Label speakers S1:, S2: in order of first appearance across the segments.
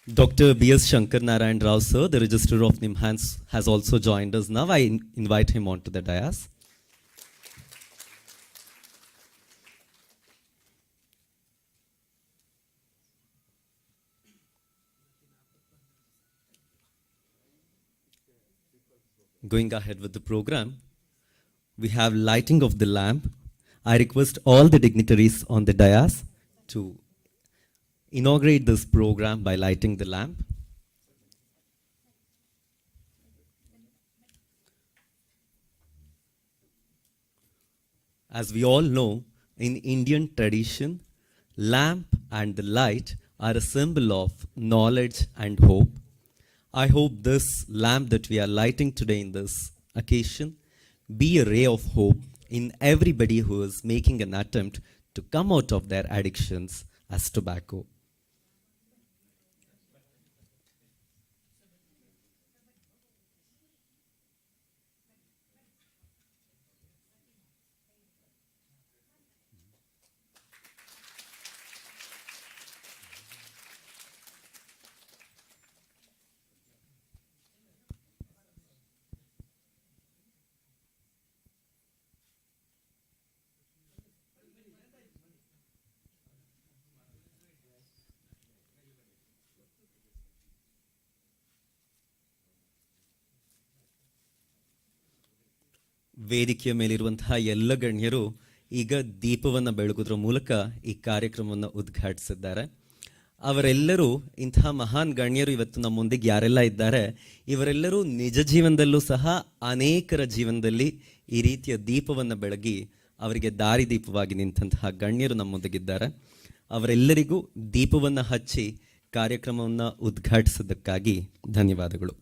S1: Dr. B.S. Shankar Narayan Rao, sir, the Registrar of NIMHANS, has also joined us now. I invite him onto the dais. Going ahead with the program, we have lighting of the lamp. I request all the dignitaries on the dais to inaugurate this program by lighting the lamp. As we all know, in Indian tradition, lamp and the light are a symbol of knowledge and hope. I hope this lamp that we are lighting today in this occasion be a ray of hope in everybody who is making an attempt to come out of their addictions as tobacco. ವೇದಿಕೆಯ ಮೇಲಿರುವಂತಹ ಎಲ್ಲ ಗಣ್ಯರು ಈಗ ದೀಪವನ್ನು ಬೆಳಗುವುದರ ಮೂಲಕ ಈ ಕಾರ್ಯಕ್ರಮವನ್ನು ಉದ್ಘಾಟಿಸಿದ್ದಾರೆ. ಅವರೆಲ್ಲರೂ ಇಂತಹ ಮಹಾನ್ ಗಣ್ಯರು ಇವತ್ತು ನಮ್ಮೊಂದಿಗೆ ಯಾರೆಲ್ಲ ಇದ್ದಾರೆ, ಇವರೆಲ್ಲರೂ ನಿಜ ಜೀವನದಲ್ಲೂ ಸಹ ಅನೇಕರ ಜೀವನದಲ್ಲಿ ಈ ರೀತಿಯ ದೀಪವನ್ನು ಬೆಳಗಿ ಅವರಿಗೆ ದಾರಿದೀಪವಾಗಿ ನಿಂತಹ ಗಣ್ಯರು ನಮ್ಮೊಂದಿಗಿದ್ದಾರೆ. ಅವರೆಲ್ಲರಿಗೂ ದೀಪವನ್ನು ಹಚ್ಚಿ ಕಾರ್ಯಕ್ರಮವನ್ನು ಉದ್ಘಾಟಿಸಿದ್ದಕ್ಕಾಗಿ ಧನ್ಯವಾದಗಳು.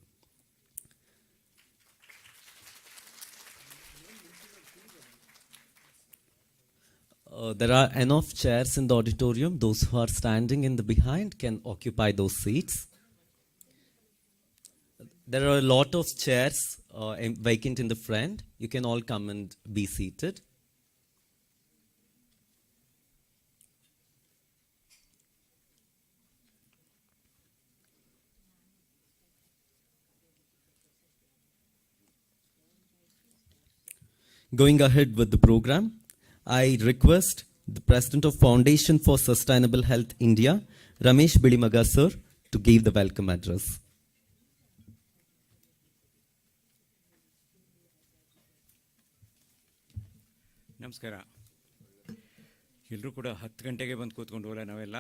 S1: There are enough chairs in the auditorium. Those who are standing in the behind can occupy those seats. There are a lot of chairs vacant in the front. You can all come and be seated. Going ahead with the program, I request the President of Foundation for Sustainable Health India, Ramesh Bilimaga sir, to give the welcome address.
S2: ನಮಸ್ಕಾರ. ಎಲ್ಲರೂ ಕೂಡ 10 ಗಂಟೆಗೆ ಬಂದು ಕೂತ್ಕೊಂಡವಲ್ಲ ನಾವೆಲ್ಲ.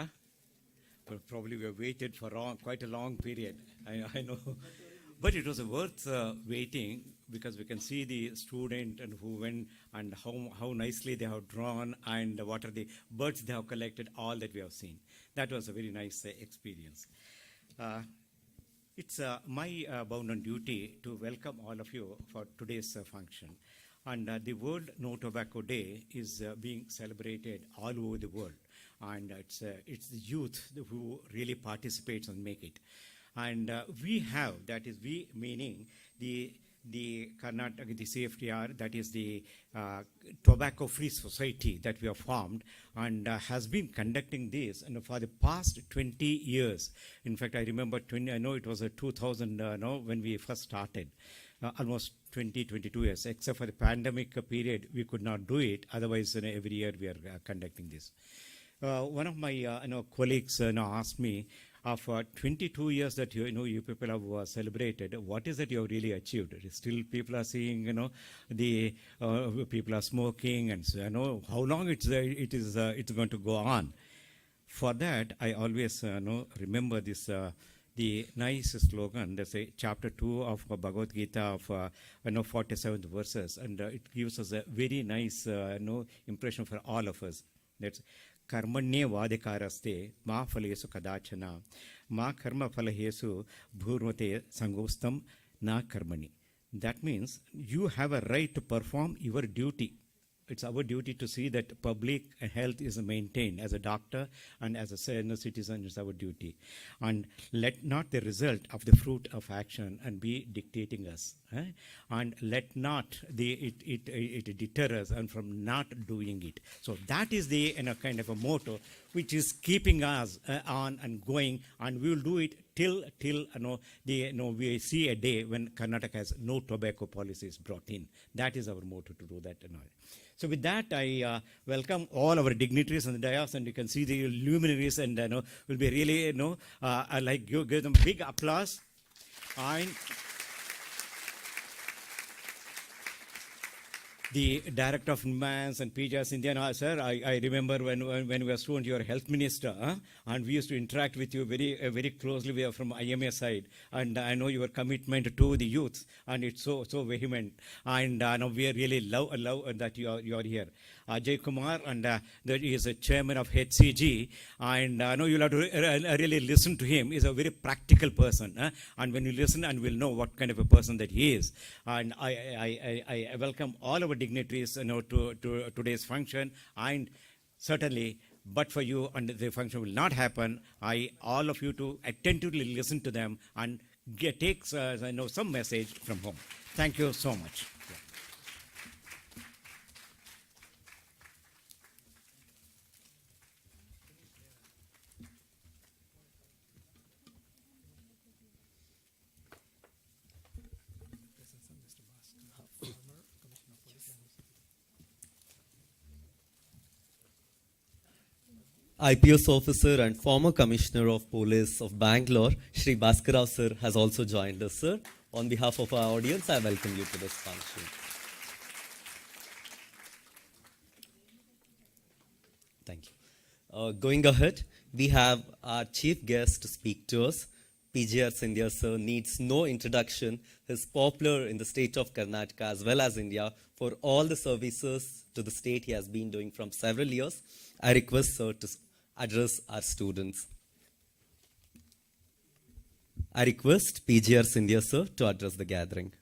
S2: Probably we have waited for quite a long period. I know. But it was worth waiting because we can see the student and who went and how nicely they have drawn and what are the birds they have collected, all that we have seen. That was a very nice experience. It's my bounden duty to welcome all of you for today's function. And the World No Tobacco Day is being celebrated all over the world. And it's the youth who really participates and make it. And we have, that is we meaning the Karnataka, the CFTR, that is the Tobacco Free Society that we have formed and has been conducting this and for the past 20 years. In fact, I remember I know it was 2000 when we first started. Almost 22 years, except for the pandemic period, we could not do it. Otherwise, every year we are conducting this. One of my colleagues asked me, of 22 years that you people have celebrated, what is that you have really achieved? Still, people are seeing, the people are smoking, and how long it's going to go on. For that, I always remember this. The nice slogan, they say, chapter 2 of Bhagavad Gita of 47 verses, and it gives us a very nice impression for all of us. That's कर्मण्ये वादिकारस्ते मा फलेषु कदाचन मा कर्म फलहेषु भूर्वते संगोस्तं ना कर्मणि. That means you have a right to perform your duty. It's our duty to see that public health is maintained. As a doctor and as a citizen, it's our duty. And let not the result of the fruit of action and be dictating us. and let not it deter us and from not doing it. So that is the kind of a motto which is keeping us on and going, and we will do it till we see a day when Karnataka has no tobacco policies brought in. That is our motto, to do that. So with that, I welcome all our dignitaries on the dais, and you can see the luminaries, and will be really I like give them big applause. And the director of NIMHANS and PJS India, sir, I remember when we were students, you were health minister, and we used to interact with you very closely. We are from IMA side, and I know your commitment to the youth, and it's so vehement. And we really love that you are here. Ajay Kumar, and that he is a chairman of HCG, and I know you'll have to really listen to him. He's a very practical person, and when you listen, and we'll know what kind of a person that he is. And I welcome all our dignitaries to today's function, and certainly, but for you, and the function will not happen. All of you to attentively listen to them and take some message from home. Thank you so much.
S1: IPS officer and former commissioner of police of Bangalore, Shri Bhaskar sir, has also joined us, sir. On behalf of our audience, I welcome you to this function. Thank you. Going ahead, we have our chief guest to speak to us. PGR Sindhya sir needs no introduction. He's popular in the state of Karnataka as well as India for all the services to the state he has been doing from several years. I request sir to address our students. I request PGR Sindhya sir to address the gathering.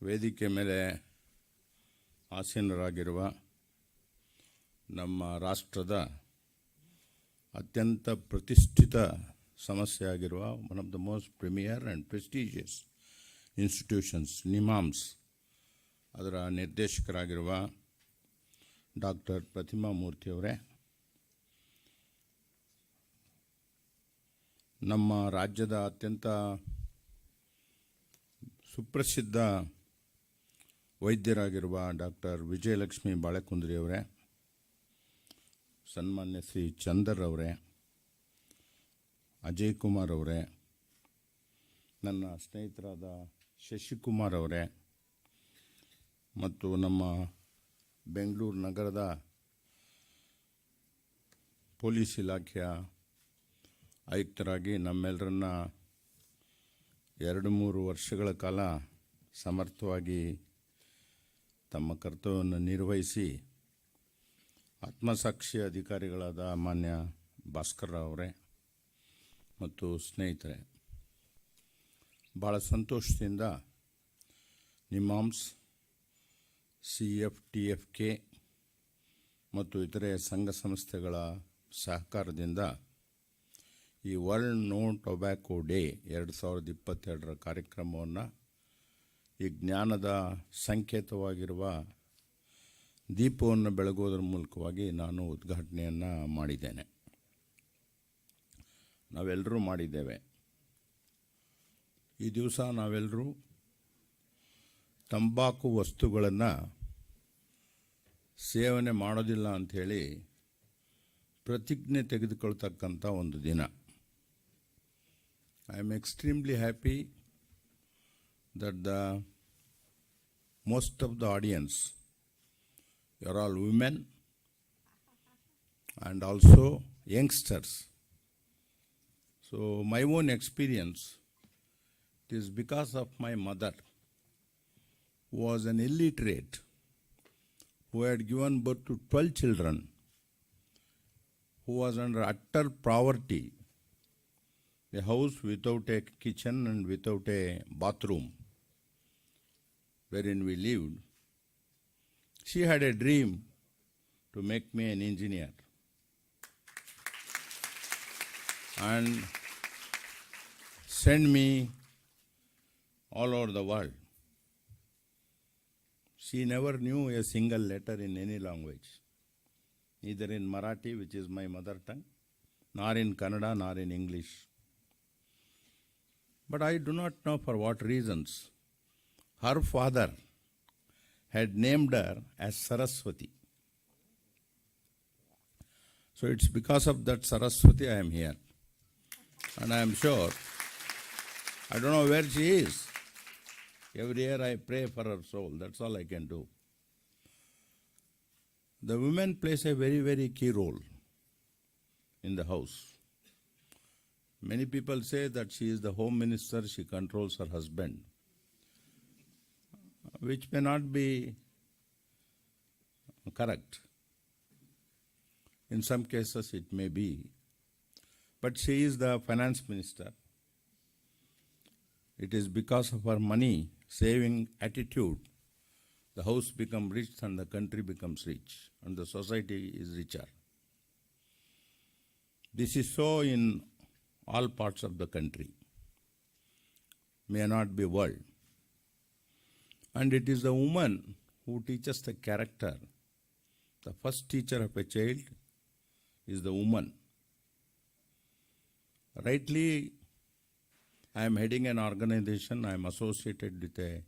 S3: ವೇದಿಕೆ ಮೇಲೆ ಆಸೀನರಾಗಿರುವ ನಮ್ಮ ರಾಷ್ಟ್ರದ ಅತ್ಯಂತ ಪ್ರತಿಷ್ಠಿತ ಸಮಸ್ಯೆಯಾಗಿರುವ one of the most premier and prestigious institutions NIMHANS ಅದರ ನಿರ್ದೇಶಕರಾಗಿರುವ doctor ಪ್ರತಿಮಾ ಮೂರ್ತಿಯವರೇ, ನಮ್ಮ ರಾಜ್ಯದ ಅತ್ಯಂತ ಸುಪ್ರಸಿದ್ಧ ವೈದ್ಯರಾಗಿರುವ ಡಾಕ್ಟರ್ ವಿಜಯಲಕ್ಷ್ಮಿ ಬಾಳೆಕುಂದ್ರಿಯವರೇ, ಸನ್ಮಾನ್ಯ ಶ್ರೀ ಚಂದರ್ ಅವರೇ, ಅಜಯ್ ಕುಮಾರ್ ಅವರೇ, ನನ್ನ ಸ್ನೇಹಿತರಾದ ಶಶಿಕುಮಾರ್ ಅವರೇ, ಮತ್ತು ನಮ್ಮ ಬೆಂಗಳೂರು ನಗರದ ಪೊಲೀಸ್ ಇಲಾಖೆಯ ಆಯುಕ್ತರಾಗಿ ನಮ್ಮೆಲ್ಲರನ್ನ 2-3 ವರ್ಷಗಳ ಕಾಲ ಸಮರ್ಥವಾಗಿ ತಮ್ಮ ಕರ್ತವ್ಯವನ್ನು ನಿರ್ವಹಿಸಿ ಆತ್ಮಸಾಕ್ಷಿ ಅಧಿಕಾರಿಗಳಾದ ಮಾನ್ಯ ಭಾಸ್ಕರ್ ಅವರೇ ಮತ್ತು ಸ್ನೇಹಿತರೆ, ಭಾಳ ಸಂತೋಷದಿಂದ ನಿಮ್ಹಾನ್ಸ್, CFTFK ಮತ್ತು ಇತರೆ ಸಂಘ ಸಂಸ್ಥೆಗಳ ಸಹಕಾರದಿಂದ ಈ ವರ್ಲ್ಡ್ ನೋ ಟೊಬ್ಯಾಕೋ ಡೇ 2022 ಕಾರ್ಯಕ್ರಮವನ್ನು ಈ ಜ್ಞಾನದ ಸಂಕೇತವಾಗಿರುವ ದೀಪವನ್ನು ಬೆಳಗೋದ್ರ ಮೂಲಕವಾಗಿ ನಾನು ಉದ್ಘಾಟನೆಯನ್ನು ಮಾಡಿದ್ದೇನೆ. ನಾವೆಲ್ಲರೂ ಮಾಡಿದ್ದೇವೆ. ಈ ದಿವಸ ನಾವೆಲ್ಲರೂ ತಂಬಾಕು ವಸ್ತುಗಳನ್ನು ಸೇವನೆ ಮಾಡೋದಿಲ್ಲ ಅಂಥೇಳಿ ಪ್ರತಿಜ್ಞೆ ತೆಗೆದುಕೊಳ್ತಕ್ಕಂಥ ಒಂದು ದಿನ. I am extremely happy that most of the audience, you are all women and also youngsters. So my own experience, it is because of my mother, who was an illiterate, who had given birth to 12 children, who was under utter poverty a house without a kitchen and without a bathroom wherein we lived. She had a dream to make me an engineer. And send me all over the world. She never knew a single letter in any language, neither in Marathi, which is my mother tongue, nor in Kannada, nor in English. But I do not know for what reasons. Her father had named her as Saraswati. So it's because of that Saraswati I am here. And I am sure, I don't know where she is. Every year I pray for her soul. That's all I can do. The woman plays a very, very key role in the house. Many people say that she is the home minister, she controls her husband, which may not be correct. In some cases it may be. But she is the finance minister. It is because of her money saving attitude the house becomes rich and the country becomes rich and the society is richer. This is so in all parts of the country, may not be world. And it is the woman who teaches the character. The first teacher of a child is the woman. Rightly, I am heading an organization, I am associated with a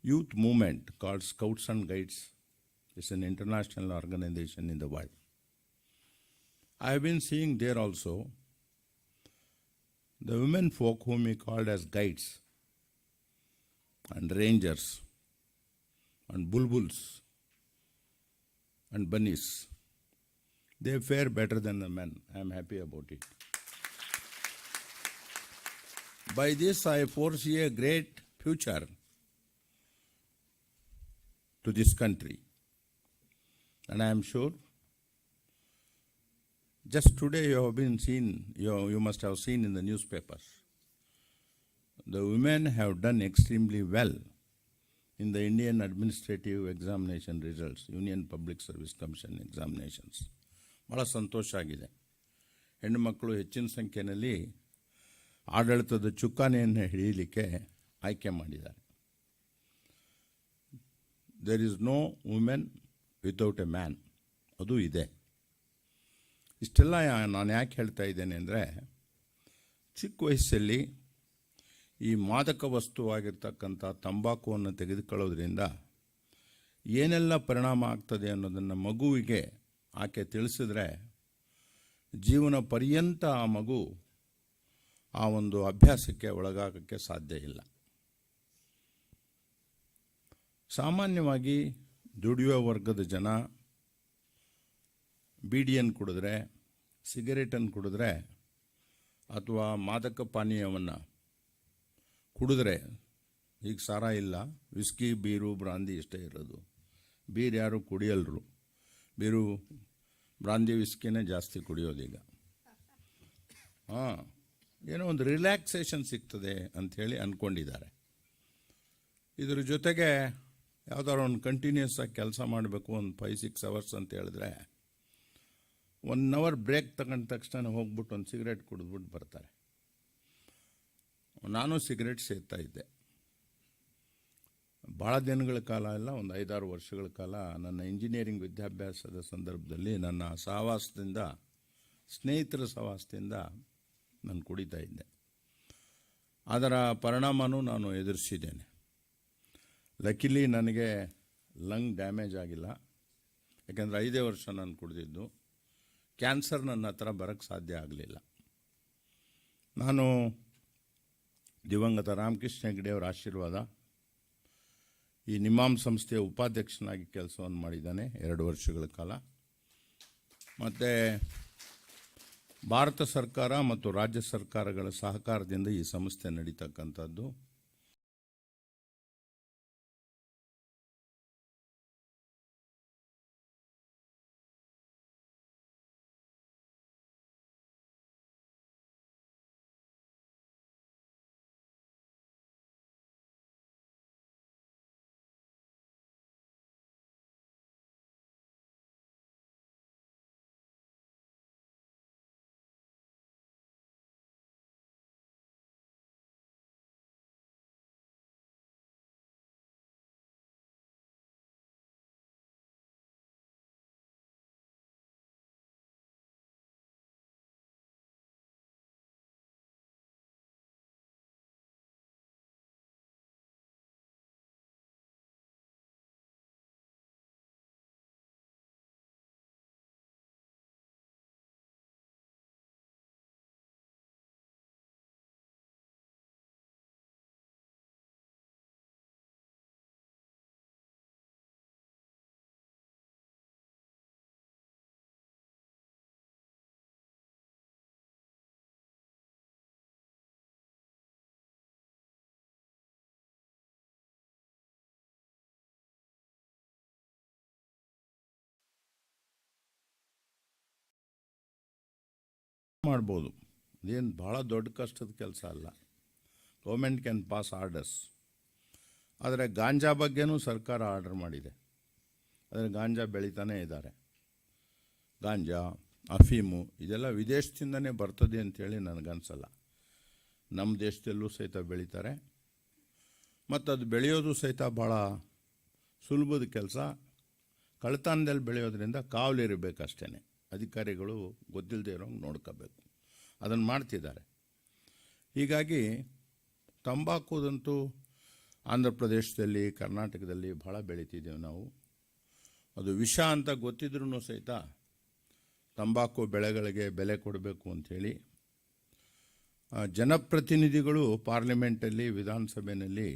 S3: youth movement called Scouts and Guides. It's an international organization in the world. I have been seeing there also the women folk whom we called as guides and rangers and bulbuls and bunnies. They fare better than the men. I am happy about it. By this, I foresee a great future to this country. And I am sure, just today you must have seen in the newspapers, the women have done extremely well in the Indian Administrative Examination results, Union Public Service Commission examinations. ಬಹಳ ಸಂತೋಷ ಆಗಿದೆ. ಹೆಣ್ಣು ಮಕ್ಕಳು ಹೆಚ್ಚಿನ ಸಂಖ್ಯೆಯಲ್ಲಿ ಆಡಳಿತದ ಚುಕ್ಕಾಣಿಯನ್ನು ಹಿಡಿಯಲಿಕ್ಕೆ ಆಯ್ಕೆ ಮಾಡಿದ್ದಾರೆ. There is no women without a man, ಅದು ಇದೆ. ಇಷ್ಟೆಲ್ಲ ನಾನು ಯಾಕೆ ಹೇಳ್ತಾ ಇದ್ದೇನೆ ಅಂದರೆ, ಚಿಕ್ಕ ವಯಸ್ಸಲ್ಲಿ ಈ ಮಾದಕ ವಸ್ತುವಾಗಿರ್ತಕ್ಕಂಥ ತಂಬಾಕುವನ್ನು ತೆಗೆದುಕೊಳ್ಳೋದ್ರಿಂದ ಏನೆಲ್ಲ ಪರಿಣಾಮ ಆಗ್ತದೆ ಅನ್ನೋದನ್ನು ಮಗುವಿಗೆ ಆಕೆ ತಿಳಿಸಿದ್ರೆ ಜೀವನ ಪರ್ಯಂತ ಆ ಮಗು ಆ ಒಂದು ಅಭ್ಯಾಸಕ್ಕೆ ಒಳಗಾಗಕ್ಕೆ ಸಾಧ್ಯ ಇಲ್ಲ. ಸಾಮಾನ್ಯವಾಗಿ ದುಡಿಯುವ ವರ್ಗದ ಜನ ಬೀಡಿಯನ್ನು ಕುಡಿದ್ರೆ, ಸಿಗರೇಟನ್ನು ಕುಡಿದ್ರೆ ಅಥವಾ ಮಾದಕ ಪಾನೀಯವನ್ನು ಕುಡಿದ್ರೆ, ಈಗ ಸಾರ ಇಲ್ಲ, ವಿಸ್ಕಿ, ಬೀರು, ಬ್ರಾಂದಿ ಇಷ್ಟೇ ಇರೋದು. ಬೀರು ಯಾರು ಕುಡಿಯಲ್ರು, ಬೀರು ಬ್ರಾಂದಿ ವಿಸ್ಕಿನೇ ಜಾಸ್ತಿ ಕುಡಿಯೋದೀಗ. ಏನೋ ಒಂದು ರಿಲ್ಯಾಕ್ಸೇಷನ್ ಸಿಗ್ತದೆ ಅಂಥೇಳಿ ಅಂದ್ಕೊಂಡಿದ್ದಾರೆ. ಇದ್ರ ಜೊತೆಗೆ ಯಾವುದಾದ್ರು ಒಂದು ಕಂಟಿನ್ಯೂಸ್ ಆಗಿ ಕೆಲಸ ಮಾಡಬೇಕು, ಒಂದು 5-6 ಅವರ್ಸ್ ಅಂತ ಹೇಳಿದ್ರೆ 1 ಅವರ್ ಬ್ರೇಕ್ ತಗೊಂಡ ತಕ್ಷಣ ಹೋಗ್ಬಿಟ್ಟು ಒಂದು ಸಿಗರೇಟ್ ಕುಡಿದ್ಬಿಟ್ಟು ಬರ್ತಾರೆ. ನಾನು ಸಿಗರೇಟ್ ಸೇರ್ತಾ ಇದ್ದೆ ಭಾಳ ದಿನಗಳ ಕಾಲ ಎಲ್ಲ, ಒಂದು 5-6 ವರ್ಷಗಳ ಕಾಲ. ನನ್ನ ಇಂಜಿನಿಯರಿಂಗ್ ವಿದ್ಯಾಭ್ಯಾಸದ ಸಂದರ್ಭದಲ್ಲಿ ನನ್ನ ಸಹವಾಸದಿಂದ, ಸ್ನೇಹಿತರ ಸಹವಾಸದಿಂದ ನಾನು ಕುಡಿತಾ ಇದ್ದೆ. ಅದರ ಪರಿಣಾಮನೂ ನಾನು ಎದುರಿಸಿದ್ದೇನೆ. ಲಕಿಲಿ ನನಗೆ ಲಂಗ್ ಡ್ಯಾಮೇಜ್ ಆಗಿಲ್ಲ, ಯಾಕೆಂದರೆ 5 ವರ್ಷ ನಾನು ಕುಡಿದಿದ್ದು. ಕ್ಯಾನ್ಸರ್ ನನ್ನ ಹತ್ರ ಬರೋಕ್ಕೆ ಸಾಧ್ಯ ಆಗಲಿಲ್ಲ. ನಾನು ದಿವಂಗತ ರಾಮಕೃಷ್ಣ ಹೆಗಡೆಯವರ ಆಶೀರ್ವಾದ, ಈ ನಿಮ್ಹಾನ್ಸ್ ಸಂಸ್ಥೆಯ ಉಪಾಧ್ಯಕ್ಷನಾಗಿ ಕೆಲಸವನ್ನು ಮಾಡಿದ್ದಾನೆ 2 ವರ್ಷಗಳ ಕಾಲ. ಮತ್ತು ಭಾರತ ಸರ್ಕಾರ ಮತ್ತು ರಾಜ್ಯ ಸರ್ಕಾರಗಳ ಸಹಕಾರದಿಂದ ಈ ಸಂಸ್ಥೆ ನಡೀತಕ್ಕಂಥದ್ದು. ಮಾಡ್ಬೋದು, ಅದೇನು ಭಾಳ ದೊಡ್ಡ ಕಷ್ಟದ ಕೆಲಸ ಅಲ್ಲ. Government can pass orders. ಆದರೆ ಗಾಂಜಾ ಬಗ್ಗೆನೂ ಸರ್ಕಾರ ಆರ್ಡರ್ ಮಾಡಿದೆ. ಆದರೆ ಗಾಂಜಾ ಬೆಳೀತಾನೇ ಇದ್ದಾರೆ. ಗಾಂಜಾ, ಅಫೀಮು ಇದೆಲ್ಲ ವಿದೇಶದಿಂದನೇ ಬರ್ತದೆ ಅಂಥೇಳಿ ನನಗನ್ಸಲ್ಲ. ನಮ್ಮ ದೇಶದಲ್ಲೂ ಸಹಿತ ಬೆಳೀತಾರೆ. ಮತ್ತು ಅದು ಬೆಳೆಯೋದು ಸಹಿತ ಭಾಳ ಸುಲಭದ ಕೆಲಸ. ಕಳ್ತನದಲ್ಲಿ ಬೆಳೆಯೋದ್ರಿಂದ ಕಾವಲಿರಬೇಕಷ್ಟೇ. ಅಧಿಕಾರಿಗಳು ಗೊತ್ತಿಲ್ಲದೆ ಇರೋಂಗೆ ನೋಡ್ಕೋಬೇಕು. ಅದನ್ನು ಮಾಡ್ತಿದ್ದಾರೆ. ಹೀಗಾಗಿ ತಂಬಾಕುದಂತೂ ಆಂಧ್ರ ಪ್ರದೇಶದಲ್ಲಿ, ಕರ್ನಾಟಕದಲ್ಲಿ ಭಾಳ ಬೆಳೀತಿದ್ದೇವೆ ನಾವು. ಅದು ವಿಷ ಅಂತ ಗೊತ್ತಿದ್ರೂ ಸಹಿತ ತಂಬಾಕು ಬೆಳೆಗಳಿಗೆ ಬೆಲೆ ಕೊಡಬೇಕು ಅಂಥೇಳಿ ಜನಪ್ರತಿನಿಧಿಗಳು ಪಾರ್ಲಿಮೆಂಟಲ್ಲಿ, ವಿಧಾನಸಭೆಯಲ್ಲಿ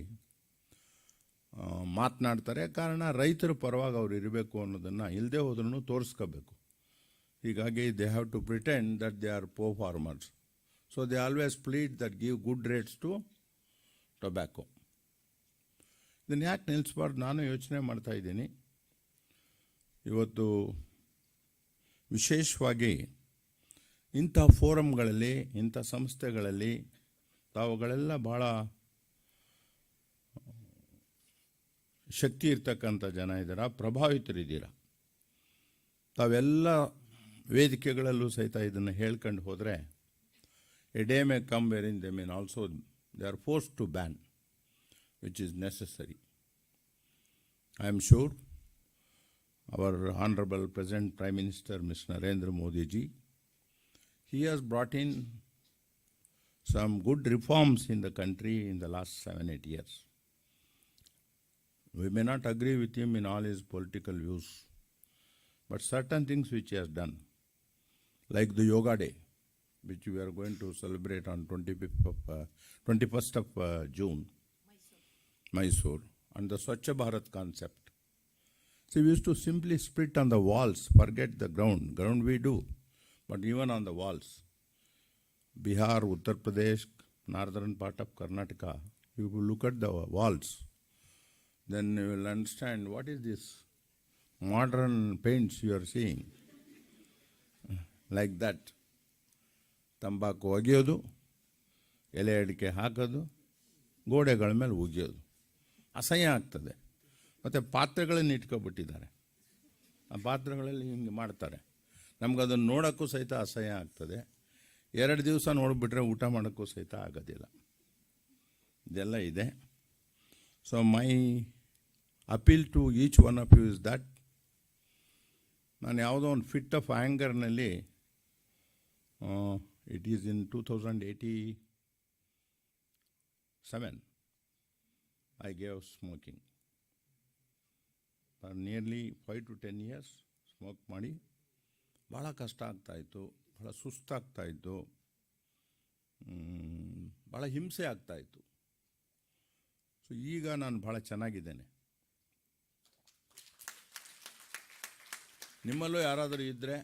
S3: ಮಾತನಾಡ್ತಾರೆ. ಕಾರಣ ರೈತರ ಪರವಾಗಿ ಅವ್ರು ಇರಬೇಕು ಅನ್ನೋದನ್ನು ಇಲ್ಲದೆ ಹೋದ್ರೂ ತೋರಿಸ್ಕೋಬೇಕು. ಹೀಗಾಗಿ they have to pretend that they are poor farmers. So they always plead that give good rates to tobacco. ಇದನ್ನು ಯಾಕೆ ನಿಲ್ಲಿಸಬಾರ್ದು ನಾನು ಯೋಚನೆ ಮಾಡ್ತಾಯಿದ್ದೀನಿ. ಇವತ್ತು ವಿಶೇಷವಾಗಿ ಇಂಥ ಫೋರಮ್ಗಳಲ್ಲಿ, ಇಂಥ ಸಂಸ್ಥೆಗಳಲ್ಲಿ ತಾವುಗಳೆಲ್ಲ ಭಾಳ ಶಕ್ತಿ ಇರ್ತಕ್ಕಂಥ ಜನ ಇದ್ದೀರ, ಪ್ರಭಾವಿತರಿದ್ದೀರ. ತಾವೆಲ್ಲ ವೇದಿಕೆಗಳಲ್ಲೂ ಸಹಿತ ಇದನ್ನು ಹೇಳ್ಕೊಂಡು ಹೋದರೆ a day may come where they mean also they are force to ban, which is necessary. I am sure our Honorable President Prime Minister Mr. Narendra Modi ji, he has brought in some good reforms in the country in the last 7-8 years. We may not agree with him in all his political views, but certain things which he has done, like the Yoga Day, which we are going to celebrate on 21st of June, Mysore, and the Swachh Bharat concept. See, we used to simply spit on the walls, forget the ground. Ground we do, but even on the walls. Bihar, Uttar Pradesh, northern part of Karnataka, you will look at the walls. Then you will understand what is this modern paints you are seeing. Like that. ತಂಬಾಕು ಒಗೆಯೋದು, ಎಲೆ ಅಡಿಕೆ ಹಾಕೋದು, ಗೋಡೆಗಳ ಮೇಲೆ ಉಗಿಯೋದು. ಅಸಹ್ಯ ಆಗ್ತದೆ. ಮತ್ತು ಪಾತ್ರೆಗಳನ್ನು ಇಟ್ಕೊಬಿಟ್ಟಿದ್ದಾರೆ. ಆ ಪಾತ್ರೆಗಳಲ್ಲಿ ಹಿಂಗೆ ಮಾಡ್ತಾರೆ. ನಮಗದನ್ನು ನೋಡೋಕ್ಕೂ ಸಹಿತ ಅಸಹ್ಯ ಆಗ್ತದೆ. 2 ದಿವಸ ನೋಡಿಬಿಟ್ರೆ ಊಟ ಮಾಡೋಕ್ಕೂ ಸಹಿತ ಆಗೋದಿಲ್ಲ. ಇದೆಲ್ಲ ಇದೆ. So my appeal to each one of you is that ನಾನು ಯಾವುದೋ ಒಂದು ಫಿಟ್ ಆಫ್ ಆ್ಯಂಗರ್ನಲ್ಲಿ it is in 2087 I gave smoking. For nearly 5 to 10 years smoke ಮಾಡಿ ಭಾಳ ಕಷ್ಟ ಆಗ್ತಾಯಿತ್ತು, ಭಾಳ ಸುಸ್ತಾಗ್ತಾಯಿತ್ತು, ಭಾಳ ಹಿಂಸೆ ಆಗ್ತಾಯಿತ್ತು. ಸೊ ಈಗ ನಾನು ಭಾಳ ಚೆನ್ನಾಗಿದ್ದೇನೆ. ನಿಮ್ಮಲ್ಲೂ ಯಾರಾದರೂ ಇದ್ದರೆ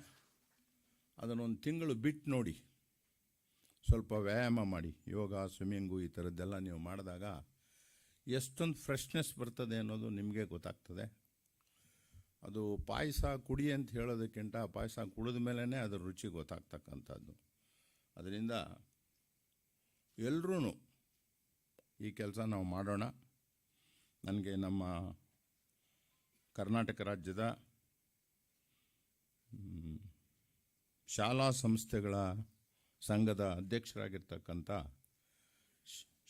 S3: ಅದನ್ನೊಂದು ತಿಂಗಳು ಬಿಟ್ಟು ನೋಡಿ, ಸ್ವಲ್ಪ ವ್ಯಾಯಾಮ ಮಾಡಿ, ಯೋಗ, ಸ್ವಿಮ್ಮಿಂಗು ಈ ಥರದ್ದೆಲ್ಲ ನೀವು ಮಾಡಿದಾಗ ಎಷ್ಟೊಂದು ಫ್ರೆಶ್ನೆಸ್ ಬರ್ತದೆ ಅನ್ನೋದು ನಿಮಗೆ ಗೊತ್ತಾಗ್ತದೆ. ಅದು ಪಾಯಸ ಕುಡಿ ಅಂತ ಹೇಳೋದಕ್ಕಿಂತ ಪಾಯಸ ಕುಡಿದ ಮೇಲೇ ಅದರ ರುಚಿ ಗೊತ್ತಾಗ್ತಕ್ಕಂಥದ್ದು. ಅದರಿಂದ ಎಲ್ಲರೂ ಈ ಕೆಲಸ ನಾವು ಮಾಡೋಣ. ನನಗೆ ನಮ್ಮ ಕರ್ನಾಟಕ ರಾಜ್ಯದ ಶಾಲಾ ಸಂಸ್ಥೆಗಳ ಸಂಘದ ಅಧ್ಯಕ್ಷರಾಗಿರ್ತಕ್ಕಂಥ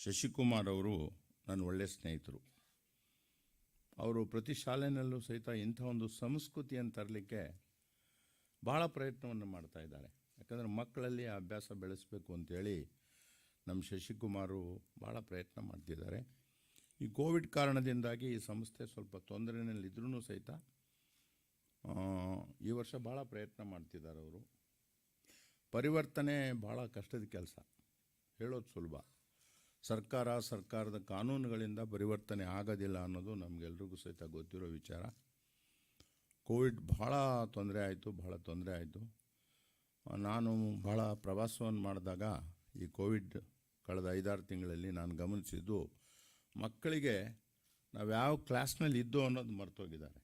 S3: ಶಶಿಕುಮಾರ್ ಅವರು ನನ್ನ ಒಳ್ಳೆಯ ಸ್ನೇಹಿತರು. ಅವರು ಪ್ರತಿ ಶಾಲೆಯಲ್ಲೂ ಸಹಿತ ಇಂಥ ಒಂದು ಸಂಸ್ಕೃತಿಯನ್ನು ತರಲಿಕ್ಕೆ ಭಾಳ ಪ್ರಯತ್ನವನ್ನು ಮಾಡ್ತಾ ಇದ್ದಾರೆ. ಯಾಕಂದರೆ ಮಕ್ಕಳಲ್ಲಿ ಆ ಅಭ್ಯಾಸ ಬೆಳೆಸಬೇಕು ಅಂತೇಳಿ ನಮ್ಮ ಶಶಿಕುಮಾರು ಭಾಳ ಪ್ರಯತ್ನ ಮಾಡ್ತಿದ್ದಾರೆ. ಈ ಕೋವಿಡ್ ಕಾರಣದಿಂದಾಗಿ ಈ ಸಂಸ್ಥೆ ಸ್ವಲ್ಪ ತೊಂದರೆಯಲ್ಲಿದ್ದರೂ ಸಹಿತ ಈ ವರ್ಷ ಭಾಳ ಪ್ರಯತ್ನ ಮಾಡ್ತಿದ್ದಾರೆ ಅವರು. ಪರಿವರ್ತನೆ ಭಾಳ ಕಷ್ಟದ ಕೆಲಸ, ಹೇಳೋದು ಸುಲಭ. ಸರ್ಕಾರದ ಕಾನೂನುಗಳಿಂದ ಪರಿವರ್ತನೆ ಆಗೋದಿಲ್ಲ ಅನ್ನೋದು ನಮಗೆಲ್ರಿಗೂ ಸಹಿತ ಗೊತ್ತಿರೋ ವಿಚಾರ. ಕೋವಿಡ್ ಭಾಳ ತೊಂದರೆ ಆಯಿತು. ನಾನು ಭಾಳ ಪ್ರವಾಸವನ್ನು ಮಾಡಿದಾಗ ಈ ಕೋವಿಡ್ ಕಳೆದ 5-6 ತಿಂಗಳಲ್ಲಿ ನಾನು ಗಮನಿಸಿದ್ದು, ಮಕ್ಕಳಿಗೆ ನಾವು ಯಾವ ಕ್ಲಾಸ್ನಲ್ಲಿ ಇದ್ದೋ ಅನ್ನೋದು ಮರ್ತೋಗಿದ್ದಾರೆ.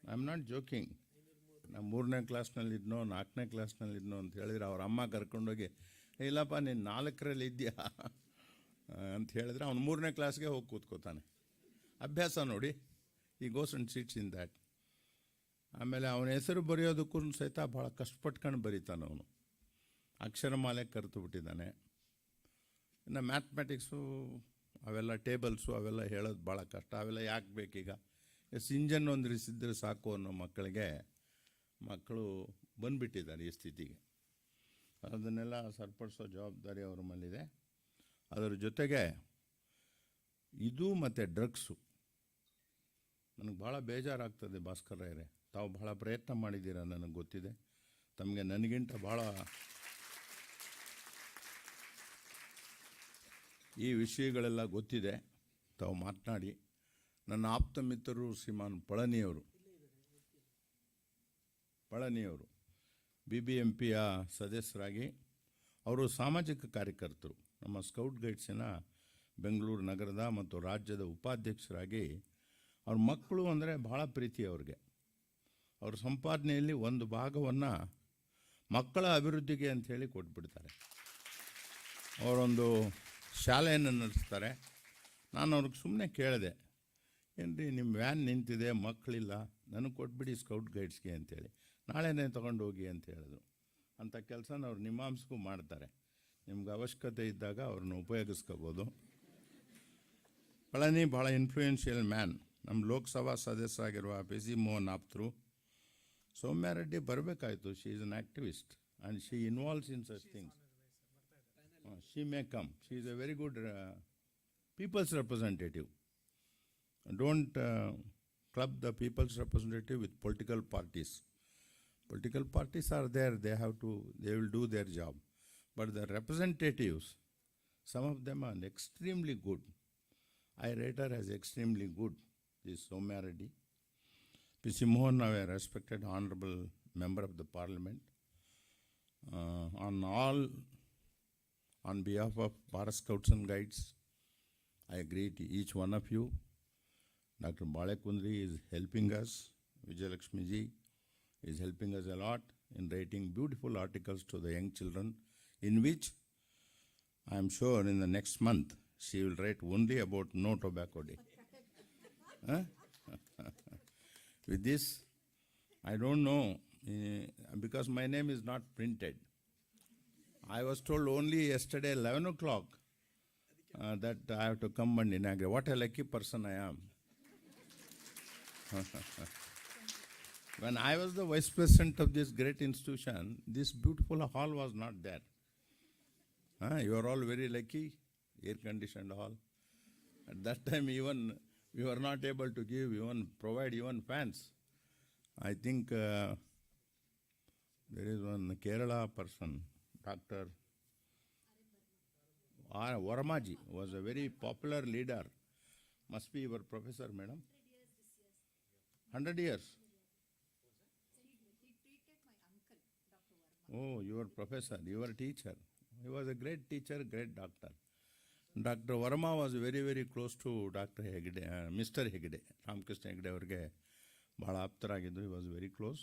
S3: I am not joking. ನಾನು 3ನೇ ಕ್ಲಾಸ್ನಲ್ಲಿದ್ನೋ 4ನೇ ಕ್ಲಾಸ್ನಲ್ಲಿದ್ನೋ ಅಂತ ಹೇಳಿದ್ರೆ ಅವ್ರ ಅಮ್ಮ ಕರ್ಕೊಂಡೋಗಿ ಇಲ್ಲಪ್ಪ ನೀನು 4ರಲ್ಲಿ ಇದೆಯಾ ಅಂತ ಹೇಳಿದ್ರೆ ಅವ್ನು 3ನೇ ಕ್ಲಾಸ್ಗೆ ಹೋಗಿ ಕೂತ್ಕೋತಾನೆ. ಅಭ್ಯಾಸ ನೋಡಿ, ಈ goes and sits in that. ಆಮೇಲೆ ಅವನ ಹೆಸರು ಬರೆಯೋದಕ್ಕೂ ಸಹಿತ ಭಾಳ ಕಷ್ಟಪಟ್ಕೊಂಡು ಬರೀತಾನೆ ಅವನು. ಅಕ್ಷರಮಾಲೆ ಕರೆತು ಬಿಟ್ಟಿದ್ದಾನೆ. ಇನ್ನು ಮ್ಯಾಥಮೆಟಿಕ್ಸು ಅವೆಲ್ಲ ಟೇಬಲ್ಸು ಅವೆಲ್ಲ ಹೇಳೋದು ಭಾಳ ಕಷ್ಟ. ಅವೆಲ್ಲ ಯಾಕೆ ಬೇಕೀಗ? ಇಂಜನ್ ಒಂದಿರಿಸಿದ್ರೆ ಸಾಕು ಅನ್ನೋ ಮಕ್ಕಳು ಬಂದುಬಿಟ್ಟಿದ್ದಾರೆ ಈ ಸ್ಥಿತಿಗೆ. ಅದನ್ನೆಲ್ಲ ಸರಿಪಡಿಸೋ ಜವಾಬ್ದಾರಿ ಅವ್ರ ಮೇಲಿದೆ. ಅದರ ಜೊತೆಗೆ ಇದು ಮತ್ತು ಡ್ರಗ್ಸು ನನಗೆ ಭಾಳ ಬೇಜಾರಾಗ್ತದೆ. ಭಾಸ್ಕರ್ ರಾಯರೇ, ತಾವು ಭಾಳ ಪ್ರಯತ್ನ ಮಾಡಿದ್ದೀರ, ನನಗೆ ಗೊತ್ತಿದೆ. ತಮಗೆ ನನಗಿಂತ ಭಾಳ ಈ ವಿಷಯಗಳೆಲ್ಲ ಗೊತ್ತಿದೆ. ತಾವು ಮಾತನಾಡಿ. ನನ್ನ ಆಪ್ತ ಮಿತ್ರರು ಶ್ರೀಮಾನ್ ಪಳನಿಯವರು BBMPಯ ಸದಸ್ಯರಾಗಿ, ಅವರು ಸಾಮಾಜಿಕ ಕಾರ್ಯಕರ್ತರು, ನಮ್ಮ ಸ್ಕೌಟ್ ಗೈಡ್ಸಿನ ಬೆಂಗಳೂರು ನಗರದ ಮತ್ತು ರಾಜ್ಯದ ಉಪಾಧ್ಯಕ್ಷರಾಗಿ. ಅವ್ರ ಮಕ್ಕಳು ಅಂದರೆ ಭಾಳ ಪ್ರೀತಿ ಅವ್ರಿಗೆ. ಅವ್ರ ಸಂಪಾದನೆಯಲ್ಲಿ ಒಂದು ಭಾಗವನ್ನು ಮಕ್ಕಳ ಅಭಿವೃದ್ಧಿಗೆ ಅಂಥೇಳಿ ಕೊಟ್ಬಿಡ್ತಾರೆ. ಅವರೊಂದು ಶಾಲೆಯನ್ನು ನಡೆಸ್ತಾರೆ. ನಾನು ಅವ್ರಿಗೆ ಸುಮ್ಮನೆ ಕೇಳಿದೆ, ಏನ್ರಿ ನಿಮ್ಮ ವ್ಯಾನ್ ನಿಂತಿದೆ, ಮಕ್ಕಳಿಲ್ಲ, ನನಗೆ ಕೊಟ್ಬಿಡಿ ಸ್ಕೌಟ್ ಗೈಡ್ಸ್ಗೆ ಅಂತೇಳಿ, ನಾಳೆನೇ ತೊಗೊಂಡು ಹೋಗಿ ಅಂತ ಹೇಳಿದ್ರು. ಅಂಥ ಕೆಲಸನ ಅವ್ರು ನಿಮ್ಹಾನ್ಸ್ಗೂ ಮಾಡ್ತಾರೆ. ನಿಮ್ಗೆ ಅವಶ್ಯಕತೆ ಇದ್ದಾಗ ಅವ್ರನ್ನ ಉಪಯೋಗಿಸ್ಕೋಬೋದು. ಪಳನಿ ಭಾಳ ಇನ್ಫ್ಲೂಯೆನ್ಷಿಯಲ್ ಮ್ಯಾನ್. ನಮ್ಮ ಲೋಕಸಭಾ ಸದಸ್ಯರಾಗಿರುವ ಪಿ.ಸಿ. ಮೋಹನ್ ಆಪ್ತರು. ಸೌಮ್ಯ ರೆಡ್ಡಿ ಬರಬೇಕಾಯಿತು. She is an activist and she involves in such things. She may come. She is a very good people's representative. Don't club the people's representative with political parties. Political parties are there, they will do their job. But the representatives, some of them are extremely good. I rate her as extremely good, this Soumya Reddy. P.C. Mohan, a respected honorable member of the parliament. On behalf of Bharat Scouts and Guides, I greet each one of you. Dr. Balekundri is helping us. Vijayalakshmi ji is helping us a lot in writing beautiful articles to the young children, in which I am sure in the next month she will write only about No Tobacco Day. With this, I don't know, because my name is not printed. I was told only yesterday 11 o'clock that I have to come and inaugurate. What a lucky person I am. When I was the vice president of this great institution, this beautiful hall was not there. You are all very lucky, air-conditioned hall. At that time, even we were not able to provide even fans. I think there is one Kerala person, Dr. Varmaji, was a very popular leader. Must be your professor, madam. 100 years.
S4: He treated my uncle, Dr. Verma.
S3: Oh, your professor, your teacher. He was a great teacher, great doctor. Dr. Verma was very, very close to Dr. Hegde, Mr. Hegde, Ramkrishna Hegde avarge bhala aptaragidru. He was very close.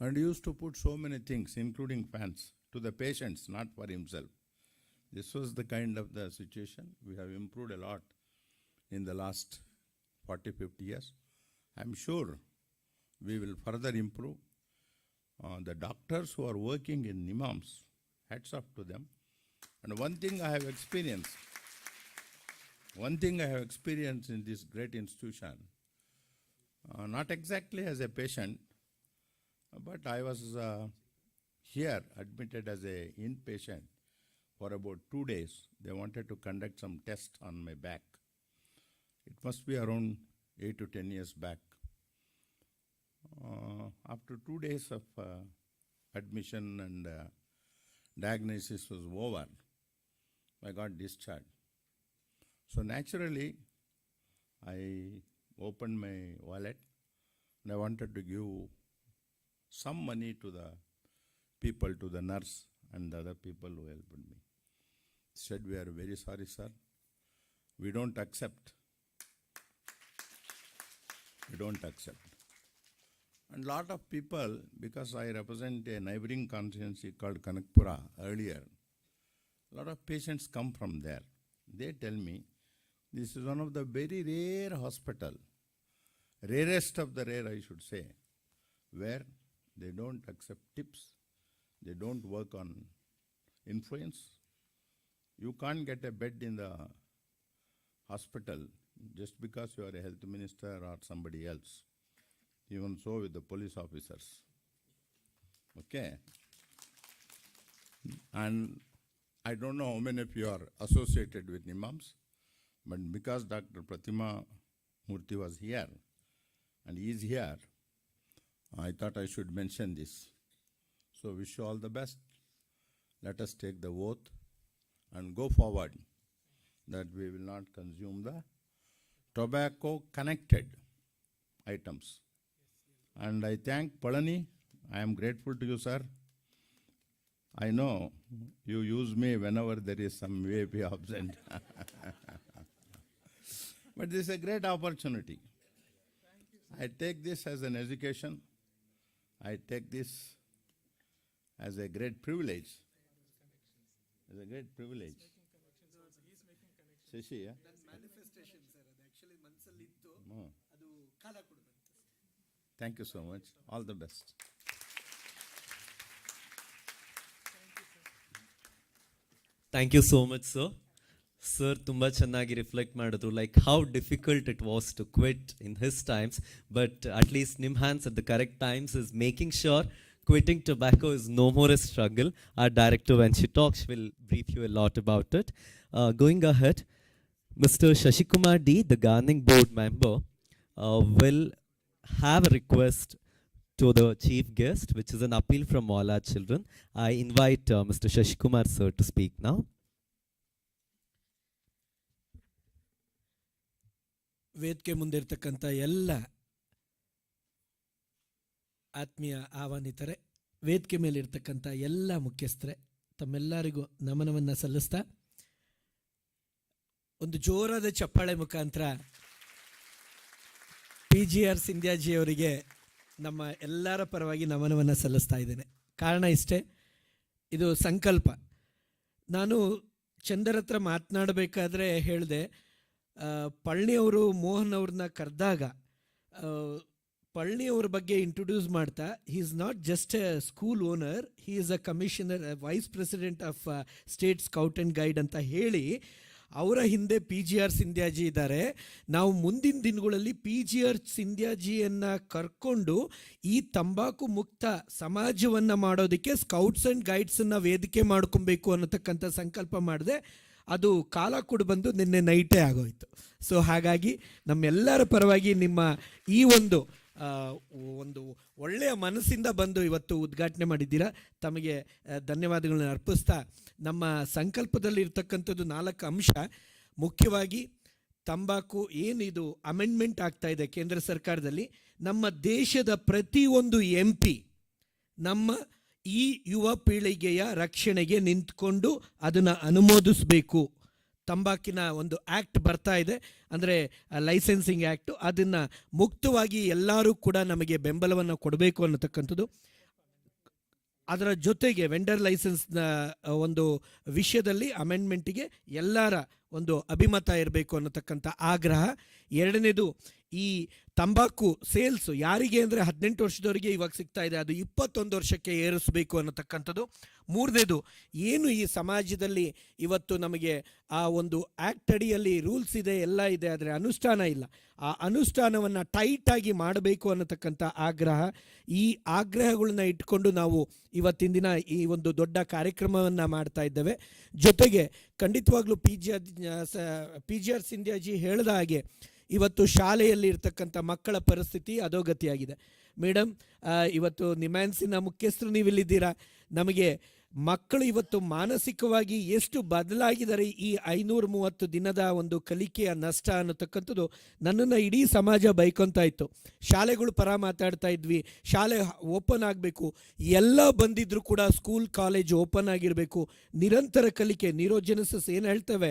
S3: And he used to put so many things, including fans, to the patients, not for himself. This was the kind of the situation. We have improved a lot in the last 40-50 years. I'm sure we will further improve. The doctors who are working in NIMHANS, hats off to them. And one thing I have experienced in this great institution, not exactly as a patient, but I was here admitted as an inpatient for about 2 days. They wanted to conduct some tests on my back. It must be around 8 to 10 years back. After 2 days of admission and diagnosis was over, I got discharged. So naturally, I opened my wallet and I wanted to give some money to the people, to the nurse and the other people who helped me. Said, we are very sorry, sir. We don't accept. And lot of people, because I represent a neighboring constituency called Kanakpura earlier, a lot of patients come from there. They tell me, this is one of the very rare hospital, rarest of the rare I should say, where they don't accept tips, they don't work on influence. You can't get a bed in the hospital just because you are a health minister or somebody else. Even so with the police officers. Okay? And I don't know how many of you are associated with NIMHANS, but because Dr. Pratima Murthy was here, and he is here, I thought I should mention this. So wish you all the best. Let us take the oath and go forward that we will not consume the tobacco connected items. And I thank Palani. I am grateful to you, sir. I know you use me whenever there is some VIP absent. But this is a great opportunity. I take this as an education. I take this as a great privilege. As a great privilege. Shashi, yeah?
S5: Manifestation sir ಅದು actually ಮನಸ್ಸಲ್ಲಿತ್ತು
S3: Oh.
S5: ಅದು ಕಾಲ ಕೊಡಬೇಕು.
S3: Thank you so much. All the best.
S1: Thank you so much sir. Sir ತುಂಬ ಚೆನ್ನಾಗಿ reflect ಮಾಡಿದ್ರು, like how difficult it was to quit in his times, but at least NIMHANS at the correct times is making sure quitting tobacco is no more a struggle. Our director, when she talks, will brief you a lot about it. Going ahead, Mr. Shashikumar D, the governing board member, will have a request to the chief guest, which is an appeal from all our children. I invite Mr. Shashikumar sir to speak now.
S5: ವೇದಿಕೆ ಮುಂದಿರ್ತಕ್ಕಂಥ ಎಲ್ಲ ಆತ್ಮೀಯ ಆಹ್ವಾನಿತರೆ, ವೇದಿಕೆ ಮೇಲಿರ್ತಕ್ಕಂಥ ಎಲ್ಲ ಮುಖ್ಯಸ್ಥರೇ, ತಮ್ಮೆಲ್ಲರಿಗೂ ನಮನವನ್ನು ಸಲ್ಲಿಸ್ತಾ ಒಂದು ಜೋರಾದ ಚಪ್ಪಾಳೆ ಮುಖಾಂತರ PGR ಸಿಂಧ್ಯಾಜಿ ಅವರಿಗೆ ನಮ್ಮ ಎಲ್ಲರ ಪರವಾಗಿ ನಮನವನ್ನು ಸಲ್ಲಿಸ್ತಾ ಇದ್ದೇನೆ. ಕಾರಣ ಇಷ್ಟೇ, ಇದು ಸಂಕಲ್ಪ. ನಾನು ಚಂದರ್ ಹತ್ರ ಮಾತನಾಡಬೇಕಾದ್ರೆ ಹೇಳಿದೆ, ಪಳ್ಣಿಯವರು ಮೋಹನ್ ಅವ್ರನ್ನ ಕರೆದಾಗ ಪಳ್ಣಿಯವ್ರ ಬಗ್ಗೆ ಇಂಟ್ರೊಡ್ಯೂಸ್ ಮಾಡ್ತಾ, he is not just A school owner, he is a commissioner, vice president of state scout and guide ಅಂತ ಹೇಳಿ ಅವರ ಹಿಂದೆ PGR ಸಿಂಧ್ಯಾಜಿ ಇದ್ದಾರೆ. ನಾವು ಮುಂದಿನ ದಿನಗಳಲ್ಲಿ PGR ಸಿಂಧ್ಯಾಜಿಯನ್ನು ಕರ್ಕೊಂಡು ಈ ತಂಬಾಕು ಮುಕ್ತ ಸಮಾಜವನ್ನು ಮಾಡೋದಕ್ಕೆ ಸ್ಕೌಟ್ಸ್ ಆ್ಯಂಡ್ ಗೈಡ್ಸನ್ನು ವೇದಿಕೆ ಮಾಡ್ಕೊಬೇಕು ಅನ್ನತಕ್ಕಂಥ ಸಂಕಲ್ಪ ಮಾಡಿದೆ. ಅದು ಕಾಲ ಕೂಡ ಬಂದು ನಿನ್ನೆ ನೈಟೇ ಆಗೋಯ್ತು. ಸೊ ಹಾಗಾಗಿ ನಮ್ಮೆಲ್ಲರ ಪರವಾಗಿ ನಿಮ್ಮ ಈ ಒಂದು ಒಳ್ಳೆಯ ಮನಸ್ಸಿಂದ ಬಂದು ಇವತ್ತು ಉದ್ಘಾಟನೆ ಮಾಡಿದ್ದೀರಾ. ತಮಗೆ ಧನ್ಯವಾದಗಳನ್ನ ಅರ್ಪಿಸ್ತಾ, ನಮ್ಮ ಸಂಕಲ್ಪದಲ್ಲಿ ಇರ್ತಕ್ಕಂಥದ್ದು 4 ಅಂಶ. ಮುಖ್ಯವಾಗಿ ತಂಬಾಕು ಏನಿದು ಅಮೆಂಡ್ಮೆಂಟ್ ಆಗ್ತಾ ಇದೆ ಕೇಂದ್ರ ಸರ್ಕಾರದಲ್ಲಿ, ನಮ್ಮ ದೇಶದ ಪ್ರತಿಯೊಂದು MP ನಮ್ಮ ಈ ಯುವ ಪೀಳಿಗೆಯ ರಕ್ಷಣೆಗೆ ನಿಂತ್ಕೊಂಡು ಅದನ್ನು ಅನುಮೋದಿಸಬೇಕು. ತಂಬಾಕಿನ ಒಂದು ಆ್ಯಕ್ಟ್ ಬರ್ತಾ ಇದೆ, ಅಂದರೆ ಲೈಸೆನ್ಸಿಂಗ್ ಆ್ಯಕ್ಟು, ಅದನ್ನು ಮುಕ್ತವಾಗಿ ಎಲ್ಲರೂ ಕೂಡ ನಮಗೆ ಬೆಂಬಲವನ್ನು ಕೊಡಬೇಕು ಅನ್ನತಕ್ಕಂಥದ್ದು. ಅದರ ಜೊತೆಗೆ ವೆಂಡರ್ ಲೈಸೆನ್ಸ್ನ ಒಂದು ವಿಷಯದಲ್ಲಿ ಅಮೆಂಡ್ಮೆಂಟಿಗೆ ಎಲ್ಲರ ಒಂದು ಅಭಿಮತ ಇರಬೇಕು ಅನ್ನತಕ್ಕಂಥ ಆಗ್ರಹ. ಎರಡನೇದು, ಈ ತಂಬಾಕು ಸೇಲ್ಸ್ ಯಾರಿಗೆ ಅಂದರೆ 18 ವರ್ಷದವರಿಗೆ ಇವಾಗ ಸಿಗ್ತಾ ಇದೆ, ಅದು 21 ವರ್ಷಕ್ಕೆ ಏರಿಸಬೇಕು ಅನ್ನತಕ್ಕಂಥದ್ದು. ಮೂರನೇದು, ಏನು ಈ ಸಮಾಜದಲ್ಲಿ ಇವತ್ತು ನಮಗೆ ಆ ಒಂದು ಆ್ಯಕ್ಟ್ ಅಡಿಯಲ್ಲಿ ರೂಲ್ಸ್ ಇದೆ, ಎಲ್ಲ ಇದೆ, ಆದರೆ ಅನುಷ್ಠಾನ ಇಲ್ಲ. ಆ ಅನುಷ್ಠಾನವನ್ನು ಟೈಟಾಗಿ ಮಾಡಬೇಕು ಅನ್ನತಕ್ಕಂಥ ಆಗ್ರಹ. ಈ ಆಗ್ರಹಗಳನ್ನ ಇಟ್ಕೊಂಡು ನಾವು ಇವತ್ತಿನ ದಿನ ಈ ಒಂದು ದೊಡ್ಡ ಕಾರ್ಯಕ್ರಮವನ್ನು ಮಾಡ್ತಾ ಇದ್ದೇವೆ. ಜೊತೆಗೆ ಖಂಡಿತವಾಗ್ಲೂ PGR ಸಿಂಧ್ಯಾಜಿ ಹೇಳಿದ ಹಾಗೆ ಇವತ್ತು ಶಾಲೆಯಲ್ಲಿ ಇರ್ತಕ್ಕಂಥ ಮಕ್ಕಳ ಪರಿಸ್ಥಿತಿ ಅಧೋಗತಿಯಾಗಿದೆ. ಮೇಡಮ್, ಇವತ್ತು NIMHANSನ ಮುಖ್ಯಸ್ಥರು ನೀವಿಲ್ಲಿದ್ದೀರಾ. ನಮಗೆ ಮಕ್ಕಳು ಇವತ್ತು ಮಾನಸಿಕವಾಗಿ ಎಷ್ಟು ಬದಲಾಗಿದ್ದಾರೆ ಈ 530 ದಿನದ ಒಂದು ಕಲಿಕೆಯ ನಷ್ಟ ಅನ್ನತಕ್ಕಂಥದ್ದು ನನ್ನನ್ನು ಇಡೀ ಸಮಾಜ ಬೈಕೊಂತ ಇತ್ತು. ಶಾಲೆಗಳು ಪರ ಮಾತಾಡ್ತಾ ಇದ್ವಿ, ಶಾಲೆ ಓಪನ್ ಆಗಬೇಕು, ಎಲ್ಲ ಬಂದಿದ್ರು ಕೂಡ ಸ್ಕೂಲ್ ಕಾಲೇಜ್ ಓಪನ್ ಆಗಿರಬೇಕು, ನಿರಂತರ ಕಲಿಕೆ, ನ್ಯೂರೋಜೆನೆಸಿಸ್ ಏನು ಹೇಳ್ತೇವೆ,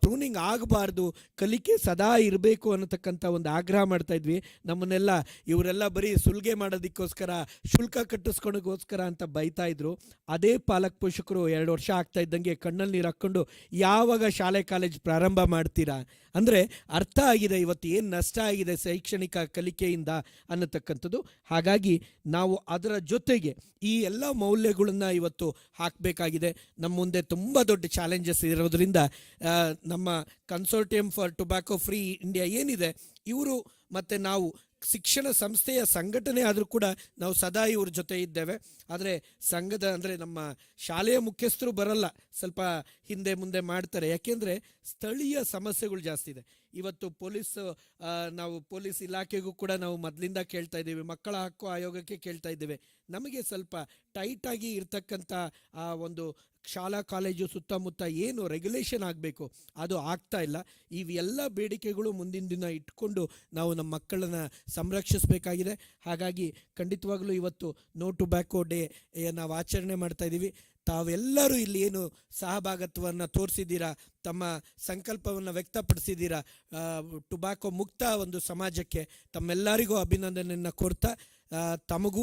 S5: ಪ್ರೂನಿಂಗ್ ಆಗಬಾರ್ದು, ಕಲಿಕೆ ಸದಾ ಇರಬೇಕು ಅನ್ನತಕ್ಕಂಥ ಒಂದು ಆಗ್ರಹ ಮಾಡ್ತಾ ಇದ್ವಿ. ನಮ್ಮನ್ನೆಲ್ಲ ಇವರೆಲ್ಲ ಬರೀ ಸುಲ್ಗೆ ಮಾಡೋದಕ್ಕೋಸ್ಕರ, ಶುಲ್ಕ ಕಟ್ಟಿಸ್ಕೊಳಗೋಸ್ಕರ ಅಂತ ಬೈತಾ ಇದ್ರು. ಅದೇ ಪಾಲಕ ಪೋಷಕರು 2 ವರ್ಷ ಆಗ್ತಾ ಇದ್ದಂಗೆ ಕಣ್ಣಲ್ಲಿ ನೀರು ಹಾಕ್ಕೊಂಡು ಯಾವಾಗ ಶಾಲೆ ಕಾಲೇಜ್ ಪ್ರಾರಂಭ ಮಾಡ್ತೀರಾ ಅಂದರೆ ಅರ್ಥ ಆಗಿದೆ ಇವತ್ತು ಏನು ನಷ್ಟ ಆಗಿದೆ ಶೈಕ್ಷಣಿಕ ಕಲಿಕೆಯಿಂದ ಅನ್ನತಕ್ಕಂಥದ್ದು. ಹಾಗಾಗಿ ನಾವು ಅದರ ಜೊತೆಗೆ ಈ ಎಲ್ಲ ಮೌಲ್ಯಗಳನ್ನು ಇವತ್ತು ಹಾಕಬೇಕಾಗಿದೆ. ನಮ್ಮ ಮುಂದೆ ತುಂಬ ದೊಡ್ಡ ಚಾಲೆಂಜಸ್ ಇರೋದ್ರಿಂದ ನಮ್ಮ consortium for tobacco free India ಏನಿದೆ, ಇವರು ಮತ್ತು ನಾವು ಶಿಕ್ಷಣ ಸಂಸ್ಥೆಯ ಸಂಘಟನೆ ಆದರೂ ಕೂಡ ನಾವು ಸದಾ ಇವ್ರ ಜೊತೆ ಇದ್ದೇವೆ. ಆದರೆ ಸಂಘದ ಅಂದರೆ ನಮ್ಮ ಶಾಲೆಯ ಮುಖ್ಯಸ್ಥರು ಬರಲ್ಲ, ಸ್ವಲ್ಪ ಹಿಂದೆ ಮುಂದೆ ಮಾಡ್ತಾರೆ. ಯಾಕೆಂದರೆ ಸ್ಥಳೀಯ ಸಮಸ್ಯೆಗಳು ಜಾಸ್ತಿ ಇದೆ. ಇವತ್ತು ನಾವು ಪೊಲೀಸ್ ಇಲಾಖೆಗೂ ಕೂಡ ನಾವು ಮೊದಲಿಂದ ಕೇಳ್ತಾ ಇದ್ದೀವಿ, ಮಕ್ಕಳ ಹಕ್ಕು ಆಯೋಗಕ್ಕೆ ಕೇಳ್ತಾ ಇದ್ದೇವೆ. ನಮಗೆ ಸ್ವಲ್ಪ ಟೈಟಾಗಿ ಇರ್ತಕ್ಕಂಥ ಒಂದು ಶಾಲಾ ಕಾಲೇಜು ಸುತ್ತಮುತ್ತ ಏನು ರೆಗ್ಯುಲೇಷನ್ ಆಗಬೇಕು ಅದು ಆಗ್ತಾ ಇಲ್ಲ. ಇವೆಲ್ಲ ಬೇಡಿಕೆಗಳು ಮುಂದಿನ ದಿನ ಇಟ್ಕೊಂಡು ನಾವು ನಮ್ಮ ಮಕ್ಕಳನ್ನು ಸಂರಕ್ಷಿಸಬೇಕಾಗಿದೆ. ಹಾಗಾಗಿ ಖಂಡಿತವಾಗಲೂ ಇವತ್ತು ನೋ ಟೊಬ್ಯಾಕೋ ಡೇ ನಾವು ಆಚರಣೆ ಮಾಡ್ತಾ ಇದ್ದೀವಿ. ತಾವೆಲ್ಲರೂ ಇಲ್ಲಿ ಏನು ಸಹಭಾಗತ್ವವನ್ನು ತೋರಿಸಿದ್ದೀರಾ, ತಮ್ಮ ಸಂಕಲ್ಪವನ್ನು ವ್ಯಕ್ತಪಡಿಸಿದ್ದೀರಾ ಟೊಬ್ಯಾಕೋ ಮುಕ್ತ ಒಂದು ಸಮಾಜಕ್ಕೆ, ತಮ್ಮೆಲ್ಲರಿಗೂ ಅಭಿನಂದನೆಯನ್ನು ಕೋರ್ತಾ, ತಮಗೂ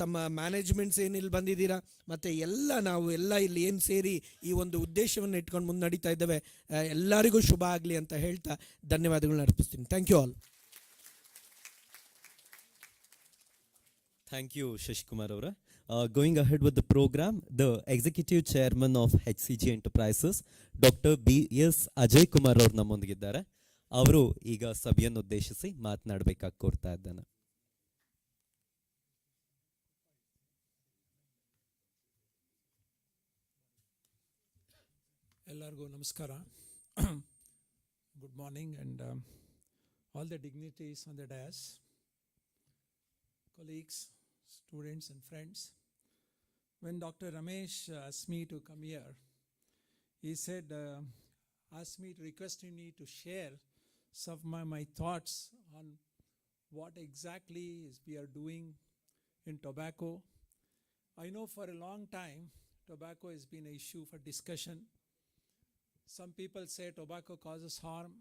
S5: ತಮ್ಮ ಮ್ಯಾನೇಜ್ಮೆಂಟ್ಸ್ ಏನಿಲ್ಲಿ ಬಂದಿದ್ದೀರಾ ಮತ್ತು ನಾವು ಇಲ್ಲಿ ಏನು ಸೇರಿ ಈ ಒಂದು ಉದ್ದೇಶವನ್ನು ಇಟ್ಕೊಂಡು ಮುನ್ನಡೀತಾ ಇದ್ದೇವೆ, ಎಲ್ಲರಿಗೂ ಶುಭ ಆಗಲಿ ಅಂತ ಹೇಳ್ತಾ ಧನ್ಯವಾದಗಳನ್ನ ಅರ್ಪಿಸ್ತೀನಿ. Thank you all.
S1: Thank you, Shashkumar Avara. Going ahead with the program, the Executive Chairman of HCG Enterprises, Dr. B.S. Ajay Kumar ಅವರು ನಮ್ಮೊಂದಿಗಿದ್ದಾರೆ. ಅವರು ಈಗ ಸಭೆಯನ್ನು ಉದ್ದೇಶಿಸಿ ಮಾತನಾಡಬೇಕಾಗಿ ಕೋರ್ತಾ ಇದ್ದಾನೆ.
S6: ಎಲ್ಲರಿಗೂ ನಮಸ್ಕಾರ. Good morning and all the dignitaries on the dais, colleagues, students and friends. When Dr. Ramesh asked me to come here, he said, asked me to request me to share some of my thoughts on what exactly we are doing in tobacco. I know for a long time tobacco has been an issue for discussion. Some people say tobacco causes harm.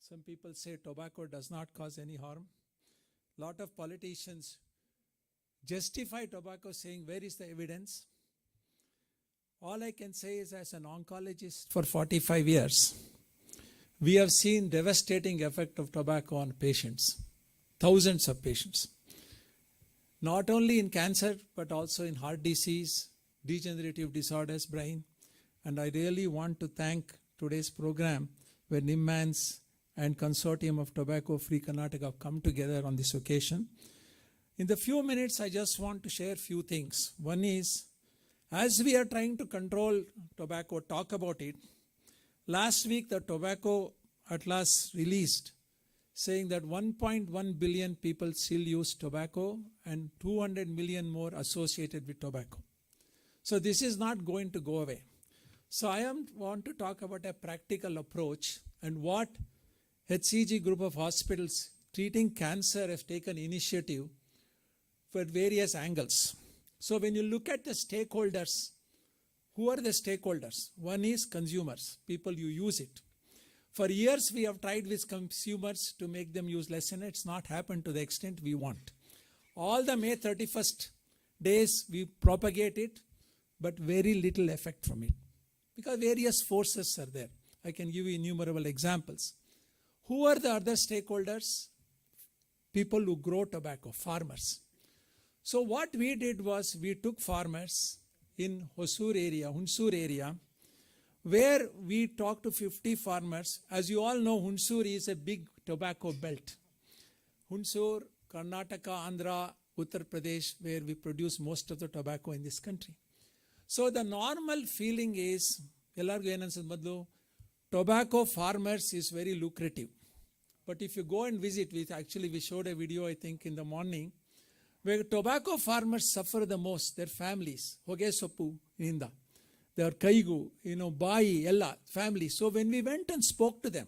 S6: Some people say tobacco does not cause any harm. Lot of politicians justify tobacco saying, where is the evidence? All I can say is, as an oncologist for 45 years, we have seen devastating effect of tobacco on patients, thousands of patients, not only in cancer, but also in heart disease, degenerative disorders, brain. And I really want to thank today's program where NIMHANS and Consortium of Tobacco Free Karnataka have come together on this occasion. In the few minutes, I just want to share few things. One is, as we are trying to control tobacco, talk about it, last week the Tobacco Atlas released saying that 1.1 billion people still use tobacco and 200 million more associated with tobacco. So this is not going to go away. So I want to talk about a practical approach and what HCG group of hospitals treating cancer have taken initiative for various angles. So when you look at the stakeholders, who are the stakeholders? One is consumers, people who use it. For years we have tried with consumers to make them use less, and it's not happened to the extent we want. All the May 31st days we propagate it, but very little effect from it, because various forces are there. I can give you innumerable examples. Who are the other stakeholders? People who grow tobacco, farmers. So what we did was we took farmers in Hunsur area, where we talked to 50 farmers. As you all know, Hunsur is a big tobacco belt. Hunsur, Karnataka, Andhra, Uttar Pradesh, where we produce most of the tobacco in this country. So the normal feeling is, tobacco farmers is very lucrative. But if you go and visit, we showed a video, I think, in the morning, where tobacco farmers suffer the most, their families, hoge soppu, ninda. their Kaigu, Bai, Ella, family. So when we went and spoke to them,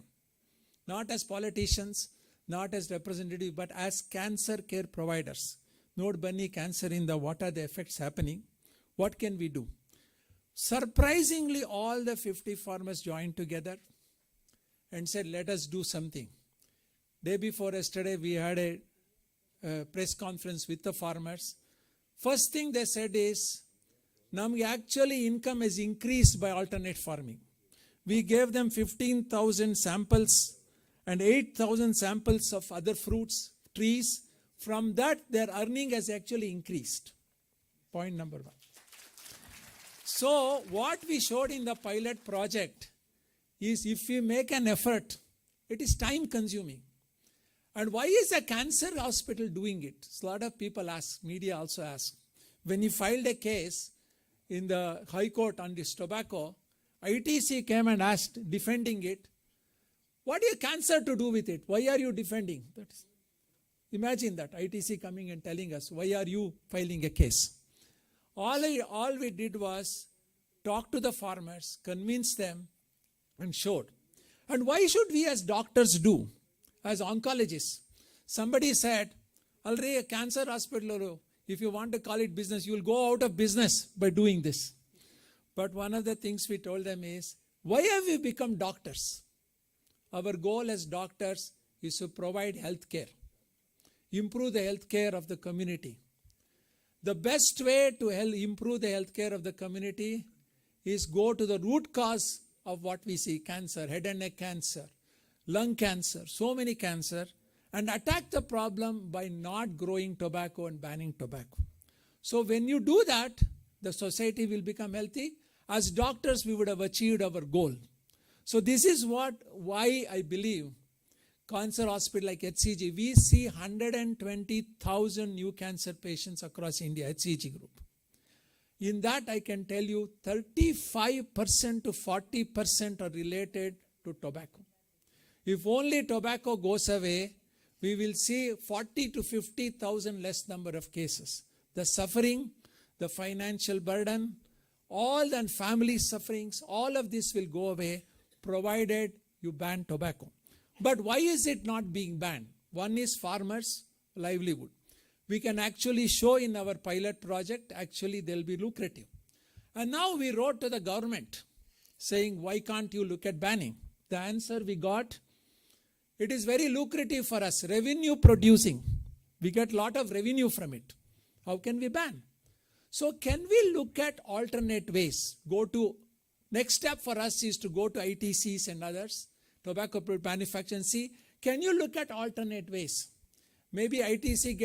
S6: not as politicians, not as representatives, but as cancer care providers. Node Bunny cancer in the, what are the effects happening? What can we do? Surprisingly, all the 50 farmers joined together and said, let us do something. Day before yesterday, we had a press conference with the farmers. First thing they said is, Namge actually income has increased by alternate farming. We gave them 15,000 samples and 8,000 samples of other fruits, trees. From that, their earning has actually increased. Point number one. So what we showed in the pilot project is if we make an effort, it is time consuming. And why is a cancer hospital doing it? A lot of people ask, media also ask. When you filed a case in the High Court on this tobacco, ITC came and asked, defending it, what is cancer to do with it? Why are you defending? Imagine that, ITC coming and telling us, why are you filing a case? All we did was talk to the farmers, convince them, and showed. And why should we as doctors do? As oncologists, somebody said, already a cancer hospital, if you want to call it business, you will go out of business by doing this. But one of the things we told them is, why have we become doctors? Our goal as doctors is to provide health care, improve the health care of the community. The best way to improve the health care of the community is go to the root cause of what we see, cancer, head and neck cancer, lung cancer, so many cancer, and attack the problem by not growing tobacco and banning tobacco. So when you do that, the society will become healthy. As doctors, we would have achieved our goal. So this is why I believe cancer hospital like HCG, we see 120,000 new cancer patients across India, HCG group. In that, I can tell you 35% to 40% are related to tobacco. If only tobacco goes away, we will see 40 to 50,000 less number of cases. The suffering, the financial burden, all the family sufferings, all of this will go away provided you ban tobacco. But why is it not being banned? One is farmers' livelihood. We can actually show in our pilot project, actually they'll be lucrative. And now we wrote to the government saying, why can't you look at banning? The answer we got, it is very lucrative for us, revenue producing. We get a lot of revenue from it. How can we ban? So can we look at alternate ways? Next step for us is to go to ITCs and others, tobacco manufacturing, see, can you look at alternate ways? Maybe ITC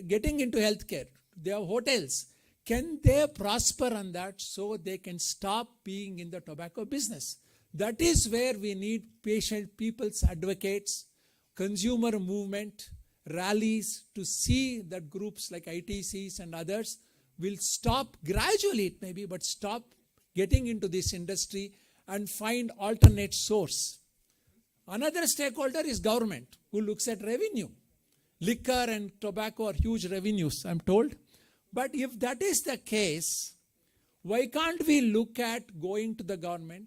S6: getting into healthcare, they have hotels. Can they prosper on that so they can stop being in the tobacco business? That is where we need people's advocates, consumer movement, rallies to see that groups like ITCs and others will stop, gradually it may be, but stop getting into this industry and find alternate source. Another stakeholder is government, who looks at revenue. Liquor and tobacco are huge revenues, I'm told. But if that is the case, why can't we look at going to the government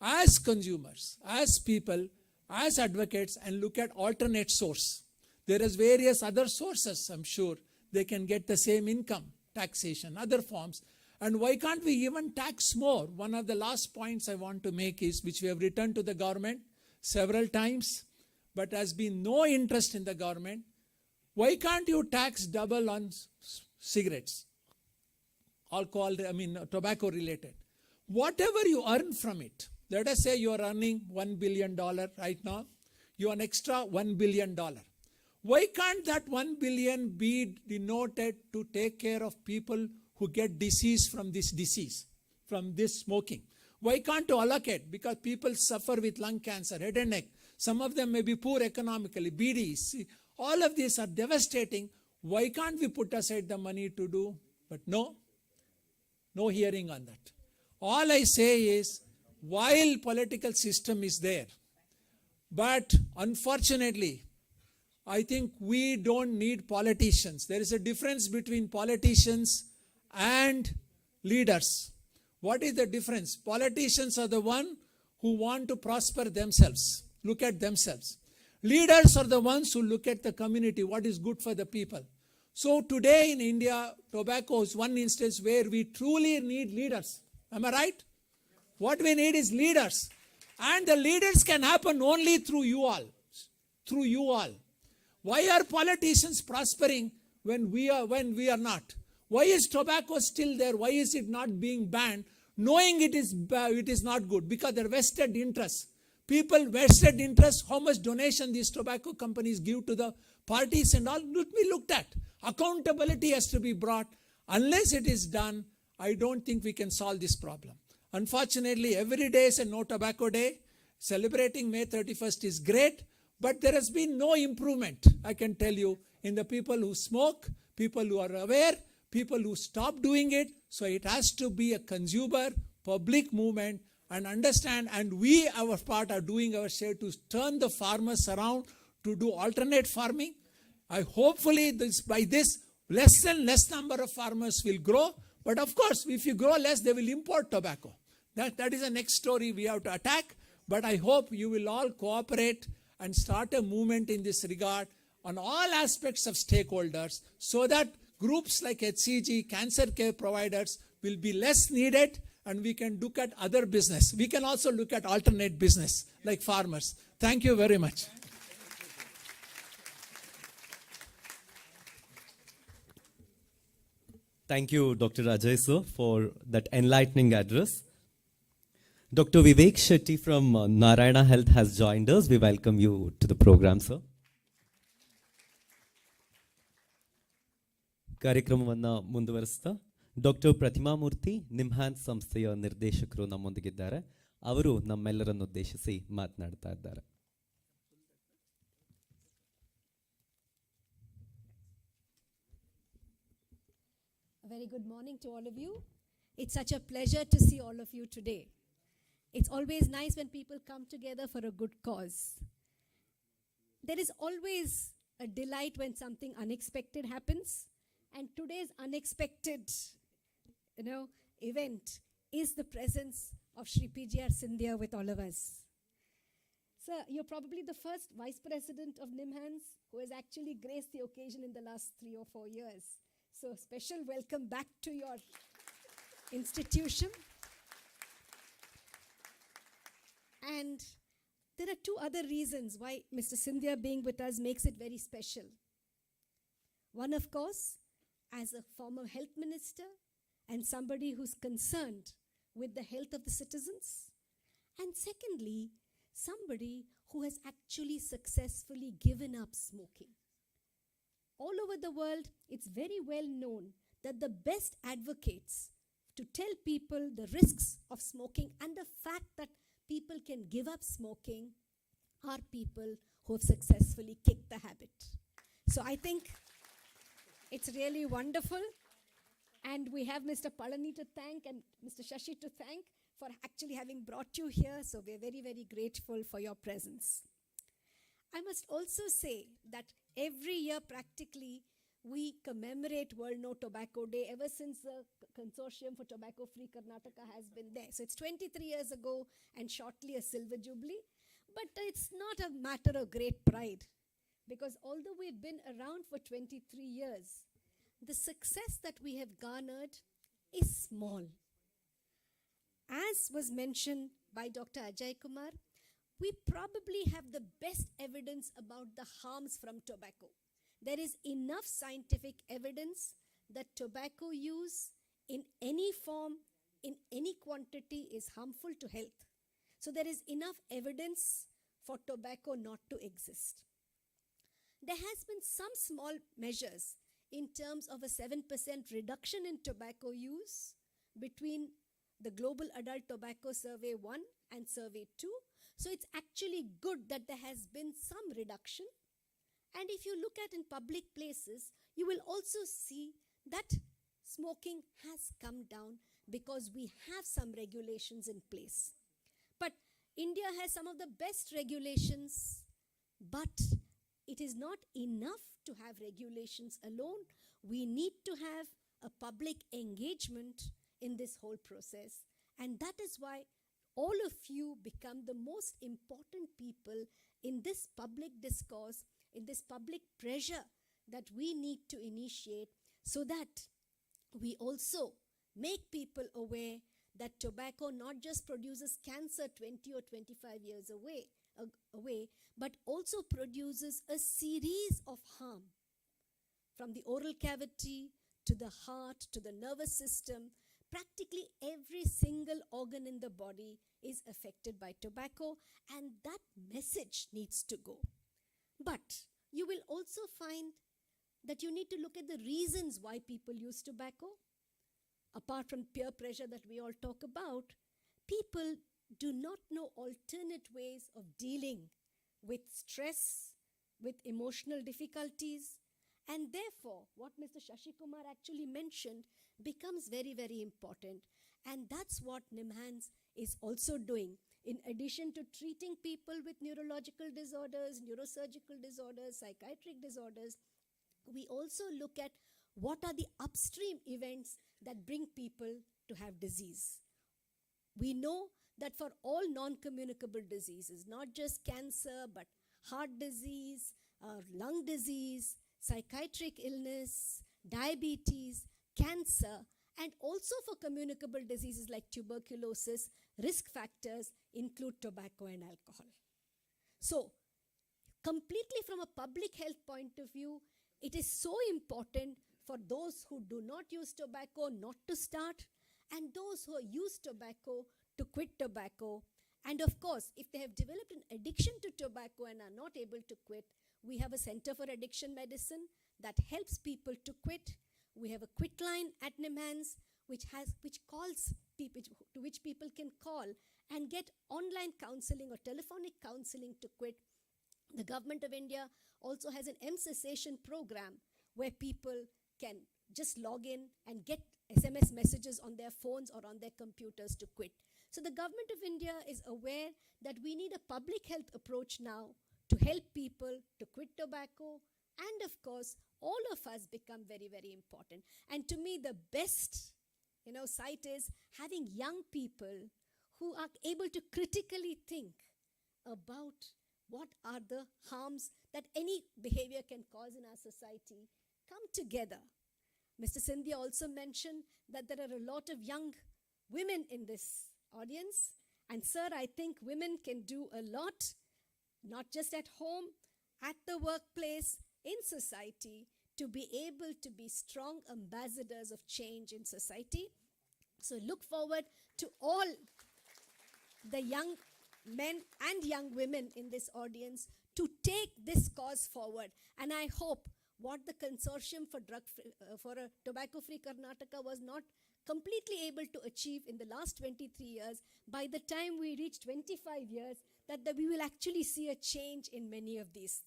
S6: as consumers, as people, as advocates, and look at alternate source? There is various other sources, I'm sure. They can get the same income, taxation, other forms. And why can't we even tax more? One of the last points I want to make is, which we have written to the government several times, but has been no interest in the government. Why can't you tax double on cigarettes? Alcohol, tobacco related. Whatever you earn from it, let us say you are earning $1 billion right now, you earn extra $1 billion. Why can't that 1 billion be denoted to take care of people who get disease, from this smoking? Why can't you allocate? Because people suffer with lung cancer, head and neck. Some of them may be poor economically, BDs. All of these are devastating. Why can't we put aside the money to do? But no hearing on that. All I say is, while political system is there, but unfortunately, I think we don't need politicians. There is a difference between politicians and leaders. What is the difference? Politicians are the one who want to prosper themselves, look at themselves. Leaders are the ones who look at the community, what is good for the people. So today in India, tobacco is one instance where we truly need leaders. Am I right? What we need is leaders. And the leaders can happen only through you all. Through you all. Why are politicians prospering when we are not? Why is tobacco still there? Why is it not being banned? Knowing it is not good because they're vested interests. People vested interest, how much donation these tobacco companies give to the parties and all, will be looked at. Accountability has to be brought. Unless it is done, I don't think we can solve this problem. Unfortunately, every day is a no tobacco day. Celebrating May 31st is great, but there has been no improvement, I can tell you, in the people who smoke, people who are aware, people who stop doing it. So it has to be a consumer, public movement and understand, and we, our part, are doing our share to turn the farmers around to do alternate farming. Hopefully by this, less and less number of farmers will grow. But of course, if you grow less, they will import tobacco. That is the next story we have to attack. But I hope you will all cooperate and start a movement in this regard on all aspects of stakeholders so that groups like HCG, cancer care providers will be less needed and we can look at other business. We can also look at alternate business like farmers. Thank you very much.
S1: Thank you, Dr. Ajay sir, for that enlightening address. Dr. Vivek Shetty from Narayana Health has joined us. We welcome you to the program, sir. ಕಾರ್ಯಕ್ರಮವನ್ನು ಮುಂದುವರಿಸ್ತಾ doctor ಪ್ರತಿಮಾ ಮೂರ್ತಿ ನಿಮ್ಹಾನ್ಸ್ ಸಂಸ್ಥೆಯ ನಿರ್ದೇಶಕರು ನಮ್ಮೊಂದಿಗಿದ್ದಾರೆ. ಅವರು ನಮ್ಮೆಲ್ಲರನ್ನು ಉದ್ದೇಶಿಸಿ ಮಾತನಾಡ್ತಾ ಇದ್ದಾರೆ.
S4: A very good morning to all of you. It's such a pleasure to see all of you today. It's always nice when people come together for a good cause. There is always a delight when something unexpected happens. And today's unexpected, event is the presence of Shri PGR Scindia with all of us. Sir, you're probably the first Vice President of NIMHANS who has actually graced the occasion in the last 3 or 4 years. So special welcome back to your institution. And there are 2 other reasons why Mr. Scindia being with us makes it very special. One, of course, as a former health minister and somebody who's concerned with the health of the citizens. And secondly, somebody who has actually successfully given up smoking. All over the world, it's very well known that the best advocates to tell people the risks of smoking and the fact that people can give up smoking are people who have successfully kicked the habit. So I think it's really wonderful. And we have Mr. Palani to thank and Mr. Shashi to thank for actually having brought you here. So we're very, very grateful for your presence. I must also say that every year practically we commemorate World No Tobacco Day ever since the Consortium for Tobacco Free Karnataka has been there. So it's 23 years ago and shortly a silver jubilee. But it's not a matter of great pride. Because although we've been around for 23 years, the success that we have garnered is small. As was mentioned by Dr. Ajay Kumar, we probably have the best evidence about the harms from tobacco. There is enough scientific evidence that tobacco use in any form, in any quantity is harmful to health. So there is enough evidence for tobacco not to exist. There has been some small measures in terms of a 7% reduction in tobacco use between the Global Adult Tobacco Survey 1 and Survey 2. So it's actually good that there has been some reduction. And if you look at in public places, you will also see that smoking has come down because we have some regulations in place. But India has some of the best regulations, but it is not enough to have regulations alone. We need to have a public engagement in this whole process. And that is why all of you become the most important people in this public discourse, in this public pressure that we need to initiate, so that we also make people aware that tobacco not just produces cancer 20 or 25 years away, but also produces a series of harm, from the oral cavity to the heart to the nervous system. Practically every single organ in the body is affected by tobacco, and that message needs to go. But you will also find that you need to look at the reasons why people use tobacco. Apart from peer pressure that we all talk about, people do not know alternate ways of dealing with stress, with emotional difficulties, and therefore what Mr. Shashi Kumar actually mentioned becomes very, very important. And that's what NIMHANS is also doing. In addition to treating people with neurological disorders, neurosurgical disorders, psychiatric disorders, we also look at what are the upstream events that bring people to have disease. We know that for all non-communicable diseases, not just cancer, but heart disease, lung disease, psychiatric illness, diabetes, cancer, and also for communicable diseases like tuberculosis, risk factors include tobacco and alcohol. So, completely from a public health point of view, it is so important for those who do not use tobacco not to start, and those who use tobacco to quit tobacco. And of course, if they have developed an addiction to tobacco and are not able to quit, we have a Center for Addiction Medicine that helps people to quit. We have a quit line at NIMHANS which calls people, to which people can call and get online counseling or telephonic counseling to quit. The Government of India also has an M cessation program where people can just log in and get SMS messages on their phones or on their computers to quit. So the Government of India is aware that we need a public health approach now to help people to quit tobacco, and of course all of us become very, very important. And to me the best sight is having young people who are able to critically think about what are the harms that any behavior can cause in our society, come together. Mr. Scindia also mentioned that there are a lot of young women in this audience. And sir, I think women can do a lot, not just at home, at the workplace, in society, to be able to be strong ambassadors of change in society. So look forward to all the young men and young women in this audience to take this cause forward. And I hope what the Consortium for a Tobacco Free Karnataka was not completely able to achieve in the last 23 years, by the time we reach 25 years, that we will actually see a change in many of these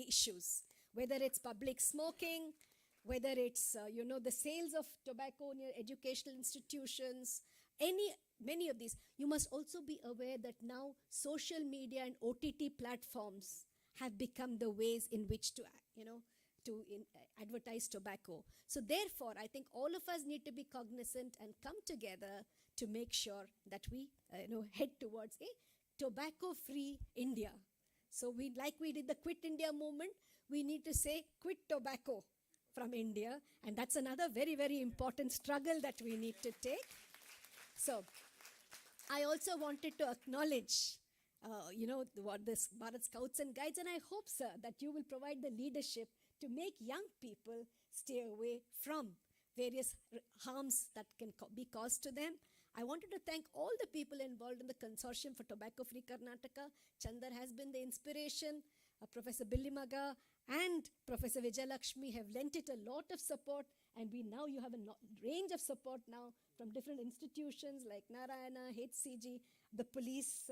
S4: issues. Whether it's public smoking, whether it's the sales of tobacco near educational institutions, many of these. You must also be aware that now social media and OTT platforms have become the ways in which to advertise tobacco. So therefore, I think all of us need to be cognizant and come together to make sure that we head towards a tobacco-free India. So we did the Quit India movement, we need to say quit tobacco from India, and that's another very, very important struggle that we need to take. So I also wanted to acknowledge what this Bharat Scouts and Guides, and I hope, sir, that you will provide the leadership to make young people stay away from various harms that can be caused to them. I wanted to thank all the people involved in the Consortium for Tobacco Free Karnataka. Chandar has been the inspiration. Professor Billimaga and Professor Vijayalakshmi have lent it a lot of support, and you have a range of support now from different institutions like Narayana, HCG, the police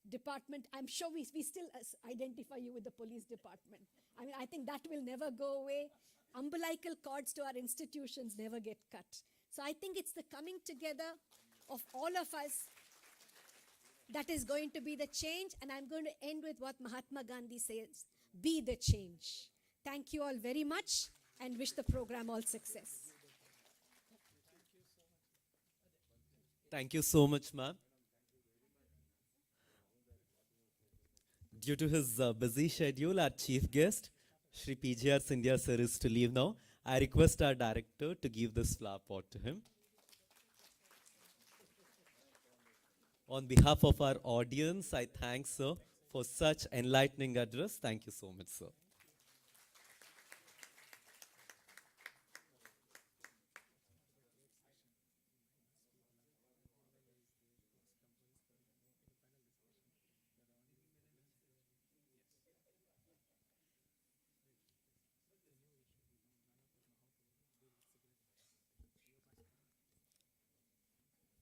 S4: department. I'm sure we still identify you with the police department. I mean, I think that will never go away. Umbilical cords to our institutions never get cut. So I think it's the coming together of all of us that is going to be the change. And I'm going to end with what Mahatma Gandhi says, be the change. Thank you all very much and wish the program all success.
S1: Thank you so much, ma'am. Due to his busy schedule, our chief guest, Shri PGR Sindhya sir, is to leave now. I request our director to give this flower pot to him. On behalf of our audience, I thank sir for such enlightening address. Thank you so much, sir.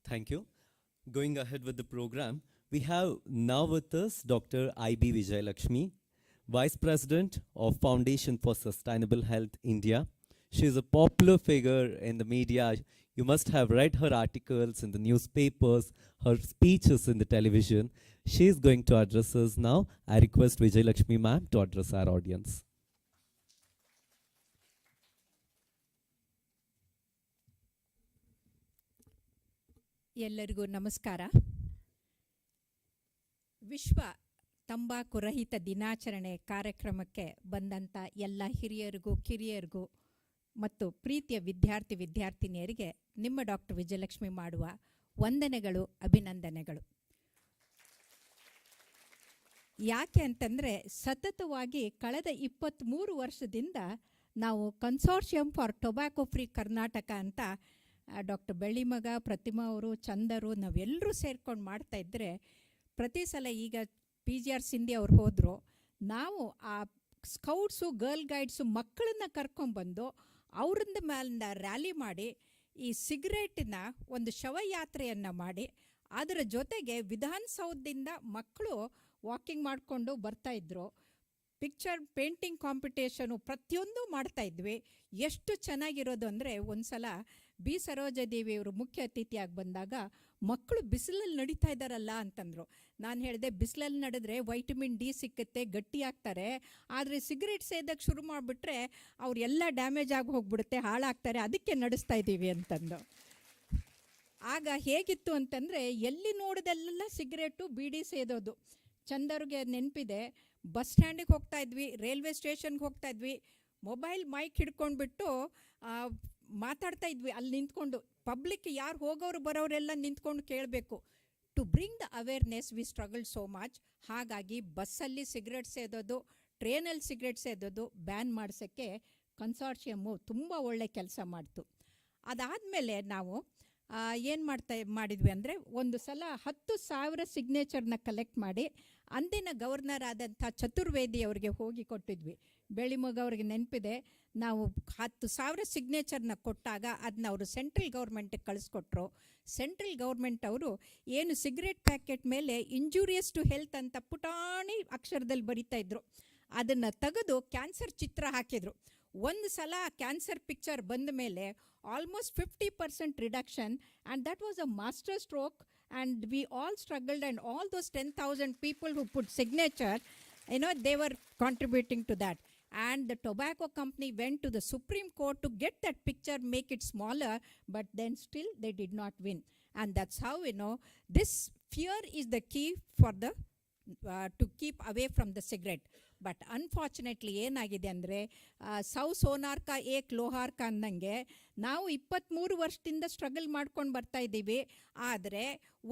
S1: Thank you. Going ahead with the program, we have now with us Dr. I.B. Vijayalakshmi, Vice President of Foundation for Sustainable Health India. She is a popular figure in the media. You must have read her articles in the newspapers, her speeches in the television. She is going to address us now. I request Vijayalakshmi ma'am to address our audience.
S7: ಎಲ್ಲರಿಗೂ ನಮಸ್ಕಾರ. ವಿಶ್ವ ತಂಬಾಕು ರಹಿತ ದಿನಾಚರಣೆ ಕಾರ್ಯಕ್ರಮಕ್ಕೆ ಬಂದಂಥ ಎಲ್ಲ ಹಿರಿಯರಿಗೂ ಕಿರಿಯರಿಗೂ ಮತ್ತು ಪ್ರೀತಿಯ ವಿದ್ಯಾರ್ಥಿನಿಯರಿಗೆ ನಿಮ್ಮ ಡಾಕ್ಟರ್ ವಿಜಯಲಕ್ಷ್ಮಿ ಮಾಡುವ ವಂದನೆಗಳು, ಅಭಿನಂದನೆಗಳು. ಯಾಕೆ ಅಂತಂದರೆ ಸತತವಾಗಿ ಕಳೆದ 23 ವರ್ಷದಿಂದ ನಾವು consortium for tobacco free Karnataka ಅಂತ ಡಾಕ್ಟರ್ ಬೆಳ್ಳಿಮಗ, ಪ್ರತಿಮಾ ಅವರು, ಚಂದರು, ನಾವೆಲ್ಲರೂ ಸೇರ್ಕೊಂಡು ಮಾಡ್ತಾಯಿದ್ರೆ ಪ್ರತಿ ಸಲ ಈಗ PGR ಸಿಂಧಿ ಅವ್ರು ಹೋದರು, ನಾವು ಆ ಸ್ಕೌಟ್ಸು, ಗರ್ಲ್ ಗೈಡ್ಸು ಮಕ್ಕಳನ್ನ ಕರ್ಕೊಂಡ್ಬಂದು ಅವರಿಂದ ಮೇಲಿಂದ ರ್ಯಾಲಿ ಮಾಡಿ ಈ ಸಿಗರೇಟಿನ ಒಂದು ಶವಯಾತ್ರೆಯನ್ನು ಮಾಡಿ ಅದರ ಜೊತೆಗೆ ವಿಧಾನಸೌಧದಿಂದ ಮಕ್ಕಳು ವಾಕಿಂಗ್ ಮಾಡಿಕೊಂಡು ಬರ್ತಾಯಿದ್ರು. ಪಿಕ್ಚರ್ ಪೇಂಟಿಂಗ್ ಕಾಂಪಿಟೇಷನು ಪ್ರತಿಯೊಂದು ಮಾಡ್ತಾಯಿದ್ವಿ. ಎಷ್ಟು ಚೆನ್ನಾಗಿರೋದು ಅಂದರೆ ಒಂದು ಸಲ ಬಿ ಸರೋಜಾದೇವಿಯವರು ಮುಖ್ಯ ಅತಿಥಿಯಾಗಿ ಬಂದಾಗ ಮಕ್ಕಳು ಬಿಸಿಲಲ್ಲಿ ನಡೀತಾ ಇದ್ದಾರಲ್ಲ ಅಂತಂದರು. ನಾನು ಹೇಳಿದೆ, ಬಿಸಿಲಲ್ಲಿ ನಡೆದ್ರೆ ವೈಟಮಿನ್ ಡಿ ಸಿಕ್ಕುತ್ತೆ, ಗಟ್ಟಿಯಾಗ್ತಾರೆ. ಆದರೆ ಸಿಗರೇಟ್ ಸೇದಕ್ಕೆ ಶುರು ಮಾಡಿಬಿಟ್ರೆ ಅವರೆಲ್ಲ ಡ್ಯಾಮೇಜ್ ಆಗಿ ಹೋಗ್ಬಿಡುತ್ತೆ, ಹಾಳಾಗ್ತಾರೆ, ಅದಕ್ಕೆ ನಡೆಸ್ತಾ ಇದ್ದೀವಿ ಅಂತಂದು. ಆಗ ಹೇಗಿತ್ತು ಅಂತಂದರೆ ಎಲ್ಲಿ ನೋಡಿದೆಲ್ಲ ಸಿಗರೇಟು, ಬೀಡಿ ಸೇದೋದು. ಚಂದವ್ರಿಗೆ ನೆನಪಿದೆ, ಬಸ್ ಸ್ಟ್ಯಾಂಡಿಗೆ ಹೋಗ್ತಾಯಿದ್ವಿ, ರೈಲ್ವೆ ಸ್ಟೇಷನ್ಗೆ ಹೋಗ್ತಾಯಿದ್ವಿ, ಮೊಬೈಲ್ ಮೈಕ್ ಹಿಡ್ಕೊಂಡ್ಬಿಟ್ಟು ಮಾತಾಡ್ತಾ ಇದ್ವಿ. ಅಲ್ಲಿ ನಿಂತ್ಕೊಂಡು ಪಬ್ಲಿಕ್ ಯಾರು ಹೋಗೋರು ಬರೋರೆಲ್ಲ ನಿಂತ್ಕೊಂಡು ಕೇಳಬೇಕು. To bring the awareness we struggle so much. ಹಾಗಾಗಿ ಬಸ್ಸಲ್ಲಿ ಸಿಗರೇಟ್ ಸೇದೋದು, ಟ್ರೈನಲ್ಲಿ ಸಿಗರೇಟ್ ಸೇದೋದು ಬ್ಯಾನ್ ಮಾಡಿಸೋಕ್ಕೆ ಕನ್ಸಾರ್ಷಿಯಮ್ಮು ತುಂಬ ಒಳ್ಳೆ ಕೆಲಸ ಮಾಡ್ತು. ಅದಾದಮೇಲೆ ನಾವು ಏನು ಮಾಡಿದ್ವಿ ಅಂದರೆ ಒಂದು ಸಲ 10,000 ಸಿಗ್ನೇಚರ್ನ ಕಲೆಕ್ಟ್ ಮಾಡಿ ಅಂದಿನ ಗವರ್ನರ್ ಆದಂಥ ಚತುರ್ವೇದಿ ಅವರಿಗೆ ಹೋಗಿ ಕೊಟ್ಟಿದ್ವಿ. ಬೆಳ್ಳಿಮಗ ಅವ್ರಿಗೆ ನೆನಪಿದೆ, ನಾವು 10,000 ಸಿಗ್ನೇಚರ್ನ ಕೊಟ್ಟಾಗ ಅದನ್ನ ಅವರು ಸೆಂಟ್ರಲ್ ಗೌರ್ಮೆಂಟಿಗೆ ಕಳಿಸ್ಕೊಟ್ರು. ಸೆಂಟ್ರಲ್ ಗೌರ್ಮೆಂಟ್ ಅವರು ಏನು ಸಿಗರೇಟ್ ಪ್ಯಾಕೆಟ್ ಮೇಲೆ ಇಂಜೂರಿಯಸ್ ಟು ಹೆಲ್ತ್ ಅಂತ ಪುಟಾಣಿ ಅಕ್ಷರದಲ್ಲಿ ಬರಿತಾ ಇದ್ರು, ಅದನ್ನು ತೆಗೆದು ಕ್ಯಾನ್ಸರ್ ಚಿತ್ರ ಹಾಕಿದರು. ಒಂದು ಸಲ ಕ್ಯಾನ್ಸರ್ ಪಿಕ್ಚರ್ ಬಂದ ಮೇಲೆ almost 50% reduction, and that was a master stroke. And we all struggled, and all those 10,000 people who put signature, they were contributing to that. And the tobacco company went to the Supreme Court to get that picture, make it smaller, but then still they did not win. And that's how, this fear is the key for the to keep away from the cigarette. But unfortunately ಏನಾಗಿದೆ ಅಂದರೆ ಸೌ ಸೋನಾರ್ಕ ಏಕ್ ಲೋಹಾರ್ಕ ಅಂದಂಗೆ ನಾವು 23 ವರ್ಷದಿಂದ struggle ಮಾಡ್ಕೊಂಡು ಬರ್ತಾ ಇದ್ದೀವಿ. ಆದರೆ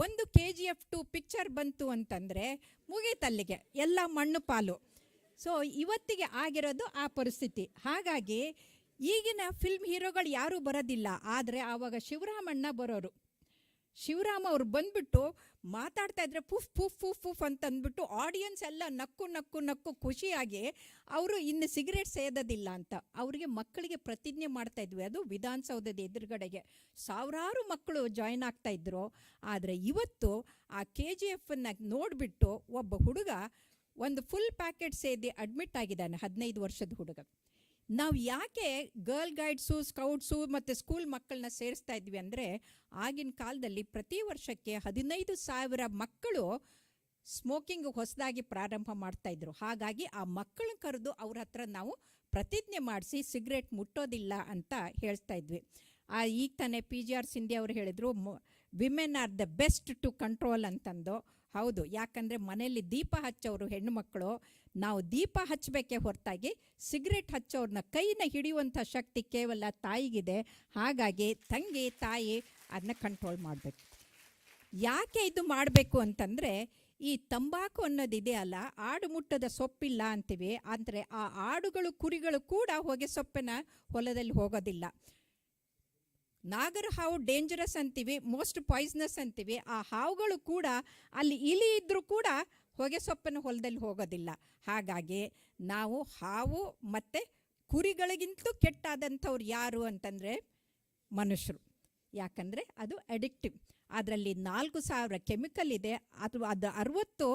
S7: ಒಂದು KGF2 ಪಿಕ್ಚರ್ ಬಂತು ಅಂತಂದರೆ ಮುಗೀತಲ್ಲಿಗೆ ಎಲ್ಲ ಮಣ್ಣು ಪಾಲು. ಸೊ ಇವತ್ತಿಗೆ ಆಗಿರೋದು ಆ ಪರಿಸ್ಥಿತಿ. ಹಾಗಾಗಿ ಈಗಿನ ಫಿಲ್ಮ್ ಹೀರೋಗಳು ಯಾರೂ ಬರೋದಿಲ್ಲ, ಆದರೆ ಆವಾಗ ಶಿವರಾಮಣ್ಣ ಬರೋರು. ಶಿವರಾಮ ಅವ್ರು ಬಂದ್ಬಿಟ್ಟು ಮಾತಾಡ್ತಾ ಇದ್ರೆ ಪುಫ್ ಪುಫ್ ಪುಫ್ ಪುಫ್ ಅಂತ ಅಂದ್ಬಿಟ್ಟು ಆಡಿಯನ್ಸ್ ಎಲ್ಲ ನಕ್ಕು ನಕ್ಕು ನಕ್ಕು ಖುಷಿಯಾಗಿ ಅವರು ಇನ್ನು ಸಿಗರೇಟ್ ಸೇದೋದಿಲ್ಲ ಅಂತ ಅವರಿಗೆ ಮಕ್ಕಳಿಗೆ ಪ್ರತಿಜ್ಞೆ ಮಾಡ್ತಾ ಇದ್ವಿ. ಅದು ವಿಧಾನಸೌಧದ ಎದುರುಗಡೆಗೆ ಸಾವಿರಾರು ಮಕ್ಕಳು ಜಾಯ್ನ್ ಆಗ್ತಾ ಇದ್ರು. ಆದರೆ ಇವತ್ತು ಆ KGF ನೋಡಿಬಿಟ್ಟು ಒಬ್ಬ ಹುಡುಗ ಒಂದು ಫುಲ್ ಪ್ಯಾಕೆಟ್ ಸೇದಿ ಅಡ್ಮಿಟ್ ಆಗಿದ್ದಾನೆ, 15 ವರ್ಷದ ಹುಡುಗ. ನಾವು ಯಾಕೆ ಗರ್ಲ್ ಗೈಡ್ಸು, ಸ್ಕೌಟ್ಸು ಮತ್ತು ಸ್ಕೂಲ್ ಮಕ್ಕಳನ್ನ ಸೇರಿಸ್ತಾ ಇದ್ವಿ ಅಂದರೆ ಆಗಿನ ಕಾಲದಲ್ಲಿ ಪ್ರತಿ ವರ್ಷಕ್ಕೆ 15,000 ಮಕ್ಕಳು ಸ್ಮೋಕಿಂಗ್ ಹೊಸದಾಗಿ ಪ್ರಾರಂಭ ಮಾಡ್ತಾಯಿದ್ರು. ಹಾಗಾಗಿ ಆ ಮಕ್ಕಳನ್ನ ಕರೆದು ಅವ್ರ ಹತ್ರ ನಾವು ಪ್ರತಿಜ್ಞೆ ಮಾಡಿಸಿ ಸಿಗರೇಟ್ ಮುಟ್ಟೋದಿಲ್ಲ ಅಂತ ಹೇಳ್ತಾ ಇದ್ವಿ. ಈಗ ತಾನೇ PGR ಸಿಂಧಿ ಅವರು ಹೇಳಿದರು, women are the best to control ಅಂತಂದು. ಹೌದು, ಯಾಕಂದರೆ ಮನೆಯಲ್ಲಿ ದೀಪ ಹಚ್ಚೋರು ಹೆಣ್ಣು ಮಕ್ಕಳು, ನಾವು ದೀಪ ಹಚ್ಚಬೇಕೇ ಹೊರತಾಗಿ ಸಿಗರೇಟ್ ಹಚ್ಚೋರನ್ನ ಕೈನ ಹಿಡಿಯುವಂಥ ಶಕ್ತಿ ಕೇವಲ ತಾಯಿಗಿದೆ. ಹಾಗಾಗಿ ತಂಗಿ ತಾಯಿ ಅದನ್ನ ಕಂಟ್ರೋಲ್ ಮಾಡಬೇಕು. ಯಾಕೆ ಇದು ಮಾಡಬೇಕು ಅಂತಂದರೆ, ಈ ತಂಬಾಕು ಅನ್ನೋದಿದೆಯಲ್ಲ, ಆಡು ಮುಟ್ಟದ ಸೊಪ್ಪಿಲ್ಲ ಅಂತೀವಿ. ಅಂದರೆ ಆ ಆಡುಗಳು ಕುರಿಗಳು ಕೂಡ ಹೊಗೆ ಸೊಪ್ಪಿನ ಹೊಲದಲ್ಲಿ ಹೋಗೋದಿಲ್ಲ. ನಾಗರ ಹಾವು ಡೇಂಜರಸ್ ಅಂತೀವಿ, ಮೋಸ್ಟ್ ಪಾಯ್ಸನಸ್ ಅಂತೀವಿ. ಆ ಹಾವುಗಳು ಕೂಡ ಅಲ್ಲಿ ಇಲಿ ಇದ್ದರೂ ಕೂಡ ಹೊಗೆ ಸೊಪ್ಪಿನ ಹೊಲದಲ್ಲಿ ಹೋಗೋದಿಲ್ಲ. ಹಾಗಾಗಿ ನಾವು ಹಾವು ಮತ್ತು ಕುರಿಗಳಿಗಿಂತಲೂ ಕೆಟ್ಟಾದಂಥವ್ರು ಯಾರು ಅಂತಂದರೆ ಮನುಷ್ಯರು. ಯಾಕಂದರೆ ಅದು ಅಡಿಕ್ಟಿವ್. ಅದರಲ್ಲಿ 4,000 ಕೆಮಿಕಲ್ ಇದೆ. ಅದು 60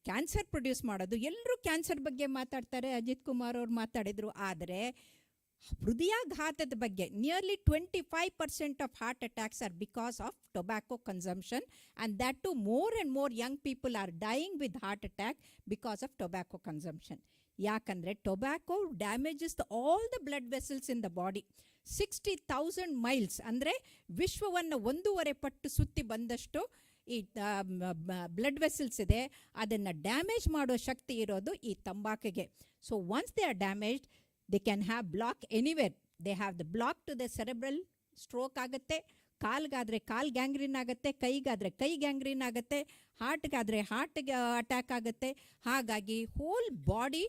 S7: ಕ್ಯಾನ್ಸರ್ ಪ್ರೊಡ್ಯೂಸ್ ಮಾಡೋದು. ಎಲ್ಲರೂ ಕ್ಯಾನ್ಸರ್ ಬಗ್ಗೆ ಮಾತಾಡ್ತಾರೆ, ಅಜಿತ್ ಕುಮಾರ್ ಅವ್ರು ಮಾತಾಡಿದರು. ಆದರೆ ಹೃದಯಾಘಾತದ ಬಗ್ಗೆ nearly 25% of heart attacks are because of tobacco consumption, and that to more and more young people are dying with heart attack because of tobacco consumption. ಯಾಕಂದರೆ tobacco damages all the blood vessels in the body. 60,000 miles ಅಂದರೆ ವಿಶ್ವವನ್ನು 1.5 ಪಟ್ಟು ಸುತ್ತಿ ಬಂದಷ್ಟು ಈ blood vessels ಇದೆ. ಅದನ್ನು damage ಮಾಡೋ ಶಕ್ತಿ ಇರೋದು ಈ ತಂಬಾಕಿಗೆ. So once they are damaged, they can have block anywhere. They have the block to the cerebral, stroke ಆಗುತ್ತೆ, ಕಾಲ್ಗಾದರೆ ಕಾಲ್ ಗ್ಯಾಂಗ್ರೀನ್ ಆಗುತ್ತೆ, ಕೈಗಾದರೆ ಕೈ ಗ್ಯಾಂಗ್ರೀನ್ ಆಗುತ್ತೆ, ಹಾರ್ಟ್ಗಾದರೆ ಹಾರ್ಟ್ಗೆ ಅಟ್ಯಾಕ್ ಆಗುತ್ತೆ. ಹಾಗಾಗಿ whole body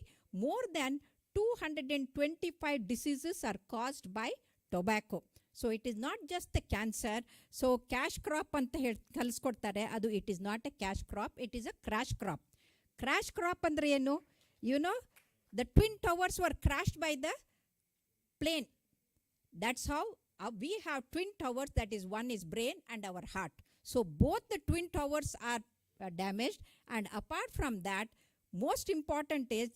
S7: more than 225 diseases are caused by tobacco. So it is not just the cancer. So cash crop ಅಂತ ಕಲಿಸ್ಕೊಡ್ತಾರೆ. ಅದು it is not a cash crop, it is a crash crop. Crash crop ಅಂದರೆ ಏನು? You know, the Twin Towers were crashed by the plane. That's how we have twin towers, that is, one is brain and our heart. So both the twin towers are damaged. And apart from that, most important is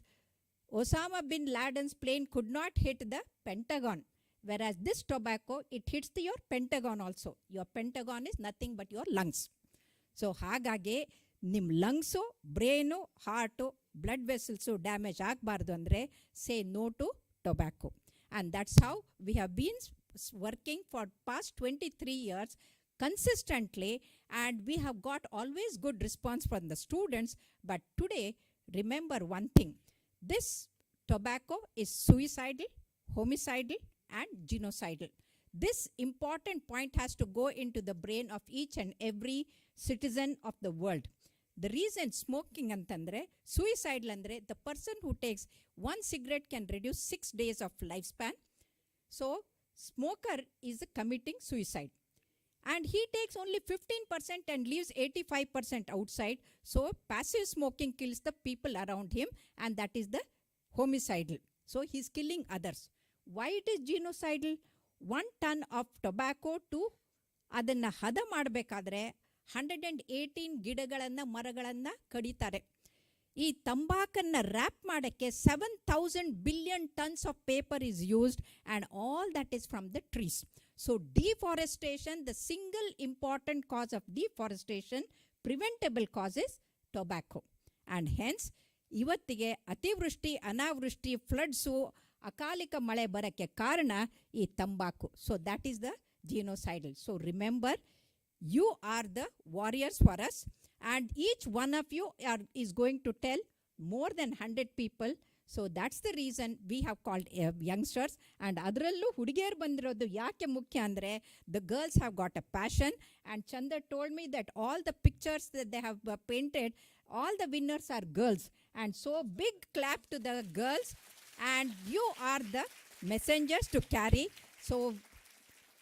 S7: Osama bin Laden's plane could not hit the Pentagon, whereas this tobacco, it hits your Pentagon also. Your Pentagon is nothing but your lungs. So ಹಾಗಾಗಿ ನಿಮ್ಮ lungs, brain, heart, blood vessels damage ಆಗಬಾರ್ದು ಅಂದರೆ say no to tobacco. And that's how we have been working for past 23 years consistently, and we have got always good response from the students. But today, remember one thing, this tobacco is suicidal, homicidal and genocidal. This important point has to go into the brain of each and every citizen of the world. The reason smoking antandre suicidal andre, the person who takes one cigarette can reduce 6 days of lifespan. So smoker is committing suicide, and he takes only 15% and leaves 85% outside. So passive smoking kills the people around him, and that is the homicidal. So he's killing others. Why it is genocidal? 1 ton of tobacco to ಅದನ್ನು ಹದ ಮಾಡಬೇಕಾದ್ರೆ 118 ಗಿಡಗಳನ್ನು ಮರಗಳನ್ನು ಕಡಿತಾರೆ. ಈ ತಂಬಾಕನ್ನು rap ಮಾಡೋಕ್ಕೆ 7,000 billion tons of paper is used, and all that is from the trees. So deforestation, the single important cause of deforestation, preventable cause is tobacco. And hence ಇವತ್ತಿಗೆ ಅತಿವೃಷ್ಟಿ, ಅನಾವೃಷ್ಟಿ, ಫ್ಲಡ್ಸು, ಅಕಾಲಿಕ ಮಳೆ ಬರೋಕ್ಕೆ ಕಾರಣ ಈ ತಂಬಾಕು. So that is the genocidal. So remember, you are the warriors for us, and each one of you is going to tell more than 100 people. So that's the reason we have called youngsters. And ಅದರಲ್ಲೂ ಹುಡುಗಿಯರು ಬಂದಿರೋದು ಯಾಕೆ ಮುಖ್ಯ ಅಂದರೆ, the girls have got a passion, and Chandra told me that all the pictures that they have painted, all the winners are girls. And so big clap to the girls, and you are the messengers to carry. So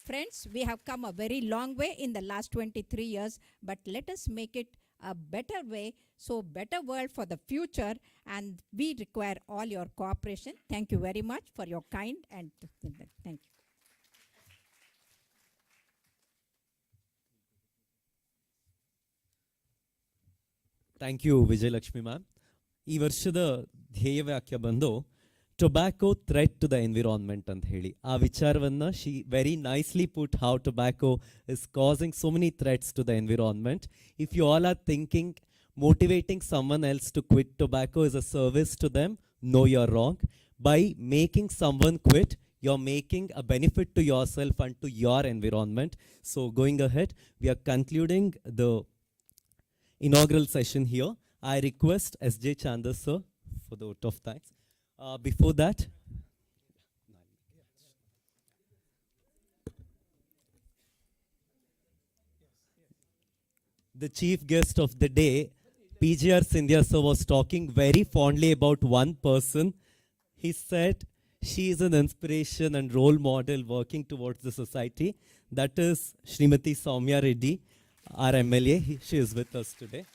S7: friends, we have come a very long way in the last 23 years, but let us make it a better way, so better world for the future, and we require all your cooperation. Thank you very much for your kind, and thank you.
S1: Thank you Vijayalakshmi ma'am. ಈ ವರ್ಷದ ಧ್ಯೇಯವಾಕ್ಯ ಬಂದು tobacco threat to the environment ಅಂತ ಹೇಳಿ. ಆ ವಿಚಾರವನ್ನು she very nicely put how tobacco is causing so many threats to the environment. If you all are thinking motivating someone else to quit tobacco is a service to them, no, you're wrong. By making someone quit, you're making a benefit to yourself and to your environment. So going ahead, we are concluding the inaugural session here. I request S.J. Chandra sir for the vote of thanks. Before that, the chief guest of the day, PGR Sindhya sir, was talking very fondly about one person. He said she is an inspiration and role model working towards the society. That is Srimati Soumya Reddy, our MLA. She is with us today.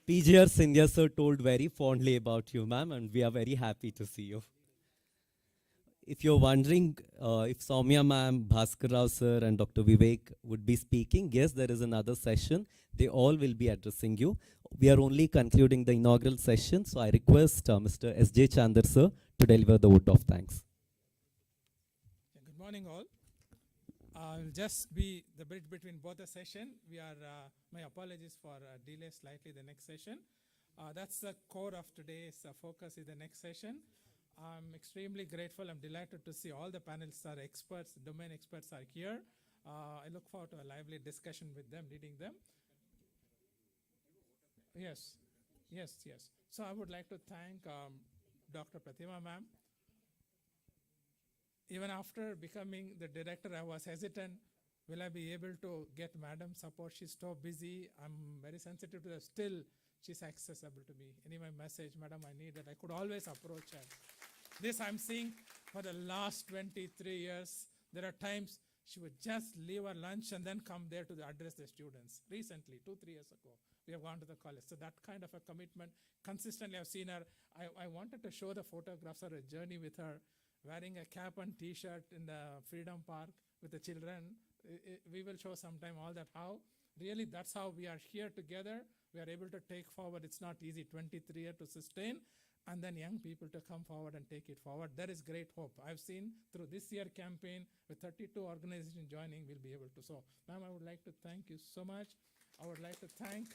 S1: PGR Sindhya sir told very fondly about you, ma'am, and we are very happy to see you. If you're wondering if Soumya ma'am, Bhaskar Rao sir and Dr. Vivek would be speaking, yes, there is another session. They all will be addressing you. We are only concluding the inaugural session, so I request Mr. S.J. Chandra sir to deliver the vote of thanks.
S6: Good morning, all. I'll just be the bridge between both the session. My apologies for delay slightly the next session. That's the core of today's focus is the next session. I'm extremely grateful. I'm delighted to see all the panelists are experts, domain experts are here. I look forward to a lively discussion with them, leading them. Yes. So I would like to thank Dr. Pratima ma'am. Even after becoming the director, I was hesitant. Will I be able to get madam support? She's so busy. I'm very sensitive to that. Still, she's accessible to me. Any my message, madam, I need that. I could always approach her. This I'm seeing for the last 23 years. There are times she would just leave her lunch and then come there to address the students. Recently, 2-3 years ago, we have gone to the college. So that kind of a commitment, consistently I've seen her. I wanted to show the photographs of a journey with her, wearing a cap and t-shirt in the Freedom Park with the children. We will show sometime all that how. Really, that's how we are here together. We are able to take forward. It's not easy, 23 years to sustain. And then young people to come forward and take it forward. There is great hope. I've seen through this year campaign with 32 organizations joining, we'll be able to. So, ma'am, I would like to thank you so much. I would like to thank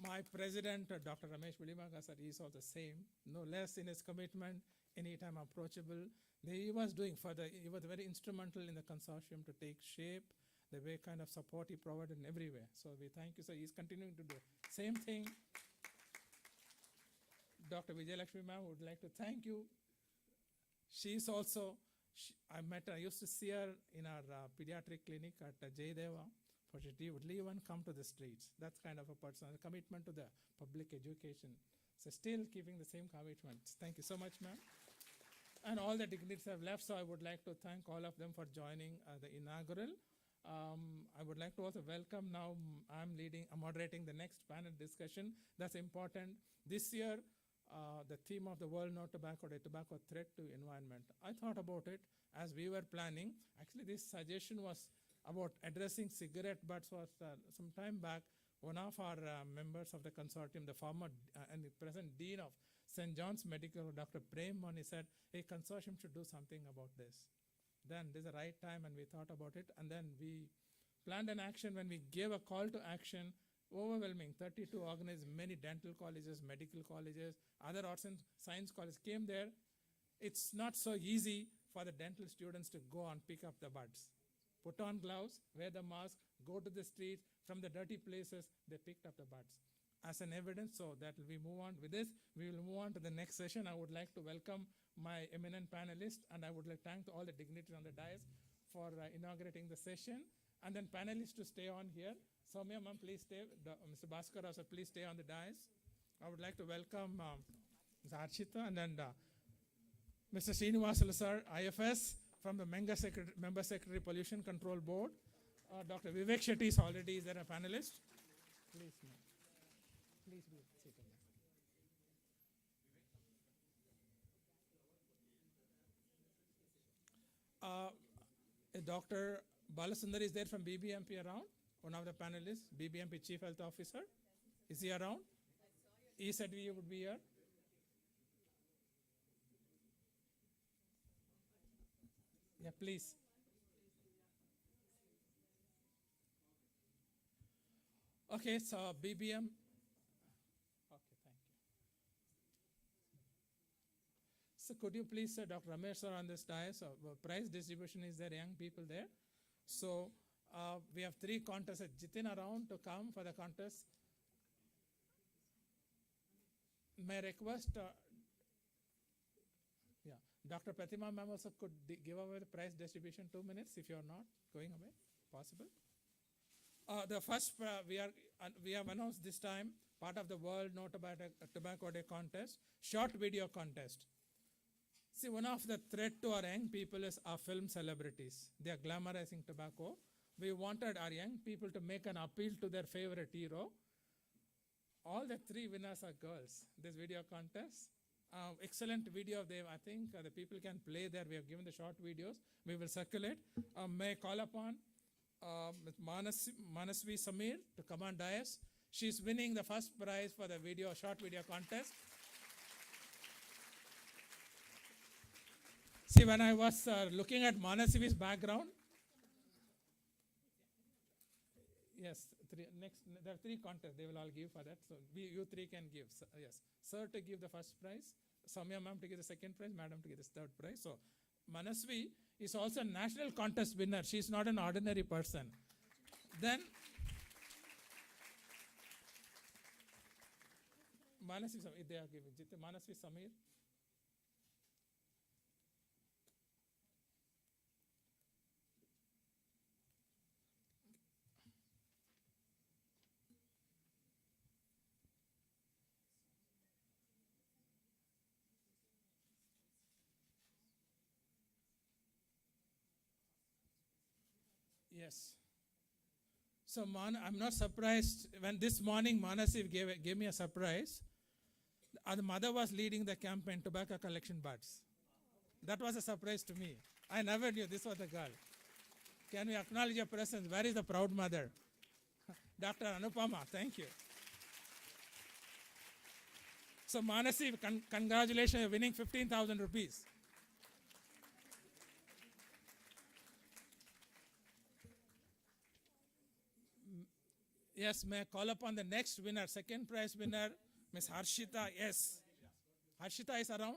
S6: my president, Dr. Ramesh Bilimaga sir. He is all the same, no less in his commitment, anytime approachable. He was very instrumental in the consortium to take shape, the way kind of support he provided in every way. So we thank you, sir. He's continuing to do same thing. Dr. Vijayalakshmi ma'am would like to thank you. She's also, I used to see her in our pediatric clinic at Jaydeva. She would leave and come to the streets. That's kind of a personal commitment to the public education. So still keeping the same commitment. Thank you so much, ma'am. And all the dignitaries have left, so I would like to thank all of them for joining the inaugural. I would like to also welcome now, I'm moderating the next panel discussion. That's important. This year, the theme of the World No Tobacco Day, tobacco threat to environment. I thought about it as we were planning. Actually, this suggestion was about addressing cigarette butts was some time back. One of our members of the consortium, the former and the present dean of St. John's Medical, Dr. Prem Mani said, hey, consortium should do something about this. Then this is the right time and we thought about it. And then we planned an action when we gave a call to action. Overwhelming, 32 organized, many dental colleges, medical colleges, other arts and science colleges came there. It's not so easy for the dental students to go and pick up the buds. Put on gloves, wear the mask, go to the streets, from the dirty places, they picked up the buds. As an evidence, so that we move on with this, we will move on to the next session. I would like to welcome my eminent panelists, and I would like to thank all the dignitaries on the dais for inaugurating the session. And then panelists to stay on here. Soumya ma'am, please stay. Mr. Bhaskar also, please stay on the dais. I would like to welcome Ms. Archita and then Mr. Srinivasulu sir, IFS, from the Member Secretary Pollution Control Board. Dr. Vivek Shetty is already there, a panelist. Please, ma'am. Please be seated. Dr. Balasundar is there from BBMP around, one of the panelists, BBMP Chief Health Officer. Is he around? He said he would be here. Yeah, please. Okay, so BBM. Okay, thank you. So could you please, Dr. Ramesh sir, on this dais, prize distribution is there, young people there. So we have 3 contests. Jitin around to come for the contest. May I request, Dr. Pratima ma'am also could give away the prize distribution 2 minutes if you are not going away. Possible? The first, we have announced this time, part of the World No Tobacco Day contest, short video contest. See, one of the threat to our young people is our film celebrities. They are glamorizing tobacco. We wanted our young people to make an appeal to their favorite hero. All the 3 winners are girls. This video contest, excellent video of them. I think the people can play there. We have given the short videos. We will circulate. May I call upon Manasvi Samir to come on dais. She's winning the first prize for the short video contest. See, when I was looking at Manasvi's background, yes, there are 3 contests. They will all give for that. So you 3 can give. So, yes, sir to give the first prize, Samya ma'am to give the second prize, madam to give the third prize. So Manasvi is also a national contest winner. She is not an ordinary person. Then Manasvi Samir, they are giving. Manasvi Samir. Yes. So I'm not surprised when this morning Manasiv gave me a surprise. The mother was leading the campaign, tobacco collection buds. That was a surprise to me. I never knew this was the girl. Can we acknowledge your presence? Where is the proud mother? Dr. Anupama, thank you. So Manasiv, congratulations, you're winning 15,000 rupees. Yes, may I call upon the next winner, second prize winner, Miss Harshita. Yes. Harshita is around?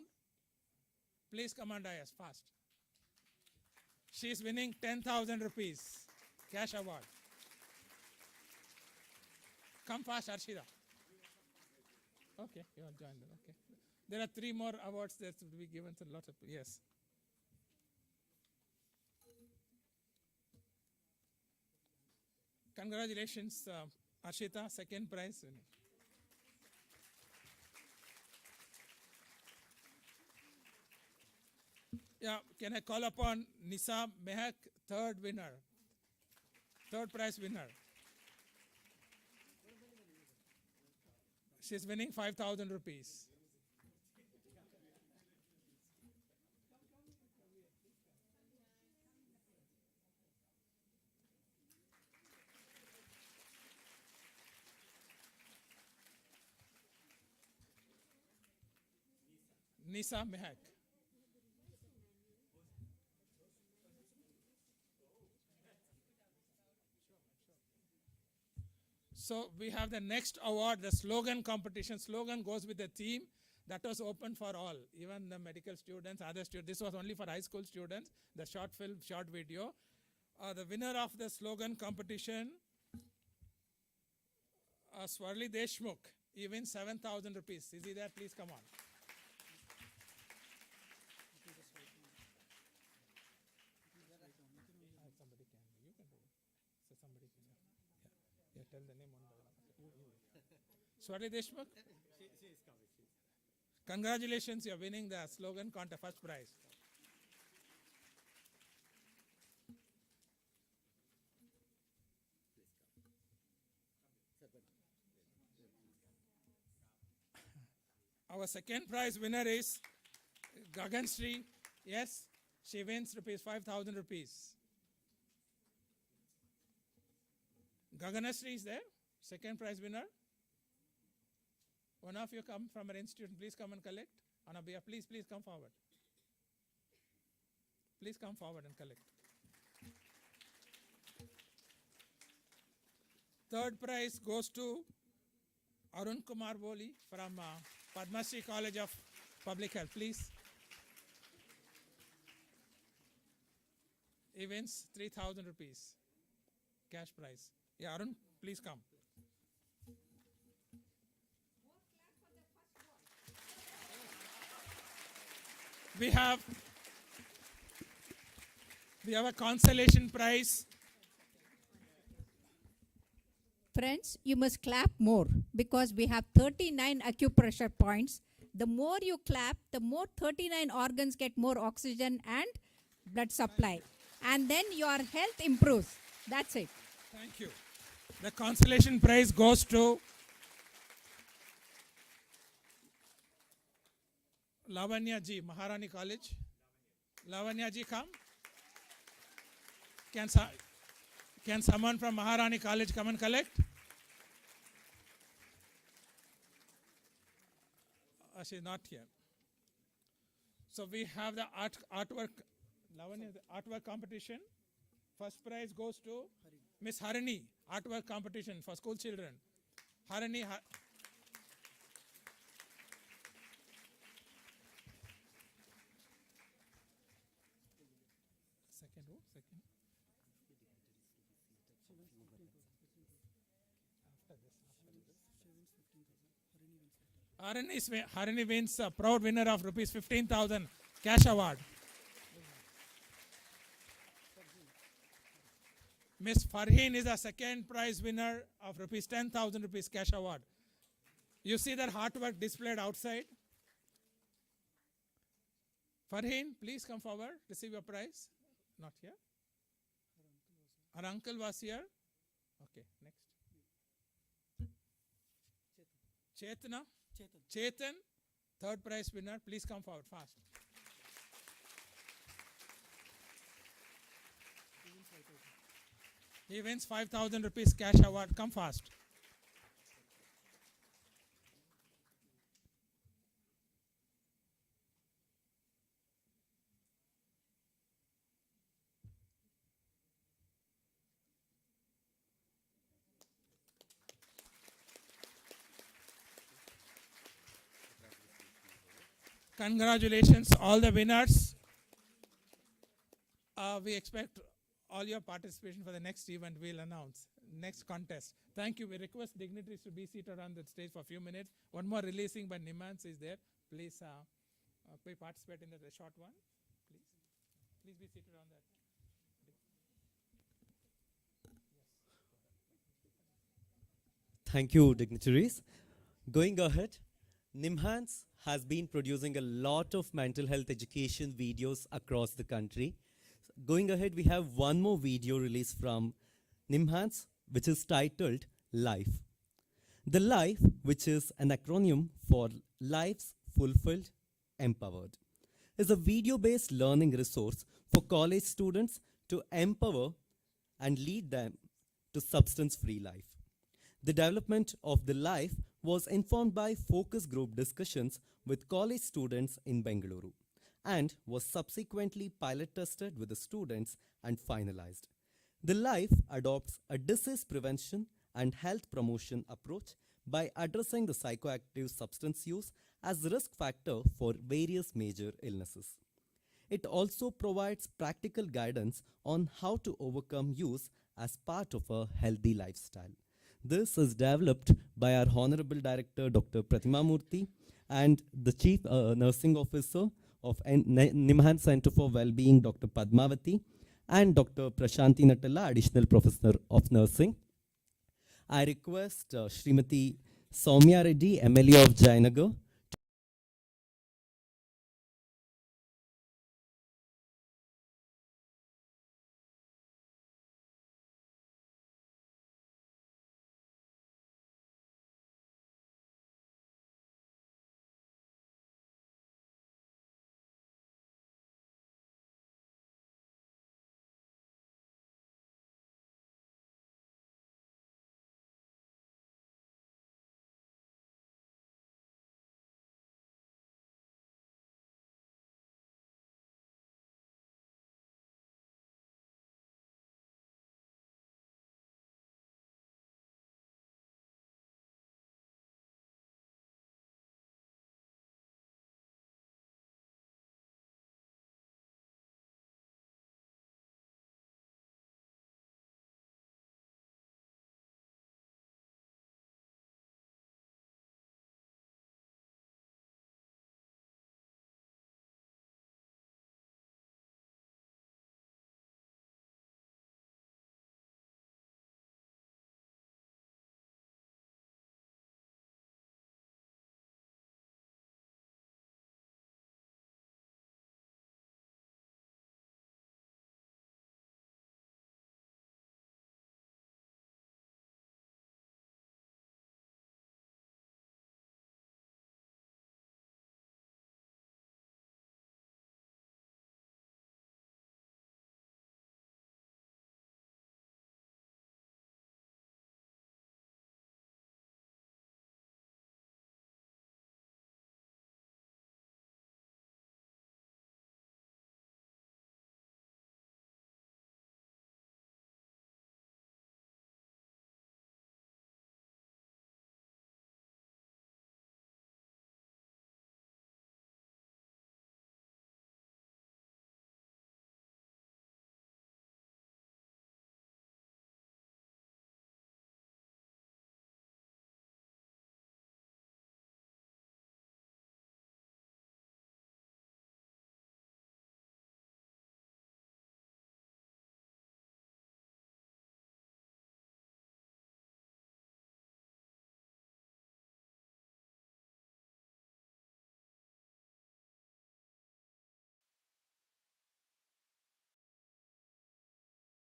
S6: Please come on dais fast. She is winning 10,000 rupees cash award. Come fast, Harshita. Okay, you are joined. Okay. There are 3 more awards that will be given to lots of, yes. Congratulations, Ashita, second prize winner. Yeah, can I call upon Nisa Mehak, third prize winner. She's winning 5,000 rupees. Nisa Mehak. So we have the next award, the slogan competition. Slogan goes with the theme. That was open for all, even the medical students, other students. This was only for high school students, the short film, short video. The winner of the slogan competition, Swarli Deshmukh. He wins 7,000 rupees. Is he there? Please come on. Somebody can. You can do it. So somebody can. Yeah, tell the name on the. Swarli Deshmukh? She is coming. Congratulations, you're winning the slogan contest, first prize. Our second prize winner is Gagan Sri. Yes, she wins 5,000 rupees. Gaganasri is there, second prize winner. One of you come from an institution, please come and collect. Anabia, please come forward. Please come forward and collect. Third prize goes to Arun Kumar Boli from Padma Shri College of Public Health. Please. He wins 3,000 rupees cash prize. Yeah, Arun, please come. We have a consolation prize.
S7: Friends, you must clap more because we have 39 acupressure points. The more you clap, the more 39 organs get more oxygen and blood supply. And then your health improves. That's it.
S6: Thank you. The consolation prize goes to Lavanya ji, Maharani College. Lavanya ji, come. Can someone from Maharani College come and collect? She's not here. So we have the artwork, Lavanya, the artwork competition. First prize goes to Miss Harini, artwork competition for school children. Harini. Second. Harini wins a proud winner of rupees 15,000 cash award. Miss Farheen is a second prize winner of rupees 10,000 rupees cash award. You see that artwork displayed outside? Farheen, please come forward, receive your prize. Not here. Our uncle was here. Okay, next. Chetan, third prize winner. Please come forward fast. He wins 5,000 rupees cash award. Come fast. Congratulations, all the winners. We expect all your participation for the next event. We'll announce next contest. Thank you. We request dignitaries to be seated on the stage for a few minutes. One more releasing by NIMHANS is there. Please participate in the short one. Please be seated on that.
S1: Thank you, dignitaries. Going ahead, NIMHANS has been producing a lot of mental health education videos across the country. Going ahead, we have one more video release from NIMHANS, which is titled Life. The Life, which is an acronym for Lives Fulfilled, Empowered, is a video-based learning resource for college students to empower and lead them to substance-free life. The development of the Life was informed by focus group discussions with college students in Bengaluru and was subsequently pilot tested with the students and finalized. The Life adopts a disease prevention and health promotion approach by addressing the psychoactive substance use as a risk factor for various major illnesses. It also provides practical guidance on how to overcome use as part of a healthy lifestyle. This is developed by our Honorable Director, Dr. Pratima Murthy, and the Chief Nursing Officer of NIMHANS Center for Wellbeing, Dr. Padmavati, and Dr. Prashanti Natala, Additional Professor of Nursing. I request Srimati Soumya Reddy, MLA of Jayanagar,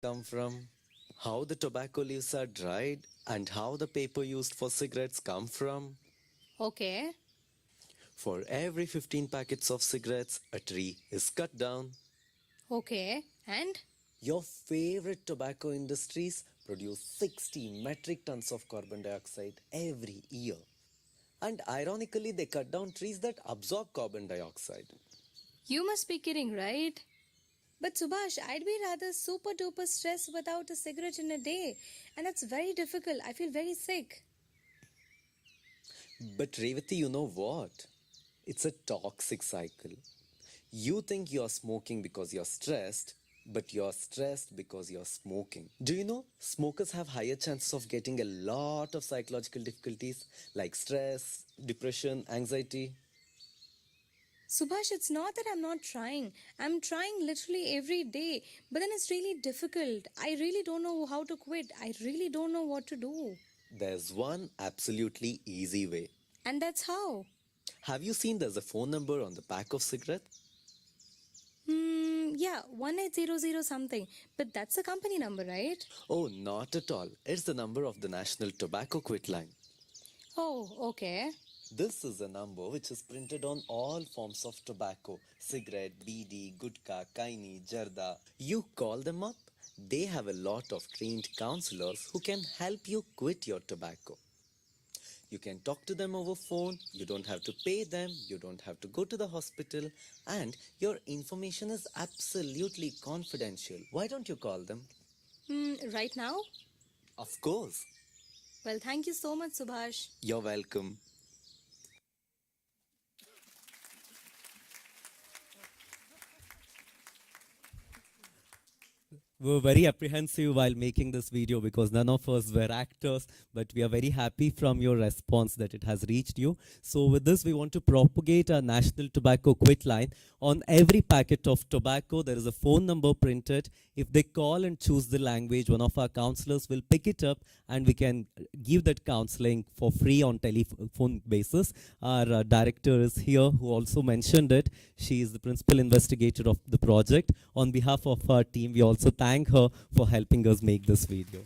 S8: come from, how the tobacco leaves are dried, and how the paper used for cigarettes come from.
S9: Okay.
S8: For every 15 packets of cigarettes, a tree is cut down.
S9: Okay. And?
S8: Your favorite tobacco industries produce 60 metric tons of carbon dioxide every year. And ironically, they cut down trees that absorb carbon dioxide.
S9: You must be kidding, right? But Subhash, I'd be rather super duper stressed without a cigarette in a day. And that's very difficult. I feel very sick.
S8: But Revati, you know what? It's a toxic cycle. You think you're smoking because you're stressed, but you're stressed because you're smoking. Do you know smokers have higher chances of getting a lot of psychological difficulties like stress, depression, anxiety?
S9: Subhash, it's not that I'm not trying. I'm trying literally every day. But then it's really difficult. I really don't know how to quit. I really don't know what to do.
S8: There's one absolutely easy way.
S9: And that's how.
S8: Have you seen there's a phone number on the pack of cigarettes?
S9: Yeah, 1800 something. But that's a company number, right?
S8: Oh, not at all. It's the number of the National Tobacco Quit line.
S9: Oh, okay.
S8: This is a number which is printed on all forms of tobacco: cigarette, BD, gutka, kaini, jarda. You call them up. They have a lot of trained counselors who can help you quit your tobacco. You can talk to them over phone, you don't have to pay them, you don't have to go to the hospital, and your information is absolutely confidential. Why don't you call them?
S9: Right now?
S8: Of course.
S9: Well, thank you so much, Subhash.
S8: You're welcome.
S1: We were very apprehensive while making this video because none of us were actors, but we are very happy from your response that it has reached you. So with this, we want to propagate our National Tobacco Quit line. On every packet of tobacco, there is a phone number printed. If they call and choose the language, one of our counselors will pick it up and we can give that counseling for free on telephone basis. Our director is here who also mentioned it. She is the principal investigator of the project. On behalf of our team, we also thank her for helping us make this video.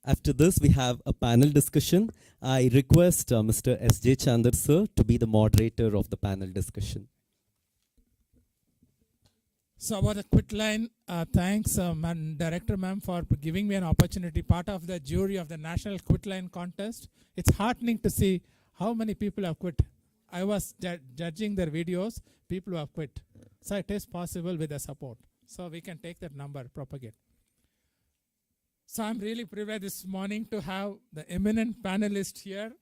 S1: After this, we have a panel discussion. I request Mr. S.J. Chandar sir to be the moderator of the panel discussion.
S6: So about the quit line, thanks Director ma'am for giving me an opportunity, part of the jury of the National Quit Line contest. It's heartening to see how many people have quit. I was judging their videos, people who have quit. So it is possible with the support. So we can take that number, propagate. So I'm really privileged this morning to have the eminent panelists here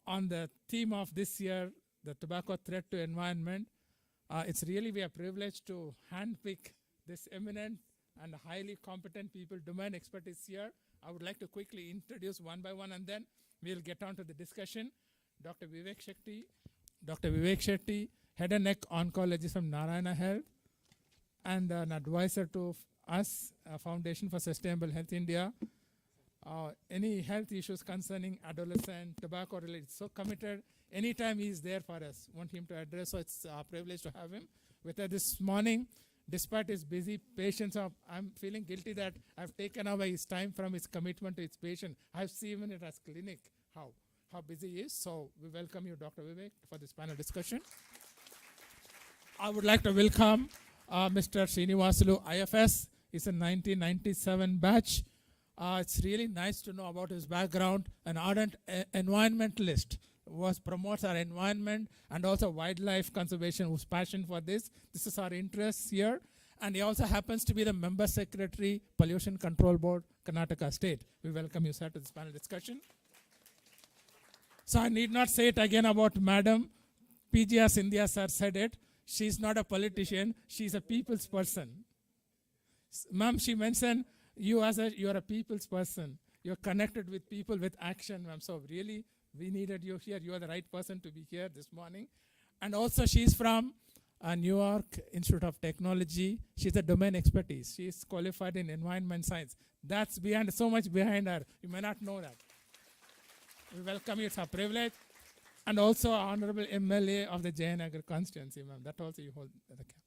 S6: on the theme of this year, the tobacco threat to environment. It's really we are privileged to handpick this eminent and highly competent people, domain expertise here. I would like to quickly introduce one by one and then we'll get on to the discussion. Dr. Vivek Shetty, Head and Neck Oncologist from Narayana Health and an advisor to us, Foundation for Sustainable Health India. Any health issues concerning adolescent, tobacco related, so committed. Anytime he is there for us, want him to address, so it's a privilege to have him with us this morning. Despite his busy patients, I'm feeling guilty that I've taken away his time from his commitment to his patient. I've seen it as clinic, how busy he is. So we welcome you, Dr. Vivek, for this panel discussion. I would like to welcome Mr. Srinivasulu, IFS. He's a 1997 batch. It's really nice to know about his background. An ardent environmentalist, promotes our environment and also wildlife conservation, whose passion for this. This is our interest here. And he also happens to be the member secretary, Pollution Control Board, Karnataka State. We welcome you, sir, to this panel discussion. So I need not say it again about Madam PGR Sindhya, sir, said it. She's not a politician, she's a people's person. Ma'am, she mentioned you're a people's person. You're connected with people with action, ma'am. So really, we needed you here. You are the right person to be here this morning. And also she's from New York Institute of Technology. She's a domain expertise. She's qualified in environment science. That's so much behind her. You may not know that. We welcome you. It's a privilege. and also Honorable MLA of the Jayanagar constituency, ma'am. That also you hold the cap.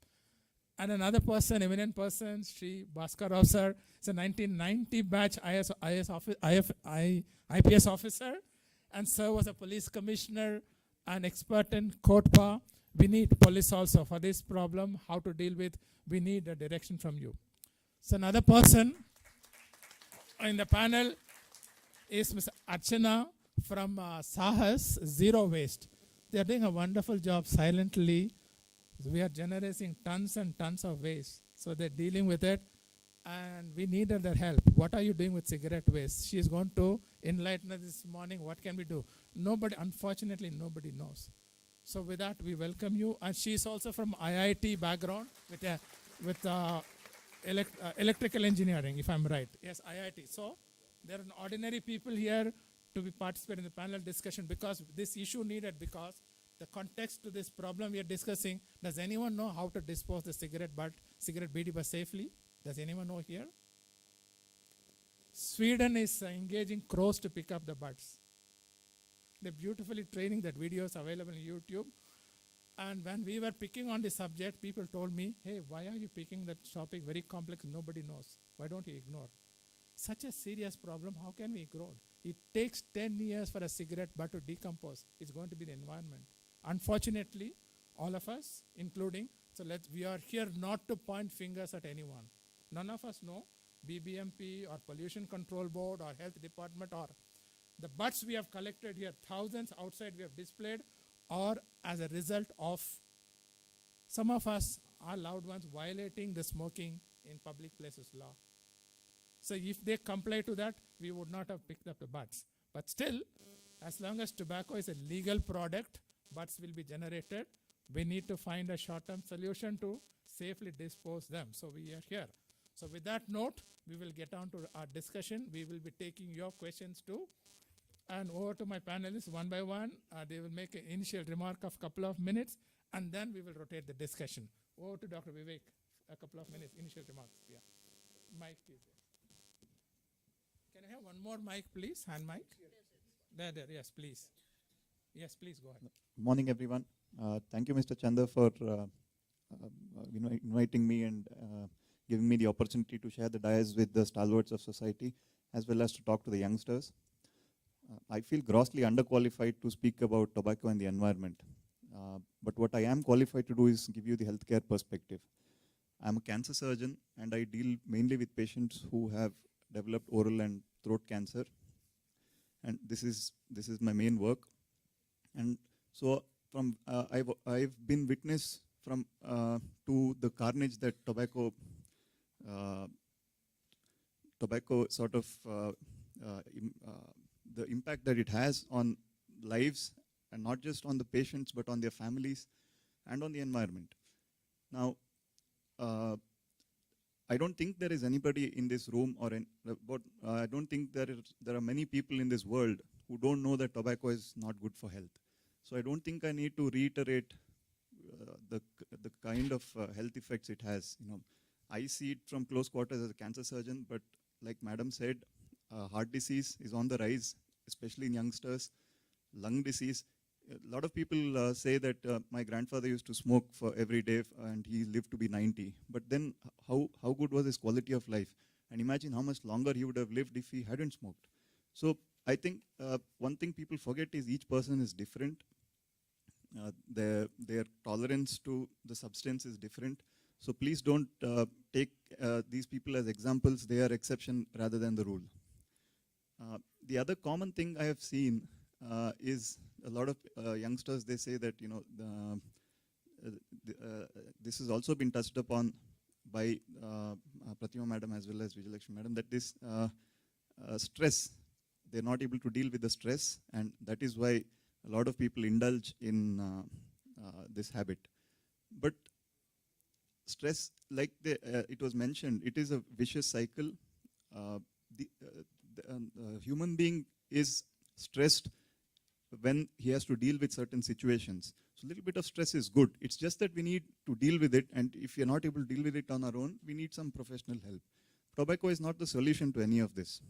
S6: And another person, eminent person, Sri Bhaskar Rao sir, is a 1990 batch IPS officer, and sir was a police commissioner and expert in court power. We need police also for this problem, how to deal with. We need a direction from you. So another person in the panel is Ms. Archana from Sahas Zero Waste. They are doing a wonderful job silently. We are generating tons and tons of waste. So they're dealing with it, and we needed their help. What are you doing with cigarette waste? She is going to enlighten us this morning. What can we do? Nobody, unfortunately, nobody knows. So with that, we welcome you. And she is also from IIT background with electrical engineering, if I'm right. Yes, IIT. So there are ordinary people here to be participate in the panel discussion because this issue needed, because the context to this problem we are discussing. Does anyone know how to dispose the cigarette BD butt safely? Does anyone know here? Sweden is engaging crows to pick up the butts. They're beautifully training. That video is available on YouTube. And when we were picking on the subject, people told me, hey, why are you picking that topic? Very complex, nobody knows. Why don't you ignore? Such a serious problem, how can we ignore? It takes 10 years for a cigarette butt to decompose. It's going to be the environment. Unfortunately, all of us, including, we are here not to point fingers at anyone. None of us know BBMP or Pollution Control Board or Health Department or the butts we have collected here, thousands outside we have displayed, or as a result of some of us, our loved ones, violating the smoking in public places law. So if they comply to that, we would not have picked up the butts. But still, as long as tobacco is a legal product, butts will be generated. We need to find a short-term solution to safely dispose them. So we are here. So with that note, we will get on to our discussion. We will be taking your questions too. And over to my panelists one by one. They will make an initial remark of a couple of minutes, and then we will rotate the discussion. Over to Dr. Vivek, a couple of minutes, initial remarks. Yeah. Mic, please. Can I have one more mic, please? Hand mic? There, yes, please. Yes, please go ahead.
S10: Good morning, everyone. Thank you, Mr. Chanda, for inviting me and giving me the opportunity to share the dais with the stalwarts of society, as well as to talk to the youngsters. I feel grossly underqualified to speak about tobacco and the environment. But what I am qualified to do is give you the healthcare perspective. I'm a cancer surgeon, and I deal mainly with patients who have developed oral and throat cancer. And this is my main work. And so from I've been witness from to the carnage that tobacco sort of the impact that it has on lives, and not just on the patients but on their families and on the environment. Now, I don't think there is anybody in this room I don't think there are many people in this world who don't know that tobacco is not good for health. So I don't think I need to reiterate the kind of health effects it has. I see it from close quarters as a cancer surgeon, but like Madam said, heart disease is on the rise, especially in youngsters. Lung disease. A lot of people say that my grandfather used to smoke for every day and he lived to be 90. But then how good was his quality of life? And imagine how much longer he would have lived if he hadn't smoked. So I think one thing people forget is each person is different. Their tolerance to the substance is different. So please don't take these people as examples. They are exception rather than the rule. The other common thing I have seen is a lot of youngsters, they say that, this has also been touched upon by Pratima Madam as well as Vijayalakshmi Madam, that this stress, they're not able to deal with the stress, and that is why a lot of people indulge in this habit. But stress, like it was mentioned, it is a vicious cycle. The human being is stressed when he has to deal with certain situations. So a little bit of stress is good. It's just that we need to deal with it, and if you're not able to deal with it on our own, we need some professional help. Tobacco is not the solution to any of this.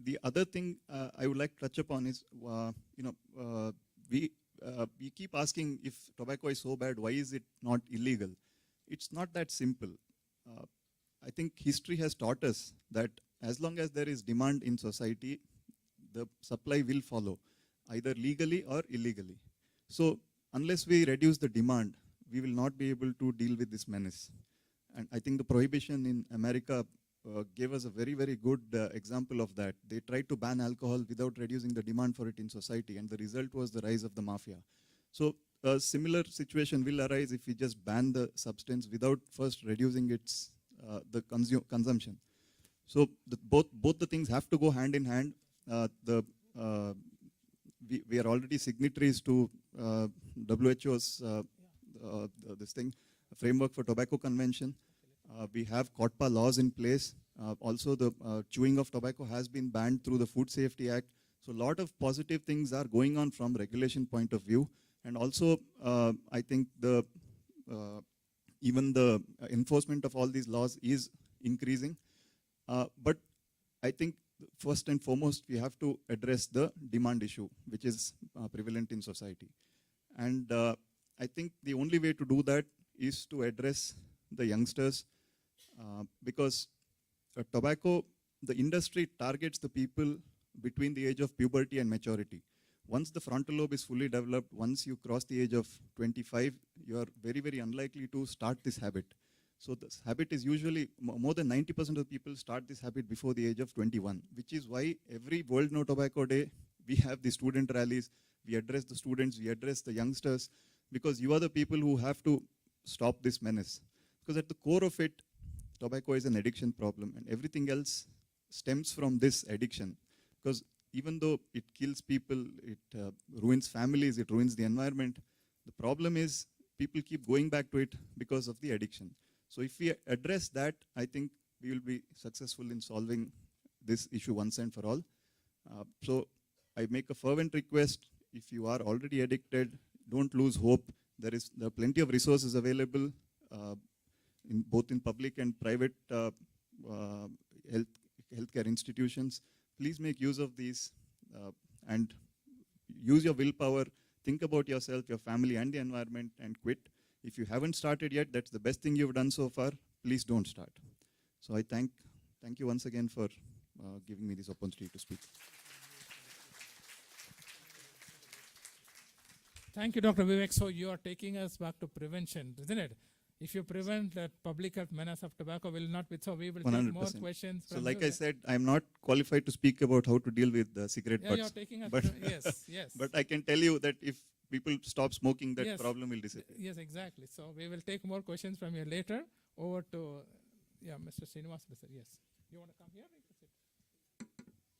S10: the other thing I would like to touch upon is, we keep asking, if tobacco is so bad, why is it not illegal? It's not that simple. I think history has taught us that as long as there is demand in society, the supply will follow, either legally or illegally. So unless we reduce the demand, we will not be able to deal with this menace. And I think the prohibition in America gave us a very, very good example of that. They tried to ban alcohol without reducing the demand for it in society, and the result was the rise of the mafia. So a similar situation will arise if we just ban the substance without first reducing its consumption. So both the things have to go hand in hand. We are already signatories to WHO's framework for tobacco convention. We have COTPA laws in place. Also, the chewing of tobacco has been banned through the Food Safety Act. So a lot of positive things are going on from regulation point of view. And also, I think even the enforcement of all these laws is increasing. But I think first and foremost, we have to address the demand issue, which is prevalent in society. And I think the only way to do that is to address the youngsters, because tobacco, the industry targets the people between the age of puberty and maturity. Once the frontal lobe is fully developed, once you cross the age of 25, you are very, very unlikely to start this habit. So this habit is usually, more than 90% of people start this habit before the age of 21, which is why every World No Tobacco Day, we have the student rallies, we address the students, we address the youngsters, because you are the people who have to stop this menace. Because at the core of it, tobacco is an addiction problem, and everything else stems from this addiction. Because even though it kills people, it ruins families, it ruins the environment, the problem is people keep going back to it because of the addiction. So if we address that, I think we will be successful in solving this issue once and for all. So I make a fervent request, if you are already addicted, don't lose hope. There are plenty of resources available both in public and private healthcare institutions. Please make use of these and use your willpower. Think about yourself, your family, and the environment, and quit. If you haven't started yet, that's the best thing you've done so far. Please don't start. So I thank you once again for giving me this opportunity to speak.
S6: Thank you, Dr. Vivek. So you are taking us back to prevention, isn't it? If you prevent that public health menace of tobacco will not be, so we will 100%. Take more questions.
S10: So like I said, I'm not qualified to speak about how to deal with cigarette butts.
S6: You're taking us yes.
S10: But I can tell you that if people stop smoking, that problem will disappear.
S6: Yes, exactly. So we will take more questions from you later. Over to, Mr. Srinivas. Yes. You want to come here? You can sit.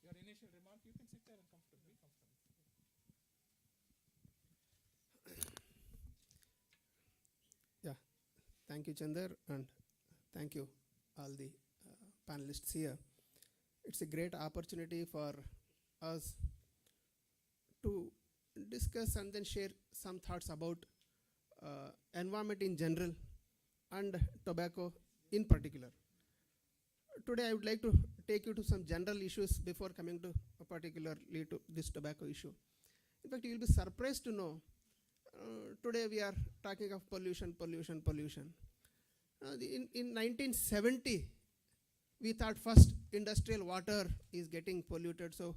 S6: Your initial remark, you can sit there and be comfortable.
S11: Thank you, Chandar, and thank you all the panelists here. It's a great opportunity for us to discuss and then share some thoughts about environment in general and tobacco in particular. Today I would like to take you to some general issues before coming to particularly to this tobacco issue. In fact, you will be surprised to know today we are talking of pollution. In 1970, we thought first industrial water is getting polluted, so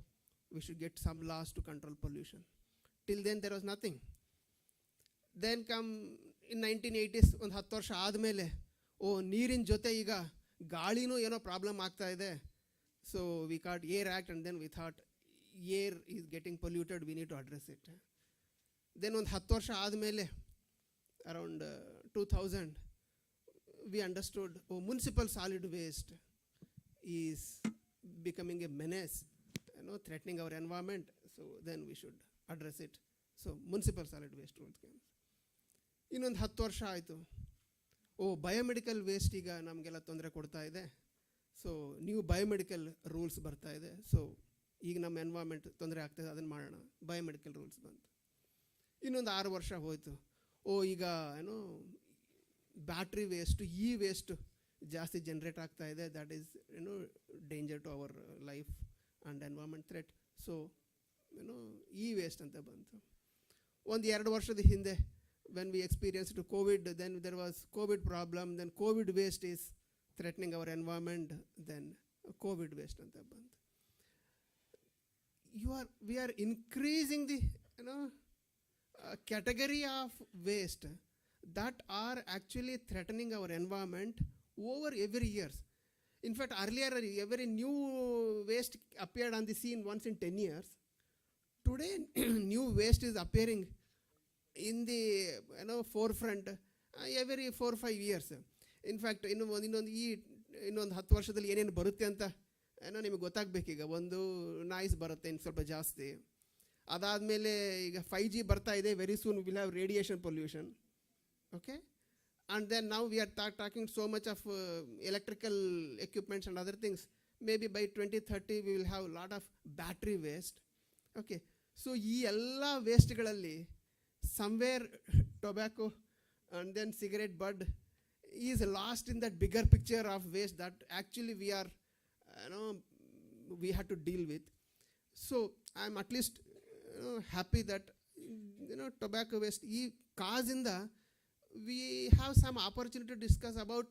S11: we should get some laws to control pollution. Till then, there was nothing. Then come in 1980s, ಒಂದು 10 ವರ್ಷ ಆದಮೇಲೆ ನೀರಿನ ಜೊತೆ ಈಗ ಗಾಳಿನೂ ಏನೋ problem ಆಗ್ತಾ ಇದೆ. So we got Air Act, and then we thought air is getting polluted, we need to address it. Then ಒಂದು 10 ವರ್ಷ ಆದಮೇಲೆ around 2000, we understood municipal solid waste is becoming a menace, threatening our environment. So then we should address it. So municipal solid waste rules came. ಇನ್ನೊಂದು 10 ವರ್ಷ ಆಯಿತು, biomedical waste ಈಗ ನಮಗೆಲ್ಲ ತೊಂದರೆ ಕೊಡ್ತಾ ಇದೆ. ಸೊ ನೀವು ಬಯೋಮೆಡಿಕಲ್ ರೂಲ್ಸ್ ಬರ್ತಾ ಇದೆ. ಸೊ ಈಗ ನಮ್ಮ ಎನ್ವೈರ್ಮೆಂಟ್ ತೊಂದರೆ ಆಗ್ತಾಯಿದೆ, ಅದನ್ನು ಮಾಡೋಣ, ಬಯೋಮೆಡಿಕಲ್ ರೂಲ್ಸ್ ಬಂತು. ಇನ್ನೊಂದು 6 ವರ್ಷ ಹೋಯಿತು, ಈಗ ಬ್ಯಾಟ್ರಿ ವೇಸ್ಟು, ವೇಸ್ಟ್ ಜಾಸ್ತಿ ಜನ್ರೇಟ್ ಆಗ್ತಾ ಇದೆ, that is danger to our life and environment threat. So waste ಅಂತ ಬಂತು. 1-2 ವರ್ಷದ ಹಿಂದೆ when we experienced COVID, then there was COVID problem, then COVID waste is threatening our environment, then COVID waste anta bantu. We are increasing the category of waste that are actually threatening our environment over every years. In fact, earlier every new waste appeared on the scene once in 10 years. Today new waste is appearing in the forefront every 4-5 years. In fact, ಇನ್ನೊಂದು 10 ವರ್ಷದಲ್ಲಿ ಏನೇನು ಬರುತ್ತೆ ಅಂತ ನಿಮಗೆ ಗೊತ್ತಾಗಬೇಕೀಗ. ಒಂದು noise ಬರುತ್ತೆ ಇನ್ನು ಸ್ವಲ್ಪ ಜಾಸ್ತಿ. ಅದಾದಮೇಲೆ ಈಗ 5G ಬರ್ತಾ ಇದೆ. Very soon will have radiation pollution. Okay, and then now we are talking so much of electrical equipments and other things. Maybe by 2030 we will have a lot of battery waste. Okay, so ಈ ಎಲ್ಲ ವೇಸ್ಟ್ಗಳಲ್ಲಿ somewhere tobacco and then cigarette bud is lost in that bigger picture of waste that actually we are we have to deal with. So I am at least happy that tobacco waste ee cause inda we have some opportunity to discuss about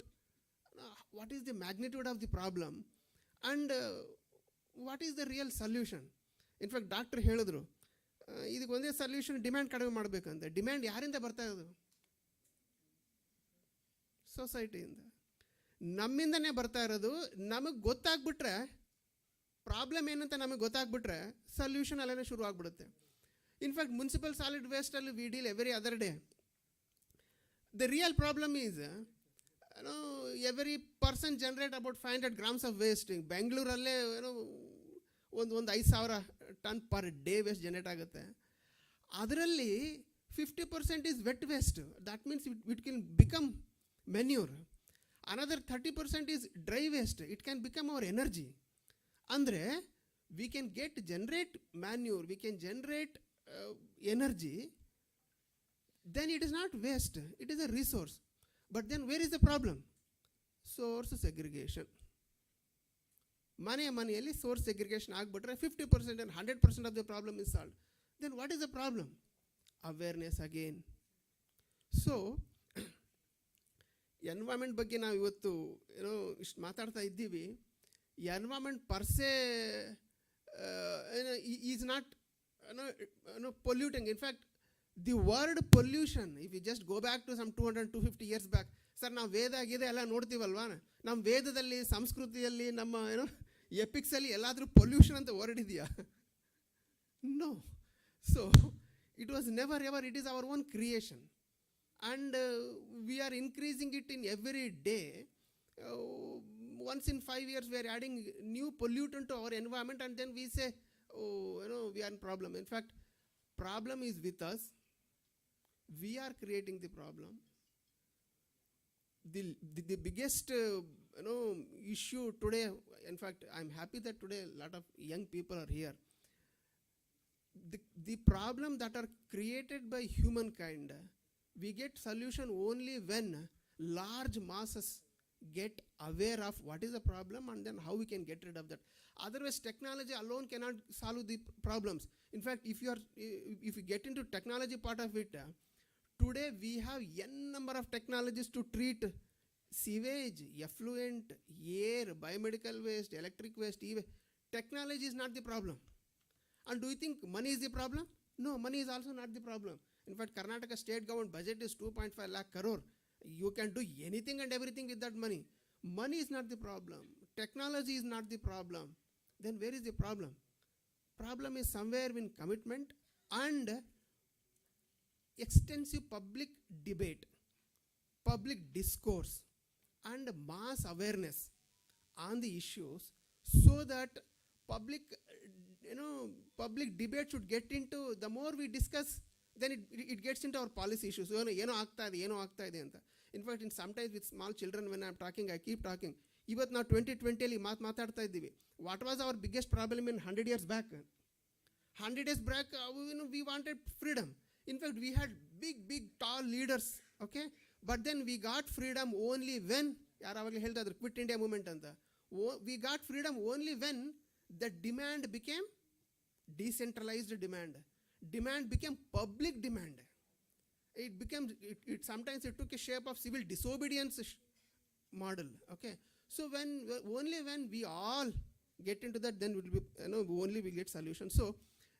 S11: what is the magnitude of the problem and what is the real solution. In fact, doctor ಹೇಳಿದ್ರು ಇದಕ್ಕೆ ಒಂದೇ solution demand ಕಡಿಮೆ ಮಾಡಬೇಕಂತ. Demand ಯಾರಿಂದ ಬರ್ತಾ ಇರೋದು? ಸೊಸೈಟಿಯಿಂದ, ನಮ್ಮಿಂದನೇ ಬರ್ತಾ ಇರೋದು. ನಮಗೆ ಗೊತ್ತಾಗ್ಬಿಟ್ರೆ ಪ್ರಾಬ್ಲಮ್ ಏನಂತ ನಮಗೆ ಗೊತ್ತಾಗ್ಬಿಟ್ರೆ ಸೊಲ್ಯೂಷನ್ ಅಲ್ಲೇನೇ ಶುರು ಆಗ್ಬಿಡುತ್ತೆ. ಇನ್ಫ್ಯಾಕ್ಟ್ ಮುನ್ಸಿಪಲ್ ಸಾಲಿಡ್ ವೇಸ್ಟಲ್ಲಿ we deal every other day. The real problem is every person generate about 500 grams of waste. ಬೆಂಗಳೂರಲ್ಲೇ ಒಂದು 5,000 ton per day waste generate ಆಗುತ್ತೆ. ಅದರಲ್ಲಿ 50% is wet waste. That means it can become manure. Another 30% is dry waste. It can become our energy. ಅಂದರೆ we can generate manure, we can generate energy. then it is not waste, it is a resource. But then where is the problem? Source segregation. ಮನೆಯಲ್ಲಿ source segregation ಆಗಿಬಿಟ್ರೆ 50% and 100% of the problem is solved. Then what is the problem? Awareness again. So environment ಬಗ್ಗೆ ನಾವು ಇವತ್ತು ಇಷ್ಟು ಮಾತಾಡ್ತಾ ಇದ್ದೀವಿ. Environment per se is not polluting. In fact the word pollution, if you just go back to some 200-250 years back, sir ನಾವು ವೇದ ಆಗಿದೆ ಎಲ್ಲ ನೋಡ್ತೀವಲ್ವಾ, ನಮ್ಮ ವೇದದಲ್ಲಿ, ಸಂಸ್ಕೃತಿಯಲ್ಲಿ, ನಮ್ಮ ಎಪಿಕ್ಸಲ್ಲಿ ಎಲ್ಲಾದರೂ ಪೊಲ್ಯೂಷನ್ ಅಂತ ವರ್ಡ್ ಇದೆಯಾ? No. So it was never ever. It is our own creation. And we are increasing it in every day. Once in 5 years we are adding new pollutant to our environment, and then we say, oh, we are in problem. In fact, problem is with us. We are creating the problem. The biggest issue today, in fact, I am happy that today a lot of young people are here. The problem that are created by humankind, we get solution only when large masses get aware of what is the problem and then how we can get rid of that. Otherwise, technology alone cannot solve the problems. In fact, if you get into technology part of it, today we have n number of technologies to treat sewage, effluent, air, biomedical waste, electric waste. Even technology is not the problem. And do you think money is the problem? No, money is also not the problem. In fact, Karnataka state government budget is 2.5 lakh crore. You can do anything and everything with that money. Money is not the problem. Technology is not the problem. Then where is the problem? Problem is somewhere in commitment and extensive public debate, public discourse, and mass awareness on the issues, so that public debate should get into. The more we discuss, then it gets into our policy issues. ಏನೋ ಆಗ್ತಾ ಇದೆ ಅಂತ. In fact sometimes with small children, when I'm talking, I keep talking. ಇವತ್ತು ನಾವು 2020 ಮಾತಾಡ್ತಾ ಇದ್ದೀವಿ. What was our biggest problem in 100 years back? 100 years back, we wanted freedom. In fact, we had big tall leaders, okay? But then we got freedom only when, ಯಾರಾಗಲೇ ಹೇಳ್ತಾ ಇದ್ರು quit India movement ಅಂತ. We got freedom only when the demand became decentralized demand. Demand became public demand. It became, sometimes it took a shape of civil disobedience model. Okay. So only when we all get into that, then only we get solutions. So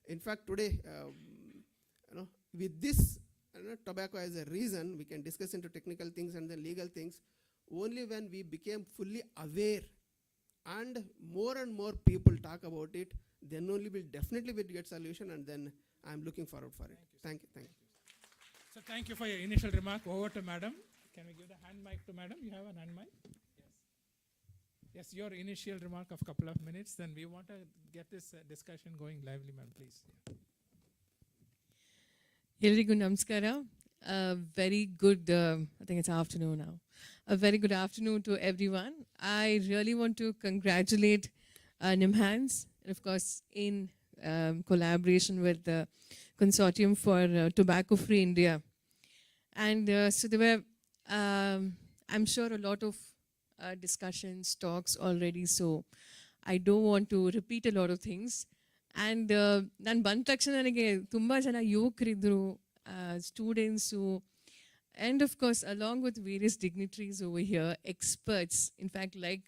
S11: in fact today, with this tobacco as a reason, we can discuss into technical things and then legal things. Only when we became fully aware and more people talk about it, then only we'll definitely get solution, and then I'm looking forward for it. Thank you.
S6: So thank you for your initial remark. Over to Madam. Can we give the hand mic to Madam? You have a hand mic? Yes, your initial remark of a couple of minutes, then we want to get this discussion going lively, Madam, please.
S12: ಎಲ್ರಿಗೂ ನಮಸ್ಕಾರ. Very good, I think it's afternoon now. A very good afternoon to everyone. I really want to congratulate NIMHANS, and of course in collaboration with the Consortium for Tobacco Free India. And so there were, I'm sure, a lot of discussions, talks already, so I don't want to repeat a lot of things. And ನಾನು ಬಂದ ತಕ್ಷಣ ನನಗೆ ತುಂಬ ಜನ ಯುವಕರಿದ್ದರು, students, and of course along with various dignitaries over here, experts. In fact, like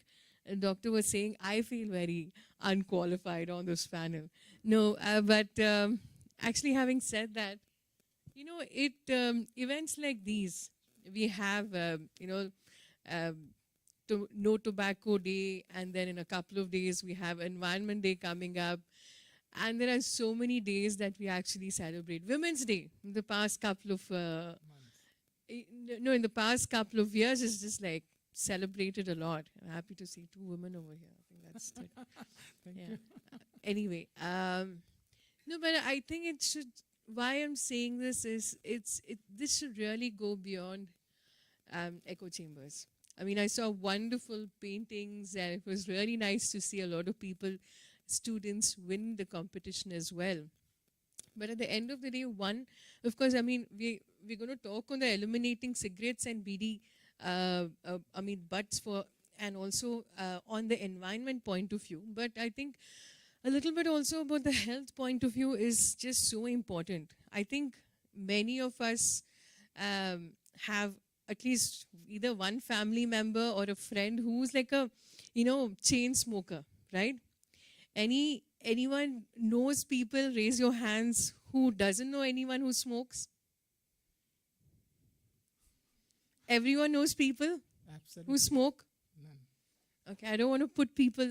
S12: the doctor was saying, I feel very unqualified on this panel. No, but actually having said that, events like these, we have, No Tobacco Day, and then in a couple of days we have Environment Day coming up. And there are so many days that we actually celebrate. Women's Day, in the past couple of in the past couple of years, it's just like celebrated a lot. I'm happy to see 2 women over here. I think that's good.
S6: Thank you.
S12: Anyway, no, but I think it should. Why I'm saying this is this should really go beyond echo chambers. I mean, I saw wonderful paintings, and it was really nice to see a lot of people, students, win the competition as well. But at the end of the day, of course, I mean, we're going to talk on the eliminating cigarettes and BD, butts for, and also on the environment point of view. But I think a little bit also about the health point of view is just so important. I think many of us have at least either one family member or a friend who's like a, chain smoker, right? Anyone knows people? Raise your hands. Who doesn't know anyone who smokes? Everyone knows people
S6: Absolutely.
S12: who smoke?
S6: None.
S12: Okay, I don't want to put people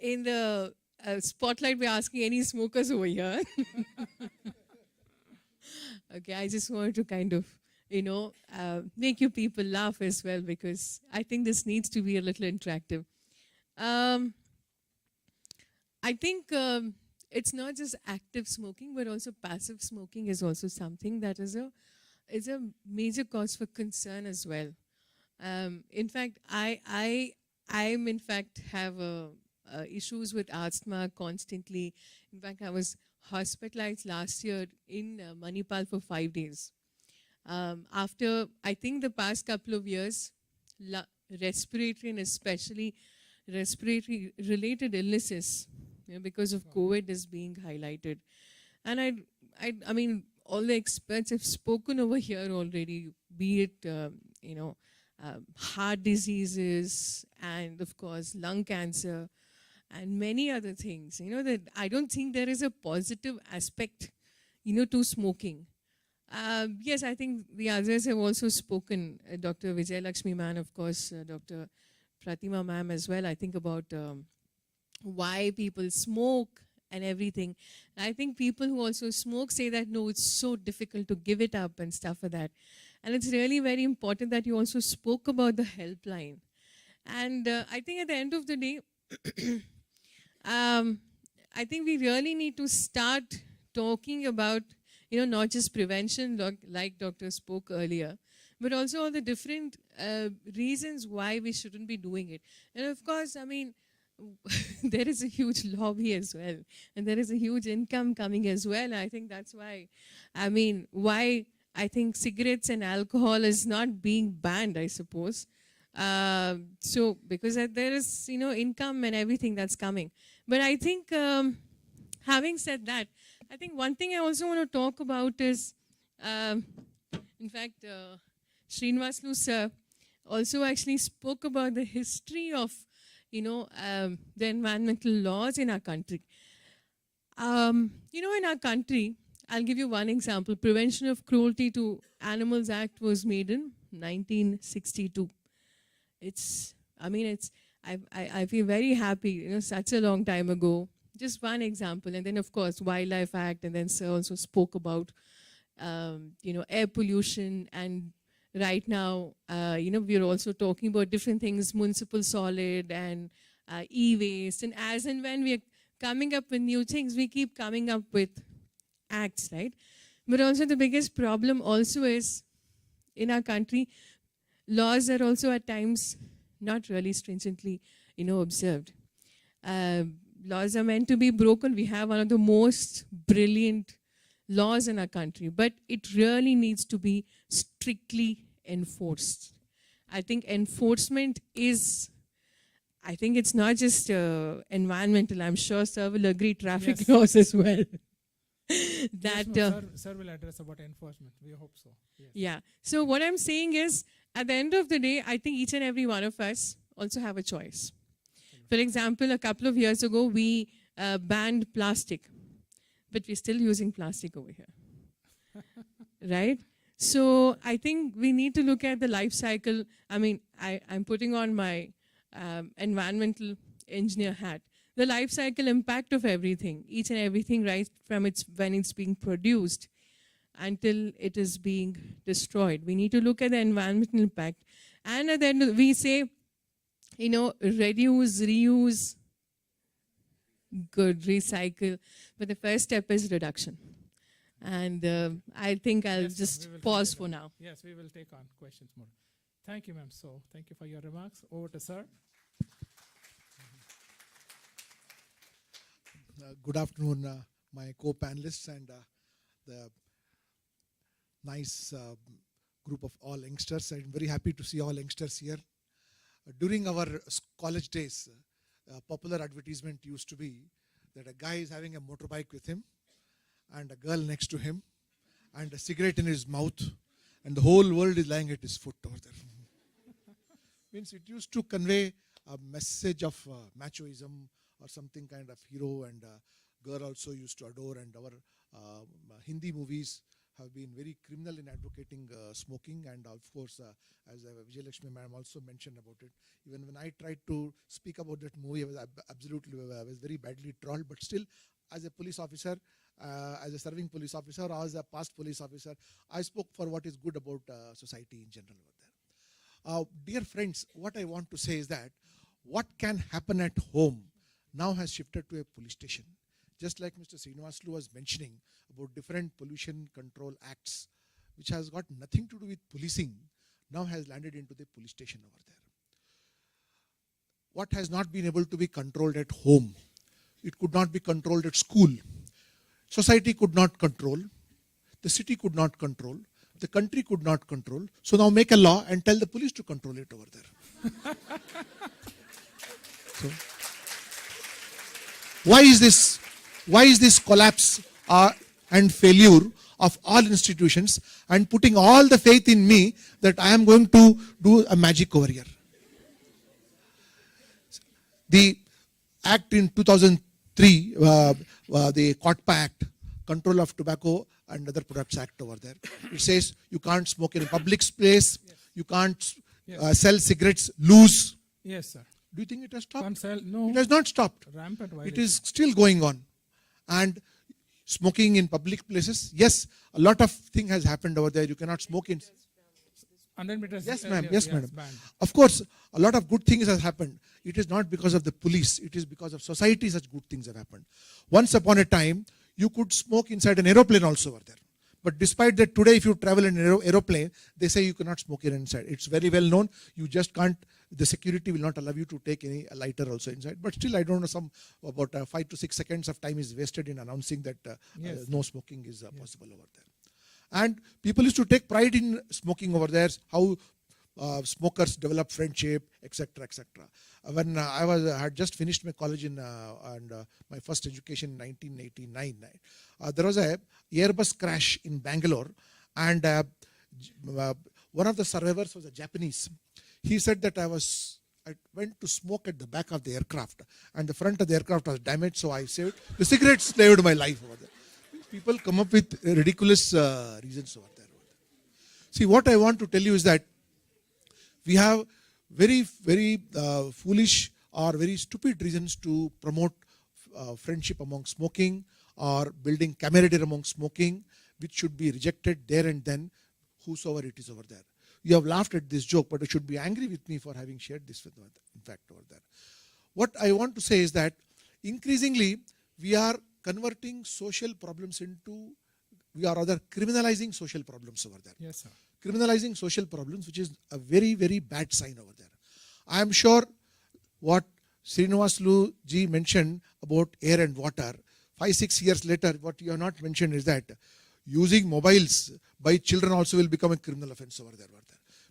S12: in the spotlight by asking any smokers over here. Okay, I just wanted to kind of, make you people laugh as well, because I think this needs to be a little interactive. I think it's not just active smoking, but also passive smoking is also something that is a major cause for concern as well. In fact, I'm in fact have issues with asthma constantly. In fact, I was hospitalized last year in Manipal for 5 days. After, I think, the past couple of years, respiratory and especially respiratory related illnesses, because of COVID is being highlighted. And I mean, all the experts have spoken over here already, be it, heart diseases and of course lung cancer and many other things, that I don't think there is a positive aspect, to smoking. Yes, I think the others have also spoken, Dr. Vijay Lakshmi ma'am, of course, Dr. Pratima ma'am as well, I think about why people smoke and everything. I think people who also smoke say that, no, it's so difficult to give it up and stuff like that. And it's really very important that you also spoke about the helpline. And I think at the end of the day, I think we really need to start talking about, not just prevention, like Doctor spoke earlier, but also all the different reasons why we shouldn't be doing it. And of course, I mean, there is a huge lobby as well, and there is a huge income coming as well. I think that's why, why I think cigarettes and alcohol is not being banned, I suppose. So because there is, income and everything that's coming. But I think, having said that, I think one thing I also want to talk about is, in fact, Srinivaslu sir also actually spoke about the history of, the environmental laws in our country. In our country, I'll give you one example. Prevention of Cruelty to Animals Act was made in 1962. I feel very happy, such a long time ago. Just one example. And then, of course, Wildlife Act, and then sir also spoke about, air pollution. And right now, we're also talking about different things, municipal solid and e-waste. And as and when we're coming up with new things, we keep coming up with acts, right? But also the biggest problem also is, in our country, laws are also at times not really stringently, observed. Laws are meant to be broken. We have one of the most brilliant laws in our country, but it really needs to be strictly enforced. I think enforcement is, I think it's not just environmental. I'm sure sir will agree, traffic
S6: Yes.
S12: laws as well.
S6: Yes, no, sir will address about enforcement. We hope so. Yes.
S12: Yeah. So what I'm saying is, at the end of the day, I think each and every one of us also have a choice. For example, a couple of years ago, we banned plastic, but we're still using plastic over here, right? So I think we need to look at the life cycle. I mean, I'm putting on my environmental engineer hat. The life cycle impact of everything, each and everything, right from when it's being produced until it is being destroyed. We need to look at the environmental impact. And then we say, reduce, reuse, good, recycle. But the first step is reduction. And I think I'll
S6: Yes,
S12: just
S6: we will
S12: pause
S6: take
S12: for
S6: on.
S12: now.
S6: Yes, we will take on questions more. Thank you, ma'am. So thank you for your remarks. Over to sir.
S13: Good afternoon, my co-panelists and the nice group of all youngsters. I'm very happy to see all youngsters here. During our college days, a popular advertisement used to be that a guy is having a motorbike with him and a girl next to him and a cigarette in his mouth and the whole world is lying at his foot over there. Means it used to convey a message of machoism or something kind of hero, and girl also used to adore, and our Hindi movies have been very criminal in advocating smoking, and of course as Vijay Lakshmi ma'am also mentioned about it, even when I tried to speak about that movie, I was very badly trolled, but still as a police officer, as a serving police officer or as a past police officer, I spoke for what is good about society in general over there. Dear friends, what I want to say is that what can happen at home now has shifted to a police station. Just like Mr. Srinivaslu was mentioning about different pollution control acts, which has got nothing to do with policing, now has landed into the police station over there. What has not been able to be controlled at home, it could not be controlled at school. Society could not control, the city could not control, the country could not control. So now make a law and tell the police to control it over there. So, why is this collapse and failure of all institutions and putting all the faith in me that I am going to do a magic over here? The act in 2003, the COTPA Act, Control of Tobacco and Other Products Act over there. It says you can't smoke in a public place, you can't sell cigarettes loose.
S6: Yes, sir.
S13: Do you think it has stopped?
S6: Can't sell, no.
S13: It has not stopped.
S6: Rampant
S13: It
S6: violation.
S13: is still going on. And smoking in public places, yes, a lot of thing has happened over there. You cannot smoke in.
S6: 100 meters.
S13: Yes, ma'am. Yes, madam.
S6: banned.
S13: Of course, a lot of good things has happened. It is not because of the police. It is because of society such good things have happened. Once upon a time, you could smoke inside an aeroplane also over there. But despite that, today if you travel in an aeroplane, they say you cannot smoke here inside. It's very well known. You just can't, the security will not allow you to take any lighter also inside. But still, I don't know, about 5 to 6 seconds of time is wasted in announcing that no smoking is possible over there. And people used to take pride in smoking over there, how smokers develop friendship, etc., etc. When I had just finished my college and my first education in 1989, there was a Airbus crash in Bangalore, and one of the survivors was a Japanese. He said that I went to smoke at the back of the aircraft, and the front of the aircraft was damaged, so I saved. The cigarettes saved my life over there. People come up with ridiculous reasons over there. See, what I want to tell you is that we have very, very foolish or very stupid reasons to promote friendship among smoking or building camaraderie among smoking, which should be rejected there and then, whosoever it is over there. You have laughed at this joke, but you should be angry with me for having shared this with, in fact, over there. What I want to say is that increasingly we are converting social problems into, we are rather criminalizing social problems over there.
S6: Yes, sir.
S13: Criminalizing social problems, which is a very, very bad sign over there. I am sure what Srinivaslu ji mentioned about air and water, 5-6 years later, what you have not mentioned is that using mobiles by children also will become a criminal offense over there.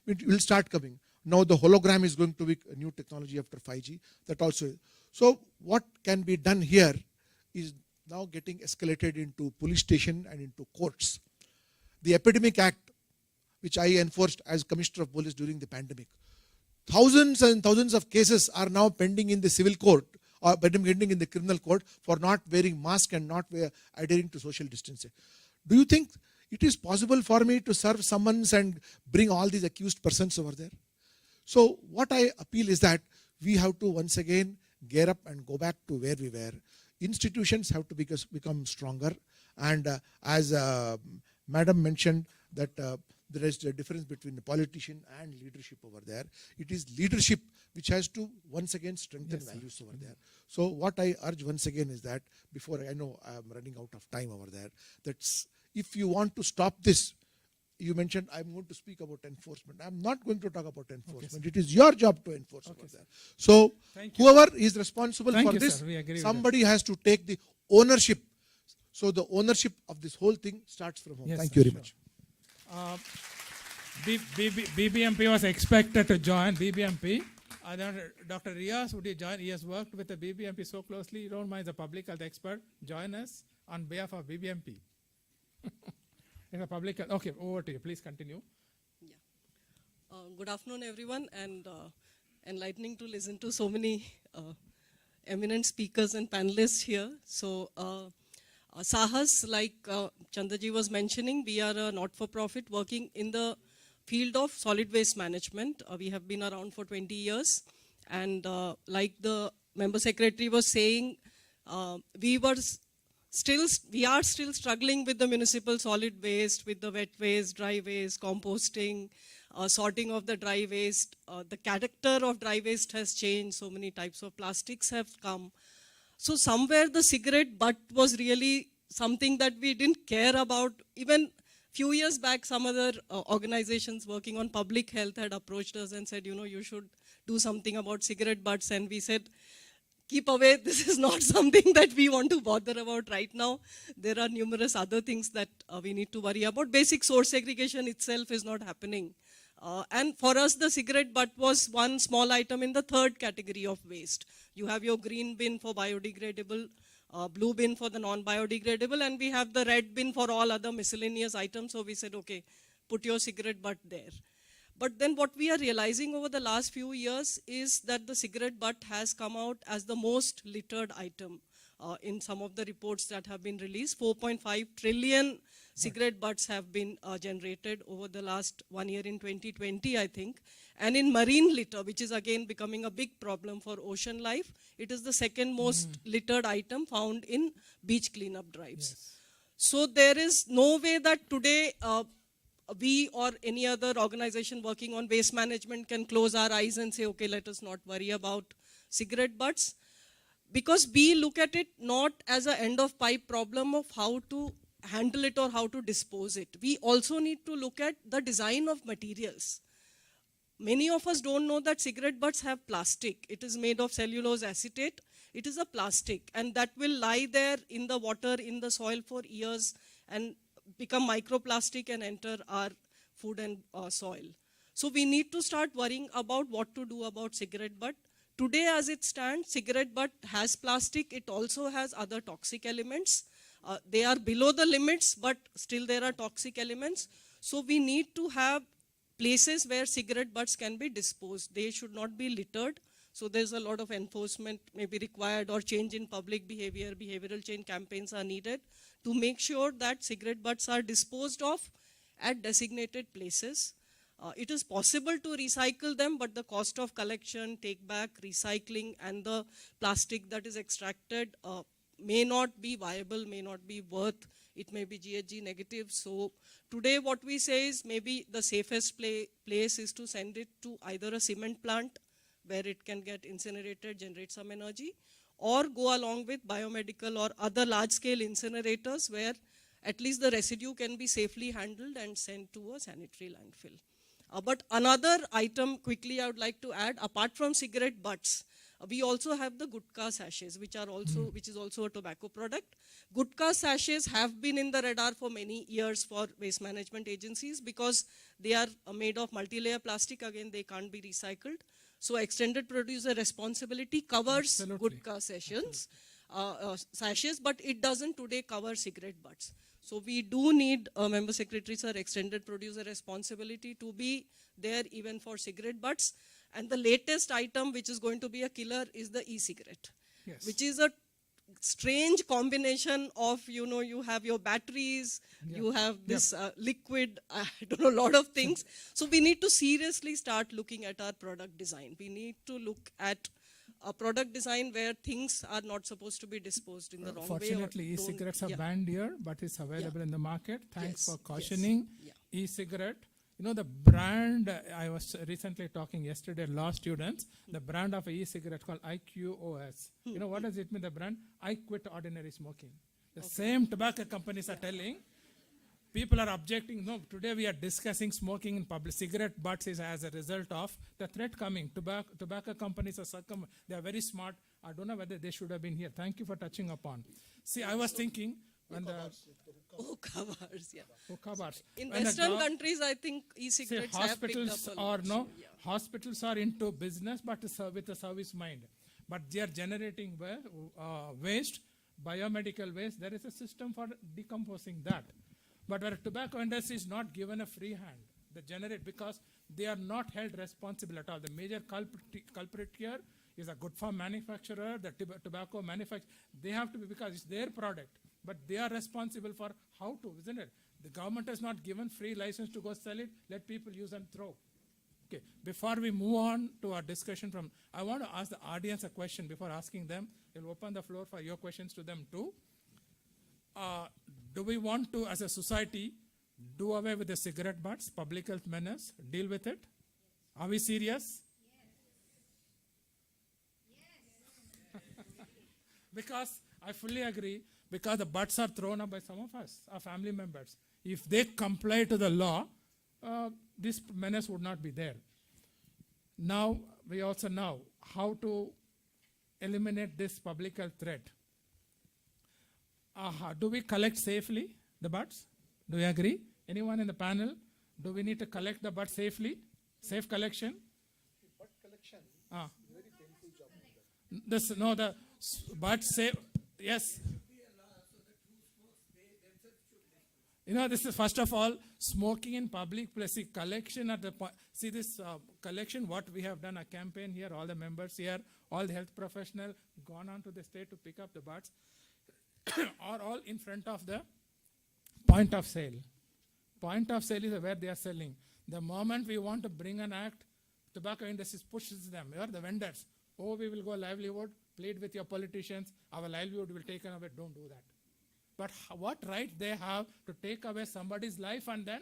S13: It will start coming. Now the hologram is going to be a new technology after 5G. That also. So what can be done here is now getting escalated into police station and into courts. The Epidemic Act, which I enforced as Commissioner of Police during the pandemic, thousands and thousands of cases are now pending in the civil court or pending in the criminal court for not wearing mask and not adhering to social distancing. Do you think it is possible for me to serve summons and bring all these accused persons over there? So what I appeal is that we have to once again gear up and go back to where we were. Institutions have to become stronger. And as Madam mentioned that there is a difference between the politician and leadership over there. It is leadership which has to once again strengthen values over there. So what I urge once again is that, before I know I am running out of time over there, that's if you want to stop this, you mentioned I'm going to speak about enforcement. I'm not going to talk about enforcement. It is your job to enforce over there. So whoever is responsible for this, somebody has to take the ownership. So the ownership of this whole thing starts from home. Thank you very much.
S6: BBMP was expected to join. BBMP. Dr. Riaz, would you join? He has worked with the BBMP so closely. You don't mind the public health expert. Join us on behalf of BBMP. Public health. Okay, over to you. Please continue.
S14: Yeah. Good afternoon, everyone, and enlightening to listen to so many eminent speakers and panelists here. So, Sahas, like Chandaji was mentioning, we are a not-for-profit working in the field of solid waste management. We have been around for 20 years. And like the member secretary was saying, we are still struggling with the municipal solid waste, with the wet waste, dry waste, composting, sorting of the dry waste. The character of dry waste has changed. So many types of plastics have come. So somewhere the cigarette butt was really something that we didn't care about. Even few years back, some other organizations working on public health had approached us and said, you should do something about cigarette butts. And we said, keep away. This is not something that we want to bother about right now. There are numerous other things that we need to worry about. Basic source segregation itself is not happening. And for us, the cigarette butt was one small item in the third category of waste. You have your green bin for biodegradable, blue bin for the non-biodegradable, and we have the red bin for all other miscellaneous items. So we said, okay, put your cigarette butt there. But then what we are realizing over the last few years is that the cigarette butt has come out as the most littered item in some of the reports that have been released. 4.5 trillion cigarette butts have been generated over the last 1 year in 2020, I think. And in marine litter, which is again becoming a big problem for ocean life, it is the second most littered item found in beach cleanup drives. Yes. So there is no way that today we or any other organization working on waste management can close our eyes and say, okay, let us not worry about cigarette butts. Because we look at it not as an end of pipe problem of how to handle it or how to dispose it. We also need to look at the design of materials. Many of us don't know that cigarette butts have plastic. It is made of cellulose acetate. It is a plastic, and that will lie there in the water, in the soil for years and become microplastic and enter our food and soil. So we need to start worrying about what to do about cigarette butt. Today as it stands, cigarette butt has plastic, it also has other toxic elements. They are below the limits, but still there are toxic elements. So we need to have places where cigarette butts can be disposed. They should not be littered. So there's a lot of enforcement may be required, or change in public behavior, behavioral change campaigns are needed to make sure that cigarette butts are disposed of at designated places. It is possible to recycle them, but the cost of collection, take back, recycling, and the plastic that is extracted may not be viable, may not be worth, it may be GHG negative. So today what we say is maybe the safest place is to send it to either a cement plant where it can get incinerated, generate some energy, or go along with biomedical or other large-scale incinerators where at least the residue can be safely handled and sent to a sanitary landfill. But another item quickly I would like to add, apart from cigarette butts, we also have the gutka sachets, which is also a tobacco product. Gutka sachets have been in the radar for many years for waste management agencies because they are made of multi-layer plastic. Again, they can't be recycled. So extended producer responsibility covers gutka sachets, but it doesn't today cover cigarette butts. So we do need, Member Secretary Sir, extended producer responsibility to be there even for cigarette butts. And the latest item which is going to be a killer is the e-cigarette, which is a strange combination of, you have your batteries, you have this liquid, I don't know, a lot of things. So we need to seriously start looking at our product design. We need to look at a product design where things are not supposed to be disposed in the wrong way.
S6: Fortunately, e-cigarettes are banned here, but it's available in the market. Thanks for cautioning e-cigarette. The brand, I was recently talking yesterday, law students, the brand of e-cigarette called IQOS. What does it mean, the brand? I quit ordinary smoking. The same tobacco companies are telling, people are objecting, no, today we are discussing smoking in public. Cigarette butts is as a result of the threat coming. Tobacco companies are they are very smart. I don't know whether they should have been here. Thank you for touching upon. See, I was thinking, when the hookahs,
S14: in Western countries, I think e-cigarettes have picked up a lot.
S6: Hospitals are into business, but with a service mind. But they are generating waste, biomedical waste. There is a system for decomposing that. But where tobacco industry is not given a free hand, they generate because they are not held responsible at all. The major culprit here is a good farm manufacturer, the tobacco manufacturer. They have to be, because it's their product. But they are responsible for how to, isn't it? The government has not given free license to go sell it. Let people use and throw. Okay, before we move on to our discussion I want to ask the audience a question before asking them. We'll open the floor for your questions to them too. Do we want to, as a society, do away with the cigarette butts, public health menace, deal with it? Are we serious? Yes. Because I fully agree. Because the butts are thrown up by some of us, our family members. If they comply to the law, this menace would not be there. Now, we also know how to eliminate this public health threat. Do we collect safely the butts? Do you agree? Anyone in the panel? Do we need to collect the butts safely? Safe collection?
S13: Butt collection.
S6: Very painful job. The butts safe. Yes. This is first of all, smoking in public place. See, collection at the point. See this collection, what we have done, a campaign here, all the members here, all the health professionals gone on to the state to pick up the butts, are all in front of the point of sale. Point of sale is where they are selling. The moment we want to bring an act, tobacco industry pushes them, the vendors. Oh, we will go livelihood, plead with your politicians, our livelihood will take away. Don't do that. But what right they have to take away somebody's life and then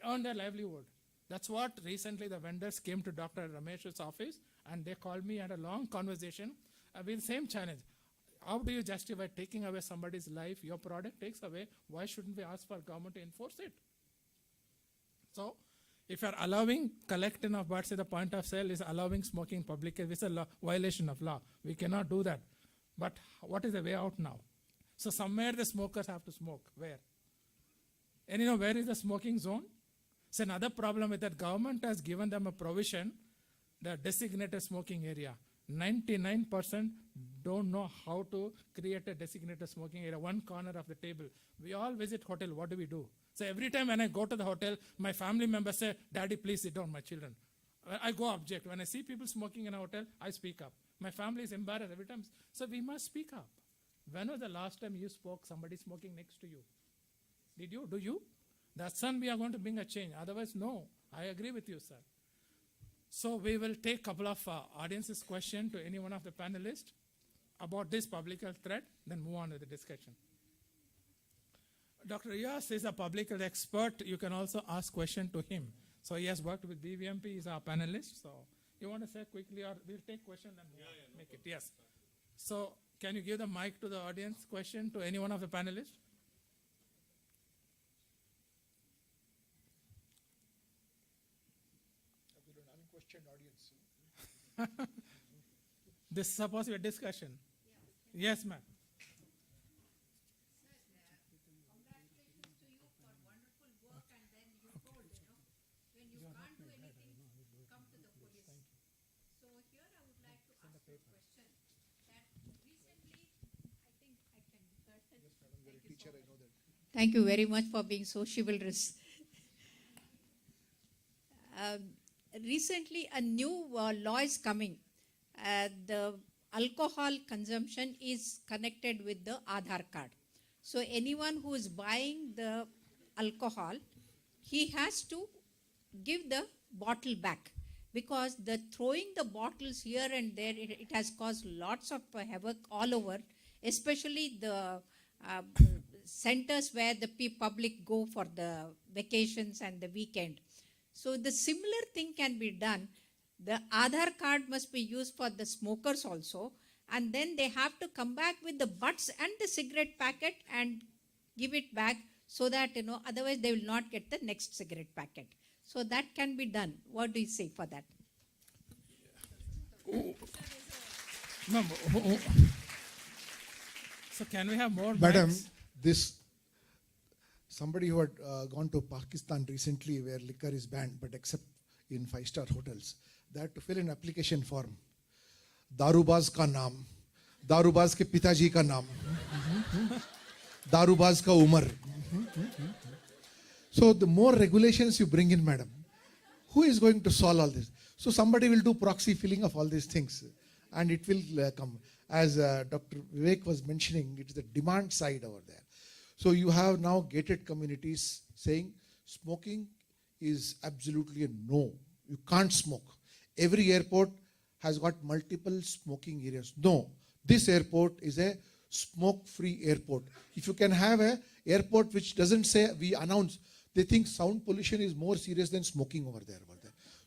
S6: earn their livelihood? That's what recently the vendors came to Dr. Ramesh's office and they called me and a long conversation with the same challenge. How do you justify taking away somebody's life? Your product takes away. Why shouldn't we ask for government to enforce it? So, if you're allowing collection of butts at the point of sale is allowing smoking public, it's a violation of law. We cannot do that. But what is the way out now? So somewhere the smokers have to smoke. Where? And where is the smoking zone? So another problem is that government has given them a provision, the designated smoking area. 99% don't know how to create a designated smoking area, one corner of the table. We all visit hotel, what do? So every time when I go to the hotel, my family members say, Daddy, please sit down, my children. I go object. When I see people smoking in a hotel, I speak up. My family is embarrassed every time. So we must speak up. When was the last time you spoke, somebody smoking next to you? Did you? Do you? That's when we are going to bring a change. Otherwise, no. I agree with you, sir. So we will take a couple of audience's question to any one of the panelists about this public health threat, then move on to the discussion. Dr. Riyas is a public health expert. You can also ask question to him. So he has worked with BVMP, he's our panelist. So you want to say quickly, or we'll take question and make it. Yes. So can you give the mic to the audience question to any one of the panelists? This is supposed to be a discussion. Yes, ma'am.
S7: Thank you very much for being so chivalrous. Recently, a new law is coming. The alcohol consumption is connected with the Aadhaar card. So anyone who is buying the alcohol, he has to give the bottle back, because the throwing the bottles here and there, it has caused lots of havoc all over, especially the centers where the public go for the vacations and the weekend. So the similar thing can be done. The Aadhaar card must be used for the smokers also, and then they have to come back with the butts and the cigarette packet and give it back, so that, otherwise they will not get the next cigarette packet. So that can be done. What do you say for that?
S6: Ma'am, so can we have more
S13: Madam,
S6: mics?
S13: Somebody who had gone to Pakistan recently where liquor is banned, but except in 5-star hotels, they had to fill an application form. Darubaz ka naam, Darubaz ke pitaji ka naam, Darubaz ka umar. So the more regulations you bring in, madam, who is going to solve all this? So somebody will do proxy filling of all these things, and it will come. As Dr. Vivek was mentioning, it is the demand side over there. So you have now gated communities saying smoking is absolutely a no. You can't smoke. Every airport has got multiple smoking areas. No, this airport is a smoke-free airport. If you can have an airport which doesn't say, we announce, they think sound pollution is more serious than smoking over there.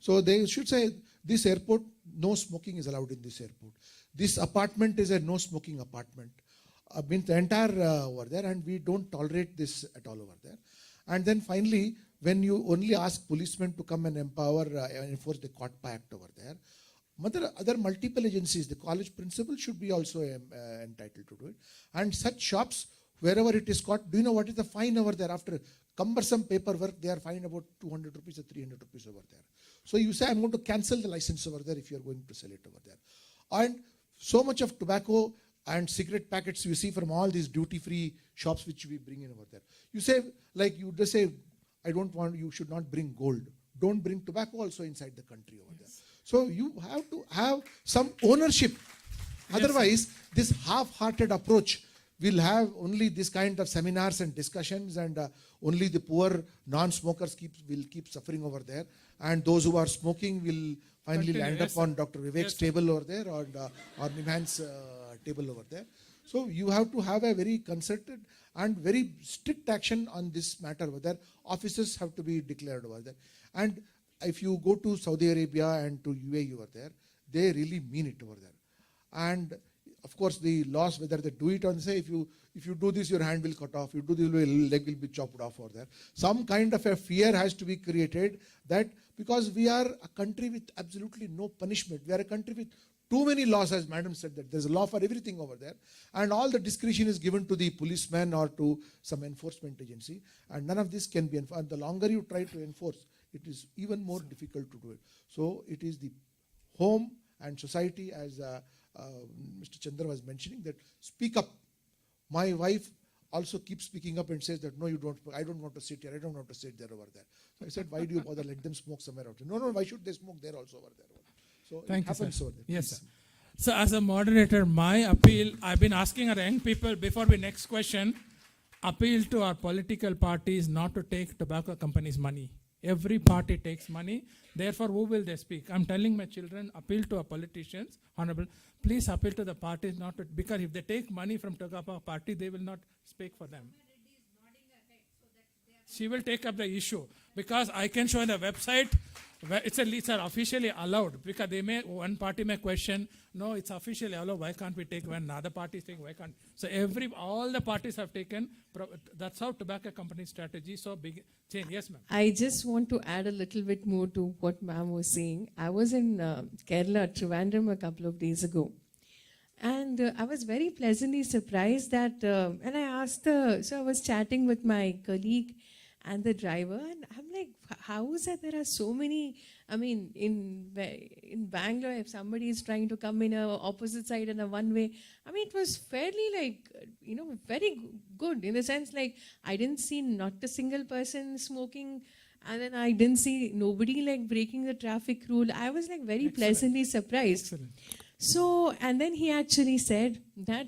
S13: So they should say, this airport, no smoking is allowed in this airport. This apartment is a no smoking apartment. Means the entire over there, and we don't tolerate this at all over there. And then finally, when you only ask policemen to come and enforce the COTPA Act over there, other multiple agencies, the college principal should be also entitled to do it. And such shops, wherever it is caught, do you know what is the fine over there? After cumbersome paperwork, they are fined about 200 rupees or 300 rupees over there. So you say, I'm going to cancel the license over there if you are going to sell it over there. And so much of tobacco and cigarette packets you see from all these duty-free shops which we bring in over there. You say, like you just say, you should not bring gold. Don't bring tobacco also inside the country over there. So you have to have some ownership. Otherwise, this half-hearted approach will have only this kind of seminars and discussions, and only the poor non-smokers will keep suffering over there. And those who are smoking will finally land up on Dr. Vivek's table over there, or NIMHANS table over there. So you have to have a very concerted and very strict action on this matter over there. Officers have to be declared over there. And if you go to Saudi Arabia and to UAE over there, they really mean it over there. And of course, the laws, whether they do it or say, if you do this, your hand will cut off. You do this, your leg will be chopped off over there. Some kind of a fear has to be created, that because we are a country with absolutely no punishment. We are a country with Too many laws, as madam said, that there's a law for everything over there, and all the discretion is given to the policeman or to some enforcement agency, and none of this can be enforced. And the longer you try to enforce, it is even more difficult to do it. So it is the home and society, as Mr. Chandra was mentioning, that speak up. My wife also keeps speaking up and says that, no, you don't, I don't want to sit here, I don't want to sit there over there. So I said, why do you bother? Let them smoke somewhere out. No, why should they smoke there also over there? So
S6: Thank
S13: it
S6: you,
S13: happens
S6: sir.
S13: over there.
S6: Yes,
S13: Please.
S6: sir. So as a moderator, my appeal, I've been asking our young people before we next question, appeal to our political parties not to take tobacco companies' money. Every party takes money. Therefore, who will they speak? I'm telling my children, appeal to our politicians, honorable, please appeal to the parties not to, because if they take money from tobacco party, they will not speak for them. She will take up the issue because I can show in the website where it's officially allowed, because one party may question, no, it's officially allowed, why can't we take when another party is taking, why can't? So all the parties have taken, that's how tobacco company strategy, so big change. Yes, ma'am.
S12: I just want to add a little bit more to what ma'am was saying. I was in Kerala, Trivandrum, a couple of days ago. And I was very pleasantly surprised that, and I asked so I was chatting with my colleague and the driver, and I'm like, how is that there are so many, I mean, in Bangalore, if somebody is trying to come in a opposite side in a one way, I mean, it was fairly very good in the sense like, I didn't see not a single person smoking, and then I didn't see nobody breaking the traffic rule. I was very pleasantly surprised.
S6: Excellent.
S12: So, and then he actually said that,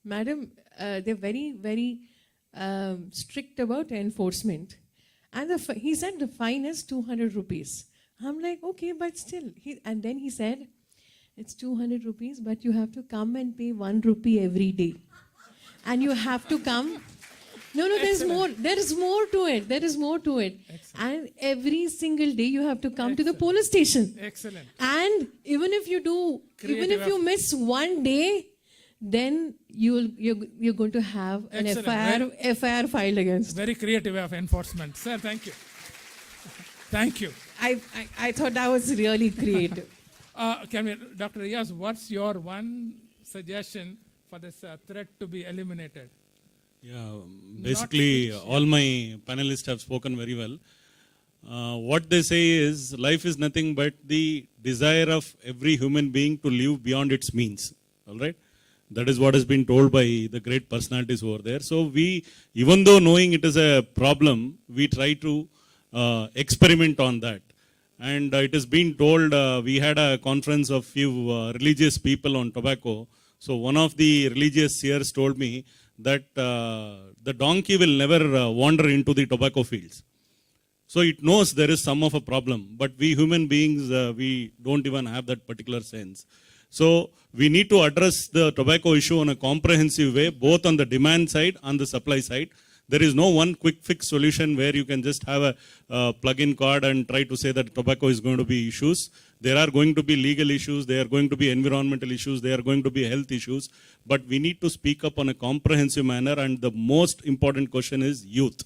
S12: madam, they're very, very strict about enforcement. And he said the fine is 200 rupees. I'm like, okay, but still. And then he said, it's 200 rupees, but you have to come and pay 1 rupee every day. And you have to come. No, there's more. There is more to it. There is more to it.
S6: Excellent.
S12: And every single day you have to come to the police station.
S6: Excellent.
S12: And even if you miss one day, then you're going to have an FIR filed against.
S6: Very creative way of enforcement. Sir, thank you. Thank you.
S12: I thought that was really creative.
S6: Dr. Riyaz, what's your one suggestion for this threat to be eliminated?
S15: Yeah, basically all my panelists have spoken very well. What they say is life is nothing but the desire of every human being to live beyond its means. All right? That is what has been told by the great personalities over there. So we, even though knowing it is a problem, we try to experiment on that. And it has been told, we had a conference of few religious people on tobacco. So one of the religious seers told me that the donkey will never wander into the tobacco fields. So it knows there is some of a problem, but we human beings, we don't even have that particular sense. So we need to address the tobacco issue in a comprehensive way, both on the demand side and the supply side. There is no one quick fix solution where you can just have a plug-in card and try to say that tobacco is going to be issues. There are going to be legal issues, there are going to be environmental issues, there are going to be health issues, but we need to speak up on a comprehensive manner, and the most important question is youth.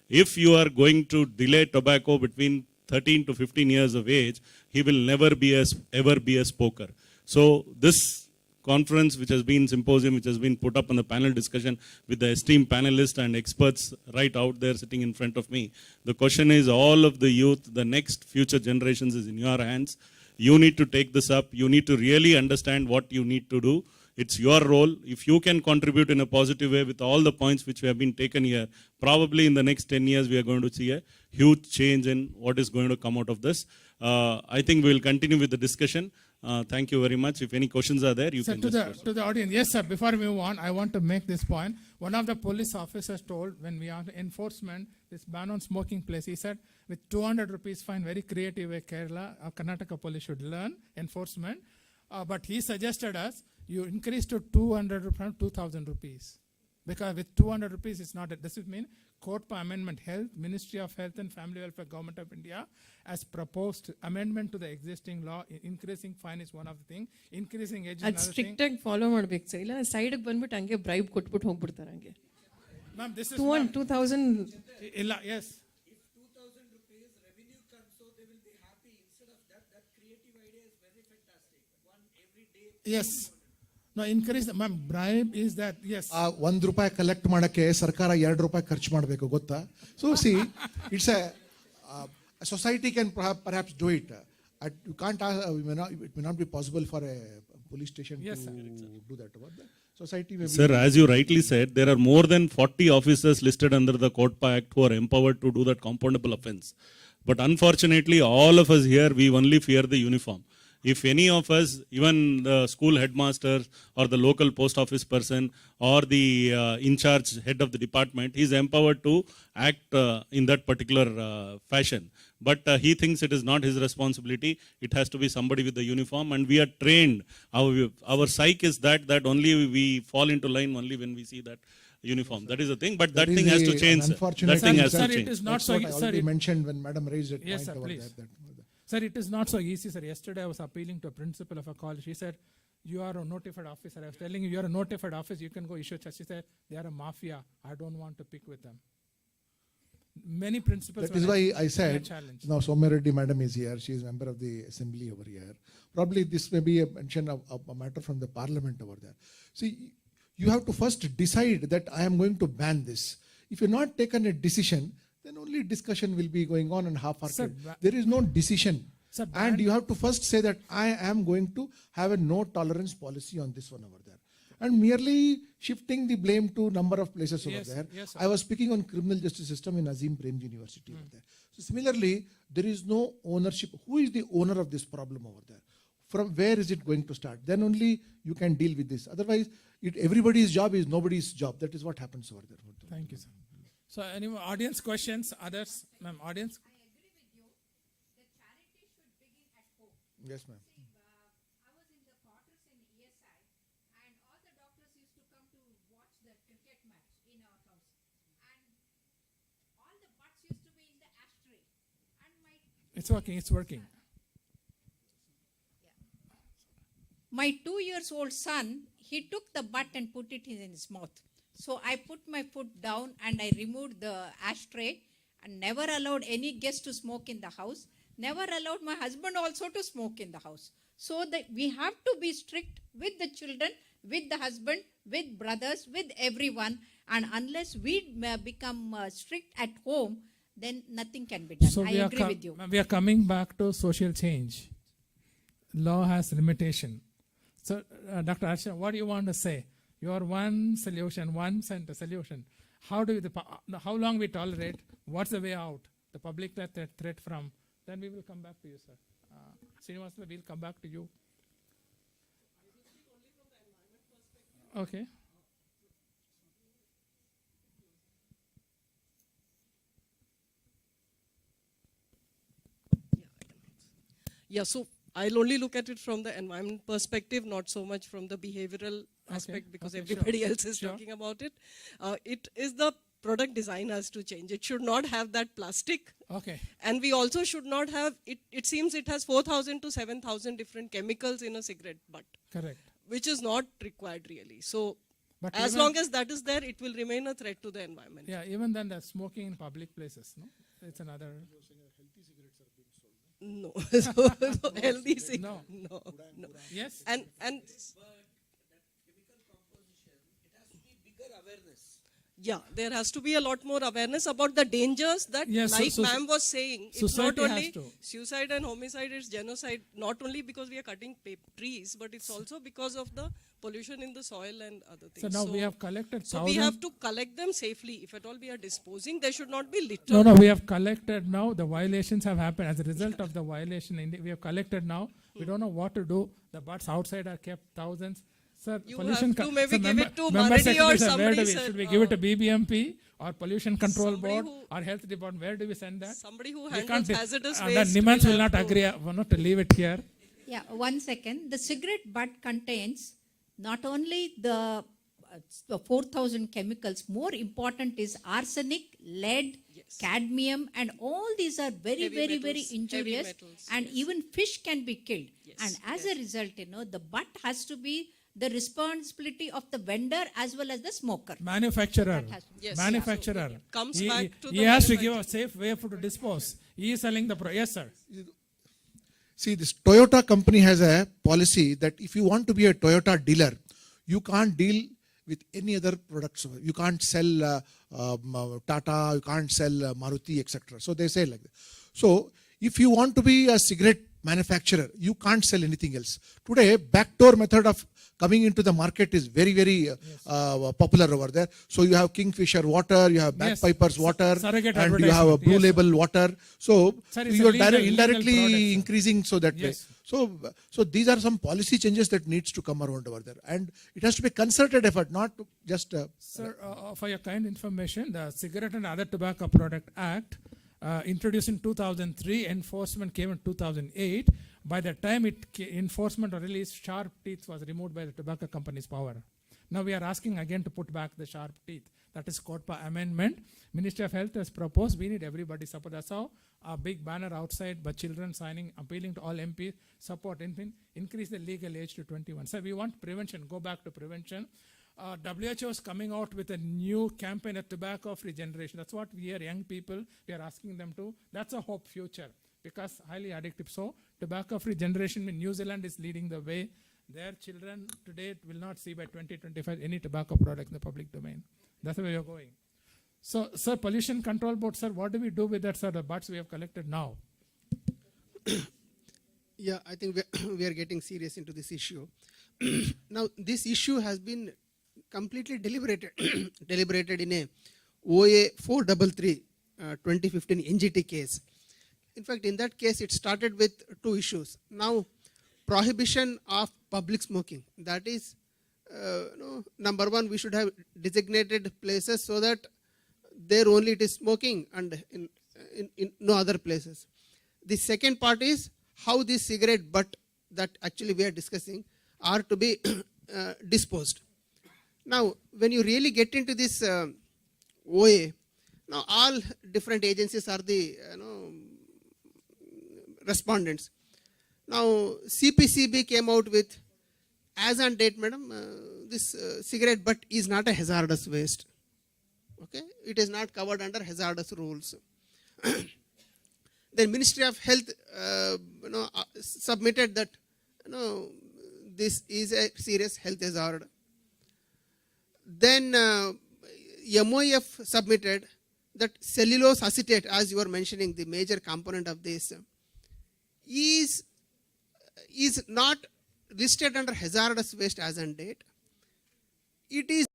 S15: If you are going to delay tobacco between 13 to 15 years of age, he will never be ever be a smoker. So this conference, which has been symposium, which has been put up on the panel discussion with the esteemed panelists and experts right out there sitting in front of me. The question is, all of the youth, the next future generations is in your hands. You need to take this up. You need to really understand what you need to do. It's your role. If you can contribute in a positive way with all the points which have been taken here, probably in the next 10 years, we are going to see a huge change in what is going to come out of this. I think we will continue with the discussion. Thank you very much. If any questions are there, you can just
S6: to the audience. Yes, sir. Before we move on, I want to make this point. One of the police officers told when we are enforcement, this ban on smoking place, he said with 200 rupees fine, very creative way Kerala or Karnataka police should learn enforcement. But he suggested us, you increase to 200 from 2,000 rupees. Because with 200 rupees, it's not, does it mean Court per Amendment Health, Ministry of Health and Family Welfare, Government of India has proposed amendment to the existing law. Increasing fine is one of the things. Increasing age is another thing.
S12: Strict ಆಗಿ follow ಮಾಡಬೇಕು sir, ಇಲ್ಲ ಸೈಡ್ಗೆ ಬಂದ್ಬಿಟ್ಟು ಹಂಗೆ bribe ಕೊಟ್ಬಿಟ್ಟು ಹೋಗ್ಬಿಡ್ತಾರೆ ಹಂಗೆ.
S6: Ma'am, this is
S12: 2000.
S6: Yes.
S5: If 2,000 rupees revenue comes, so they will be happy. Instead of that creative idea is very fantastic. One every day
S16: Yes. No, encourage the ma'am. Bribe is that, yes.
S13: ₹1 collect ಮಾಡಕ್ಕೆ ಸರ್ಕಾರ ₹2 ಖರ್ಚು ಮಾಡಬೇಕು ಗೊತ್ತಾ? So C it's A society can perhaps do it. You can't it may not be possible for a police station to do that. Society may
S15: Sir, as you rightly said, there are more than 40 officers listed under the CODPA Act who are empowered to do that compoundable offense. But unfortunately, all of us here, we only fear the uniform. If any of us, even the school headmaster or the local post office person or the in charge head of the department, he is empowered to act in that particular fashion. But he thinks it is not his responsibility. It has to be somebody with the uniform, and we are trained. Our psyche is that only we fall into line only when we see that uniform. That is the thing. But that thing has to change. That thing has to change.
S16: It is not so.
S13: I already mentioned when Madam raised it.
S16: Yes, sir, please. Sir, it is not so easy, sir. Yesterday I was appealing to a principal of a college. He said, you are a notified officer. I was telling you, you are a notified officer. You can go issue charge. She said, they are a mafia. I don't want to pick with them. Many principals.
S13: That is why I said, now Soumya Reddy Madam is here. She is a member of the assembly over here. Probably this may be a mention of a matter from the parliament over there. See, you have to first decide that I am going to ban this. If you not taken a decision, then only discussion will be going on and half-hearted. There is no decision.
S16: Sir,
S13: and you have to first say that I am going to have a no tolerance policy on this one over there. And merely shifting the blame to number of places over there.
S16: Yes,
S13: I was speaking on criminal justice system in Azim Premji University over there. So similarly, there is no ownership. Who is the owner of this problem over there? From where is it going to start? Then only you can deal with this. Otherwise, everybody's job is nobody's job. That is what happens over there.
S16: Thank you, sir. So, any audience questions? Others, ma'am, audience?
S7: I agree with you. The charity should begin at home.
S13: Yes, ma'am.
S7: I was in the quarters in ESI, and all the doctors used to come to watch the cricket match in our house. And all the butts used to be in the ashtray. And
S16: It's working, it's working.
S7: my 2-year-old son, he took the butt and put it in his mouth. So I put my foot down and I removed the ashtray and never allowed any guest to smoke in the house. Never allowed my husband also to smoke in the house. So that we have to be strict with the children, with the husband, with brothers, with everyone. And unless we become strict at home, then nothing can be done.
S16: So
S7: I agree with you.
S16: We are coming back to social change. Law has limitation. So, Dr. Arsha, what do you want to say? Your one solution, one center solution. How long we tolerate? What's the way out? The public threat from? Then we will come back to you, sir. Srinivasala, we'll come back to you. Okay.
S14: Yeah, so I'll only look at it from the environment perspective, not so much from the behavioral aspect, because everybody else is talking about it. It is the product design has to change. It should not have that plastic.
S16: Okay.
S14: And we also should not have, it seems it has 4,000 to 7,000 different chemicals in a cigarette butt.
S16: Correct.
S14: Which is not required really. So
S16: But
S14: as
S16: even-
S14: long as that is there, it will remain a threat to the environment.
S16: Yeah, even then the smoking in public places, no? It's another...
S14: No. So healthy
S16: No.
S14: No.
S16: Yes.
S14: And yeah, there has to be a lot more awareness about the dangers that,
S16: Yes,
S14: like
S16: so
S14: ma'am was saying, it's not
S16: society has
S14: only
S16: to.
S14: suicide and homicide, it's genocide, not only because we are cutting trees, but it's also because of the pollution in the soil and other things.
S16: So now we have collected
S14: So we have to collect them safely. If at all we are disposing, they should not be littered.
S16: No, we have collected now. The violations have happened. As a result of the violation, we have collected now. We don't know what to do. The butts outside are kept thousands. Sir,
S14: You
S16: pollution
S14: have to maybe give it to
S16: member
S14: Maradi or
S16: secretary, sir, where do
S14: somebody,
S16: we?
S14: sir,
S16: Should we give it to BBMP or Pollution Control Board
S14: who-
S16: or Health Department? Where do we send that?
S14: Somebody who
S16: We
S14: handles
S16: can't-
S14: hazardous
S16: and
S14: waste
S16: then NIMHANS
S14: will
S16: will not
S14: have to-
S16: agree not to leave it here.
S7: Yeah, 1 second. The cigarette butt contains not only the 4,000 chemicals, more important is arsenic, lead, cadmium, and all these are very,
S14: Heavy
S7: very,
S14: metals,
S7: very
S14: heavy
S7: injurious.
S14: metals,
S7: And
S14: yes.
S7: even fish can be killed.
S14: Yes,
S7: And as a result, the butt has to be the responsibility of the vendor as well as the smoker.
S16: Manufacturer.
S7: That has to be-
S14: Yes,
S16: Manufacturer.
S14: it comes
S16: He-
S14: back to
S16: he
S14: the
S16: has to give a safe way to dispose. He is selling the yes, sir.
S13: See, this Toyota company has a policy that if you want to be a Toyota dealer, you can't deal with any other products. You can't sell Tata, you can't sell Maruti, etc. So they say like that. So if you want to be a cigarette manufacturer, you can't sell anything else. Today, backdoor method of coming into the market is very, very popular over there. So you have Kingfisher water, you have Bagpipers water,
S16: Surrogate
S13: and you have a Blue
S16: advertisement,
S13: Label water. So
S16: Sir, it's
S13: you
S16: a
S13: are
S16: legal
S13: indirectly
S16: product, sir.
S13: increasing so that way.
S16: Yes.
S13: So these are some policy changes that needs to come around over there, and it has to be concerted effort, not just.
S16: Sir, for your kind information, the Cigarette and Other Tobacco Product Act, introduced in 2003, enforcement came in 2008. By the time enforcement or release, sharp teeth was removed by the tobacco company's power. Now we are asking again to put back the sharp teeth. That is CODPA amendment. Ministry of Health has proposed. We need everybody's support. That's how a big banner outside, but children signing, appealing to all MPs, support, increase the legal age to 21. So we want prevention. Go back to prevention. WHO is coming out with a new campaign, a tobacco-free generation. That's what we are, young people, we are asking them to. That's a hope future, because highly addictive. So tobacco-free generation in New Zealand is leading the way. Their children today will not see by 2025 any tobacco product in the public domain. That's where you're going. So, sir, pollution control board, sir, what do we do with that, sir, the butts we have collected now?
S11: Yeah, I think we are getting serious into this issue. Now, this issue has been completely deliberated in a OA 433 2015 NGT case. In fact, in that case, it started with two issues. Now, prohibition of public smoking. That is, number one, we should have designated places so that there only it is smoking and in no other places. The second part is how this cigarette butt that actually we are discussing are to be disposed. Now, when you really get into this OA, now all different agencies are the respondents. Now, CPCB came out with, as on date, madam, this cigarette butt is not a hazardous waste. Okay, it is not covered under hazardous rules. The Ministry of Health, submitted that, this is a serious health hazard. Then MOF submitted that cellulose acetate, as you were mentioning, the major component of this, is not listed under hazardous waste as on date. It is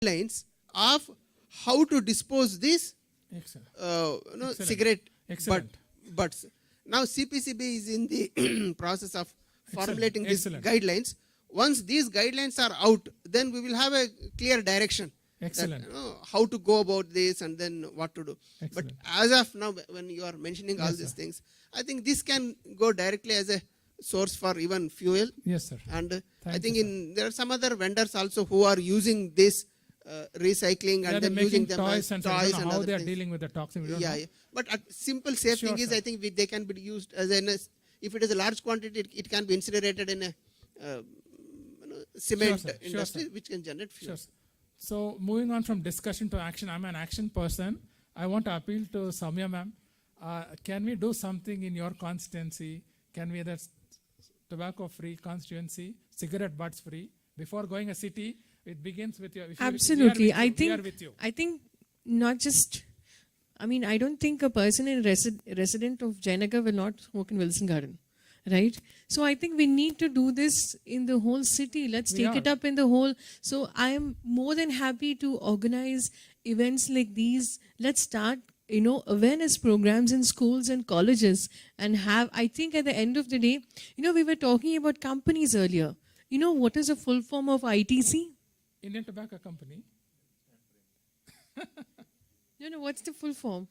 S11: guidelines of how to dispose this cigarette butts. Now CPCB is in the process of formulating these guidelines. Once these guidelines are out, then we will have a clear direction.
S16: Excellent.
S11: That, how to go about this and then what to do.
S16: Excellent.
S11: But as of now, when you are mentioning all these things, I think this can go directly as a source for even fuel.
S16: Yes, sir.
S11: And I think there are some other vendors also who are using this recycling and then using them
S16: toys
S11: as
S16: and
S11: toys
S16: so
S11: and
S16: how
S11: other
S16: they are
S11: things.
S16: dealing with the toxin. We don't know.
S11: Yeah. But a simple safe
S16: Sure,
S11: thing is,
S16: sir.
S11: I think they can be used as if it is a large quantity, it can be incinerated in a cement
S16: Sure, sir.
S11: industry,
S16: Sure, sir.
S11: which can generate fuel.
S16: Sure, sir. So moving on from discussion to action, I'm an action person. I want to appeal to Soumya ma'am. Can we do something in your constituency? Can we either tobacco free constituency, cigarette butts free? Before going a city, it begins with your.
S12: Absolutely.
S16: I
S12: think not just. I mean, I don't think a person in resident of Jayanagar will not smoke in Wilson Garden, right? So I think we need to do this in the whole city. Let's take it up in the whole. So I am more than happy to organize events like these. Let's start, awareness programs in schools and colleges and have, I think at the end of the day, we were talking about companies earlier. What is a full form of ITC?
S16: Indian Tobacco Company.
S12: No, what's the full form?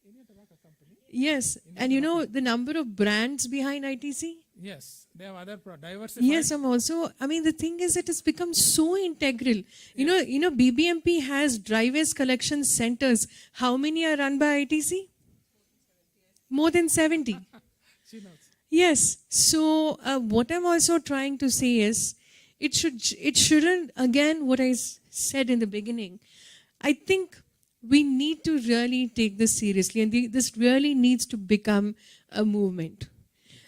S16: Indian Tobacco Company.
S12: Yes, and the number of brands behind ITC?
S16: Yes, they have other diversified.
S12: Yes, I'm also. I mean, the thing is, it has become so integral. You know, BBMP has drivers collection centers. How many are run by ITC? More than 70.
S16: She knows.
S12: Yes. So what I'm also trying to say is, it shouldn't. Again, what I said in the beginning, I think we need to really take this seriously, and this really needs to become a movement.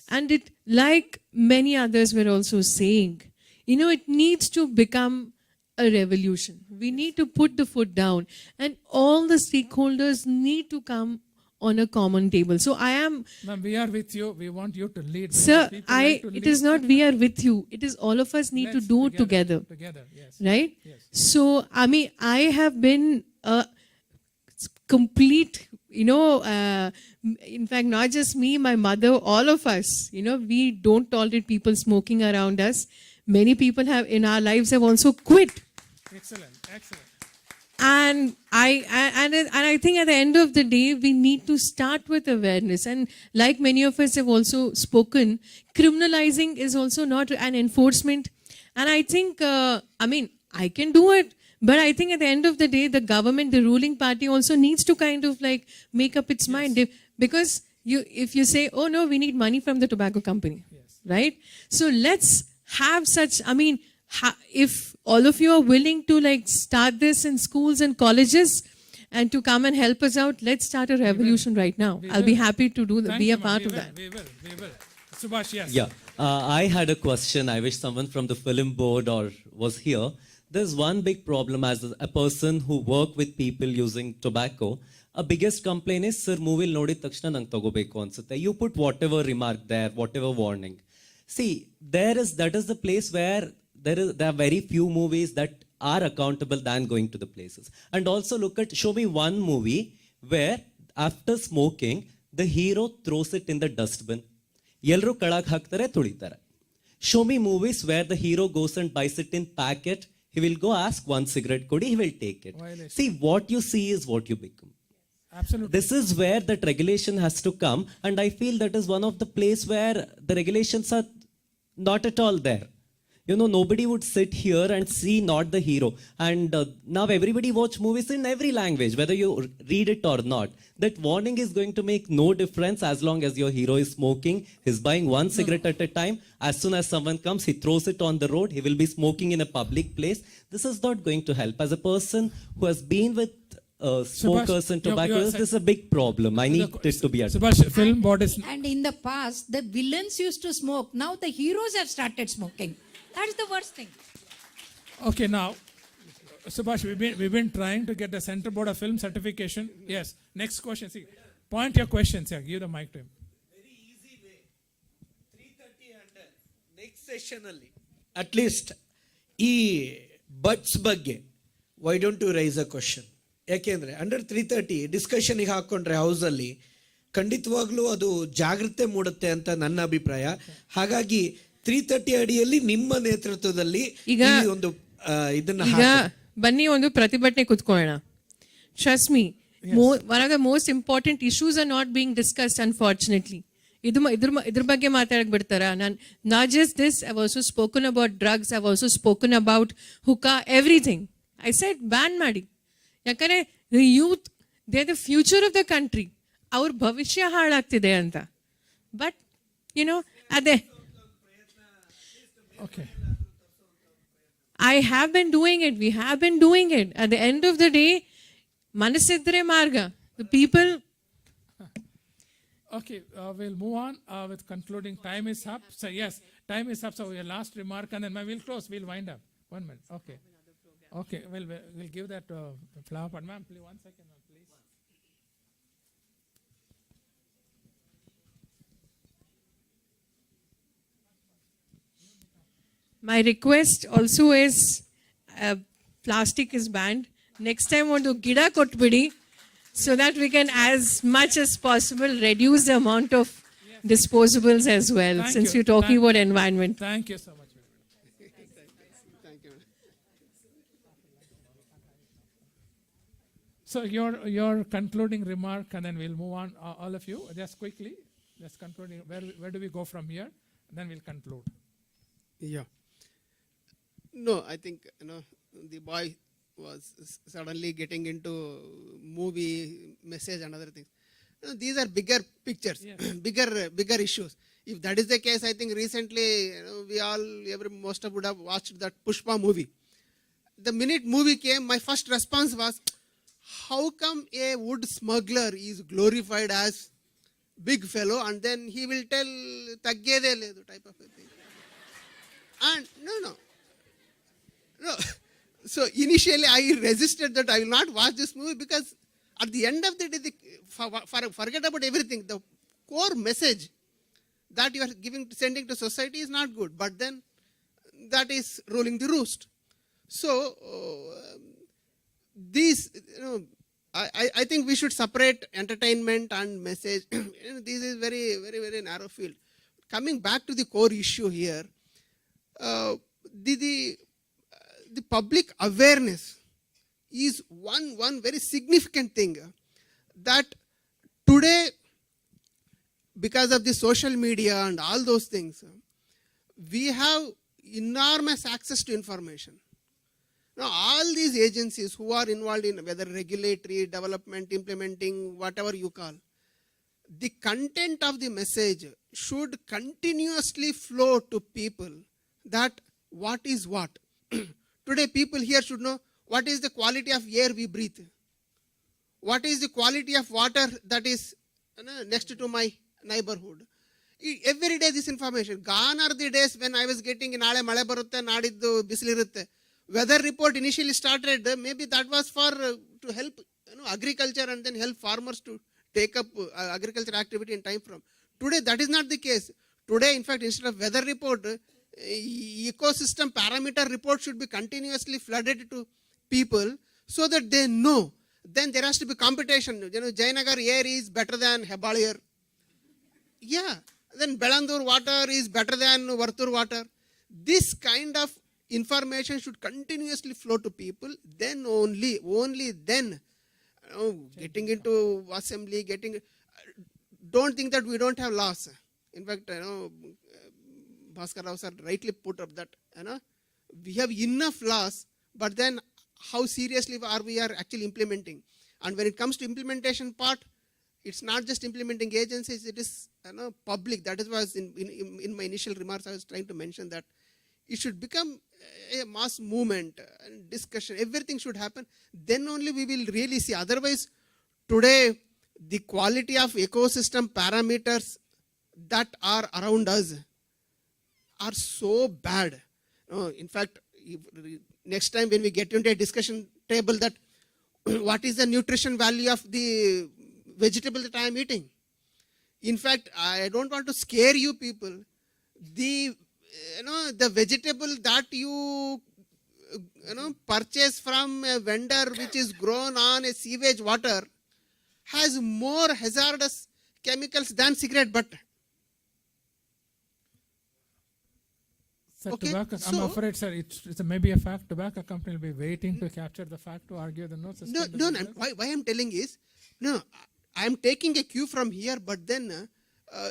S12: And it, like many others were also saying, you know, it needs to become a revolution. We need to put the foot down, and all the stakeholders need to come on a common table. So I am.
S16: Ma'am, we are with you. We want you to lead.
S12: Sir,
S16: People
S12: it is not we are with you. It is all of us need to do together.
S16: Together, yes.
S12: Right?
S16: Yes.
S12: So, I mean, I have been a complete, you know, in fact, not just me, my mother, all of us, you know, we don't tolerate people smoking around us. Many people have in our lives have also quit.
S16: Excellent, excellent.
S12: And I think at the end of the day, we need to start with awareness. And like many of us have also spoken, criminalizing is also not an enforcement. And I think, I mean, I can do it. But I think at the end of the day, the government, the ruling party also needs to kind of like make up its mind. Because if you say, oh no, we need money from the tobacco company, right? So let's have such, I mean, if all of you are willing to like start this in schools and colleges and to come and help us out, let's start a revolution right now. I'll be happy to be a part of that.
S16: We will. Subhash, yes.
S1: Yeah, I had a question. I wish someone from the film board or was here. There's one big problem as a person who work with people using tobacco. A biggest complaint is, sir, movie nodid takshana nang tagobeku ansutte. You put whatever remark there, whatever warning. See, that is the place where there are very few movies that are accountable than going to the places. And also show me one movie where after smoking, the hero throws it in the dustbin. Yelru kalag haktare tulitare. Show me movies where the hero goes and buys it in packet. He will go ask one cigarette kodi, he will take it.
S16: Violation.
S1: See, what you see is what you become.
S16: Absolutely.
S1: This is where that regulation has to come, and I feel that is one of the place where the regulations are not at all there. You know, nobody would sit here and see not the hero. And now everybody watch movies in every language, whether you read it or not. That warning is going to make no difference as long as your hero is smoking. He's buying one cigarette at a time. As soon as someone comes, he throws it on the road. He will be smoking in a public place. This is not going to help. As a person who has been with smokers and tobaccos, this is a big problem. I need it to be addressed.
S16: Subhash, film board is...
S17: And in the past, the villains used to smoke. Now the heroes have started smoking. That's the worst thing.
S16: Okay, now, Subhash, we've been trying to get the Center Board of Film certification. Yes. Next question. See, point your questions here. Give the mic to him.
S5: Very easy way. 3:30 and next session ಅಲ್ಲಿ at least ಈ buds ಬಗ್ಗೆ why don't you raise a question? ಯಾಕೆಂದ್ರೆ under 3:30 ಡಿಸ್ಕಷನ್ಗೆ ಹಾಕೊಂಡ್ರೆ ಹೌಸಲ್ಲಿ ಖಂಡಿತವಾಗ್ಲೂ ಅದು ಜಾಗೃತೆ ಮೂಡುತ್ತೆ ಅಂತ ನನ್ನ ಅಭಿಪ್ರಾಯ. ಹಾಗಾಗಿ 3:30 ಅಡಿಯಲ್ಲಿ ನಿಮ್ಮ ನೇತೃತ್ವದಲ್ಲಿ
S12: ಈಗ
S5: ಒಂದು ಇದನ್ನ
S12: ಈಗ ಬನ್ನಿ ಒಂದು ಪ್ರತಿಭಟನೆ ಕುತ್ಕೊಳ್ಳೋಣ. Trust me, one of the most important issues are not being discussed, unfortunately. ಇದ್ರ ಬಗ್ಗೆ ಮಾತಾಡಕ್ ಬಿಡ್ತಾರ? ನಾನು not just this, I've also spoken about drugs, I've also spoken about hookah, everything. I said ban ಮಾಡಿ. ಯಾಕಂದ್ರೆ the youth, they're the future of the country. ಅವ್ರ ಭವಿಷ್ಯ ಹಾಳಾಗ್ತಿದೆ ಅಂತ. But, you know, ಅದೇ
S16: Okay.
S12: I have been doing it. We have been doing it. At the end of the day, manasidre marga. The people.
S16: Okay, we'll move on with concluding. Time is up. So yes, time is up. So your last remark, and then we'll close. We'll wind up. 1 minute. Okay. Okay. We'll give that flower pot, ma'am. Please 1 second, ma'am, please.
S12: My request also is plastic is banned. Next time want to gida kotbidi so that we can as much as possible reduce the amount of disposables as well. Since you're talking about environment.
S16: Thank you so much.
S11: Thank you.
S16: So your concluding remark, and then we'll move on. All of you, just quickly, just concluding. Where do we go from here? Then we'll conclude.
S11: Yeah. No, I think, the boy was suddenly getting into movie message and other things. These are bigger pictures, bigger issues. If that is the case, I think recently most of would have watched that Pushpa movie. The minute movie came, my first response was, how come a wood smuggler is glorified as big fellow and then he will tell taggede ledu type of a thing. And no. So initially I resisted that I will not watch this movie because at the end of the day, forget about everything. The core message that you are sending to society is not good, but then that is ruling the roost. So I think we should separate entertainment and message. This is very, very, very narrow field. Coming back to the core issue here, the public awareness is one very significant thing that today, because of the social media and all those things, we have enormous access to information. Now, all these agencies who are involved in whether regulatory, development, implementing, whatever you call, the content of the message should continuously flow to people that what is what. Today, people here should know what is the quality of air we breathe. What is the quality of water that is next to my neighborhood. Every day this information. Gone are the days when I was getting naale male barutte, nadiddu bisilirutte. Weather report initially started, maybe that was for to help agriculture and then help farmers to take up agriculture activity in time from. Today, that is not the case. Today, in fact, instead of weather report, ecosystem parameter report should be continuously flooded to people so that they know. Then there has to be competition. Jayanagar air is better than Hebalier. Yeah. Then Belandur water is better than Vartur water. This kind of information should continuously flow to people. Then only then, getting into assembly, don't think that we don't have laws. In fact, Bhaskar Rao sir rightly put up that we have enough laws, but then how seriously are we actually implementing? And when it comes to implementation part, it's not just implementing agencies, it is public. That is why in my initial remarks I was trying to mention that it should become a mass movement and discussion. Everything should happen. Then only we will really see. Otherwise, today the quality of ecosystem parameters that are around us are so bad. In fact, next time when we get into a discussion table that what is the nutrition value of the vegetable that I am eating? In fact, I don't want to scare you people. The vegetable that you purchase from a vendor which is grown on a sewage water has more hazardous chemicals than cigarette butt.
S16: Sir,
S11: Okay,
S16: tobacco, I'm
S11: so-
S16: afraid, sir, it's maybe a fact. Tobacco company will be waiting to capture the fact to argue the no
S11: No,
S16: suspend the
S11: no.
S16: business.
S11: Why I'm telling is, I am taking a cue from here, but then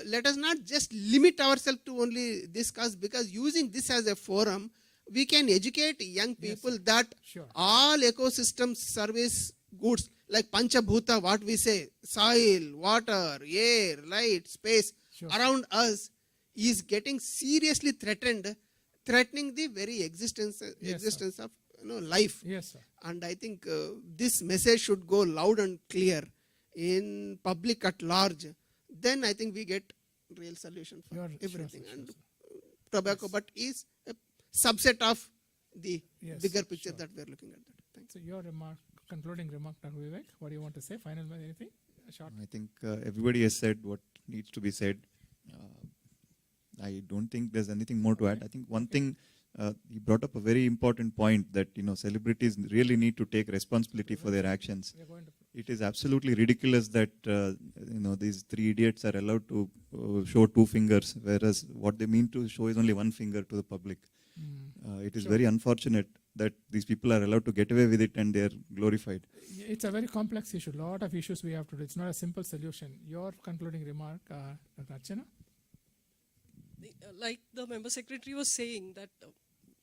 S11: let us not just limit ourselves to only this cause, because using this as a forum, we can educate young people that
S16: Sure.
S11: all ecosystem service goods like Panchabhuta, what we say, soil, water, air, light, space around us is getting seriously threatening the very existence of life.
S16: Yes, sir.
S11: And I think this message should go loud and clear in public at large. Then I think we get real solution for everything. And tobacco, but is a subset of the bigger picture that we are looking at. Thanks.
S16: So your concluding remark, Dr. Vivek, what do you want to say? Final word, anything? Short.
S10: I think everybody has said what needs to be said. I don't think there's anything more to add. I think one thing, he brought up a very important point that celebrities really need to take responsibility for their actions. It is absolutely ridiculous that these three idiots are allowed to show two fingers, whereas what they mean to show is only one finger to the public. It is very unfortunate that these people are allowed to get away with it and they are glorified.
S16: It's a very complex issue. A lot of issues we have to do. It's not a simple solution. Your concluding remark, Dr. Archana?
S14: like the member secretary was saying that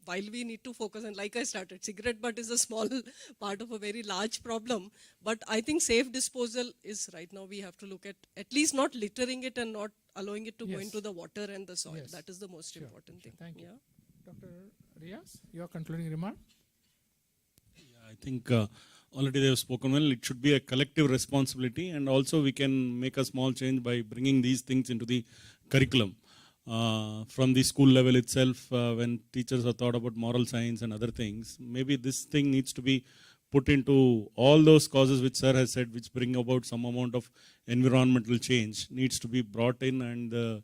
S14: while we need to focus, and like I started, cigarette butt is a small part of a very large problem, but I think safe disposal is right now we have to look at least not littering it and not allowing it to go
S16: Yes.
S14: into the water and the soil.
S16: Yes.
S14: That is the most
S16: Sure,
S14: important thing.
S16: Thank you.
S14: Yeah.
S16: Dr. Riaz, your concluding remark?
S15: I think already they have spoken well. It should be a collective responsibility, and also we can make a small change by bringing these things into the curriculum. From the school level itself, when teachers are taught about moral science and other things, maybe this thing needs to be put into all those causes which sir has said, which bring about some amount of environmental change, needs to be brought in, and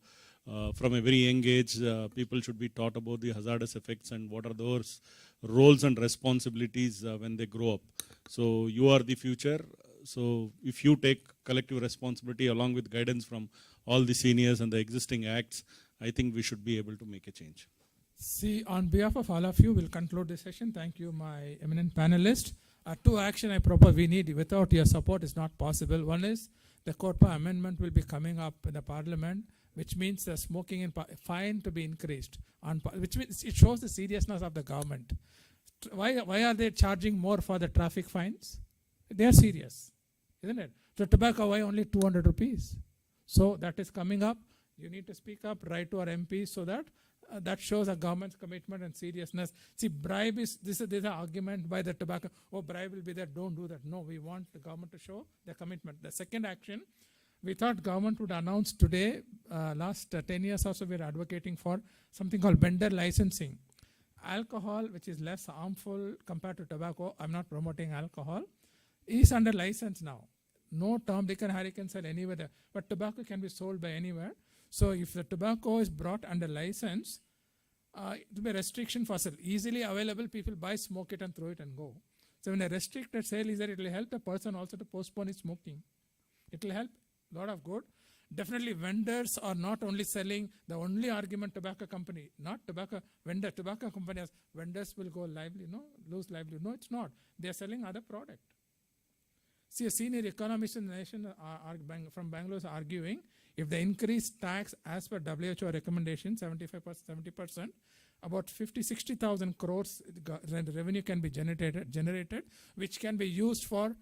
S15: from a very young age, people should be taught about the hazardous effects and what are those roles and responsibilities when they grow up. So you are the future. So if you take collective responsibility along with guidance from all the seniors and the existing acts, I think we should be able to make a change.
S16: See, on behalf of all of you, we'll conclude this session. Thank you, my eminent panelists. Two action I propose we need. Without your support, it's not possible. One is the CORPA amendment will be coming up in the parliament, which means the smoking in fine to be increased. Which means it shows the seriousness of the government. Why are they charging more for the traffic fines? They are serious, isn't it? So tobacco, why only 200 rupees? So that is coming up. You need to speak up, write to our MPs so that that shows a government's commitment and seriousness. See, bribe is, this is an argument by the tobacco, oh, bribe will be there, don't do that. No, we want the government to show their commitment. The second action, we thought government would announce today, last 10 years also we are advocating for something called vendor licensing. Alcohol, which is less harmful compared to tobacco, I'm not promoting alcohol, is under license now. No Tom, Dick and Harry can sell anywhere there, but tobacco can be sold by anywhere. So if the tobacco is brought under license, it will be a restriction for sale. Easily available, people buy, smoke it and throw it and go. So when a restricted sale is there, it will help the person also to postpone his smoking. It will help a lot of good. Definitely vendors are not only selling, the only argument tobacco company, not tobacco, vendor, tobacco companies, vendors will go lively, no, lose lively. No, it's not. They are selling other product. See, a senior economist in the nation from Bangalore is arguing, if they increase tax as per WHO recommendation, 75%, 70%, about 60,000 crores revenue can be generated, which can be used for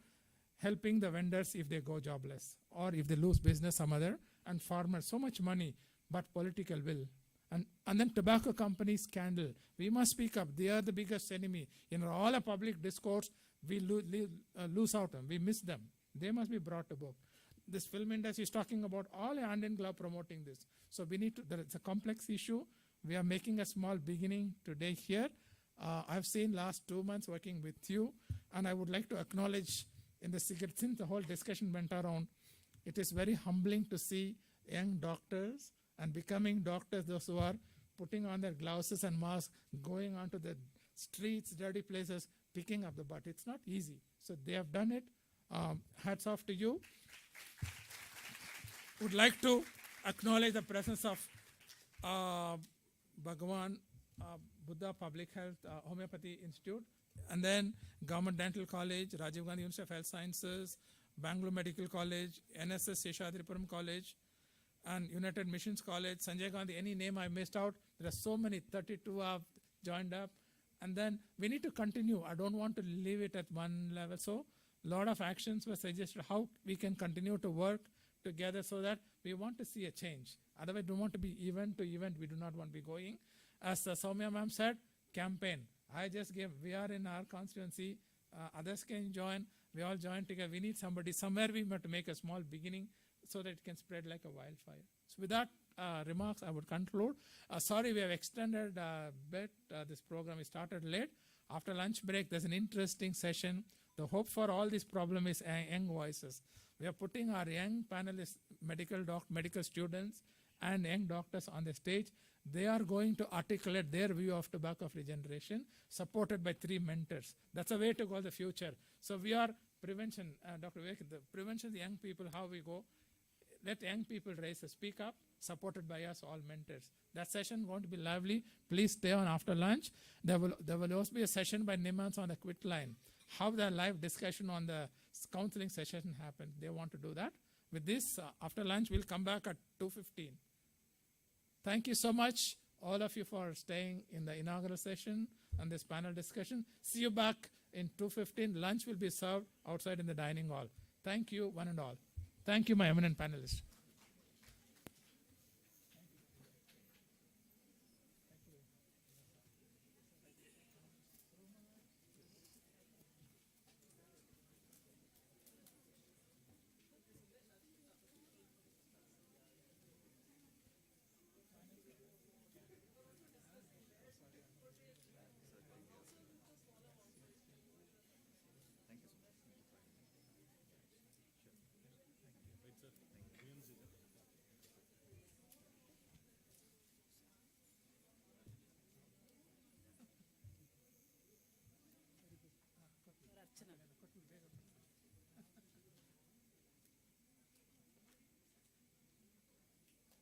S16: helping the vendors if they go jobless or if they lose business some other, and farmers, so much money, but political will. And then tobacco company scandal. We must speak up. They are the biggest enemy. In all a public discourse, we lose out on. We miss them. They must be brought to book. This film industry is talking about all hand in glove promoting this. So we need to, it's a complex issue. We are making a small beginning today here. I've seen last 2 months working with you, and I would like to acknowledge in the cigarette, since the whole discussion went around, it is very humbling to see young doctors and becoming doctors, those who are putting on their gloves and masks, going onto the streets, dirty places, picking up the butt. It's not easy. So they have done it. Hats off to you. Would like to acknowledge the presence of Bhagwan Buddha Public Health Homeopathy Institute, and then Government Dental College, Rajiv Gandhi University of Health Sciences, Bangalore Medical College, NSS Seshadripuram College, and United Missions College, Sanjay Gandhi, any name I missed out. There are so many, 32 have joined up. And then we need to continue. I don't want to leave it at one level. So a lot of actions were suggested how we can continue to work together so that we want to see a change. Otherwise, we don't want to be event to event. We do not want to be going. As Soumya ma'am said, campaign. I just gave, we are in our constituency. Others can join. We all join together. We need somebody. Somewhere we have to make a small beginning so that it can spread like a wildfire. So with that remarks, I would conclude. Sorry, we have extended a bit. This program is started late. After lunch break, there's an interesting session. The hope for all this problem is young voices. We are putting our young panelists, medical students and young doctors on the stage. They are going to articulate their view of tobacco-free generation, supported by 3 mentors. That's a way to go in the future. So we are prevention, Dr. Vivek, the prevention of the young people, how we go. Let young people raise a speak up, supported by us, all mentors. That session going to be lively. Please stay on after lunch. There will also be a session by NIMHANS on the quit line. How the live discussion on the counseling session happened. They want to do that. With this, after lunch, we'll come back at 2:15. Thank you so much, all of you, for staying in the inaugural session and this panel discussion. See you back in 2:15. Lunch will be served outside in the dining hall. Thank you, one and all. Thank you, my eminent panelists.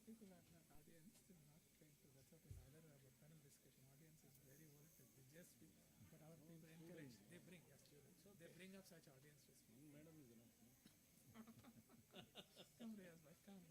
S16: People are not audience, still not trained to, that's what in either panel discussion, audience is very oriented, they just speak, but our people encourage, they bring, yes, so they bring up such audience to speak. Madam is enough. Come, Riyaz, bhai, come.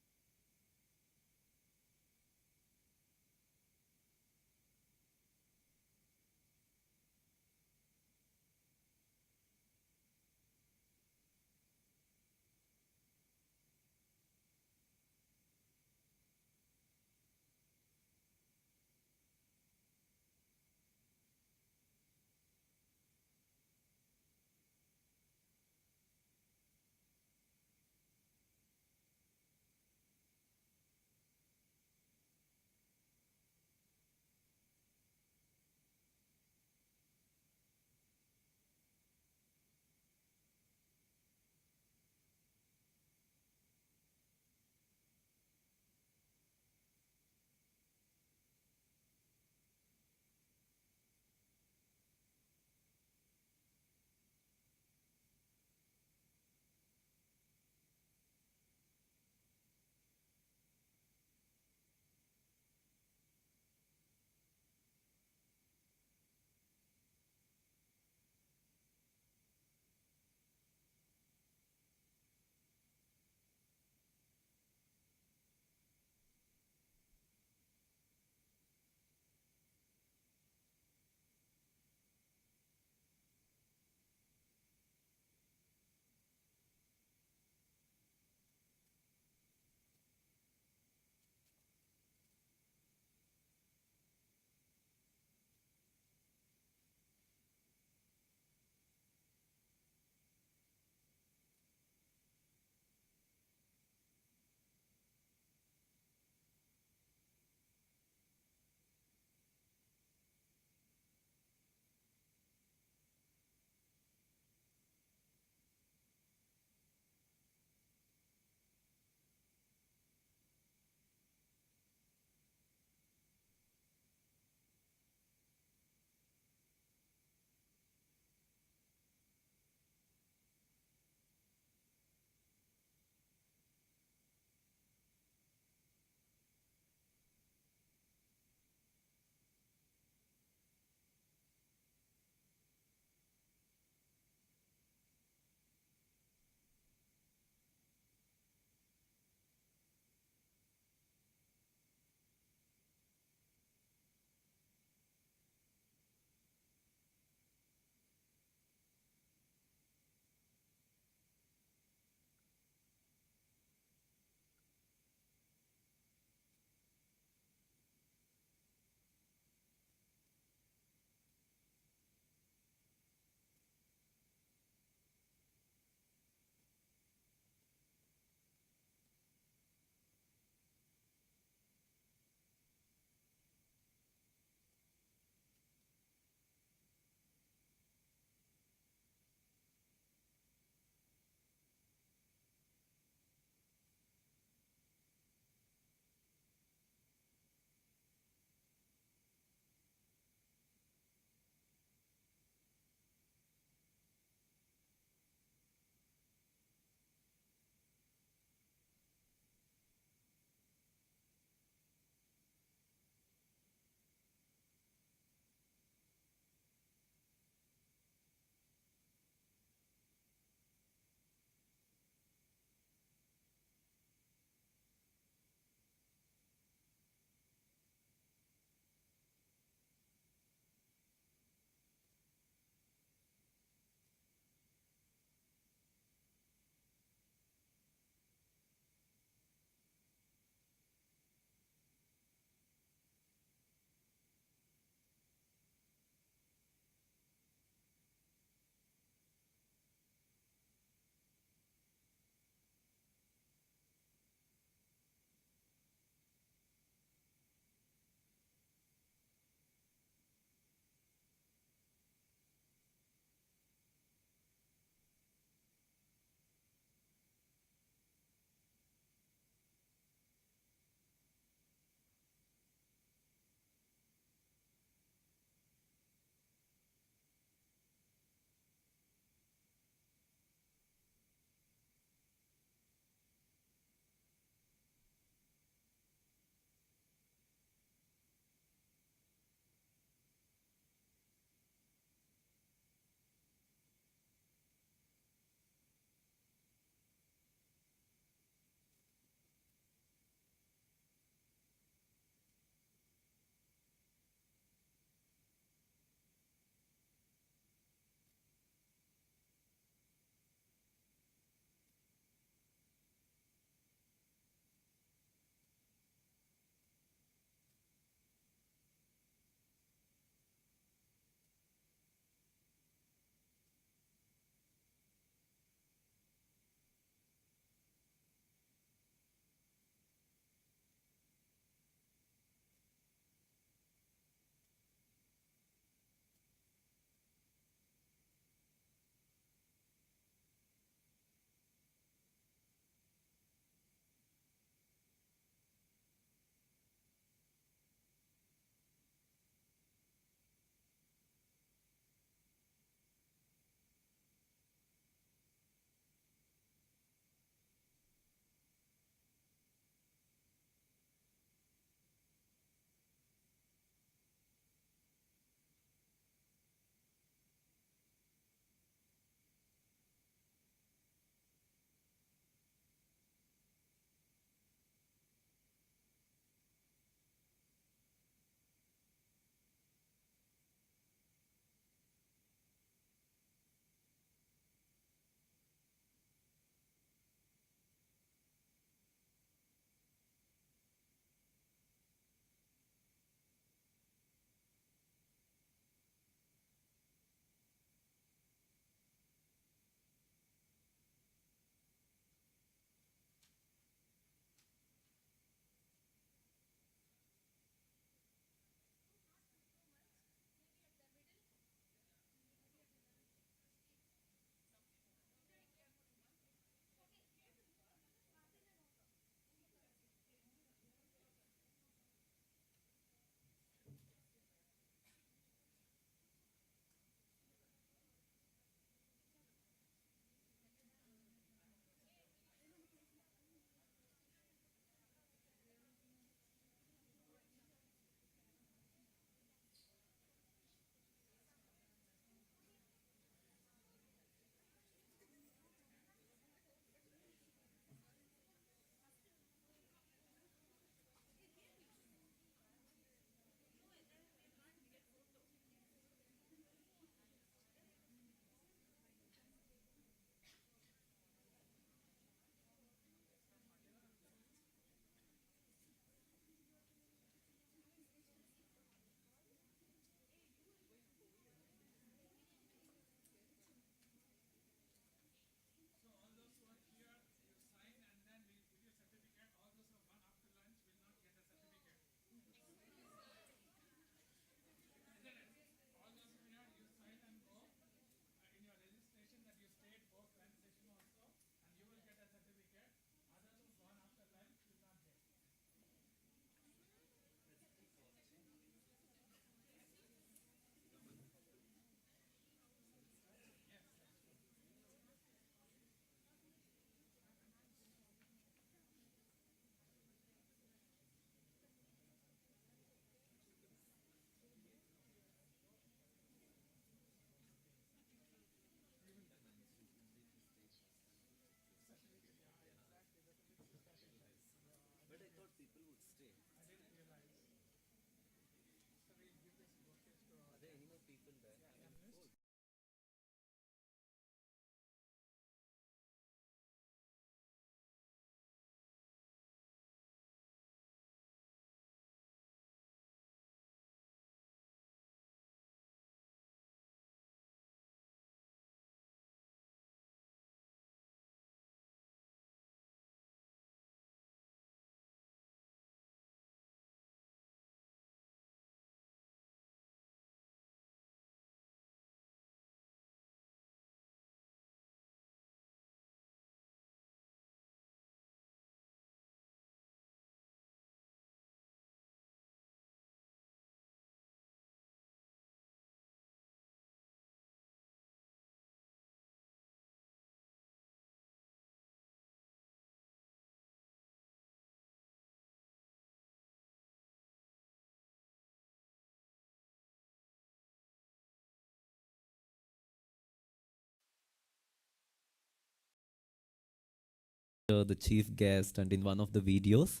S1: the chief guest and in one of the videos.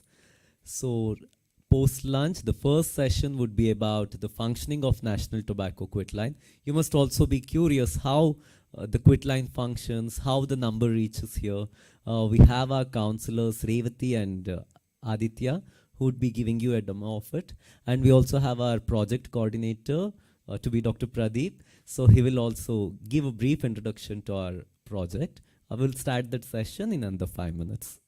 S1: So post lunch, the first session would be about the functioning of National Tobacco Quit Line. You must also be curious how the quit line functions, how the number reaches here. We have our counselors Revati and Aditya who would be giving you a demo of it. And we also have our project coordinator to be Dr. Pradeep. So he will also give a brief introduction to our project. I will start that session in under 5 minutes.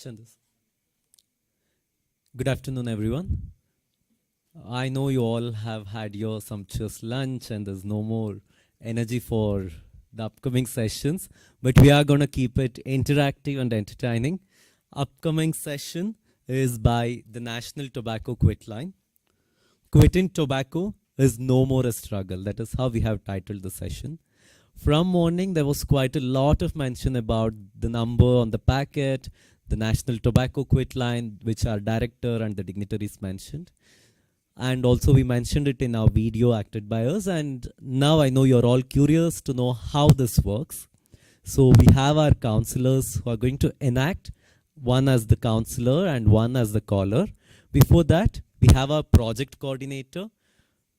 S1: Chandas. Good afternoon, everyone. I know you all have had your sumptuous lunch and there's no more energy for the upcoming sessions, but we are going to keep it interactive and entertaining. Upcoming session is by the National Tobacco Quit Line. Quitting tobacco is no more a struggle. That is how we have titled the session. From morning, there was quite a lot of mention about the number on the packet, the National Tobacco Quit Line, which our director and the dignitaries mentioned. And also we mentioned it in our video acted by us. And now I know you're all curious to know how this works. So we have our counselors who are going to enact, one as the counselor and one as the caller. Before that, we have our project coordinator,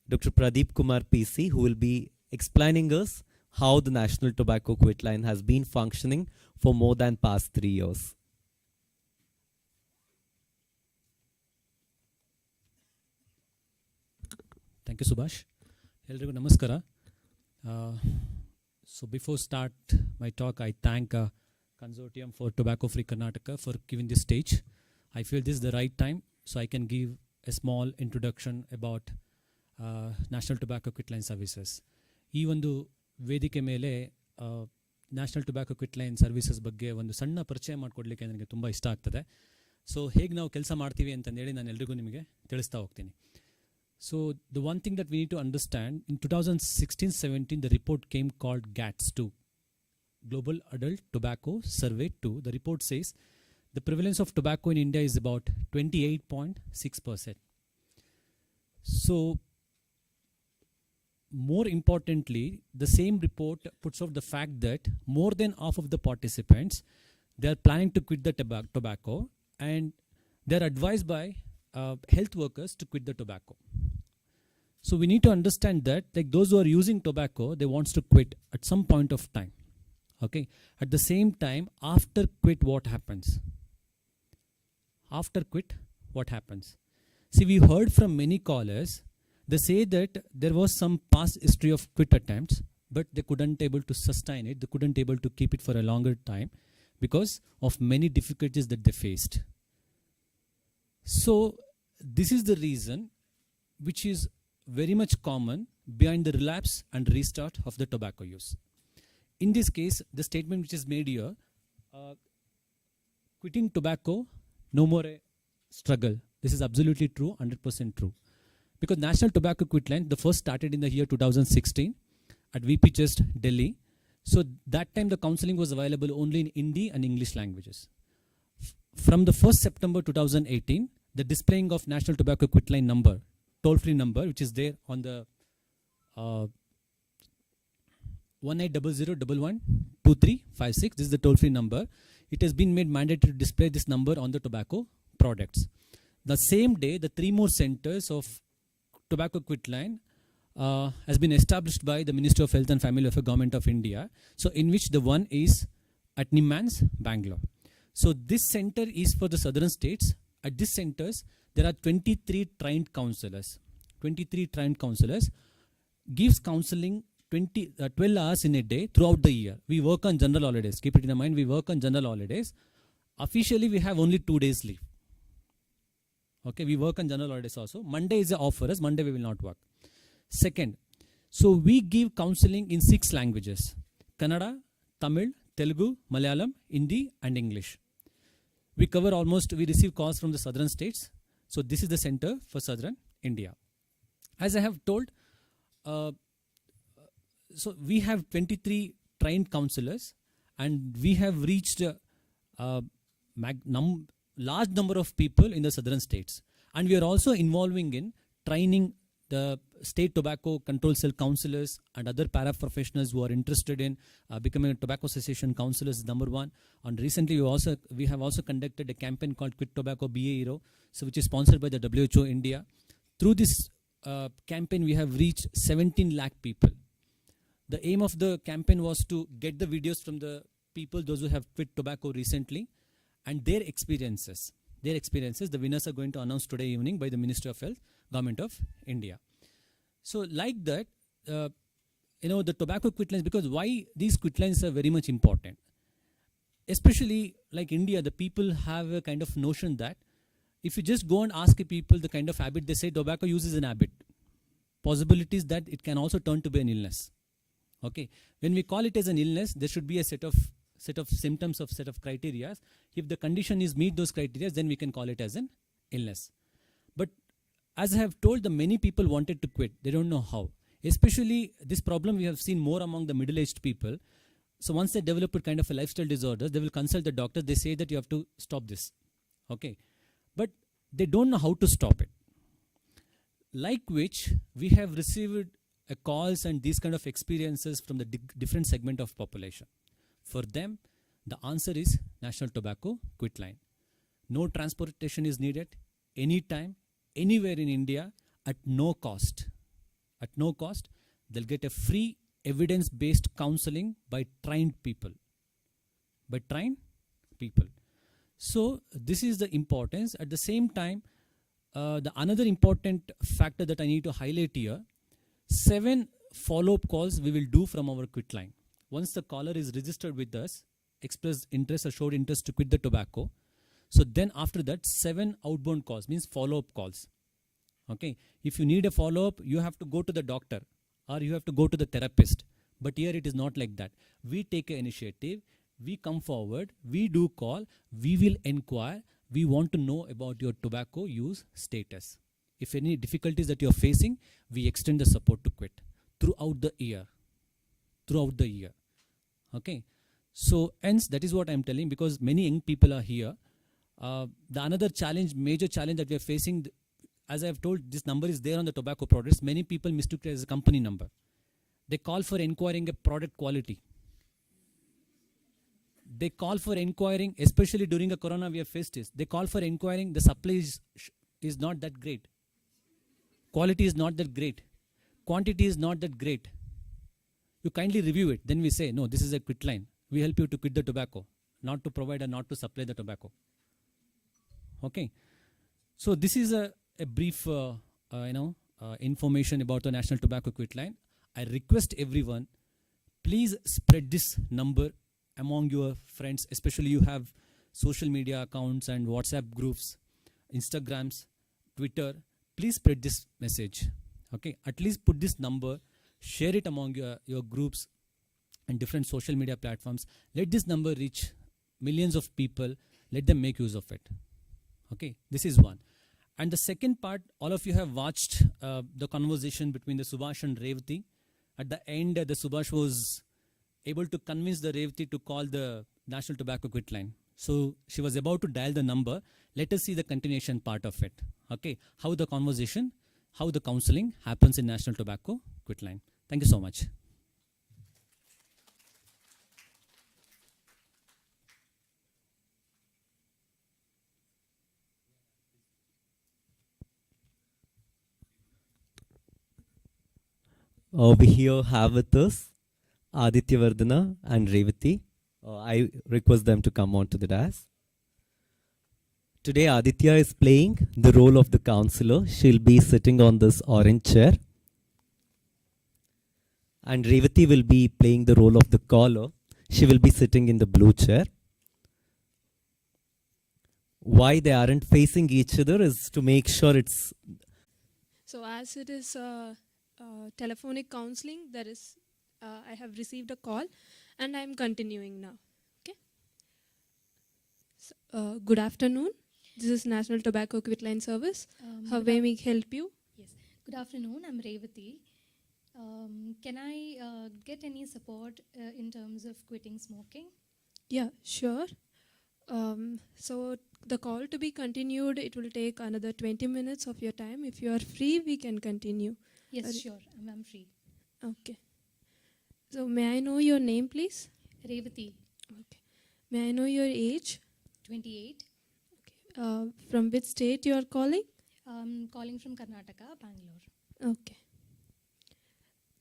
S1: Dr. Pradeep Kumar PC, who will be explaining us how the National Tobacco Quit Line has been functioning for more than past 3 years.
S18: Thank you, Subhash. Eldrigu namaskara. So before start my talk, I thank Consortium for Tobacco Free Karnataka for giving this stage. I feel this is the right time, so I can give a small introduction about National Tobacco Quit Line Services. ಈ ಒಂದು ವೇದಿಕೆ ಮೇಲೆ national tobacco quit line services ಬಗ್ಗೆ ಒಂದು ಸಣ್ಣ ಪರಿಚಯ ಮಾಡಿಕೊಡ್ಲಿಕ್ಕೆ ನನಗೆ ತುಂಬ ಇಷ್ಟ ಆಗ್ತದೆ. ಸೊ ಹೇಗೆ ನಾವು ಕೆಲಸ ಮಾಡ್ತೀವಿ ಅಂತಂದೇಳಿ ನಾನು ಎಲ್ರಿಗೂ ನಿಮಗೆ ತಿಳಿಸ್ತಾ ಹೋಗ್ತೀನಿ. So the one thing that we need to understand, in 2016-17, the report came called GATS 2, Global Adult Tobacco Survey 2. The report says the prevalence of tobacco in India is about 28.6%. So more importantly, the same report puts out the fact that more than half of the participants, they are planning to quit the tobacco, and they are advised by health workers to quit the tobacco. So we need to understand that, like those who are using tobacco, they wants to quit at some point of time. Okay. At the same time, after quit, what happens? After quit, what happens? See, we heard from many callers, they say that there was some past history of quit attempts, but they couldn't able to sustain it. They couldn't able to keep it for a longer time because of many difficulties that they faced. So this is the reason which is very much common behind the relapse and restart of the tobacco use. In this case, the statement which is made here, quitting tobacco, no more a struggle. This is absolutely true, 100% true. Because National Tobacco Quit Line, the first started in the year 2016 at VP Chest, Delhi. So that time the counseling was available only in Hindi and English languages. From the 1st September 2018, the displaying of National Tobacco Quit Line number, toll-free number, which is there on the 1800112356. This is the toll-free number. It has been made mandatory to display this number on the tobacco products. The same day, the 3 more centers of Tobacco Quit Line has been established by the Ministry of Health and Family Affairs, Government of India. So in which the one is at NIMHANS, Bangalore. So this center is for the southern states. At these centers, there are 23 trained counselors. 23 trained counselors gives counseling 12 hours in a day throughout the year. We work on general holidays. Keep it in mind, we work on general holidays. Officially, we have only 2 days leave. Okay, we work on general holidays also. Monday is off for us. Monday we will not work. Second, so we give counseling in 6 languages: Kannada, Tamil, Telugu, Malayalam, Hindi, and English. We cover almost, we receive calls from the southern states. So this is the center for southern India. As I have told, so we have 23 trained counselors, and we have reached large number of people in the southern states. And we are also involving in training the state tobacco control cell counselors and other paraprofessionals who are interested in becoming a tobacco cessation counselors, number 1. And recently we have also conducted a campaign called Quit Tobacco BA Hero, so which is sponsored by the WHO India. Through this campaign, we have reached 17 lakh people. The aim of the campaign was to get the videos from the people, those who have quit tobacco recently, and their experiences. The winners are going to announce today evening by the Ministry of Health, Government of India. So like that, the tobacco quit lines, because why these quit lines are very much important. especially like India, the people have a kind of notion that if you just go and ask people the kind of habit, they say tobacco use is an habit. Possibilities that it can also turn to be an illness. Okay, when we call it as an illness, there should be a set of symptoms, of set of criteria. If the condition is meet those criteria, then we can call it as an illness. But as I have told, the many people wanted to quit. They don't know how. Especially this problem we have seen more among the middle-aged people. So once they develop a kind of a lifestyle disorder, they will consult the doctor. They say that you have to stop this. Okay, but they don't know how to stop it. Like which we have received calls and these kind of experiences from the different segment of population. For them, the answer is National Tobacco Quit Line. No transportation is needed, anytime, anywhere in India, at no cost. At no cost, they'll get a free evidence-based counseling by trained people. By trained people. So this is the importance. At the same time, the another important factor that I need to highlight here, 7 follow-up calls we will do from our quit line. Once the caller is registered with us, expressed interest or showed interest to quit the tobacco, so then after that 7 outbound calls, means follow-up calls. Okay, if you need a follow-up, you have to go to the doctor or you have to go to the therapist. But here it is not like that. We take an initiative, we come forward, we do call, we will inquire, we want to know about your tobacco use status. If any difficulties that you are facing, we extend the support to quit throughout the year. Throughout the year. Okay. So hence that is what I am telling, because many young people are here. The another challenge, major challenge that we are facing, as I have told, this number is there on the tobacco products. Many people mistook it as a company number. They call for inquiring a product quality. They call for inquiring, especially during the corona we have faced this. They call for inquiring the supply is not that great. Quality is not that great. Quantity is not that great. You kindly review it. Then we say, no, this is a quit line. We help you to quit the tobacco, not to provide or not to supply the tobacco. Okay. So this is a brief, information about the National Tobacco Quit Line. I request everyone, please spread this number among your friends, especially you have social media accounts and WhatsApp groups, Instagrams, Twitter. Please spread this message. Okay, at least put this number, share it among your groups and different social media platforms. Let this number reach millions of people. Let them make use of it. Okay, this is one. And the second part, all of you have watched the conversation between the Subhash and Revati. At the end, the Subhash was able to convince the Revati to call the National Tobacco Quit Line. So she was about to dial the number. Let us see the continuation part of it. Okay, how the conversation, how the counseling happens in National Tobacco Quit Line. Thank you so much.
S1: We here have with us Aditya Vardhana and Revati. I request them to come on to the dais. Today Aditya is playing the role of the counselor. She'll be sitting on this orange chair. And Revati will be playing the role of the caller. She will be sitting in the blue chair. Why they aren't facing each other is to make sure it's...
S19: So as it is telephonic counseling, there is I have received a call and I am continuing now. Okay. So, good afternoon. This is National Tobacco Quit Line Service. How may we help you?
S9: Yes. Good afternoon. I'm Revati. Can I get any support in terms of quitting smoking?
S19: Yeah, sure. So the call to be continued, it will take another 20 minutes of your time. If you are free, we can continue.
S9: Yes, sure. I'm free.
S19: Okay. So may I know your name, please?
S9: Revati.
S19: Okay. May I know your age?
S9: 28.
S19: Okay. From which state you are calling?
S9: Calling from Karnataka, Bangalore.
S19: Okay.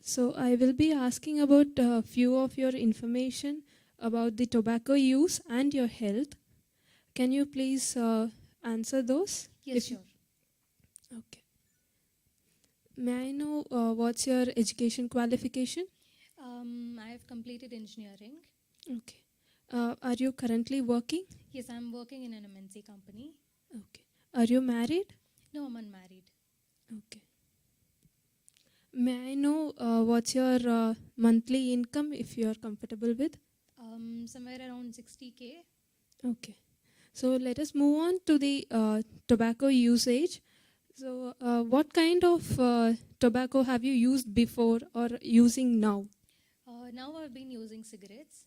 S19: So I will be asking about a few of your information about the tobacco use and your health. Can you please answer those?
S9: Yes, sure.
S19: Okay. May I know what's your education qualification?
S9: I have completed engineering.
S19: Okay. Are you currently working?
S9: Yes, I'm working in an MNC company.
S19: Okay. Are you married?
S9: No, I'm unmarried.
S19: Okay. May I know what's your monthly income if you are comfortable with?
S9: Somewhere around 60K.
S19: Okay. So let us move on to the tobacco usage. So what kind of tobacco have you used before or using now?
S9: Now I've been using cigarettes.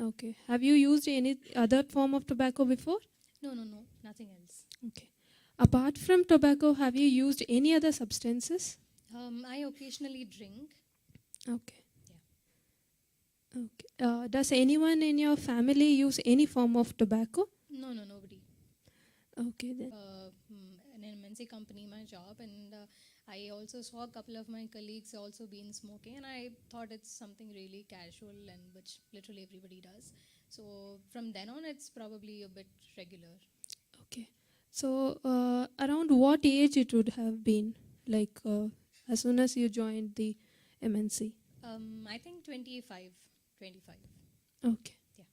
S19: Okay. Have you used any other form of tobacco before?
S9: No, nothing else.
S19: Okay. Apart from tobacco, have you used any other substances?
S9: I occasionally drink.
S19: Okay. Okay. Does anyone in your family use any form of tobacco?
S9: No, nobody.
S19: Okay then.
S9: An MNC company, my job, and I also saw a couple of my colleagues also been smoking, and I thought it's something really casual and which literally everybody does. So from then on, it's probably a bit regular.
S19: Okay. So around what age it would have been? Like as soon as you joined the MNC?
S9: I think 25.
S19: Okay.
S9: Yeah.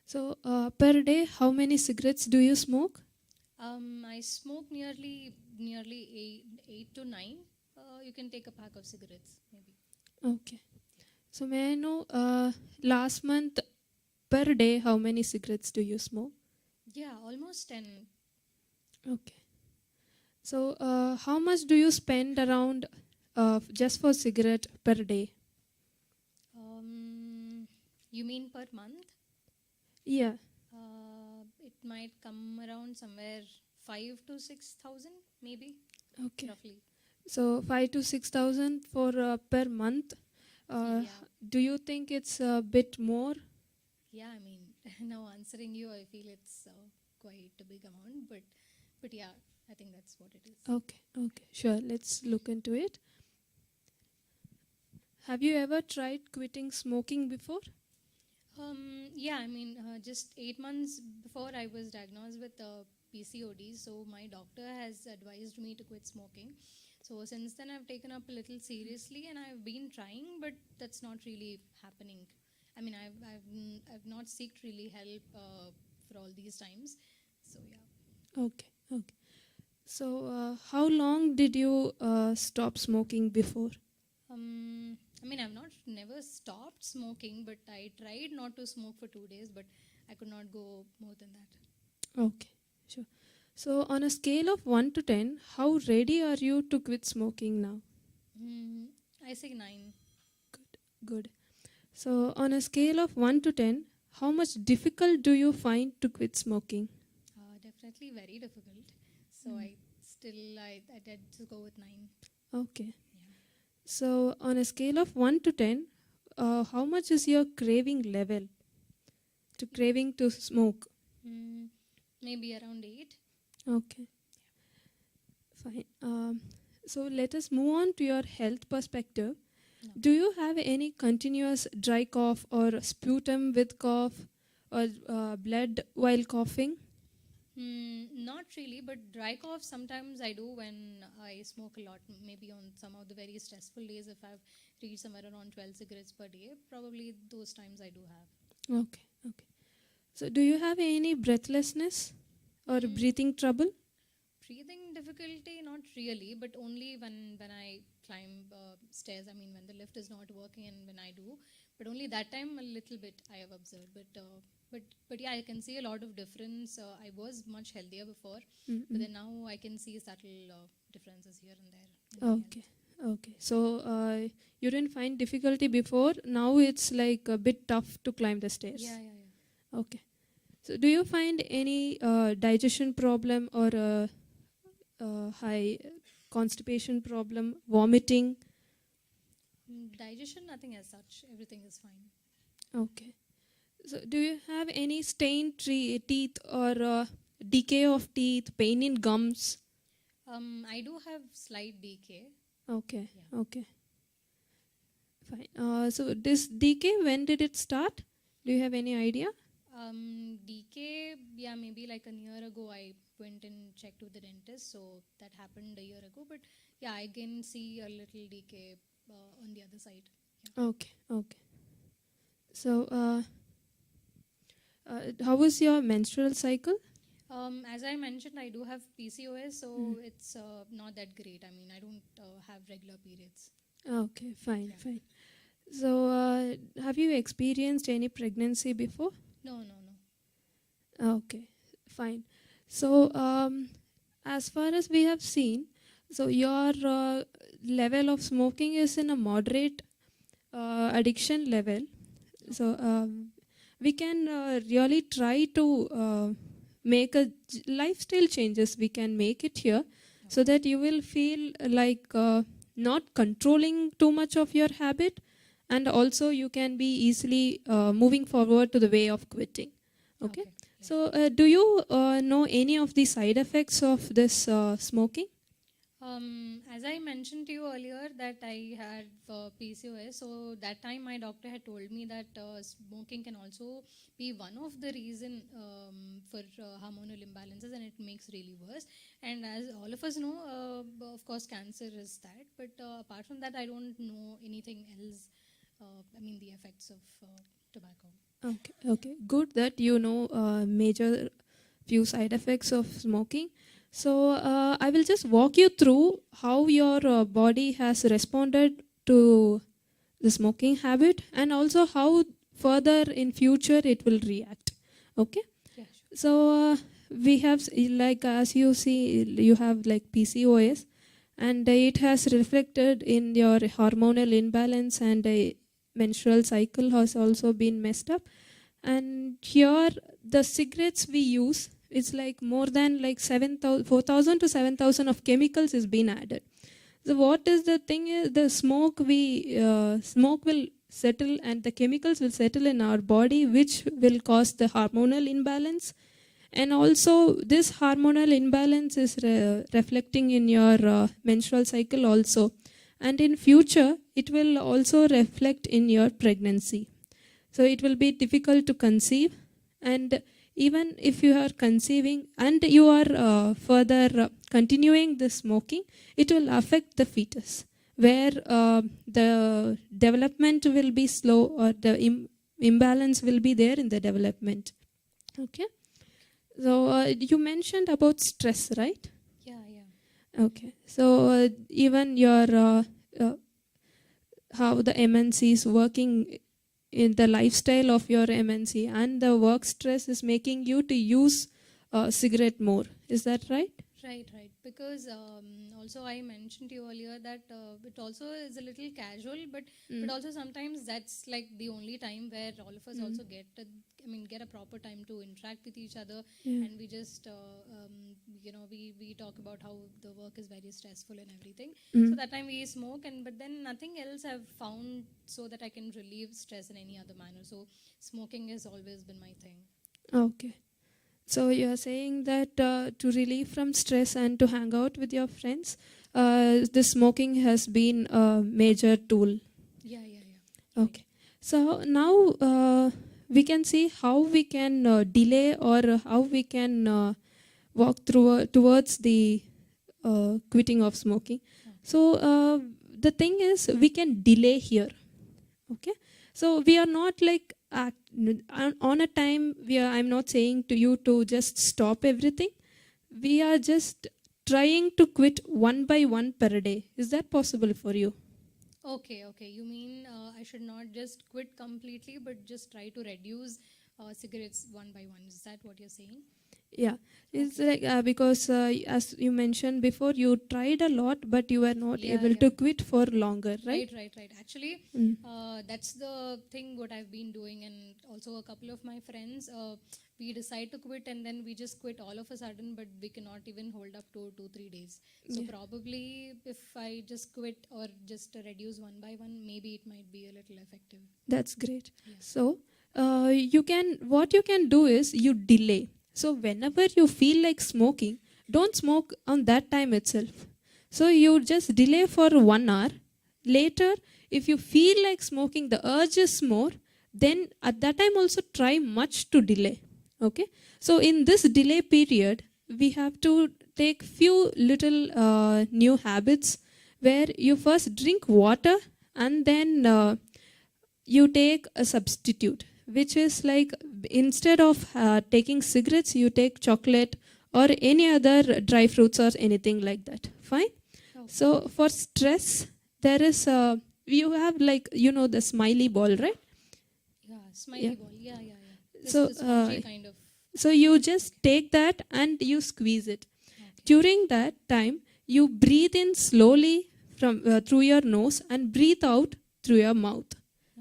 S19: So per day, how many cigarettes do you smoke?
S9: I smoke nearly 8 to 9. You can take a pack of cigarettes, maybe.
S19: Okay. So may I know last month per day, how many cigarettes do you smoke?
S9: Yeah, almost 10.
S19: Okay. So how much do you spend around just for cigarette per day?
S9: You mean per month?
S19: Yeah.
S9: It might come around somewhere 5 to 6,000, maybe.
S19: Okay.
S9: Roughly.
S19: So 5 to 6,000 for per month. Do you think it's a bit more?
S9: Yeah, I mean, now answering you, I feel it's quite a big amount, but yeah, I think that's what it is.
S19: Okay, sure. Let's look into it. Have you ever tried quitting smoking before?
S9: Yeah, I mean, just 8 months before I was diagnosed with PCOD, so my doctor has advised me to quit smoking. So since then, I've taken up a little seriously, and I've been trying, but that's not really happening. I mean, I've not sought really help for all these times. So yeah.
S19: Okay. So how long did you stop smoking before?
S9: I mean, never stopped smoking, but I tried not to smoke for 2 days, but I could not go more than that.
S19: Okay, sure. So on a scale of 1 to 10, how ready are you to quit smoking now?
S9: I say 9.
S19: Good. So on a scale of 1 to 10, how much difficult do you find to quit smoking?
S9: Definitely very difficult. So I did to go with 9.
S19: Okay. So on a scale of 1 to 10, how much is your craving level to craving to smoke?
S9: Maybe around 8.
S19: Okay. Fine. So let us move on to your health perspective.
S9: No.
S19: Do you have any continuous dry cough or sputum with cough or blood while coughing?
S9: Not really, but dry cough sometimes I do when I smoke a lot. Maybe on some of the very stressful days, if I've reached somewhere around 12 cigarettes per day, probably those times I do have.
S19: Okay. So do you have any breathlessness or breathing trouble?
S9: Breathing difficulty, not really, but only when I climb stairs. I mean, when the lift is not working and when I do. But only that time a little bit I have observed. But yeah, I can see a lot of difference. I was much healthier before, but then now I can see subtle differences here and there.
S19: Okay. So you didn't find difficulty before. Now it's like a bit tough to climb the stairs.
S9: Yeah.
S19: Okay. So do you find any digestion problem or high constipation problem, vomiting?
S9: Digestion, nothing as such. Everything is fine.
S19: Okay. So do you have any stained teeth or decay of teeth, pain in gums?
S9: I do have slight decay.
S19: Okay. Fine. So this decay, when did it start? Do you have any idea?
S9: Decay, yeah, maybe like a year ago I went and checked with the dentist, so that happened a year ago. But yeah, I can see a little decay on the other side. Yeah.
S19: Okay. So How is your menstrual cycle?
S9: As I mentioned, I do have PCOS, so it's not that great. I mean, I don't have regular periods.
S19: Okay, fine, fine. So, have you experienced any pregnancy before?
S9: No, no, no.
S19: Okay, fine. So, as far as we have seen, so your level of smoking is in a moderate addiction level. So, we can really try to make a lifestyle changes. We can make it here so that you will feel like not controlling too much of your habit, and also you can be easily moving forward to the way of quitting. Okay. So, do you know any of the side effects of this smoking?
S9: As I mentioned to you earlier that I had PCOS, so that time my doctor had told me that smoking can also be one of the reason for hormonal imbalances, and it makes really worse. And as all of us know, of course, cancer is that. But apart from that, I don't know anything else. I mean, the effects of tobacco.
S19: Okay, okay. Good that you know major few side effects of smoking. So I will just walk you through how your body has responded to the smoking habit, and also how further in future it will react. Okay.
S9: Yeah,
S19: So we have like, as you see, you have like PCOS, and it has reflected in your hormonal imbalance, and menstrual cycle has also been messed up. And here the cigarettes we use, it's like more than like 4,000 to 7,000 of chemicals is being added. So what is the thing is, the smoke will settle, and the chemicals will settle in our body, which will cause the hormonal imbalance. And also this hormonal imbalance is reflecting in your menstrual cycle also. And in future, it will also reflect in your pregnancy. So it will be difficult to conceive, and even if you are conceiving and you are further continuing the smoking, it will affect the fetus, where the development will be slow, or the imbalance will be there in the development. Okay. So you mentioned about stress, right?
S9: Yeah, yeah.
S19: Okay. So even your how the MNC is working in the lifestyle of your MNC, and the work stress is making you to use cigarette more. Is that right?
S9: Right, right. Because also I mentioned to you earlier that it also is a little casual, but also sometimes that's like the only time where all of us also get a proper time to interact with each other, and we just we talk about how the work is very stressful and everything. So that time we smoke, but then nothing else I've found so that I can relieve stress in any other manner. So smoking has always been my thing.
S19: Okay. So you are saying that to relieve from stress and to hang out with your friends, the smoking has been a major tool.
S9: Yeah, yeah, yeah.
S19: Okay. So now we can see how we can delay, or how we can walk towards the quitting of smoking. So the thing is, we can delay here. Okay. So we are not like on a time. I'm not saying to you to just stop everything. We are just trying to quit one by one per day. Is that possible for you?
S9: Okay, okay. You mean I should not just quit completely, but just try to reduce cigarettes one by one. Is that what you're saying?
S19: Yeah, it's like because as you mentioned before, you tried a lot, but you were not able to quit for longer, right?
S9: Right. Actually, that's the thing what I've been doing, and also a couple of my friends, we decide to quit, and then we just quit all of a sudden, but we cannot even hold up to 2-3 days. So probably if I just quit or just reduce one by one, maybe it might be a little effective.
S19: That's great. Yeah. So what you can do is you delay. So whenever you feel like smoking, don't smoke on that time itself. So you just delay for 1 hour. Later, if you feel like smoking, the urge is more, then at that time also try much to delay. Okay. So in this delay period, we have to take few little new habits, where you first drink water, and then you take a substitute. which is like instead of taking cigarettes, you take chocolate or any other dry fruits or anything like that. Fine. So for stress, there is you have like the smiley ball, right?
S9: Yeah, smiley ball. Yeah.
S19: So
S9: This spongy kind of.
S19: so you just take that and you squeeze it. During that time, you breathe in slowly from through your nose and breathe out through your mouth.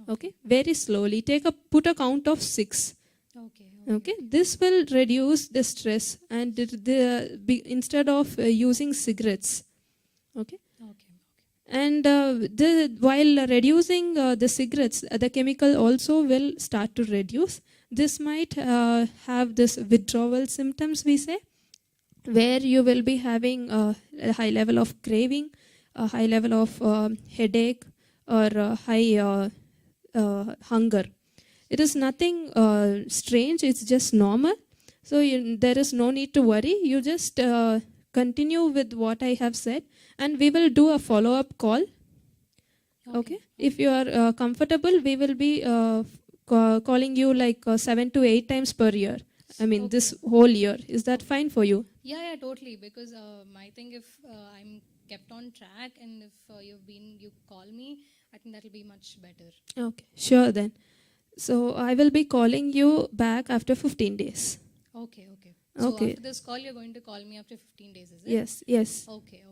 S19: Okay, very slowly. Put a count of 6. Okay, this will reduce the stress and instead of using cigarettes. Okay. And while reducing the cigarettes, the chemical also will start to reduce. This might have this withdrawal symptoms, we say, where you will be having a high level of craving, a high level of headache, or high hunger. It is nothing strange, it's just normal. So there is no need to worry. You just continue with what I have said, and we will do a follow-up call. Okay. If you are comfortable, we will be calling you like 7 to 8 times per year. I mean, this whole year. Is that fine for you?
S9: Yeah, totally. Because I think if I'm kept on track and if you call me, I think that'll be much better.
S19: Okay, sure then. So I will be calling you back after 15 days.
S9: Okay. So after this call, you're going to call me after 15 days, is it?
S19: Yes.
S9: Okay.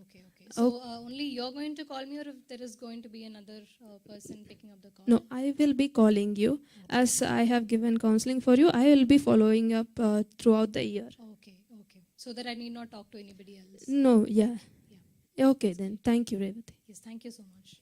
S9: So only you're going to call me, or if there is going to be another person picking up the call?
S19: No, I will be calling you. As I have given counseling for you, I will be following up throughout the year.
S9: Okay. So that I need not talk to anybody else.
S19: No, yeah. Okay then. Thank you, Revati.
S9: Yes, thank you so much.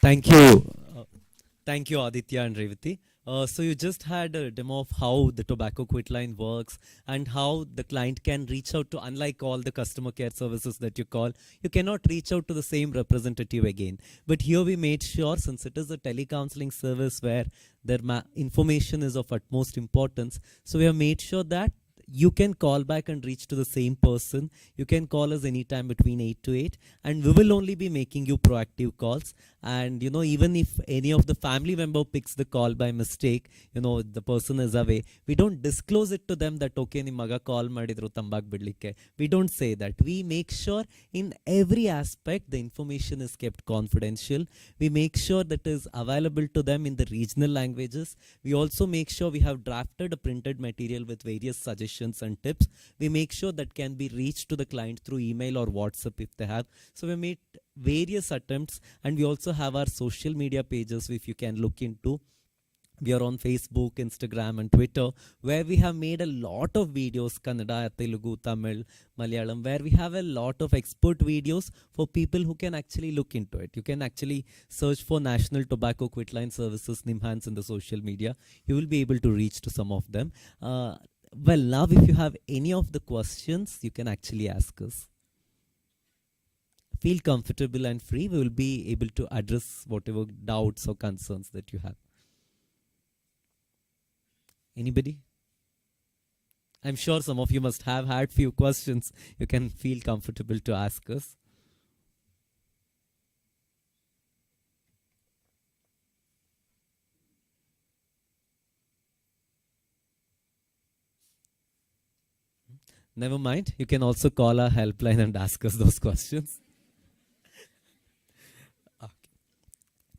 S1: Thank you, Aditya and Revati. So you just had a demo of how the tobacco quit line works and how the client can reach out to, unlike all the customer care services that you call, you cannot reach out to the same representative again. But here we made sure, since it is a telecounseling service where their information is of utmost importance, so we have made sure that you can call back and reach to the same person. You can call us anytime between 8 to 8, and we will only be making you proactive calls. And even if any of the family member picks the call by mistake, the person is away, we don't disclose it to them that okay, ನಿಮ್ಮ ಮಗ call ಮಾಡಿದ್ರು ತಂಬಾಕ್ ಬಿಡ್ಲಿಕ್ಕೆ. We don't say that. We make sure in every aspect the information is kept confidential. We make sure that is available to them in the regional languages. We also make sure we have drafted a printed material with various suggestions and tips. We make sure that can be reached to the client through email or WhatsApp if they have. So we made various attempts, and we also have our social media pages if you can look into. We are on Facebook, Instagram and Twitter, where we have made a lot of videos, Kannada, Telugu, Tamil, Malayalam, where we have a lot of expert videos for people who can actually look into it. You can actually search for National Tobacco Quit Line Services, NIMHANS, in the social media. You will be able to reach to some of them. Well, now if you have any of the questions, you can actually ask us. Feel comfortable and free. We will be able to address whatever doubts or concerns that you have. Anybody? I'm sure some of you must have had few questions. You can feel comfortable to ask us. Never mind. You can also call our helpline and ask us those questions. Okay.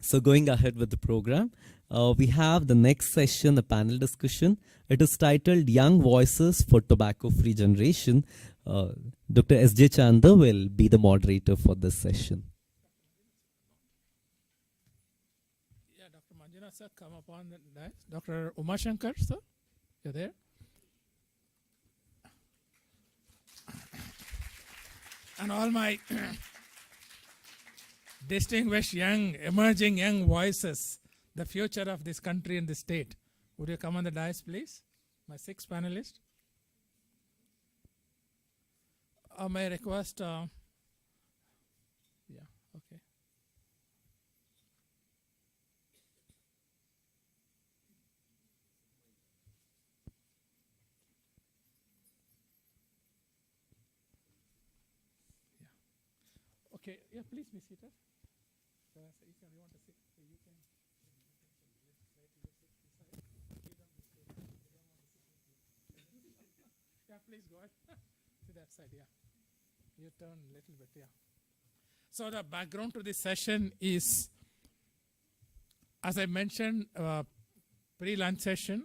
S1: So going ahead with the program, we have the next session, a panel discussion. It is titled Young Voices for Tobacco Free Generation. Dr. S.J. Chanda will be the moderator for this session.
S16: Yeah, Dr. Manjunath sir, come upon the dais. Dr. Umashankar sir, you're there? And all my distinguished emerging young voices, the future of this country and the state. Would you come on the dais, please? My 6 panelists. May I request? Yeah, okay. Okay, yeah, please be seated. Yeah, please go ahead. To that side, yeah. You turn a little bit, yeah. So the background to this session is, as I mentioned, pre-lunch session,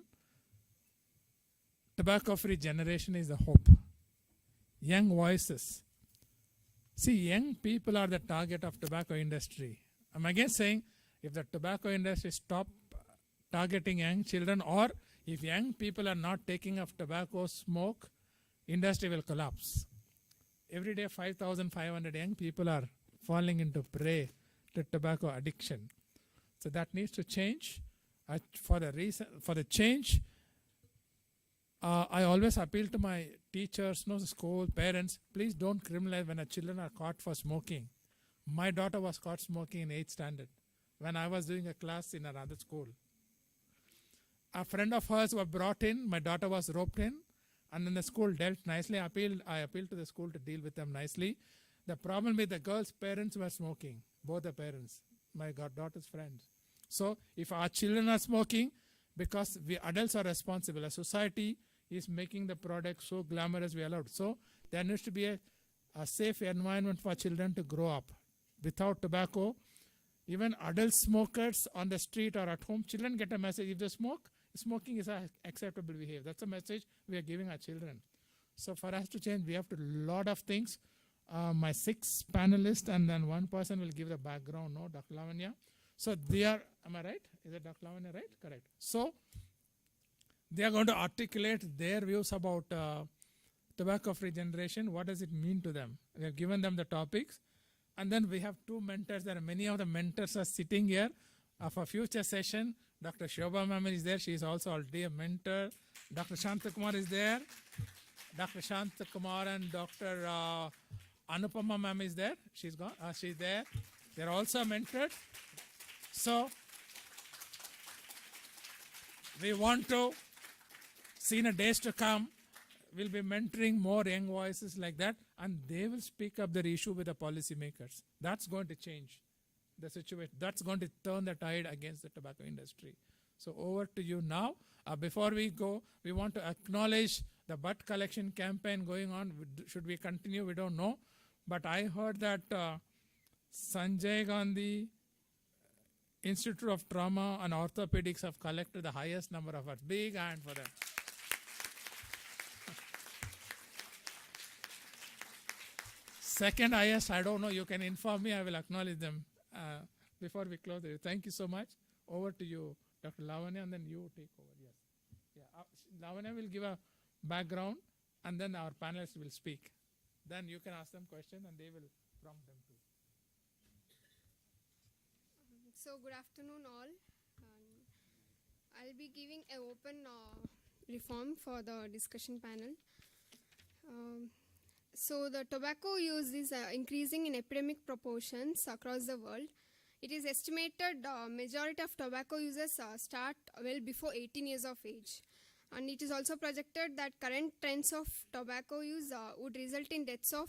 S16: tobacco-free generation is the hope. Young voices. See, young people are the target of tobacco industry. I'm again saying, if the tobacco industry stop targeting young children, or if young people are not taking up tobacco smoke, industry will collapse. Every day 5,500 young people are falling into prey to tobacco addiction. So that needs to change. For the change, I always appeal to my teachers, school, parents, please don't criminalize when our children are caught for smoking. My daughter was caught smoking in 8th standard when I was doing a class in another school. A friend of hers was brought in, my daughter was roped in, and then the school dealt nicely. I appealed to the school to deal with them nicely. The problem with the girls' parents were smoking, both the parents, my daughter's friends. So if our children are smoking, because we adults are responsible, a society is making the product so glamorous we allowed. So there needs to be a safe environment for children to grow up. Without tobacco, even adult smokers on the street or at home, children get a message. If they smoke, smoking is acceptable behavior. That's a message we are giving our children. So for us to change, we have to do a lot of things. My 6 panelists and then one person will give the background, no, Dr. Lavanya. So they are, am I right? Is it Dr. Lavanya right? Correct. So they are going to articulate their views about tobacco-free generation. What does it mean to them? We have given them the topics. And then we have 2 mentors. There are many of the mentors are sitting here for future session. Dr. Shobha ma'am is there. She is also already a mentor. Dr. Shantakumar is there. Dr. Shantakumar and Dr. Anupama ma'am is there. She's gone. She's there. They're also mentored. So we want to see in the days to come, we'll be mentoring more young voices like that, and they will speak up their issue with the policymakers. That's going to change the situation. That's going to turn the tide against the tobacco industry. So over to you now. Before we go, we want to acknowledge the bud collection campaign going on. Should we continue? We don't know. But I heard that Sanjay Gandhi Institute of Trauma and Orthopedics have collected the highest number of us. Big hand for them. Second highest, I don't know. You can inform me. I will acknowledge them before we close it. Thank you so much. Over to you, Dr. Lavanya, and then you take over. Yes. Yeah. Lavanya will give a background, and then our panelists will speak. Then you can ask them questions, and they will prompt them too.
S20: So good afternoon all. I'll be giving an open reform for the discussion panel. So the tobacco use is increasing in epidemic proportions across the world. It is estimated majority of tobacco users start well before 18 years of age. And it is also projected that current trends of tobacco use would result in deaths of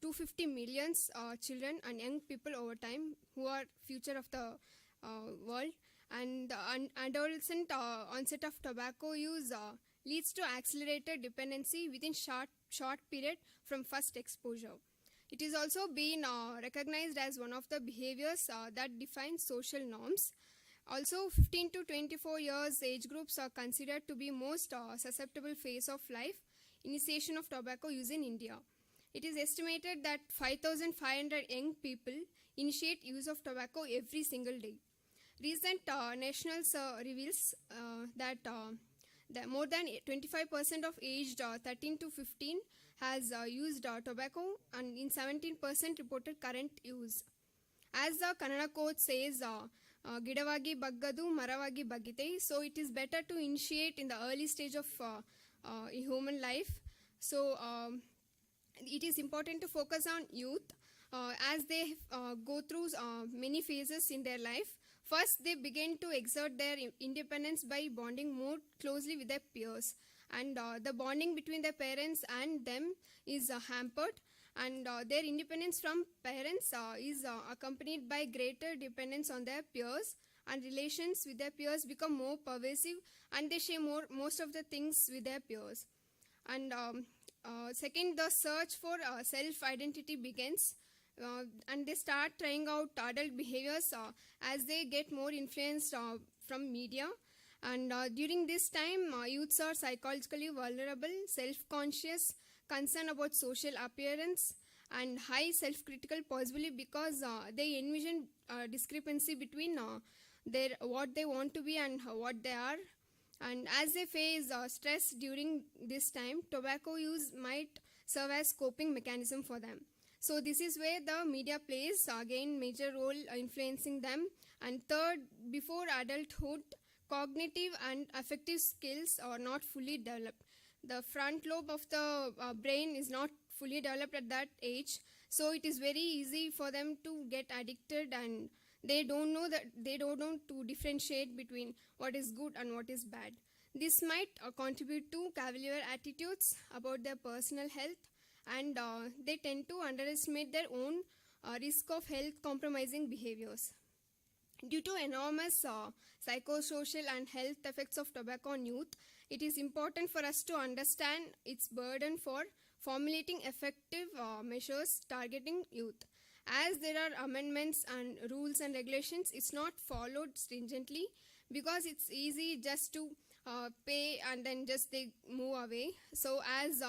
S20: 250 million children and young people over time, who are future of the world. And adolescent onset of tobacco use leads to accelerated dependency within short period from first exposure. It is also been recognized as one of the behaviors that define social norms. Also, 15 to 24 years age groups are considered to be most susceptible phase of life initiation of tobacco use in India. It is estimated that 5,500 young people initiate use of tobacco every single day. Recent nationals reveals that more than 25% of aged 13 to 15 has used tobacco, and in 17% reported current use. As the Kannada quote says, Gidavagi baggadu, maravagi bagite. So it is better to initiate in the early stage of human life. So it is important to focus on youth as they go through many phases in their life. First, they begin to exert their independence by bonding more closely with their peers. And the bonding between their parents and them is hampered. and their independence from parents is accompanied by greater dependence on their peers, and relations with their peers become more pervasive, and they share most of the things with their peers. And second, the search for self-identity begins, and they start trying out adult behaviors as they get more influenced from media. And during this time, youths are psychologically vulnerable, self-conscious, concerned about social appearance, and high self-critical, possibly because they envision discrepancy between their what they want to be and what they are. And as they face stress during this time, tobacco use might serve as coping mechanism for them. So this is where the media plays again major role influencing them. And third, before adulthood, cognitive and affective skills are not fully developed. The front lobe of the brain is not fully developed at that age, so it is very easy for them to get addicted, and they don't know to differentiate between what is good and what is bad. This might contribute to cavalier attitudes about their personal health, and they tend to underestimate their own risk of health compromising behaviors. Due to enormous psychosocial and health effects of tobacco on youth, it is important for us to understand its burden for formulating effective measures targeting youth. As there are amendments and rules and regulations, it's not followed stringently because it's easy just to pay and then just they move away. So as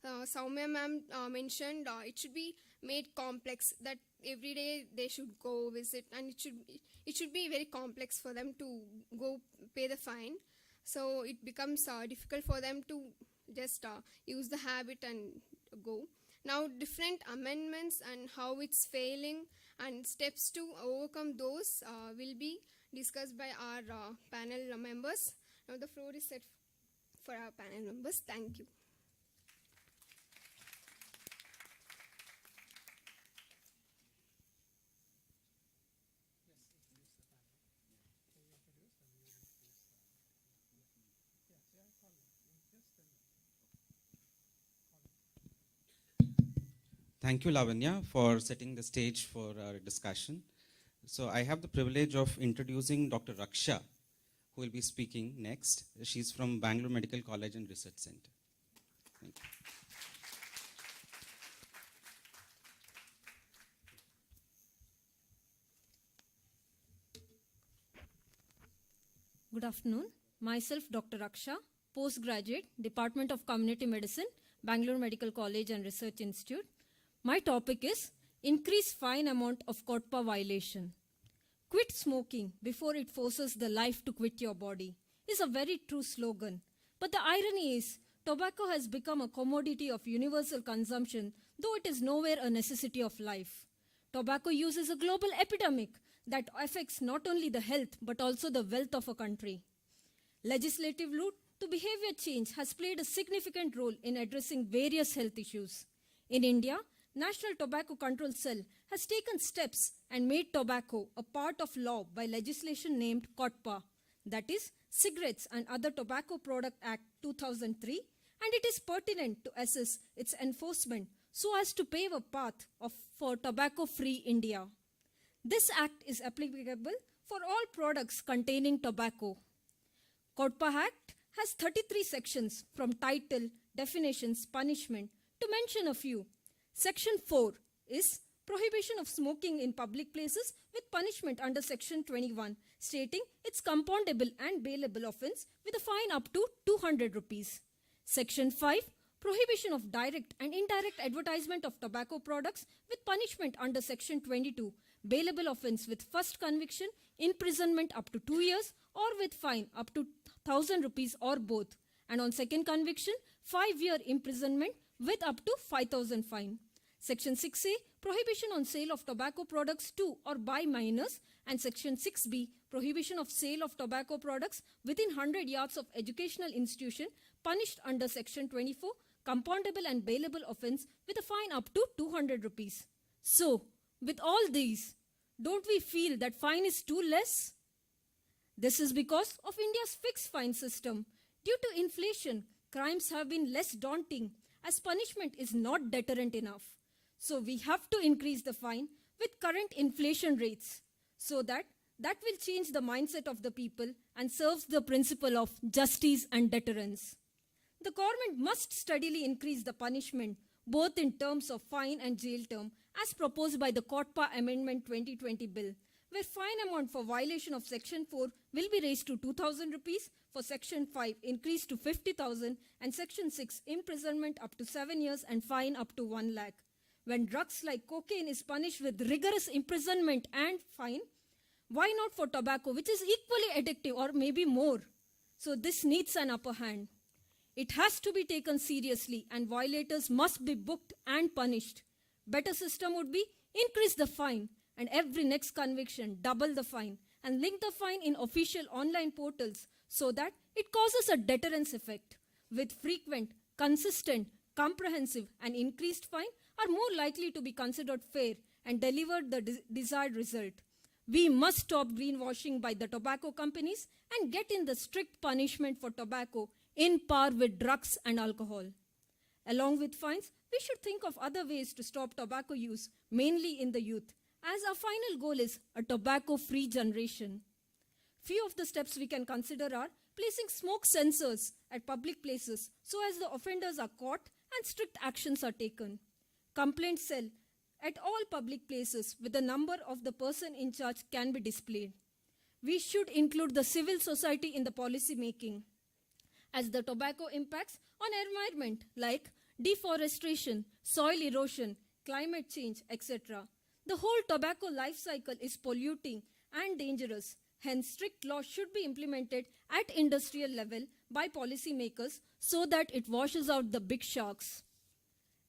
S20: Soumya ma'am mentioned, it should be made complex, that every day they should go visit, and it should be very complex for them to go pay the fine. So it becomes difficult for them to just use the habit and go. Now different amendments and how it's failing and steps to overcome those will be discussed by our panel members. Now the floor is set for our panel members. Thank you.
S21: Thank you, Lavanya, for setting the stage for our discussion. So I have the privilege of introducing Dr. Raksha, who will be speaking next. She's from Bangalore Medical College and Research Center. Thank you.
S22: Good afternoon. Myself, Dr. Raksha, postgraduate, Department of Community Medicine, Bangalore Medical College and Research Institute. My topic is increase fine amount of COTPA violation. Quit smoking before it forces the life to quit your body is a very true slogan. But the irony is, tobacco has become a commodity of universal consumption, though it is nowhere a necessity of life. Tobacco use is a global epidemic that affects not only the health but also the wealth of a country. Legislative route to behavior change has played a significant role in addressing various health issues. In India, National Tobacco Control Cell has taken steps and made tobacco a part of law by legislation named COTPA, that is Cigarettes and Other Tobacco Product Act 2003, and it is pertinent to assess its enforcement so as to pave a path for tobacco-free India. This act is applicable for all products containing tobacco. COTPA Act has 33 sections from title, definitions, punishment, to mention a few. Section 4 is prohibition of smoking in public places with punishment under Section 21, stating it's compoundable and bailable offence with a fine up to 200 rupees. Section 5, prohibition of direct and indirect advertisement of tobacco products with punishment under Section 22, bailable offence with first conviction, imprisonment up to 2 years or with fine up to 1,000 rupees or both. And on second conviction, 5-year imprisonment with up to 5,000 fine. Section 6A, prohibition on sale of tobacco products to or by minors, and Section 6B, prohibition of sale of tobacco products within 100 yards of educational institution, punished under Section 24, compoundable and bailable offence with a fine up to 200 rupees. So, with all these, don't we feel that fine is too less? This is because of India's fixed fine system. Due to inflation, crimes have been less daunting as punishment is not deterrent enough. So we have to increase the fine with current inflation rates so that will change the mindset of the people and serves the principle of justice and deterrence. The government must steadily increase the punishment both in terms of fine and jail term as proposed by the COTPA Amendment 2020 bill, where fine amount for violation of Section 4 will be raised to 2,000 rupees, for Section 5 increased to 50,000, and Section 6 imprisonment up to 7 years and fine up to 1 lakh. When drugs like cocaine is punished with rigorous imprisonment and fine, why not for tobacco, which is equally addictive or maybe more? So this needs an upper hand. It has to be taken seriously and violators must be booked and punished. Better system would be increase the fine and every next conviction double the fine and link the fine in official online portals so that it causes a deterrence effect. With frequent, consistent, comprehensive and increased fine are more likely to be considered fair and deliver the desired result. We must stop greenwashing by the tobacco companies and get in the strict punishment for tobacco in par with drugs and alcohol. Along with fines, we should think of other ways to stop tobacco use, mainly in the youth, as our final goal is a tobacco-free generation. Few of the steps we can consider are placing smoke sensors at public places so as the offenders are caught and strict actions are taken. Complaint cell at all public places with the number of the person in charge can be displayed. We should include the civil society in the policy making, as the tobacco impacts on environment like deforestation, soil erosion, climate change, etc. The whole tobacco life cycle is polluting and dangerous. Hence, strict laws should be implemented at industrial level by policymakers so that it washes out the big sharks.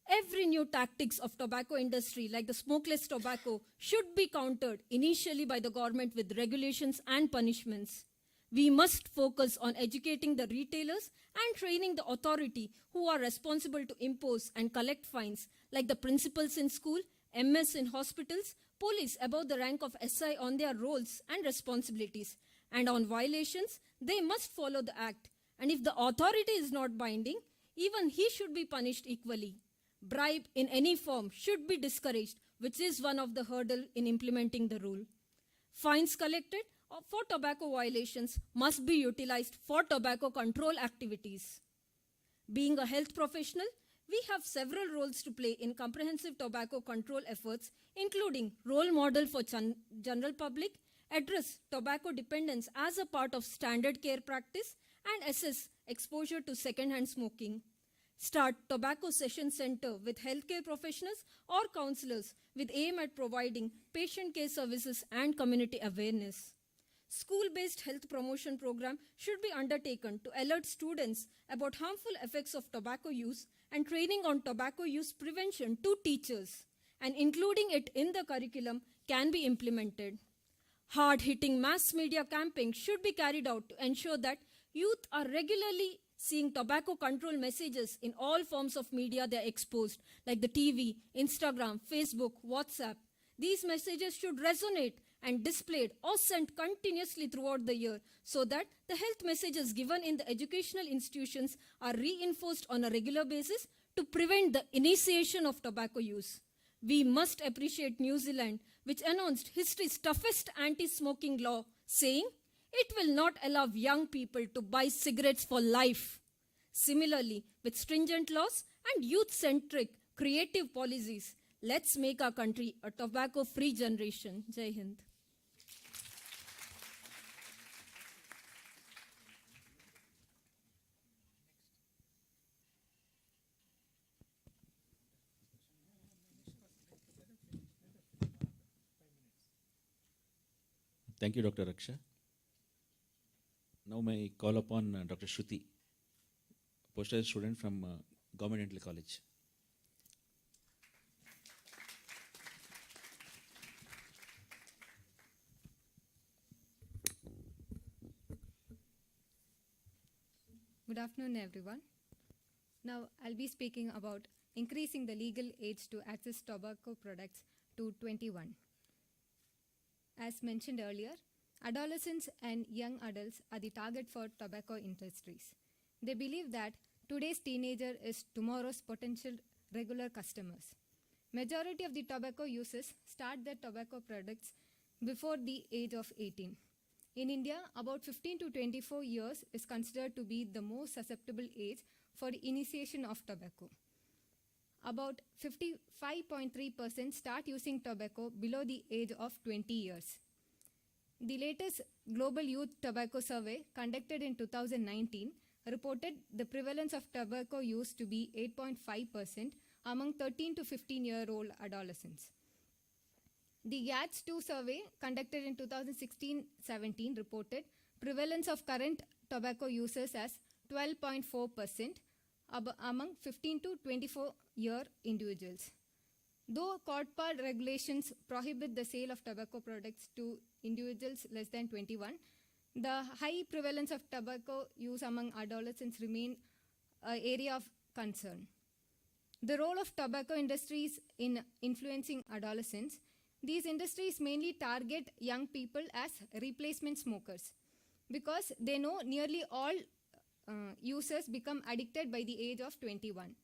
S22: Every new tactics of tobacco industry like the smokeless tobacco should be countered initially by the government with regulations and punishments. We must focus on educating the retailers and training the authority who are responsible to impose and collect fines like the principals in school, MS in hospitals, police above the rank of SI on their roles and responsibilities. And on violations, they must follow the act. And if the authority is not binding, even he should be punished equally. Bribe in any form should be discouraged, which is one of the hurdles in implementing the rule. Fines collected for tobacco violations must be utilized for tobacco control activities. Being a health professional, we have several roles to play in comprehensive tobacco control efforts, including role model for general public, address tobacco dependence as a part of standard care practice, and assess exposure to second-hand smoking. Start tobacco session center with healthcare professionals or counselors with aim at providing patient care services and community awareness. School-based health promotion program should be undertaken to alert students about harmful effects of tobacco use and training on tobacco use prevention to teachers, and including it in the curriculum can be implemented. Hard-hitting mass media campaign should be carried out to ensure that youth are regularly seeing tobacco control messages in all forms of media they are exposed, like the TV, Instagram, Facebook, WhatsApp. These messages should resonate and displayed or sent continuously throughout the year so that the health messages given in the educational institutions are reinforced on a regular basis to prevent the initiation of tobacco use. We must appreciate New Zealand, which announced history's toughest anti-smoking law, saying it will not allow young people to buy cigarettes for life. Similarly, with stringent laws and youth-centric creative policies, let's make our country a tobacco-free generation. Jai Hind.
S2: Thank you, Dr. Raksha. Now may I call upon Dr. Shruti, postgraduate student from Government Dental College.
S3: Good afternoon, everyone. Now, I'll be speaking about increasing the legal age to access tobacco products to 21. As mentioned earlier, adolescents and young adults are the target for tobacco industries. They believe that today's teenager is tomorrow's potential regular customers. Majority of the tobacco users start their tobacco products before the age of 18. In India, about 15 to 24 years is considered to be the most susceptible age for initiation of tobacco. About 55.3% start using tobacco below the age of 20 years. The latest Global Youth Tobacco Survey conducted in 2019 reported the prevalence of tobacco use to be 8.5% among 13 to 15-year-old adolescents. The GATS-2 survey conducted in 2016-17 reported prevalence of current tobacco users as 12.4% among 15 to 24-year individuals. Though CODPA regulations prohibit the sale of tobacco products to individuals less than 21, the high prevalence of tobacco use among adolescents remain an area of concern. The role of tobacco industries in influencing adolescents. These industries mainly target young people as replacement smokers because they know nearly all users become addicted by the age of 21.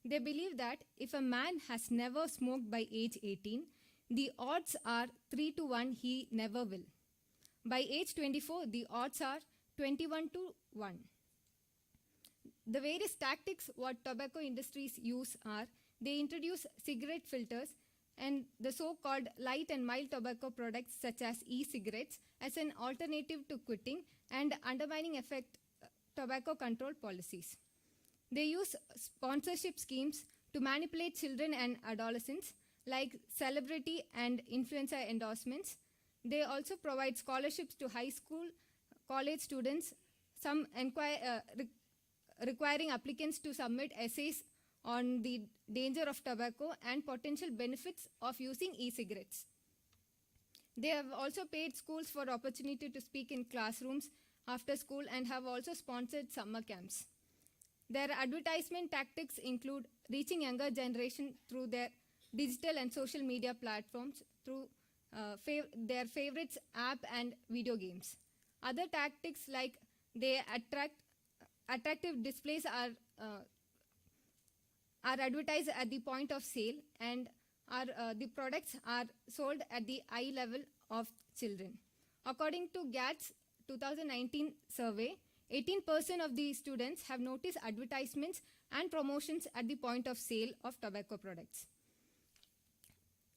S3: They believe that if a man has never smoked by age 18, the odds are 3 to 1 he never will. By age 24, the odds are 21 to 1. The various tactics what tobacco industries use are, they introduce cigarette filters and the so-called light and mild tobacco products such as e-cigarettes as an alternative to quitting and undermining effect tobacco control policies. They use sponsorship schemes to manipulate children and adolescents like celebrity and influencer endorsements. They also provide scholarships to high school, college students, some requiring applicants to submit essays on the danger of tobacco and potential benefits of using e-cigarettes. They have also paid schools for opportunity to speak in classrooms after school and have also sponsored summer camps. Their advertisement tactics include reaching younger generation through their digital and social media platforms, through their favorites app and video games. Other tactics like they attractive displays are advertised at the point of sale and the products are sold at the eye level of children. According to GATS 2019 survey, 18% of the students have noticed advertisements and promotions at the point of sale of tobacco products.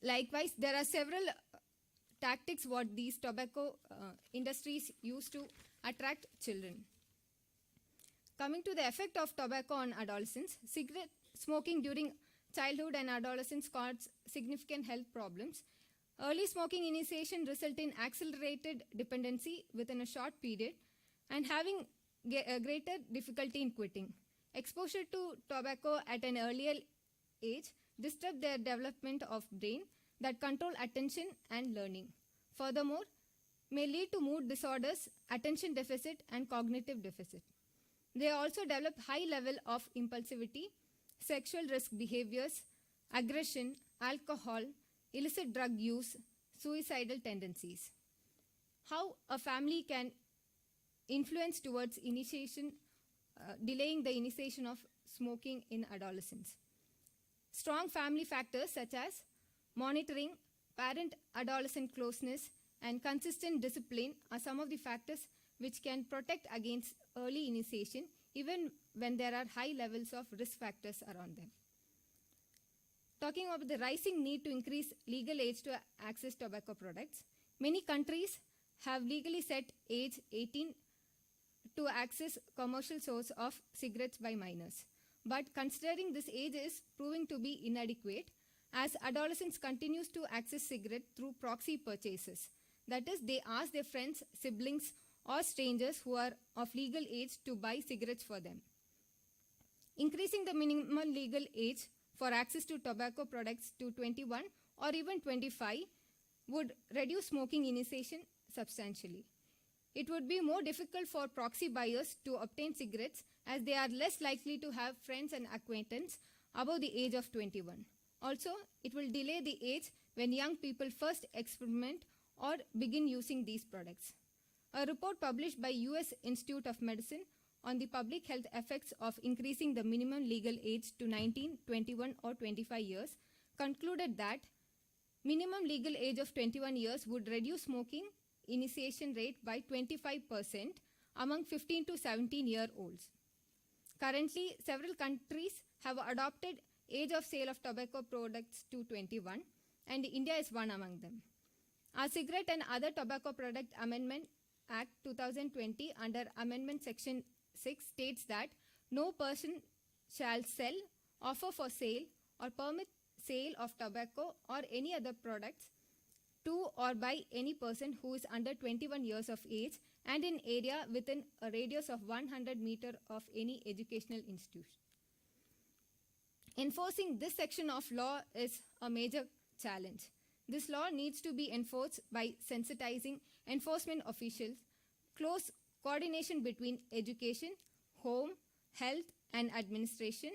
S3: Likewise, there are several tactics what these tobacco industries use to attract children. Coming to the effect of tobacco on adolescents, cigarette smoking during childhood and adolescence causes significant health problems. Early smoking initiation results in accelerated dependency within a short period and having greater difficulty in quitting. Exposure to tobacco at an earlier age disrupts their development of brain that control attention and learning. Furthermore, may lead to mood disorders, attention deficit, and cognitive deficit. They also develop high level of impulsivity, sexual risk behaviors, aggression, alcohol, illicit drug use, suicidal tendencies. How a family can influence towards initiation, delaying the initiation of smoking in adolescence. Strong family factors such as monitoring, parent-adolescent closeness, and consistent discipline are some of the factors which can protect against early initiation even when there are high levels of risk factors around them. Talking about the rising need to increase legal age to access tobacco products, many countries have legally set age 18 to access commercial source of cigarettes by minors. But considering this age is proving to be inadequate as adolescents continues to access cigarette through proxy purchases. That is, they ask their friends, siblings, or strangers who are of legal age to buy cigarettes for them. Increasing the minimum legal age for access to tobacco products to 21 or even 25 would reduce smoking initiation substantially. It would be more difficult for proxy buyers to obtain cigarettes as they are less likely to have friends and acquaintances above the age of 21. Also, it will delay the age when young people first experiment or begin using these products. A report published by US Institute of Medicine on the public health effects of increasing the minimum legal age to 19, 21 or 25 years concluded that minimum legal age of 21 years would reduce smoking initiation rate by 25% among 15 to 17-year-olds. Currently, several countries have adopted age of sale of tobacco products to 21, and India is one among them. Our Cigarette and Other Tobacco Product Amendment Act 2020 under Amendment Section 6 states that no person shall sell, offer for sale, or permit sale of tobacco or any other products to or by any person who is under 21 years of age and in area within a radius of 100 meters of any educational institution. Enforcing this section of law is a major challenge. This law needs to be enforced by sensitizing enforcement officials, close coordination between education, home, health, and administration,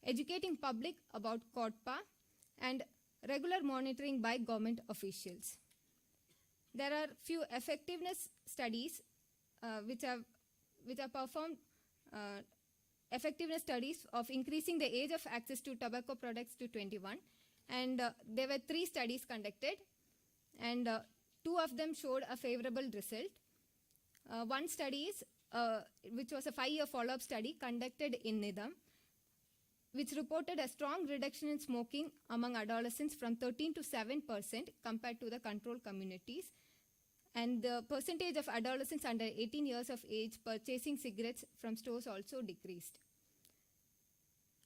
S3: educating public about CODPA, and regular monitoring by government officials. There are few effectiveness studies which have performed effectiveness studies of increasing the age of access to tobacco products to 21, and there were 3 studies conducted, and 2 of them showed a favorable result. One study is which was a 5-year follow-up study conducted in Nidham, which reported a strong reduction in smoking among adolescents from 13 to 7% compared to the control communities. And the percentage of adolescents under 18 years of age purchasing cigarettes from stores also decreased.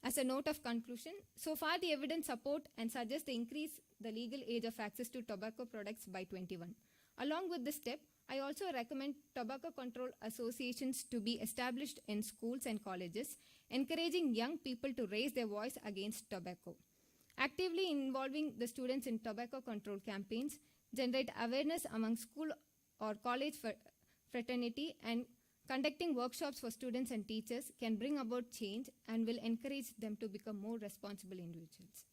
S3: As a note of conclusion, so far the evidence support and suggests the increase the legal age of access to tobacco products by 21. Along with this step, I also recommend tobacco control associations to be established in schools and colleges, encouraging young people to raise their voice against tobacco. Actively involving the students in tobacco control campaigns, generate awareness among school or college fraternity, and conducting workshops for students and teachers can bring about change and will encourage them to become more responsible individuals.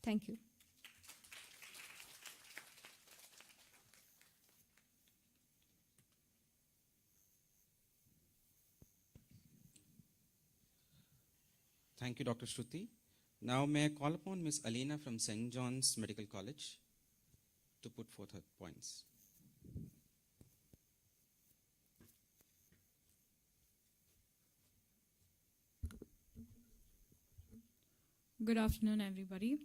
S3: Thank you.
S21: Thank you, Dr. Shruti. Now may I call upon Ms. Alina from St. John's Medical College to put forth her points.
S4: Good afternoon, everybody.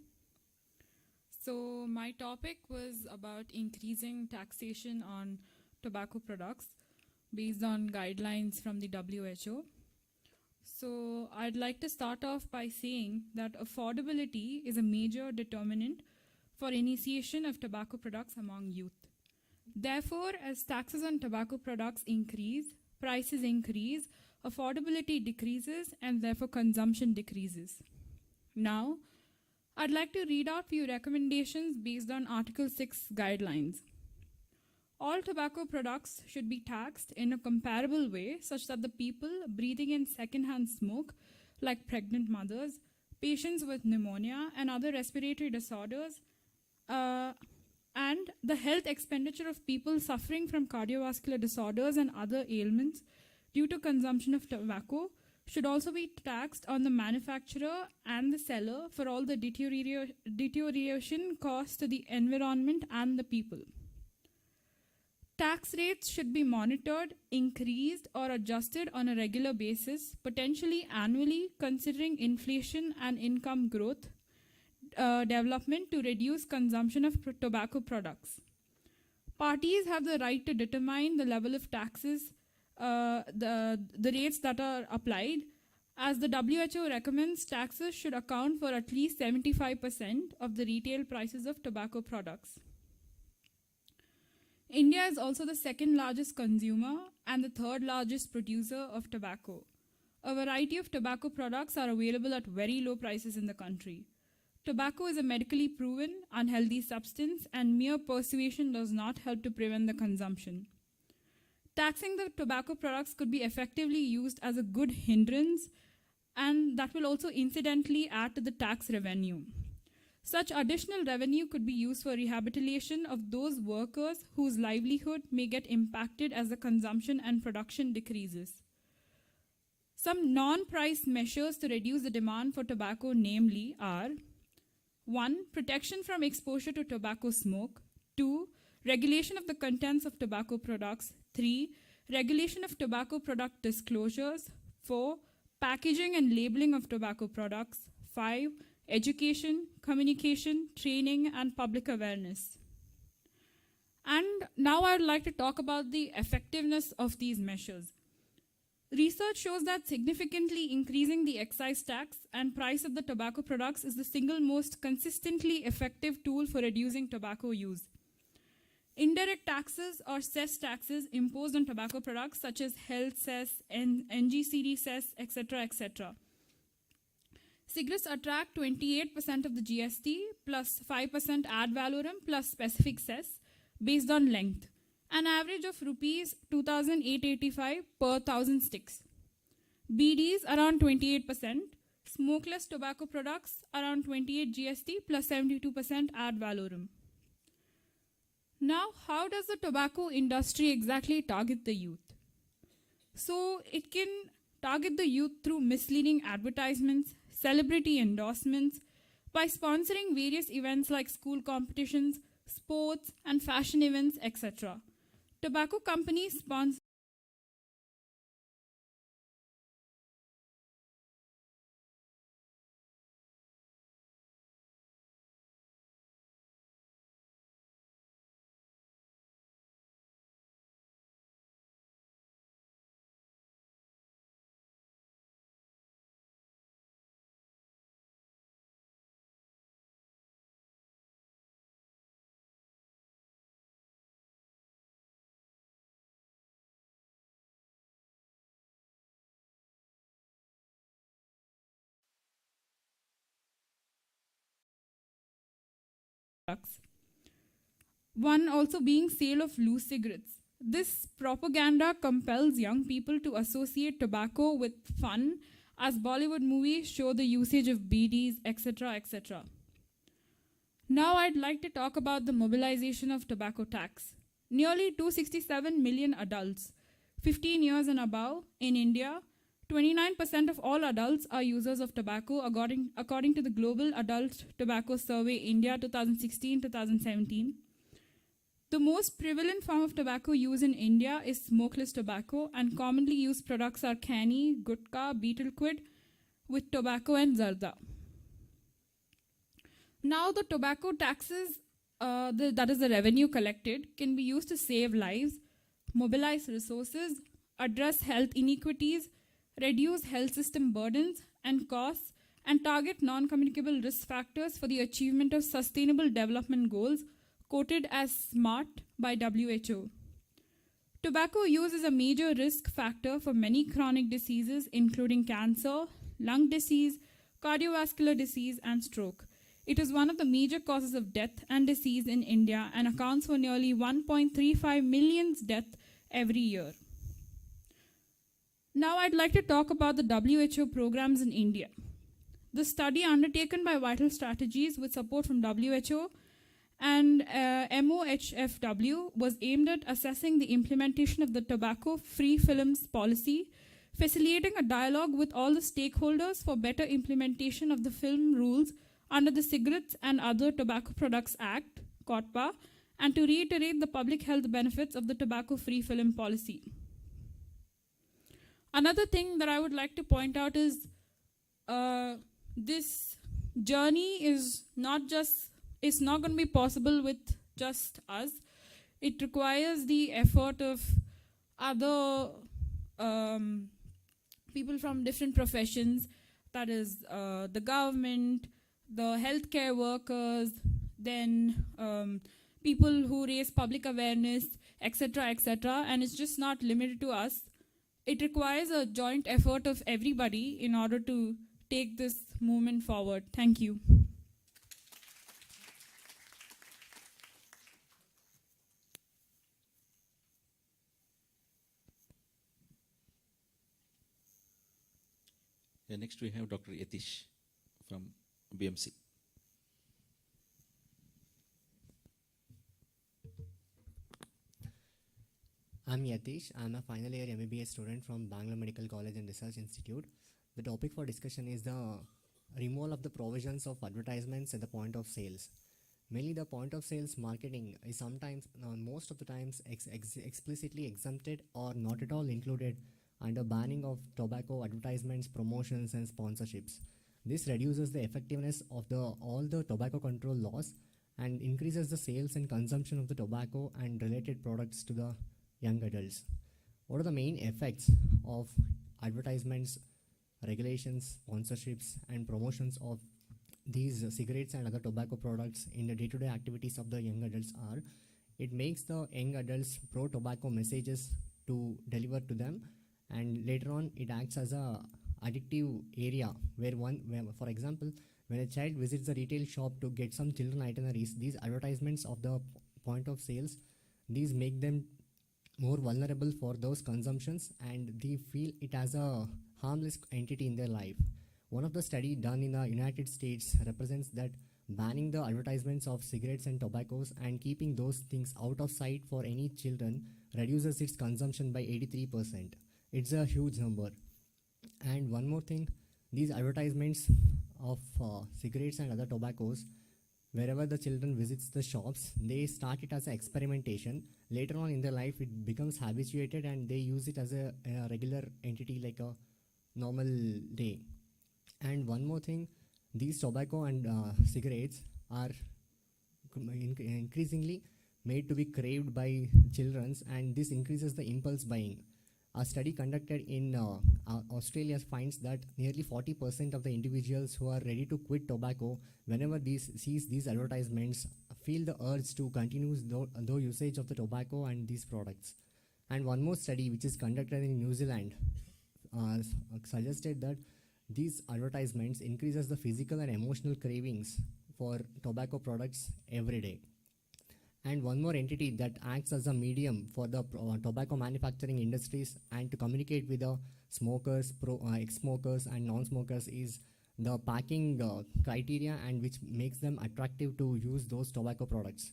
S4: So my topic was about increasing taxation on tobacco products based on guidelines from the WHO. So I'd like to start off by saying that affordability is a major determinant for initiation of tobacco products among youth. Therefore, as taxes on tobacco products increase, prices increase, affordability decreases, and therefore consumption decreases. Now, I'd like to read out few recommendations based on Article 6 guidelines. All tobacco products should be taxed in a comparable way such that the people breathing in secondhand smoke, like pregnant mothers, patients with pneumonia and other respiratory disorders, and the health expenditure of people suffering from cardiovascular disorders and other ailments due to consumption of tobacco should also be taxed on the manufacturer and the seller for all the deterioration caused to the environment and the people. Tax rates should be monitored, increased, or adjusted on a regular basis, potentially annually, considering inflation and income growth development to reduce consumption of tobacco products. Parties have the right to determine the level of taxes, the rates that are applied. As the WHO recommends, taxes should account for at least 75% of the retail prices of tobacco products. India is also the second largest consumer and the third largest producer of tobacco. A variety of tobacco products are available at very low prices in the country. Tobacco is a medically proven, unhealthy substance, and mere persuasion does not help to prevent the consumption. Taxing the tobacco products could be effectively used as a good hindrance, and that will also incidentally add to the tax revenue. Such additional revenue could be used for rehabilitation of those workers whose livelihood may get impacted as the consumption and production decreases. Some non-price measures to reduce the demand for tobacco, namely, are 1. Protection from exposure to tobacco smoke. 2. Regulation of the contents of tobacco products. 3. Regulation of tobacco product disclosures. 4. Packaging and labeling of tobacco products. 5. Education, communication, training, and public awareness. And now I'd like to talk about the effectiveness of these measures. Research shows that significantly increasing the excise tax and price of the tobacco products is the single most consistently effective tool for reducing tobacco use. Indirect taxes or cess taxes imposed on tobacco products such as health cess, NGCD cess, etc. Cigarettes attract 28% of the GST plus 5% ad valorem plus specific cess based on length, an average of rupees 2,885 per 1,000 sticks. BDs around 28%, smokeless tobacco products around 28 GST plus 72% ad valorem. Now, how does the tobacco industry exactly target the youth? So, it can target the youth through misleading advertisements, celebrity endorsements, by sponsoring various events like school competitions, sports, and fashion events, etc. Tobacco companies sponsor products. One also being sale of loose cigarettes. This propaganda compels young people to associate tobacco with fun, as Bollywood movies show the usage of BDs, etc. Now I'd like to talk about the mobilization of tobacco tax. Nearly 267 million adults, 15 years and above, in India, 29% of all adults are users of tobacco according to the Global Adult Tobacco Survey India 2016-2017. The most prevalent form of tobacco use in India is smokeless tobacco, and commonly used products are canny, gutka, betel quid, with tobacco and zarda. Now the tobacco taxes, that is the revenue collected, can be used to save lives, mobilize resources, address health inequities, reduce health system burdens and costs, and target non-communicable risk factors for the achievement of Sustainable Development Goals, quoted as SMART by WHO. Tobacco use is a major risk factor for many chronic diseases, including cancer, lung disease, cardiovascular disease, and stroke. It is one of the major causes of death and disease in India and accounts for nearly 1.35 million deaths every year. Now I'd like to talk about the WHO programs in India. The study undertaken by Vital Strategies with support from WHO and MOHFW was aimed at assessing the implementation of the Tobacco Free Films policy, facilitating a dialogue with all the stakeholders for better implementation of the film rules under the Cigarettes and Other Tobacco Products Act, COTPA, and to reiterate the public health benefits of the Tobacco Free Film policy. Another thing that I would like to point out is this journey is not going to be possible with just us. It requires the effort of other people from different professions, that is the government, the healthcare workers, then people who raise public awareness, etc. And it's just not limited to us. It requires a joint effort of everybody in order to take this movement forward. Thank you.
S2: Yeah, next we have Dr. Yatish from BMC.
S6: I'm Yatish. I'm a final year MBBS student from Bangalore Medical College and Research Institute. The topic for discussion is the removal of the provisions of advertisements at the point of sales. Mainly the point of sales marketing is sometimes, most of the times, explicitly exempted or not at all included under banning of tobacco advertisements, promotions and sponsorships. This reduces the effectiveness of all the tobacco control laws and increases the sales and consumption of the tobacco and related products to the young adults. What are the main effects of advertisements, regulations, sponsorships and promotions of these cigarettes and other tobacco products in the day-to-day activities of the young adults are? It makes the young adults pro-tobacco messages to deliver to them, and later on it acts as a addictive area where for example, when a child visits the retail shop to get some children itineraries, these advertisements of the point of sales, these make them more vulnerable for those consumptions and they feel it as a harmless entity in their life. One of the study done in the United States represents that banning the advertisements of cigarettes and tobaccos and keeping those things out of sight for any children reduces its consumption by 83%. It's a huge number. And one more thing, these advertisements of cigarettes and other tobaccos, wherever the children visits the shops, they start it as an experimentation. Later on in their life, it becomes habituated and they use it as a regular entity like a normal day. And one more thing, these tobacco and cigarettes are increasingly made to be craved by children, and this increases the impulse buying. A study conducted in Australia finds that nearly 40% of the individuals who are ready to quit tobacco, whenever sees these advertisements, feel the urge to continue the usage of the tobacco and these products. And one more study which is conducted in New Zealand suggested that these advertisements increases the physical and emotional cravings for tobacco products every day. And one more entity that acts as a medium for the tobacco manufacturing industries and to communicate with the smokers, ex-smokers and non-smokers is the packing criteria, and which makes them attractive to use those tobacco products.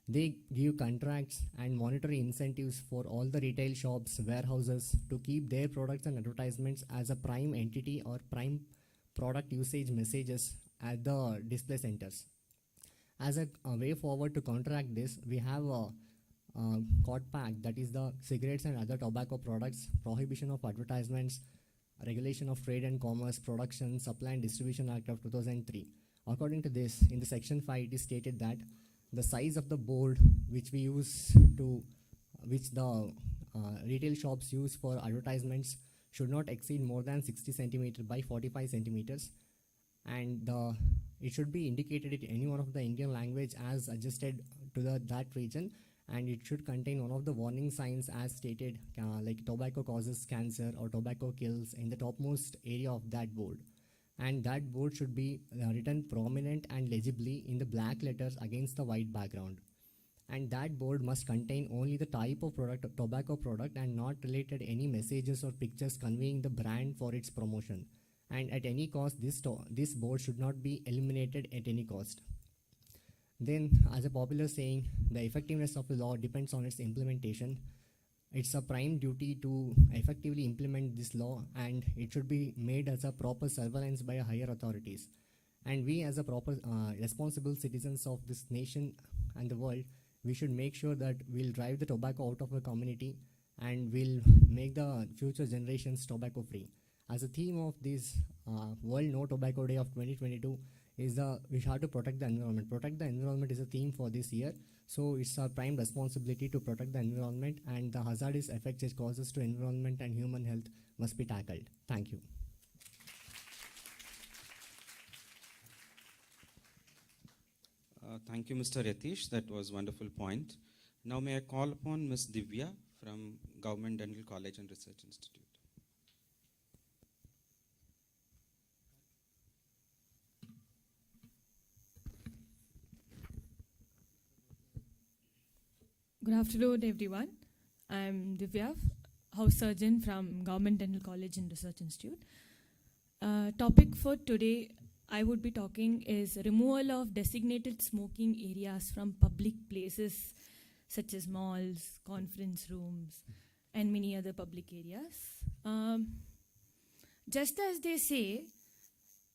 S6: They give contracts and monetary incentives for all the retail shops, warehouses to keep their products and advertisements as a prime entity or prime product usage messages at the display centers. As a way forward to counteract this, we have a COTPAC, that is the Cigarettes and Other Tobacco Products Prohibition of Advertisements, Regulation of Trade and Commerce, Production, Supply and Distribution Act of 2003. According to this, in the section 5, it is stated that the size of the board which we use which the retail shops use for advertisements should not exceed more than 60 centimeters by 45 centimeters, and it should be indicated in any one of the Indian language as adjusted to that region, and it should contain one of the warning signs as stated, like tobacco causes cancer or tobacco kills, in the topmost area of that board. And that board should be written prominent and legibly in the black letters against the white background. And that board must contain only the type of product, tobacco product, and not related any messages or pictures conveying the brand for its promotion. And at any cost, this board should not be eliminated at any cost. Then, as a popular saying, the effectiveness of the law depends on its implementation. It's a prime duty to effectively implement this law, and it should be made as a proper surveillance by higher authorities. And we, as a proper responsible citizens of this nation and the world, we should make sure that we'll drive the tobacco out of our community and we'll make the future generations tobacco free. As a theme of this World No Tobacco Day of 2022 is we have to protect the environment. Protect the environment is a theme for this year. So it's our prime responsibility to protect the environment, and the hazardous effects it causes to environment and human health must be tackled. Thank you.
S21: Thank you, Mr. Yatish. That was a wonderful point. Now may I call upon Ms. Divya from Government Dental College and Research Institute.
S7: Good afternoon, everyone. I'm Divya, house surgeon from Government Dental College and Research Institute. Topic for today I would be talking is removal of designated smoking areas from public places such as malls, conference rooms, and many other public areas. Just as they say,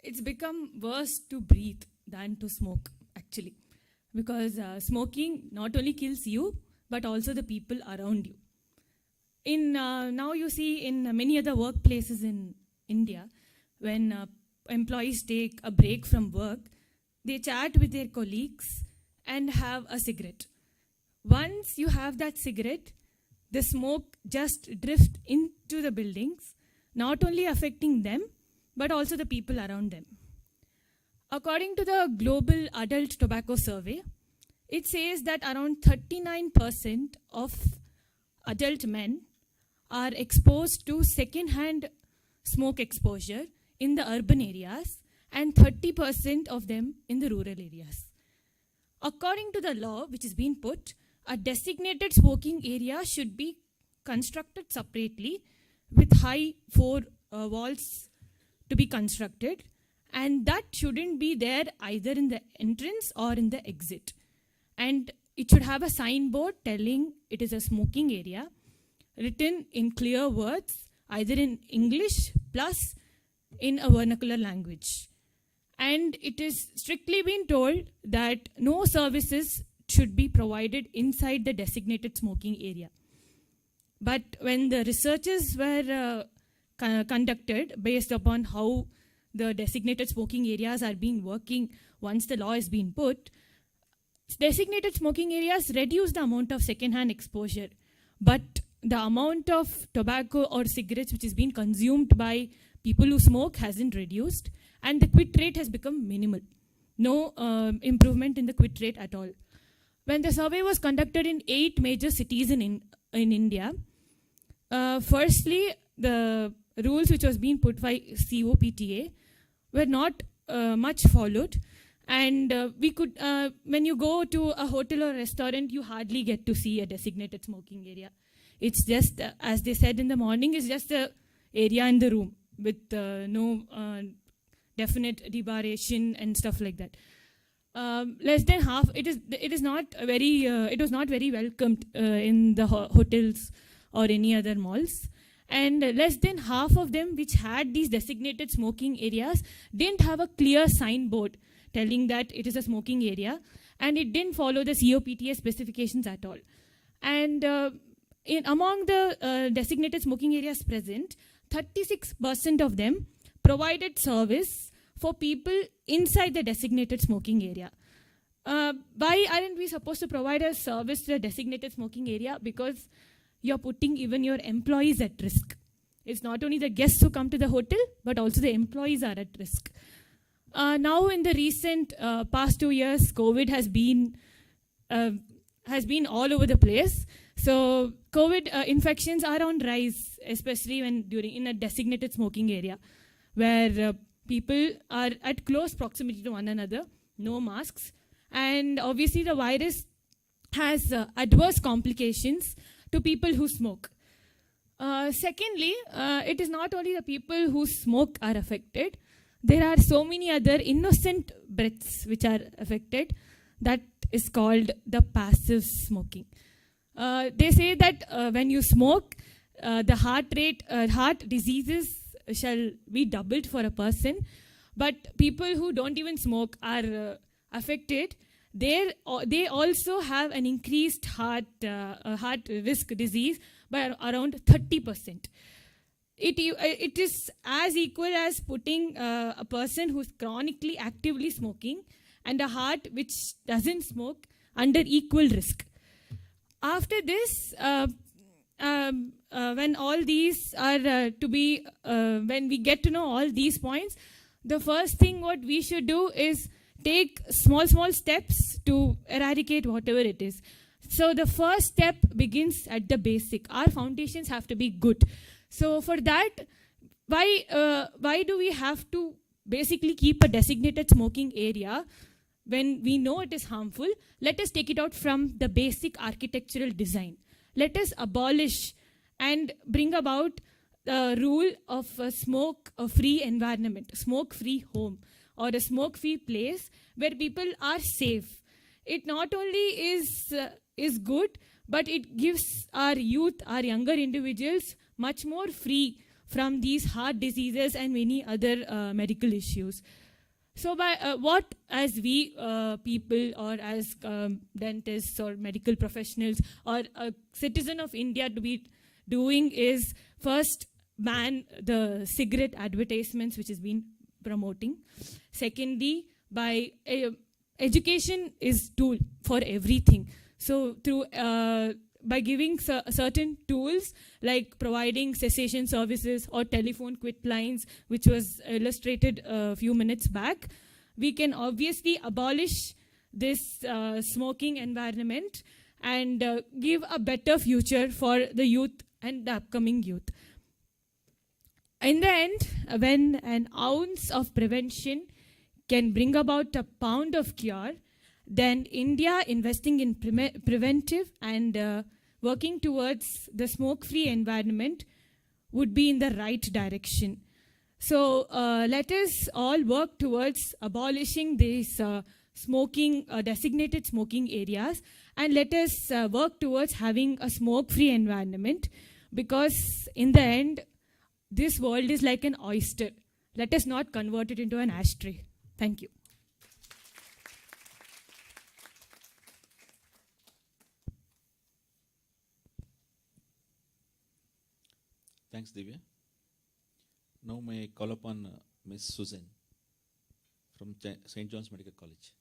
S7: it's become worse to breathe than to smoke, actually. Because smoking not only kills you, but also the people around you. Now you see in many other workplaces in India, when employees take a break from work, they chat with their colleagues and have a cigarette. Once you have that cigarette, the smoke just drifts into the buildings, not only affecting them, but also the people around them. According to the Global Adult Tobacco Survey, it says that around 39% of adult men are exposed to second-hand smoke exposure in the urban areas and 30% of them in the rural areas. According to the law which is being put, a designated smoking area should be constructed separately with high 4 walls to be constructed, and that shouldn't be there either in the entrance or in the exit. And it should have a signboard telling it is a smoking area, written in clear words, either in English plus in a vernacular language. And it is strictly been told that no services should be provided inside the designated smoking area. But when the researches were conducted based upon how the designated smoking areas are being working once the law is being put, designated smoking areas reduce the amount of second-hand exposure, but the amount of tobacco or cigarettes which is being consumed by people who smoke hasn't reduced, and the quit rate has become minimal. No improvement in the quit rate at all. When the survey was conducted in 8 major cities in India, firstly, the rules which was being put by COPTA were not much followed, and we could, when you go to a hotel or restaurant, you hardly get to see a designated smoking area. It's just, as they said in the morning, it's just an area in the room with no definite debarration and stuff like that. Less than half, it was not very welcomed in the hotels or any other malls. And less than half of them which had these designated smoking areas didn't have a clear signboard telling that it is a smoking area, and it didn't follow the COPTA specifications at all. And among the designated smoking areas present, 36% of them provided service for people inside the designated smoking area. Why aren't we supposed to provide a service to the designated smoking area? Because you're putting even your employees at risk. It's not only the guests who come to the hotel, but also the employees are at risk. Now in the recent past 2 years, COVID has been all over the place. So COVID infections are on rise, especially when in a designated smoking area, where people are at close proximity to one another, no masks, and obviously the virus has adverse complications to people who smoke. Secondly, it is not only the people who smoke are affected. There are so many other innocent breaths which are affected. That is called the passive smoking. They say that when you smoke, the heart diseases shall be doubled for a person. But people who don't even smoke are affected. They also have an increased heart risk disease by around 30%. It is as equal as putting a person who's chronically actively smoking and a heart which doesn't smoke under equal risk. After this, when all these are when we get to know all these points, the first thing what we should do is take small steps to eradicate whatever it is. So the first step begins at the basic. Our foundations have to be good. So for that, why do we have to basically keep a designated smoking area when we know it is harmful? Let us take it out from the basic architectural design. Let us abolish and bring about the rule of a smoke-free environment, smoke-free home, or a smoke-free place where people are safe. It not only is good, but it gives our youth, our younger individuals, much more free from these heart diseases and many other medical issues. So by what as we people or as dentists or medical professionals or a citizen of India to be doing is first ban the cigarette advertisements which has been promoting. Secondly, by education is tool for everything. So through by giving certain tools like providing cessation services or telephone quit lines, which was illustrated a few minutes back, we can obviously abolish this smoking environment and give a better future for the youth and the upcoming youth. In the end, when an ounce of prevention can bring about a pound of cure, then India investing in preventive and working towards the smoke-free environment would be in the right direction. So let us all work towards abolishing these designated smoking areas, and let us work towards having a smoke-free environment, because in the end, this world is like an oyster. Let us not convert it into an ashtray. Thank you.
S2: Thanks, Divya. Now may I call upon Ms. Susan from St. John's Medical College.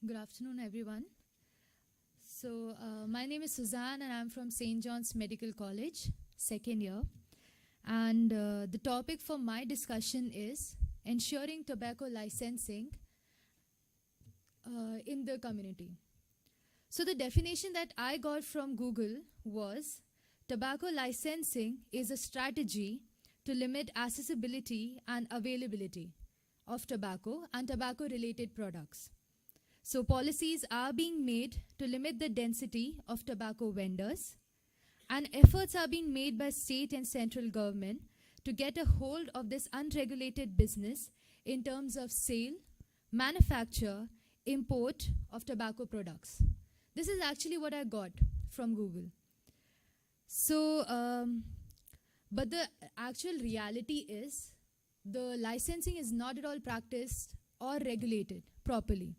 S8: Good afternoon, everyone. So, my name is Suzanne and I'm from St. John's Medical College, second year. And the topic for my discussion is ensuring tobacco licensing in the community. So the definition that I got from Google was, tobacco licensing is a strategy to limit accessibility and availability of tobacco and tobacco-related products. So policies are being made to limit the density of tobacco vendors, and efforts are being made by state and central government to get a hold of this unregulated business in terms of sale, manufacture, import of tobacco products. This is actually what I got from Google. So, but the actual reality is the licensing is not at all practiced or regulated properly.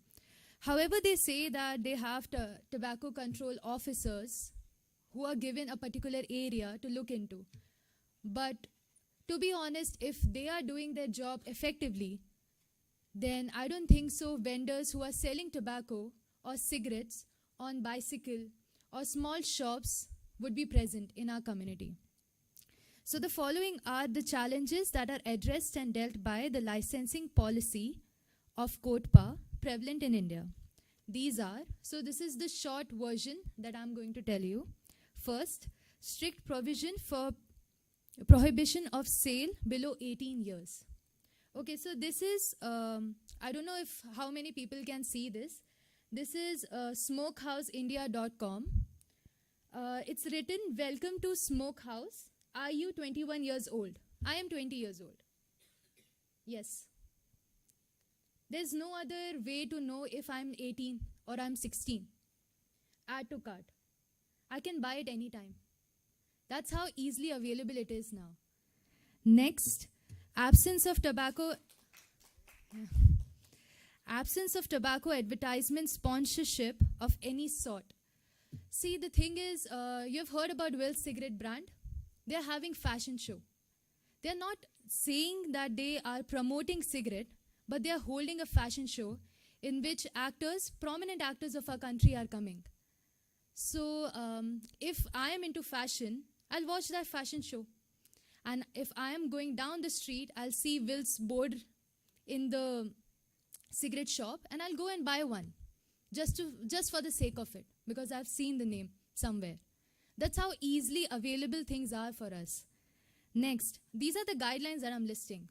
S8: However, they say that they have tobacco control officers who are given a particular area to look into. But to be honest, if they are doing their job effectively, then I don't think so vendors who are selling tobacco or cigarettes on bicycle or small shops would be present in our community. So the following are the challenges that are addressed and dealt by the licensing policy of COTPA prevalent in India. These are, so this is the short version that I'm going to tell you. First, strict provision for prohibition of sale below 18 years. Okay, so this is, I don't know if how many people can see this. This is smokehouseindia.com. It's written, welcome to Smokehouse. Are you 21 years old? I am 20 years old. Yes. There's no other way to know if I'm 18 or I'm 16. Add to cart. I can buy it anytime. That's how easily available it is now. Next, absence of tobacco advertisement sponsorship of any sort. See, the thing is, you've heard about Will's cigarette brand. They're having fashion show. They're not saying that they are promoting cigarette, but they're holding a fashion show in which actors, prominent actors of our country are coming. So if I am into fashion, I'll watch that fashion show. And if I am going down the street, I'll see Will's board in the cigarette shop and I'll go and buy one just for the sake of it, because I've seen the name somewhere. That's how easily available things are for us. Next, these are the guidelines that I'm listing.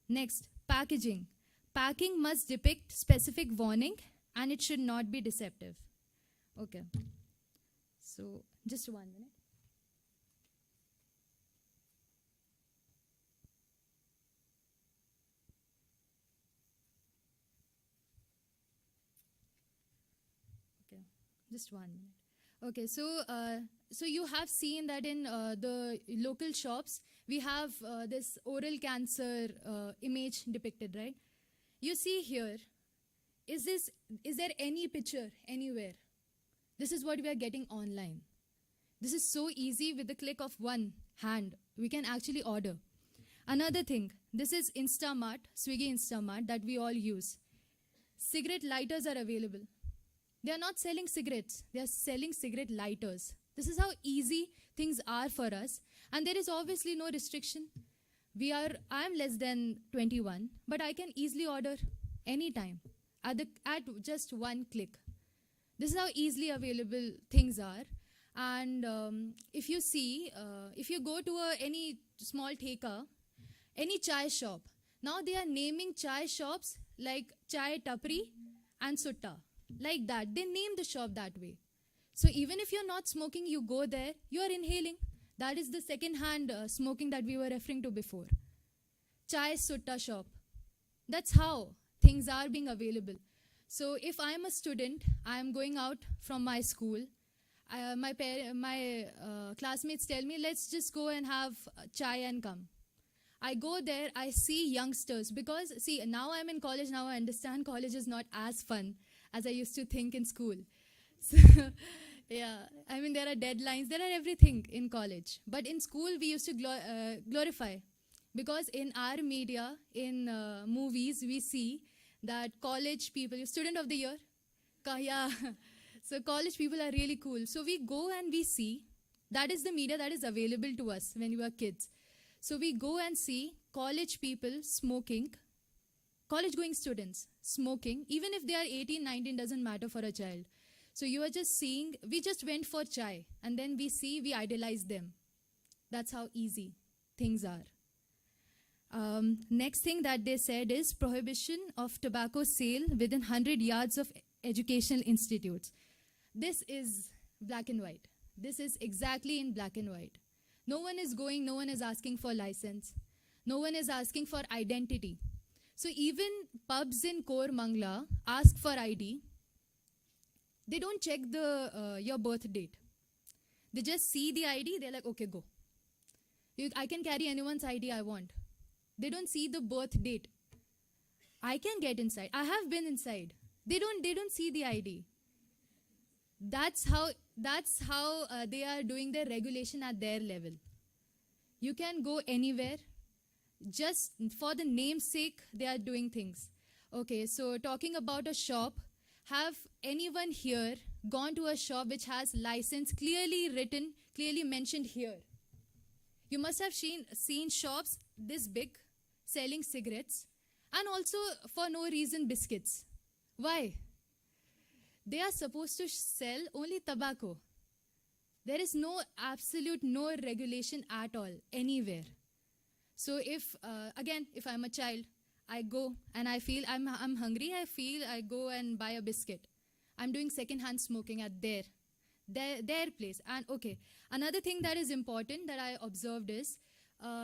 S8: Next, packaging. Packing must depict specific warning and it should not be deceptive. Okay. So, just 1 minute. Just 1 minute. Okay, so you have seen that in the local shops, we have this oral cancer image depicted, right? You see here, is there any picture anywhere? This is what we are getting online. This is so easy. With the click of one hand, we can actually order. Another thing, this is Instamart, Swiggy Instamart that we all use. Cigarette lighters are available. They are not selling cigarettes, they are selling cigarette lighters. This is how easy things are for us. And there is obviously no restriction. I am less than 21, but I can easily order anytime at just one click. This is how easily available things are. And if you see, if you go to any small theka, any chai shop, now they are naming chai shops like Chai Tapri and Sutta. Like that. They name the shop that way. So even if you're not smoking, you go there, you are inhaling. That is the second-hand smoking that we were referring to before. Chai Sutta shop. That's how things are being available. So if I'm a student, I'm going out from my school, my classmates tell me, let's just go and have chai and come. I go there, I see youngsters, because see, now I'm in college, now I understand college is not as fun as I used to think in school. So, yeah, I mean, there are deadlines, there are everything in college. But in school, we used to glorify. Because in our media, in movies, we see that college people, student of the year, yeah. So college people are really cool. So we go and we see, that is the media that is available to us when we were kids. So we go and see college people smoking, college-going students smoking, even if they are 18, 19, doesn't matter for a child. So you are just seeing, we just went for chai, and then we idolize them. That's how easy things are. Next thing that they said is prohibition of tobacco sale within 100 yards of educational institutes. This is black and white. This is exactly in black and white. No one is asking for license. No one is asking for identity. So even pubs in Kor Mangla ask for ID. They don't check your birth date. They just see the ID, they're like, okay, go. I can carry anyone's ID I want. They don't see the birth date. I can get inside. I have been inside. They don't see the ID. That's how they are doing their regulation at their level. You can go anywhere. Just for the name's sake, they are doing things. Okay, so talking about a shop, have anyone here gone to a shop which has license clearly written, clearly mentioned here? You must have seen shops this big selling cigarettes and also for no reason biscuits. Why? They are supposed to sell only tobacco. There is no regulation at all anywhere. So if I'm a child, I go and I feel I'm hungry, I go and buy a biscuit. I'm doing second-hand smoking at their place. And okay, another thing that is important that I observed is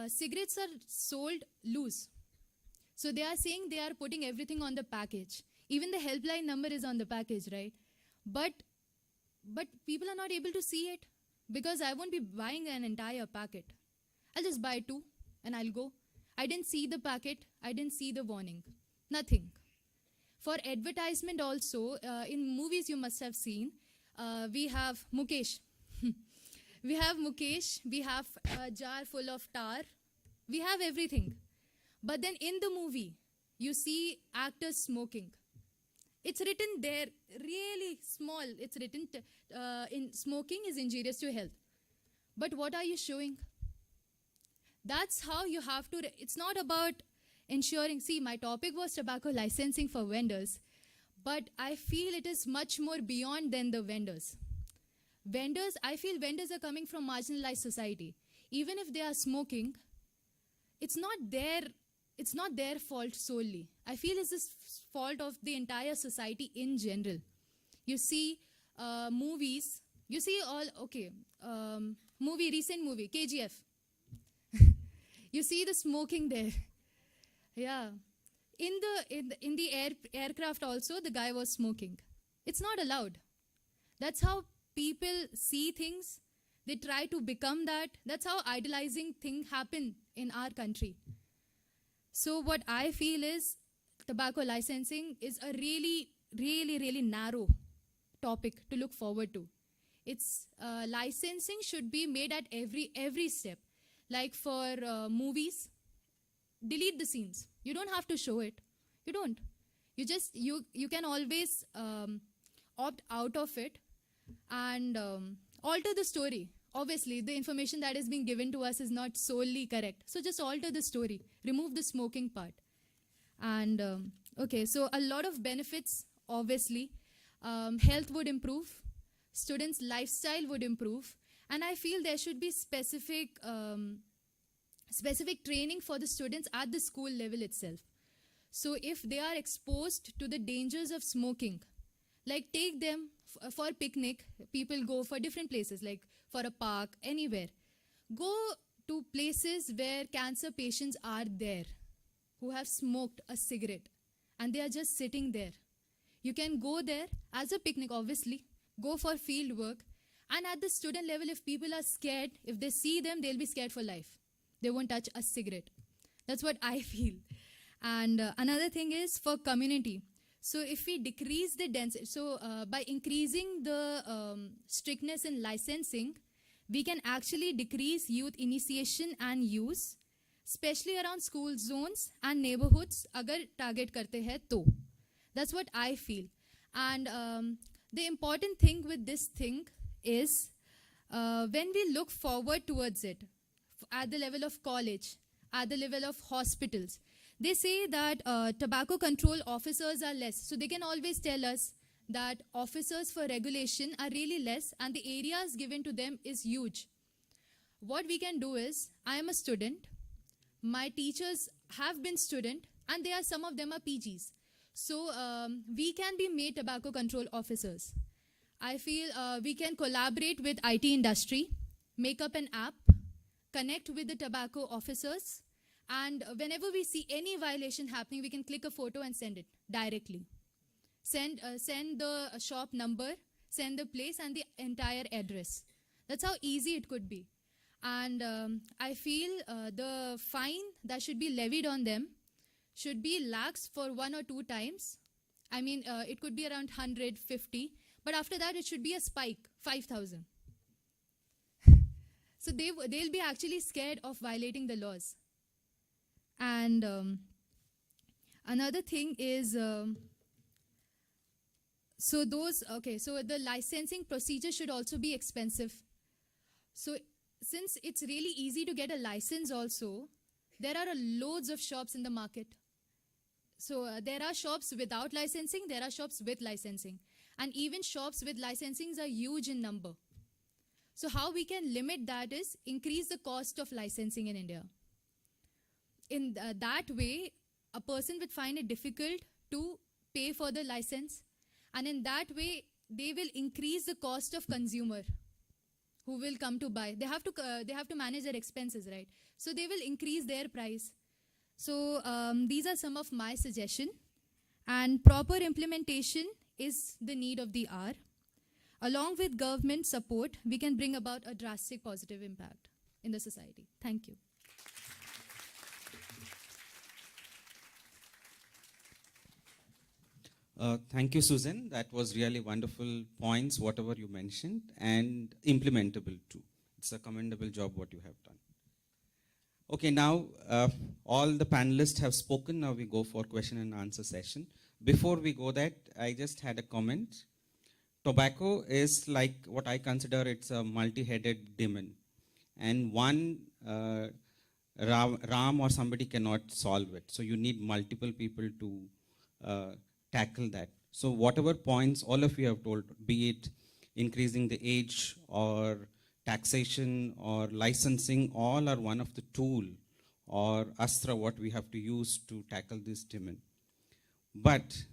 S8: cigarettes are sold loose. So they are saying they are putting everything on the package. Even the helpline number is on the package, right? But people are not able to see it because I won't be buying an entire packet. I'll just buy 2 and I'll go. I didn't see the packet. I didn't see the warning. Nothing. For advertisement also, in movies you must have seen, we have Mukesh. We have Mukesh. We have a jar full of tar. We have everything. But then in the movie, you see actors smoking. It's written there, really small. It's written, in smoking is injurious to health. But what are you showing? That's how you have to, it's not about ensuring, see, my topic was tobacco licensing for vendors, but I feel it is much more beyond than the vendors. I feel vendors are coming from marginalized society. Even if they are smoking, it's not their fault solely. I feel it's the fault of the entire society in general. You see movies, you see recent movie, KGF. You see the smoking there. Yeah. In the aircraft also, the guy was smoking. It's not allowed. That's how people see things. They try to become that. That's how idolizing things happen in our country. So what I feel is tobacco licensing is a really, really, really narrow topic to look forward to. It's licensing should be made at every step. Like for movies, delete the scenes. You don't have to show it. You don't. You can always opt out of it and alter the story. Obviously, the information that is being given to us is not solely correct. So just alter the story. Remove the smoking part. And okay, so a lot of benefits, obviously. Health would improve. Students' lifestyle would improve. And I feel there should be specific training for the students at the school level itself. So if they are exposed to the dangers of smoking, like take them for picnic, people go for different places, like for a park, anywhere. Go to places where cancer patients are there, who have smoked a cigarette, and they are just sitting there. You can go there as a picnic, obviously, go for field work, and at the student level, if people are scared, if they see them, they'll be scared for life. They won't touch a cigarette. That's what I feel. And another thing is for community. So if we decrease the density, by increasing the strictness in licensing, we can actually decrease youth initiation and use, especially around school zones and neighborhoods, agar target karte hai to. That's what I feel. And the important thing with this thing is when we look forward towards it, at the level of college, at the level of hospitals, they say that tobacco control officers are less. So they can always tell us that officers for regulation are really less and the areas given to them is huge. What we can do is, I am a student, my teachers have been student, and some of them are PGs. So we can be made tobacco control officers. I feel we can collaborate with IT industry, make up an app, connect with the tobacco officers, and whenever we see any violation happening, we can click a photo and send it directly. Send the shop number, send the place and the entire address. That's how easy it could be. And I feel the fine that should be levied on them should be lakhs for 1 or 2 times. I mean, it could be around 150, but after that it should be a spike, 5,000. So they'll be actually scared of violating the laws. And another thing is, so the licensing procedure should also be expensive. So since it's really easy to get a license also, there are loads of shops in the market. So there are shops without licensing, there are shops with licensing. And even shops with licensings are huge in number. So how we can limit that is increase the cost of licensing in India. In that way, a person would find it difficult to pay for the license. And in that way, they will increase the cost of consumer who will come to buy. They have to manage their expenses, right? So they will increase their price. So these are some of my suggestions. And proper implementation is the need of the hour. Along with government support, we can bring about a drastic positive impact in the society. Thank you.
S21: Thank you, Susan. That was really wonderful points, whatever you mentioned, and implementable too. It's a commendable job what you have done. Okay, now all the panelists have spoken. Now we go for question and answer session. Before we go that, I just had a comment. Tobacco is like what I consider it's a multi-headed demon. And one Ram or somebody cannot solve it. So you need multiple people to tackle that. So whatever points all of you have told, be it increasing the age or taxation or licensing, all are one of the tool or astra what we have to use to tackle this demon. But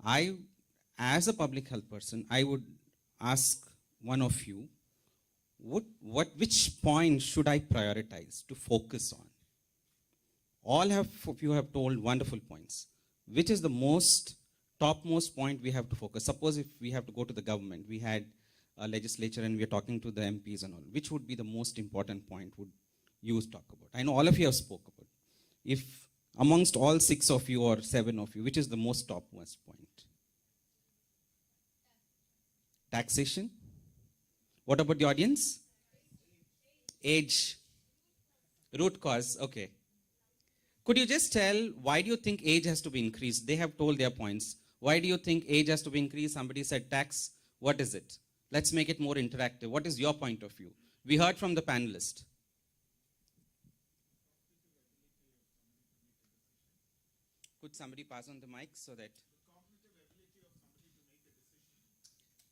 S21: I, as a public health person, I would ask one of you, which point should I prioritize to focus on? All of you have told wonderful points. Which is the most topmost point we have to focus. Suppose if we have to go to the government, we had a legislature and we are talking to the MPs and all, which would be the most important point would you talk about? I know all of you have spoke about. If amongst all 6 of you or 7 of you, which is the most topmost point? Taxation. What about the audience? Age. Root cause. Okay. Could you just tell why do you think age has to be increased? They have told their points. Why do you think age has to be increased? Somebody said tax. What is it? Let's make it more interactive. What is your point of view? We heard from the panelist. Could somebody pass on the mic so that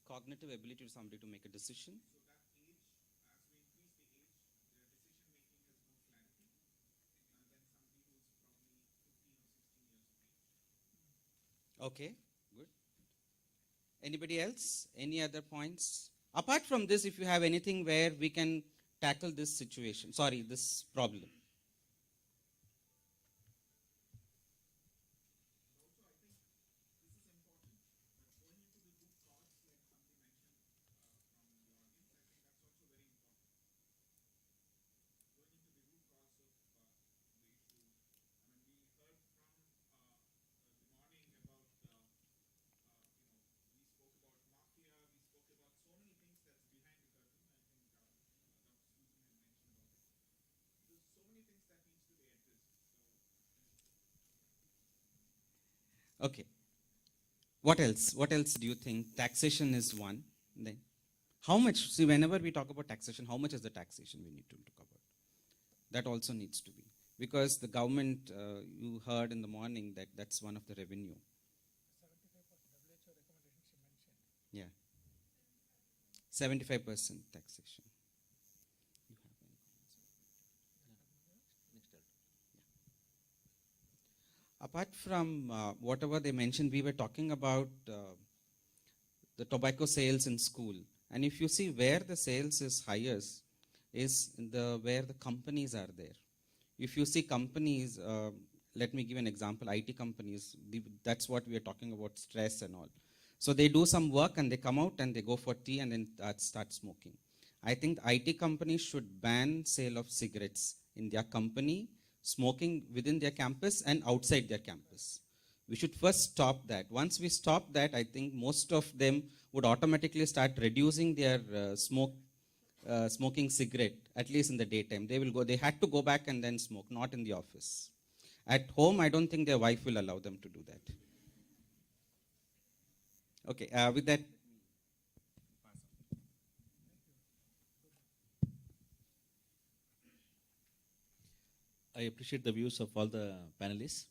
S21: cognitive ability of somebody to make a decision? Okay, good. Anybody else? Any other points? Apart from this, if you have anything where we can tackle this situation, sorry, this problem. Okay. What else? What else do you think? Taxation is one. Then, how much? See, whenever we talk about taxation, how much is the taxation we need to talk about? That also needs to be. Because the government, you heard in the morning that that's one of the revenue. Yeah. 75% taxation. Apart from whatever they mentioned, we were talking about the tobacco sales in school. And if you see where the sales is highest, is in where the companies are there. If you see companies, let me give an example, IT companies, that's what we are talking about, stress and all. So they do some work and they come out and they go for tea and then start smoking. I think IT companies should ban sale of cigarettes in their company, smoking within their campus and outside their campus. We should first stop that. Once we stop that, I think most of them would automatically start reducing their smoking cigarette, at least in the daytime. They had to go back and then smoke, not in the office. At home, I don't think their wife will allow them to do that. Okay, with that.
S2: I appreciate the views of all the panelists.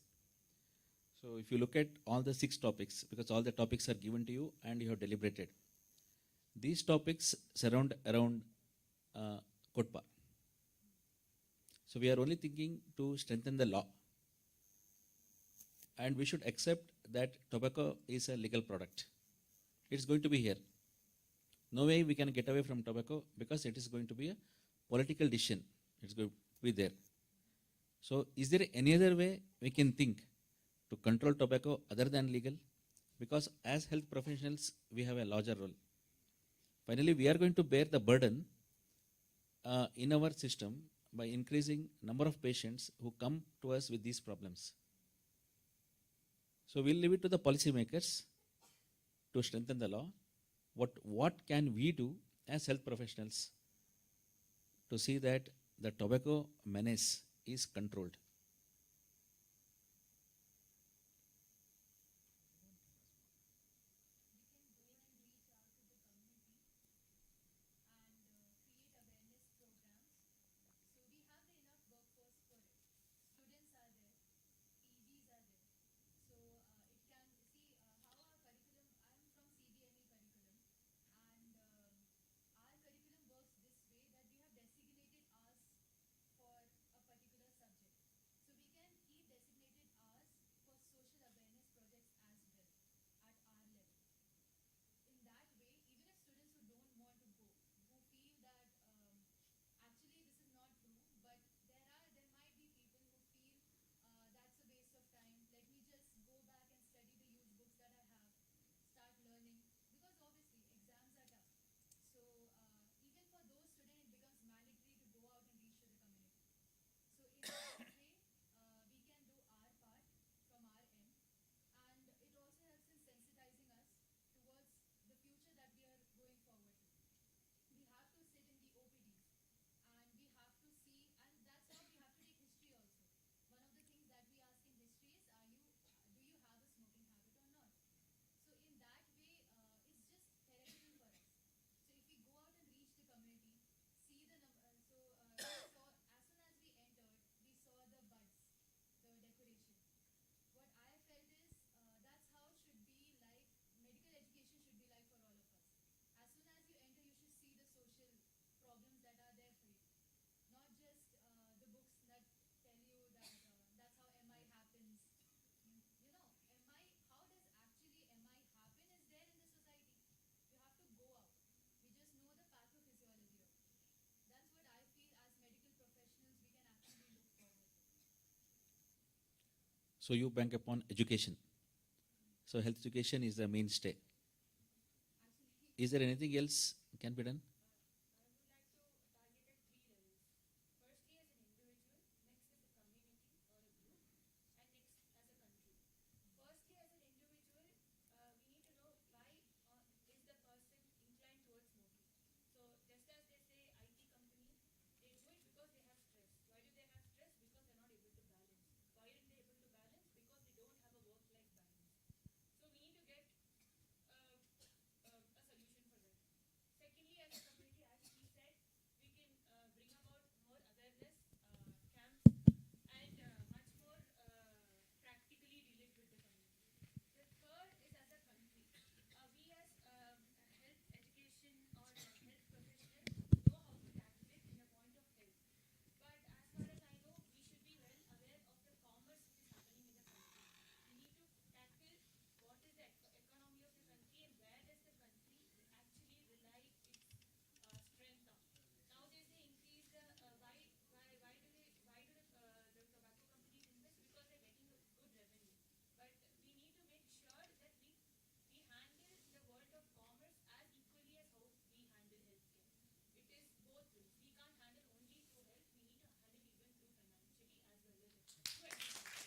S2: So if you look at all the 6 topics, because all the topics are given to you and you have deliberated, these topics surround around COTPA. So we are only thinking to strengthen the law. And we should accept that tobacco is a legal product. It's going to be here. No way we can get away from tobacco because it is going to be a political decision. It's going to be there. So is there any other way we can think to control tobacco other than legal? Because as health professionals, we have a larger role. Finally, we are going to bear the burden in our system by increasing number of patients who come to us with these problems. So we'll leave it to the policymakers to strengthen the law. What can we do as health professionals to see that the tobacco menace is controlled? So you bank upon education. So health education is the mainstay. Is there anything else can be done?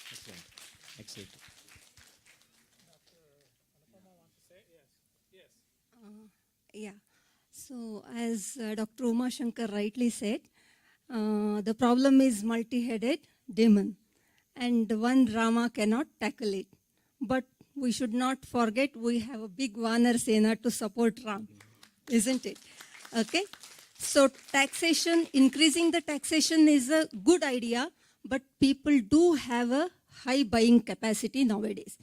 S2: Excellent. Excellent.
S13: Yeah. So, as Dr. Uma Shankar rightly said, the problem is multi-headed demon, and one Rama cannot tackle it. But we should not forget we have a big Vanar Sena to support Ram, isn't it? Okay. So, taxation, increasing the taxation is a good idea, but people do have a high buying capacity nowadays.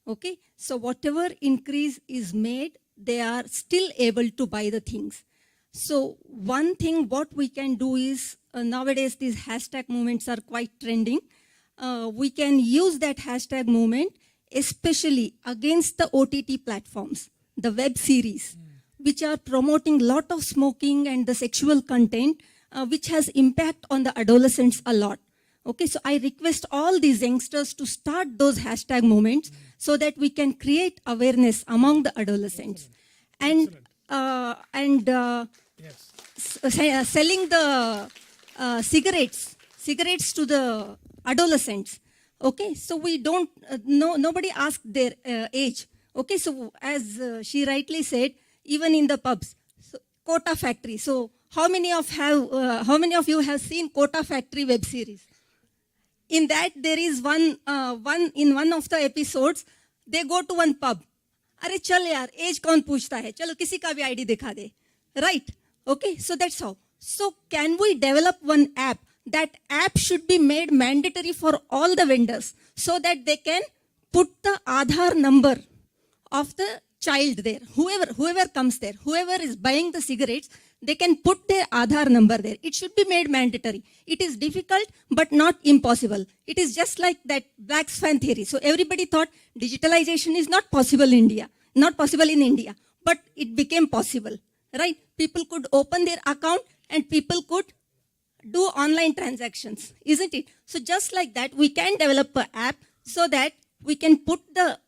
S13: Okay. So, whatever increase is made, they are still able to buy the things. So one thing what we can do is, nowadays these hashtag movements are quite trending. We can use that hashtag movement especially against the OTT platforms, the web series, which are promoting lot of smoking and the sexual content, which has impact on the adolescents a lot. Okay, so I request all these youngsters to start those hashtag movements so that we can create awareness among the adolescents. And selling the cigarettes to the adolescents. Okay, so we don't, nobody asked their age. Okay, so as she rightly said, even in the pubs, so, Quota Factory. So how many of you have seen Quota Factory web series? In that, there is one in one of the episodes, they go to one pub. अरे चल यार, as कौन पूछता है? चलो किसी का भी आईडी दिखा दे. Right? Okay, so that's how. So can we develop one app? That app should be made mandatory for all the vendors so that they can put the Aadhaar number of the child there. Whoever comes there, whoever is buying the cigarettes, they can put their Aadhaar number there. It should be made mandatory. It is difficult, but not impossible. It is just like that black swan theory. So everybody thought digitalization is not possible in India, but it became possible, right? People could open their account and people could do online transactions, isn't it? So just like that, we can develop an app so that we can put the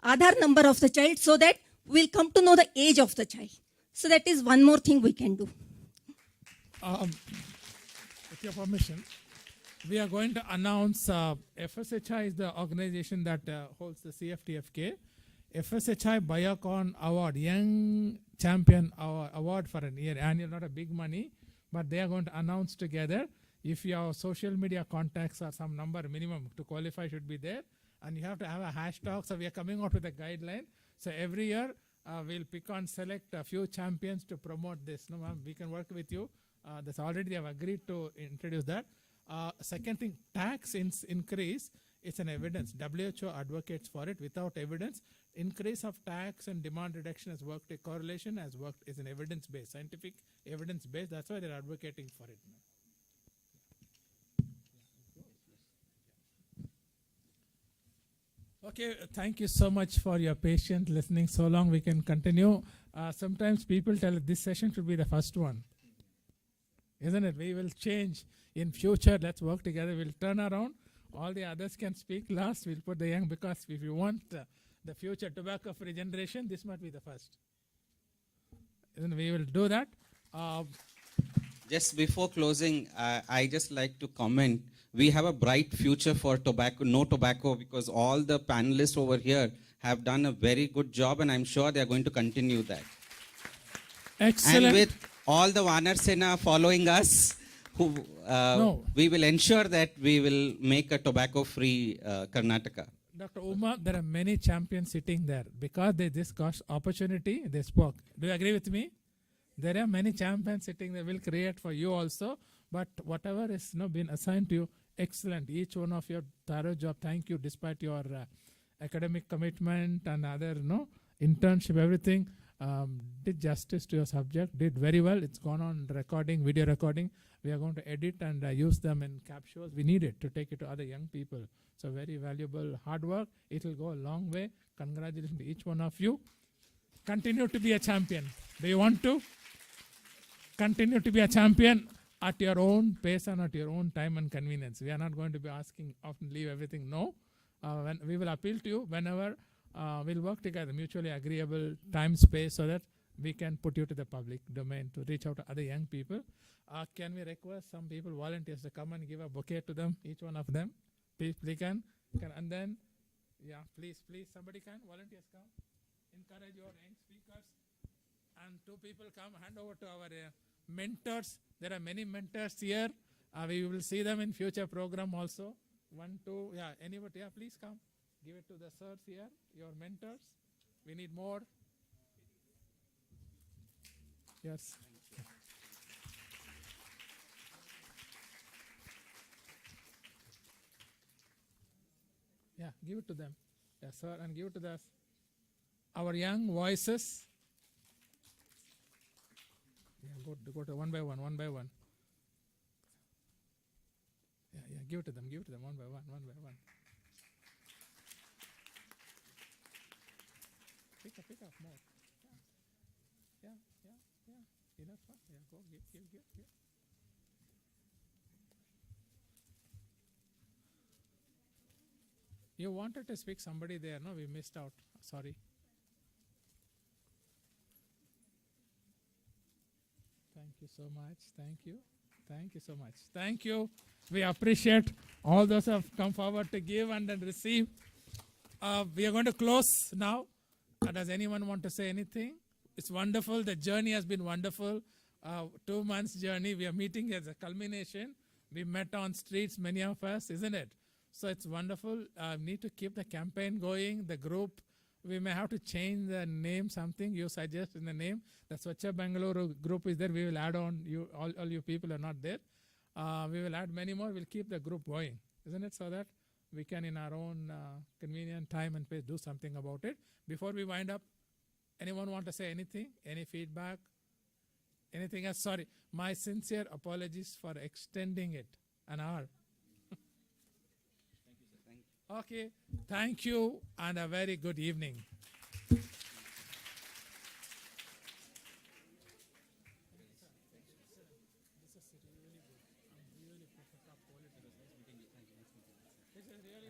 S13: Aadhaar number of the child so that we'll come to know the age of the child. So that is one more thing we can do.
S16: With your permission, we are going to announce FSHI is the organization that holds the CFTFK. FSHI Biocon Award, Young Champion Award for an year, annual, not a big money, but they are going to announce together. If your social media contacts or some number minimum to qualify should be there, and you have to have a hashtag. So we are coming out with a guideline. So every year we'll pick on select a few champions to promote this. No, ma'am, we can work with you. That's already they have agreed to introduce that. Second thing, tax increase. It's an evidence. WHO advocates for it. Without evidence, increase of tax and demand reduction has worked. A correlation has worked. Is an evidence-based, scientific evidence-based. That's why they're advocating for it. Okay, thank you so much for your patience listening so long. We can continue. Sometimes people tell this session should be the first one. Isn't it? We will change in future. Let's work together. We'll turn around. All the others can speak last. We'll put the young, because if you want the future tobacco-free generation, this might be the first. Then we will do that.
S21: Just before closing, I just like to comment. We have a bright future for tobacco, no tobacco, because all the panelists over here have done a very good job, and I'm sure they are going to continue that.
S16: Excellent.
S21: And with all the Vanar Sena following us, who we will ensure that we will make a tobacco-free Karnataka.
S16: Dr. Uma, there are many champions sitting there. Because they just got opportunity, they spoke. Do you agree with me? There are many champions sitting there. Will create for you also. But whatever is been assigned to you, excellent. Each one of your thorough job. Thank you, despite your academic commitment and other internship, everything. Did justice to your subject. Did very well. It's gone on recording, video recording. We are going to edit and use them in capsules. We need it to take it to other young people. So very valuable hard work. It will go a long way. Congratulations to each one of you. Continue to be a champion. Do you want to? Continue to be a champion at your own pace and at your own time and convenience. We are not going to be asking, often leave everything. No. When we will appeal to you whenever we'll work together, mutually agreeable time, space, so that we can put you to the public domain to reach out to other young people. Can we request some people, volunteers, to come and give a bouquet to them, each one of them? Please, can. And then, yeah, please, somebody can, volunteers come. Encourage your young speakers. And two people come, hand over to our mentors. There are many mentors here. We will see them in future program also. 1, 2, yeah, anybody, yeah, please come. Give it to the sirs here, your mentors. We need more. Yes. Yeah, give it to them. Yes, sir, and give it to our young voices. Yeah, go to one by one. Yeah, give it to them one by one. Pick up more. Yeah. Enough, huh? Yeah, go, give. You wanted to speak somebody there, no? We missed out. Sorry. Thank you so much. Thank you so much. Thank you. We appreciate all those who have come forward to give and then receive. We are going to close now. Does anyone want to say anything? It's wonderful. The journey has been wonderful. 2 months journey. We are meeting as a culmination. We met on streets, many of us, isn't it? So it's wonderful. Need to keep the campaign going. The group, we may have to change the name, something you suggest in the name. The Swachha Bangalore group is there. We will add on. All you people are not there. We will add many more. We'll keep the group going, isn't it? So that we can, in our own convenient time and pace, do something about it. Before we wind up, anyone want to say anything? Any feedback? Anything else? Sorry. My sincere apologies for extending it an hour.
S21: Thank you, sir. Thank you.
S16: Okay. Thank you and a very good evening. This is really